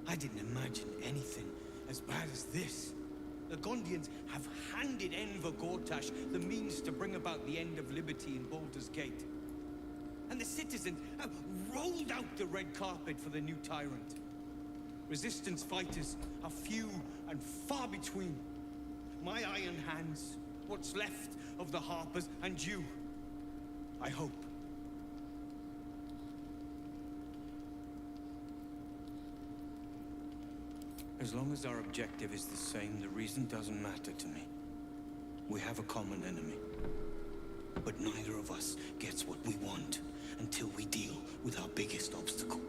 I didn't imagine anything as bad as this. The Gondians have handed Enver Gortash the means to bring about the end of liberty in Baldur's Gate. And the citizens have rolled out the red carpet for the new tyrant. Resistance fighters are few and far between. My iron hands, what's left of the Harpers, and you. I hope. As long as our objective is the same, the reason doesn't matter to me. We have a common enemy. But neither of us gets what we want until we deal with our biggest obstacle.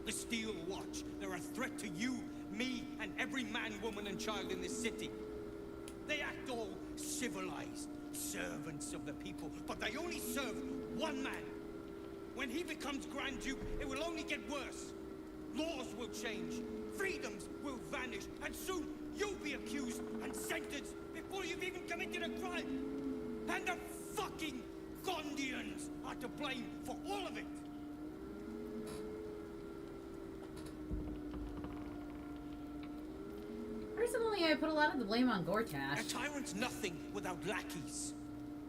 The Steel Watch. They're a threat to you, me, and every man, woman, and child in this city. They act all civilized, servants of the people, but they only serve one man. When he becomes Grand Duke, it will only get worse. Laws will change, freedoms will vanish, and soon you'll be accused and sentenced before you've even committed a crime. And the fucking Gondians are to blame for all of it. Personally, I put a lot of the blame on Gortash. A tyrant's nothing without lackeys.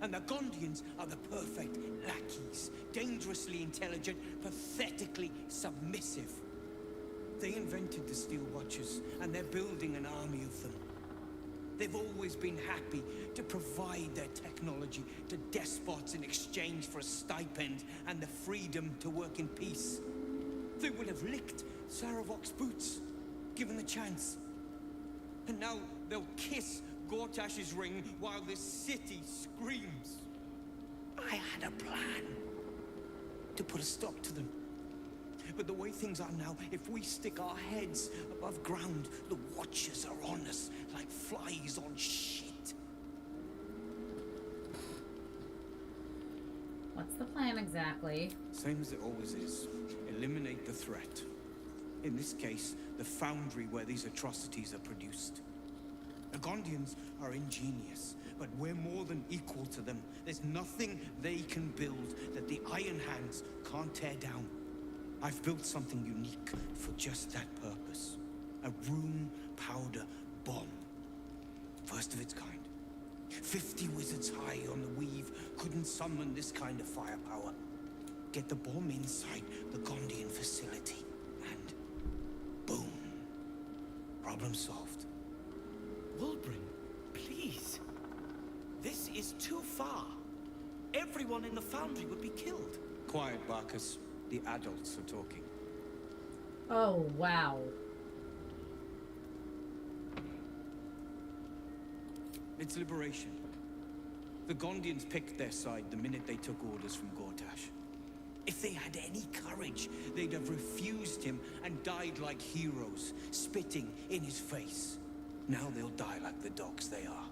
And the Gondians are the perfect lackeys. Dangerously intelligent, pathetically submissive. They invented the Steel Watchers, and they're building an army of them. They've always been happy to provide their technology to despots in exchange for a stipend and the freedom to work in peace. They would have licked Saravok's boots, given the chance. And now they'll kiss Gortash's ring while the city screams. I had a plan to put a stop to them. But the way things are now, if we stick our heads above ground, the Watchers are on us like flies on shit. What's the plan exactly? Same as it always is. Eliminate the threat. In this case, the foundry where these atrocities are produced. The Gondians are ingenious, but we're more than equal to them. There's nothing they can build that the Iron Hands can't tear down. I've built something unique for just that purpose. A room powder bomb. First of its kind. 50 wizards high on the weave couldn't summon this kind of firepower. Get the bomb inside the Gondian facility, and boom. Problem solved. Wulbren, please. This is too far. Everyone in the foundry would be killed. Quiet, Barkus. The adults are talking. Oh, wow. It's liberation. The Gondians picked their side the minute they took orders from Gortash. If they had any courage, they'd have refused him and died like heroes, spitting in his face. Now they'll die like the dogs they are.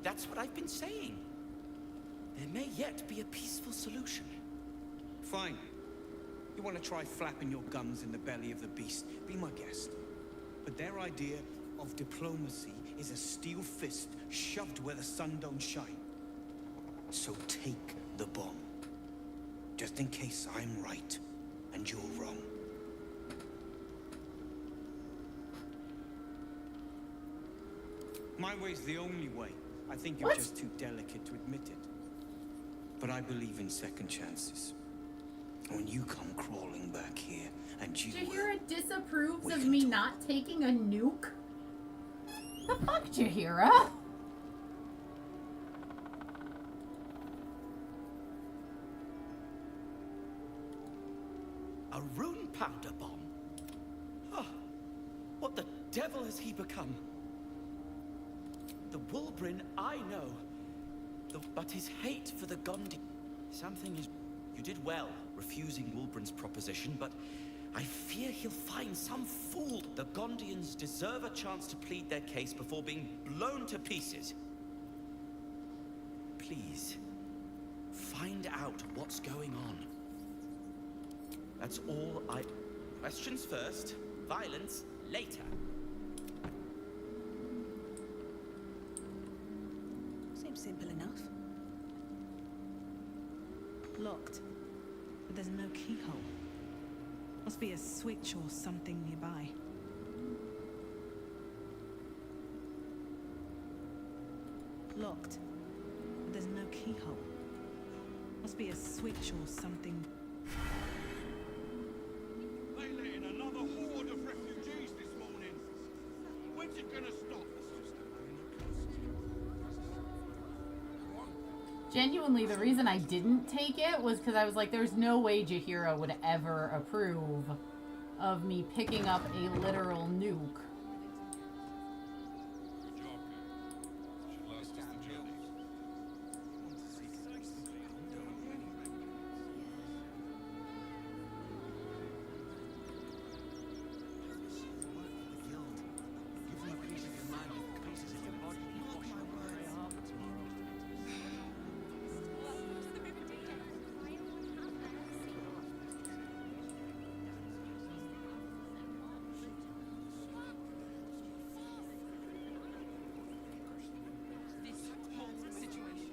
That's what I've been saying. There may yet be a peaceful solution. Fine. You want to try flapping your gums in the belly of the beast? Be my guest. But their idea of diplomacy is a steel fist shoved where the sun don't shine. So take the bomb. Just in case I'm right and you're wrong. My way's the only way. I think you're just too delicate to admit it. But I believe in second chances. When you come crawling back here, and Jaheira disapproves of me not taking a nuke? The fuck, Jaheira? A rune powder bomb? Oh, what the devil has he become? The Wulbren I know, but his hate for the Gondi... Something is... You did well, refusing Wulbren's proposition, but I fear he'll find some fool. The Gondians deserve a chance to plead their case before being blown to pieces. Please, find out what's going on. That's all I... Questions first, violence later. Seems simple enough. Locked, but there's no keyhole. Must be a switch or something nearby. Locked, but there's no keyhole. Must be a switch or something. They let in another horde of refugees this morning. When's it gonna stop? Genuinely, the reason I didn't take it was because I was like, there's no way Jahira would ever approve of me picking up a literal nuke.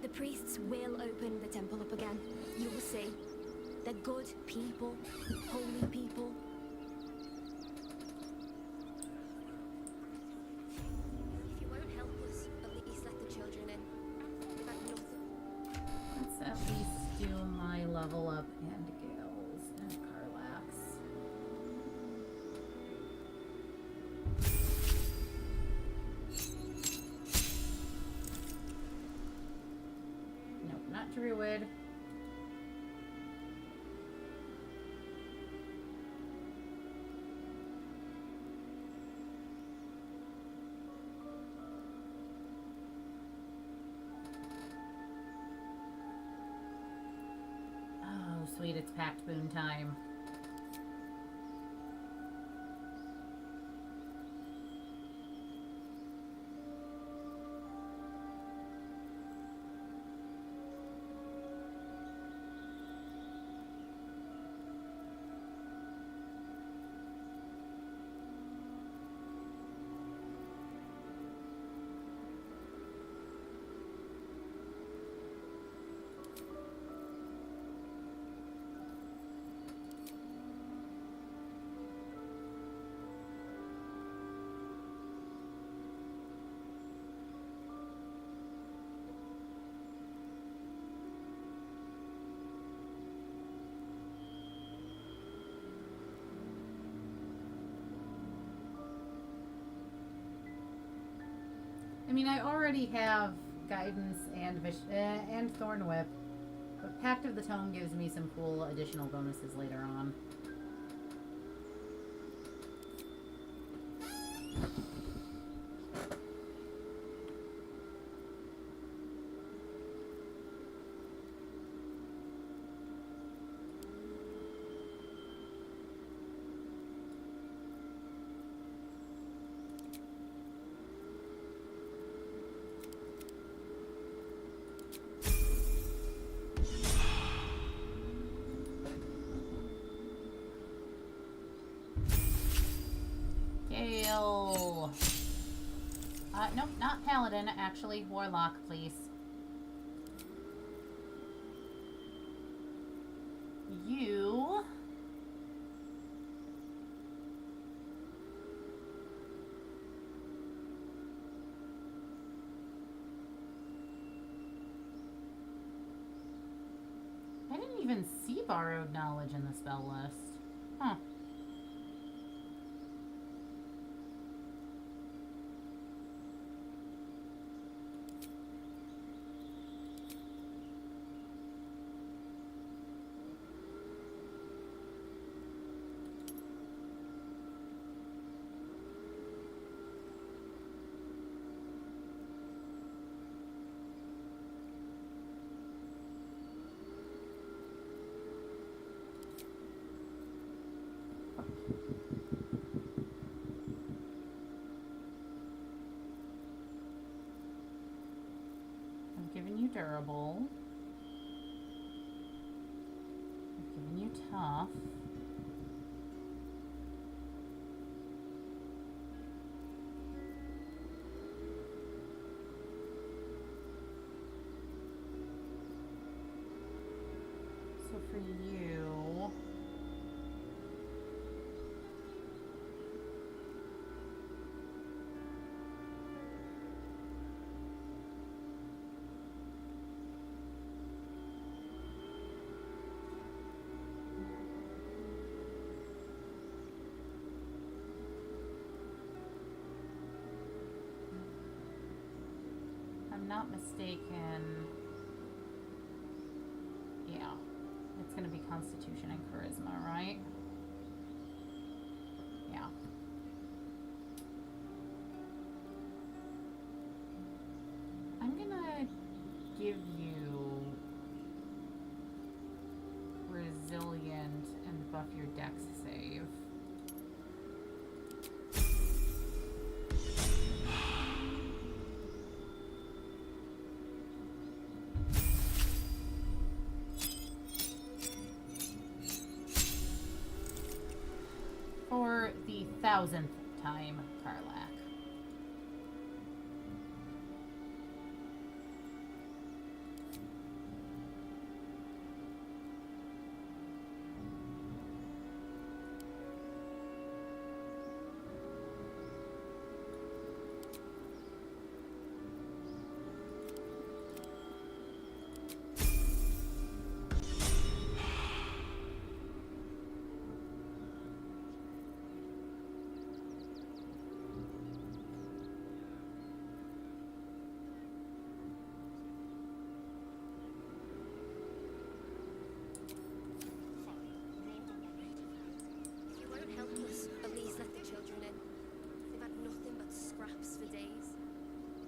The priests will open the temple up again. You will see. They're good people, holy people. If you won't help us, at least let the children in. We've had nothing. Let's at least do my level up and Gales and Carlax. Nope, not Druid. Oh, sweet, it's packed boon time. I mean, I already have Guidance and Thorn Whip, but Pact of the Tome gives me some cool additional bonuses later on. Gale. Nope, not Paladin, actually. Warlock, please. You... I didn't even see borrowed knowledge in the spell list. Huh. terrible. I've given you tough. So for you... not mistaken, yeah, it's going to be Constitution and Charisma, right? Yeah. I'm going to give you Resilient and buff your Dex save. For the 1000th time, Karlach.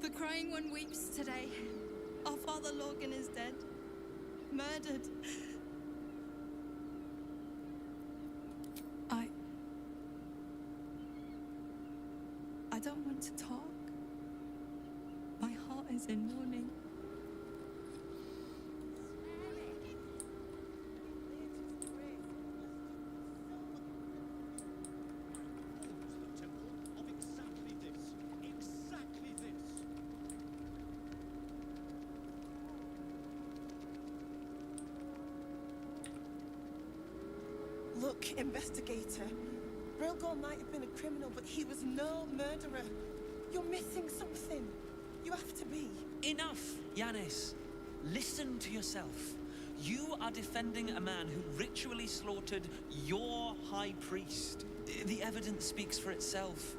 The crying one weeps today. Our father Logan is dead. Murdered. I don't want to talk. My heart is in mourning. Look, investigator. Brilgor might have been a criminal, but he was no murderer. You're missing something. You have to be. Enough, Yanis. Listen to yourself. You are defending a man who ritually slaughtered your high priest. The evidence speaks for itself.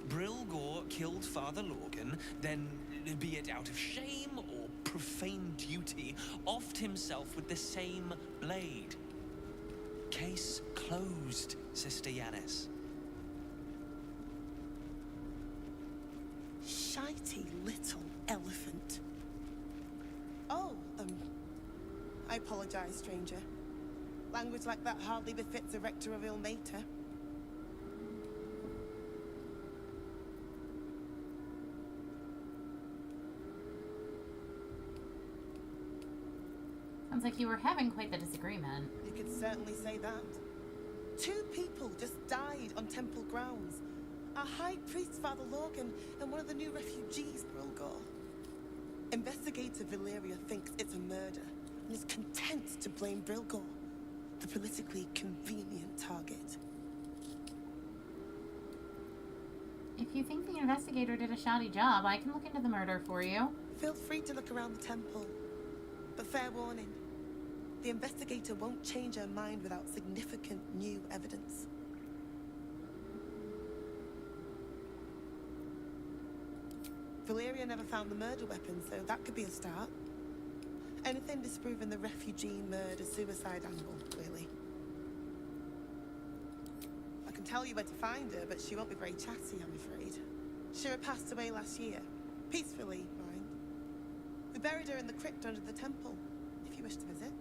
Brilgor killed Father Logan, then, be it out of shame or profane duty, offed himself with the same blade. Case closed, Sister Yanis. Shitey little elephant. Oh, I apologize, stranger. Language like that hardly befits a rector of Ilmater. Sounds like you were having quite the disagreement. You could certainly say that. 2 people just died on temple grounds. Our high priest, Father Logan, and one of the new refugees, Brilgor. Investigator Valeria thinks it's a murder and is content to blame Brilgor, the politically convenient target. If you think the investigator did a shoddy job, I can look into the murder for you. Feel free to look around the temple. But fair warning, the investigator won't change her mind without significant new evidence. Valeria never found the murder weapon, so that could be a start. Anything disproving the refugee murder-suicide angle, really. I can tell you where to find her, but she won't be very chatty, I'm afraid. Shira passed away last year. Peacefully, mind. We buried her in the crypt under the temple, if you wish to visit.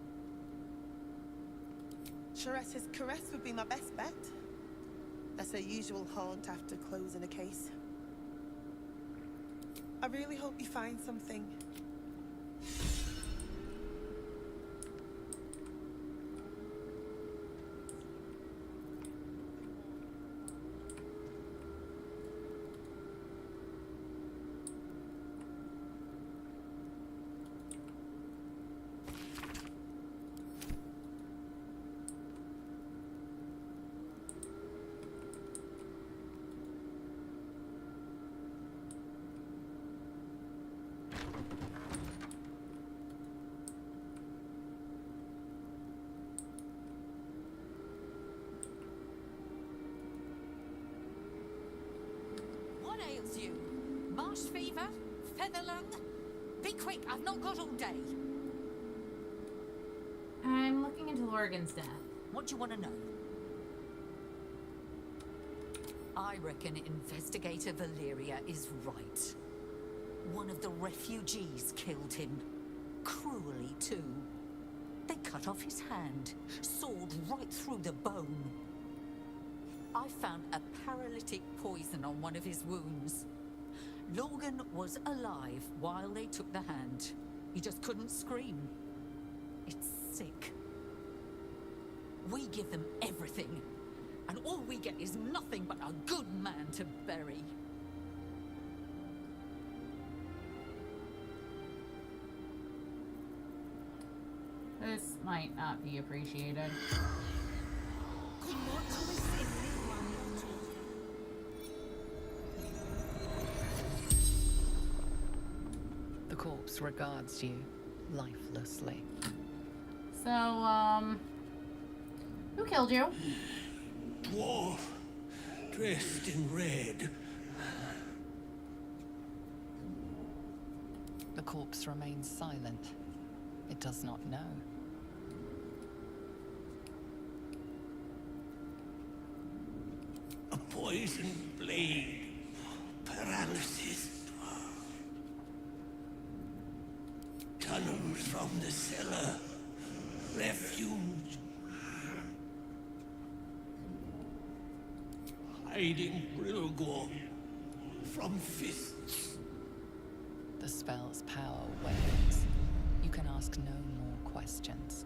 Shira's caress would be my best bet. That's her usual haunt after closing a case. I really hope you find something. What ails you? Marsh fever? Feather lung? Be quick, I've not got all day. I'm looking into Lorgan's death. What do you want to know? I reckon Investigator Valeria is right. One of the refugees killed him. Cruelly, too. They cut off his hand, sawed right through the bone. I found a paralytic poison on one of his wounds. Logan was alive while they took the hand. He just couldn't scream. It's sick. We give them everything, and all we get is nothing but a good man to bury. This might not be appreciated. The corpse regards you lifelessly. So, who killed you? Dwarf, dressed in red. The corpse remains silent. It does not know. A poisoned blade. Paralysis. Tunnels from the cellar. Refuge. Hiding Brilgor from fists. The spell's power wanes. You can ask no more questions.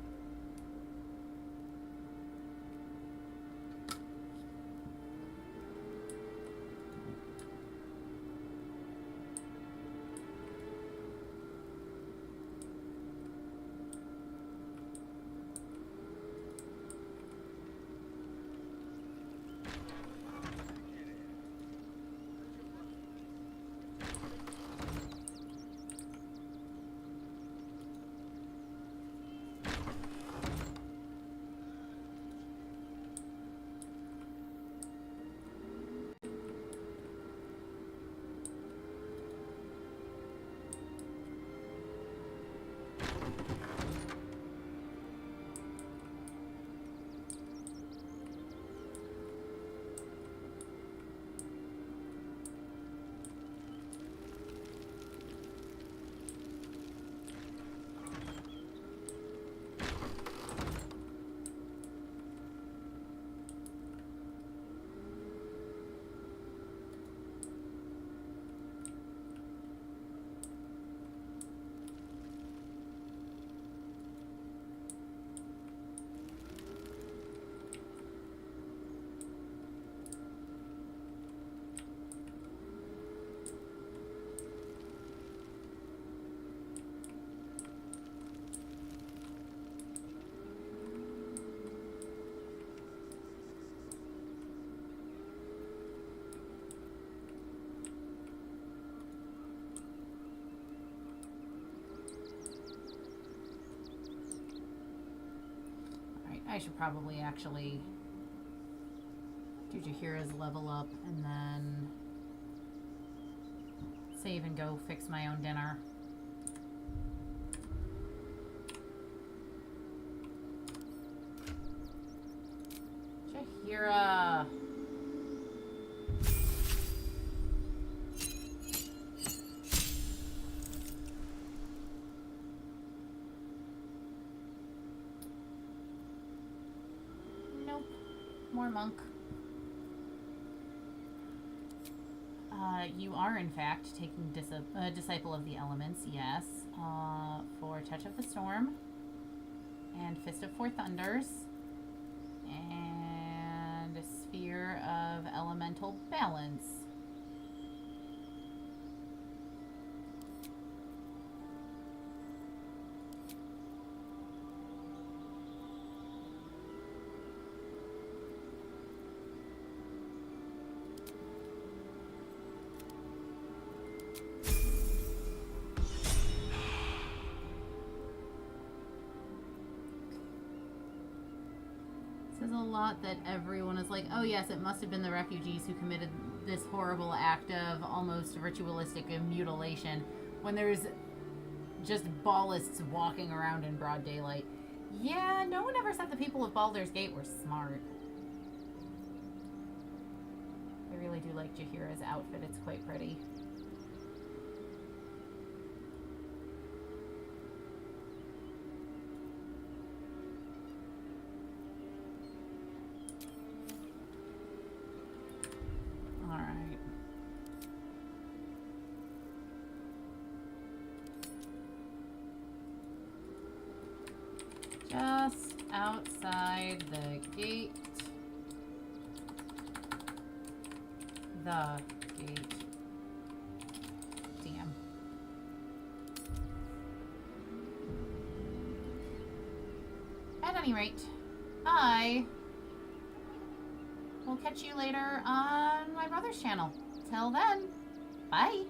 I should probably actually do Jahira's level up and then save and go fix my own dinner. Jahira! More monk. You are, in fact, taking Disciple of the Elements, yes, for Touch of the Storm, and Fist of Four Thunders, and Sphere of Elemental Balance. lot that everyone is like, oh yes, it must have been the refugees who committed this horrible act of almost ritualistic mutilation, when there's just ballists walking around in broad daylight. Yeah, no one ever said the people of Baldur's Gate were smart. I really do like Jaheira's outfit. It's quite pretty. Alright. Just outside the gate. The gate. Damn. At any rate, I will catch you later on my brother's channel. Till then, bye.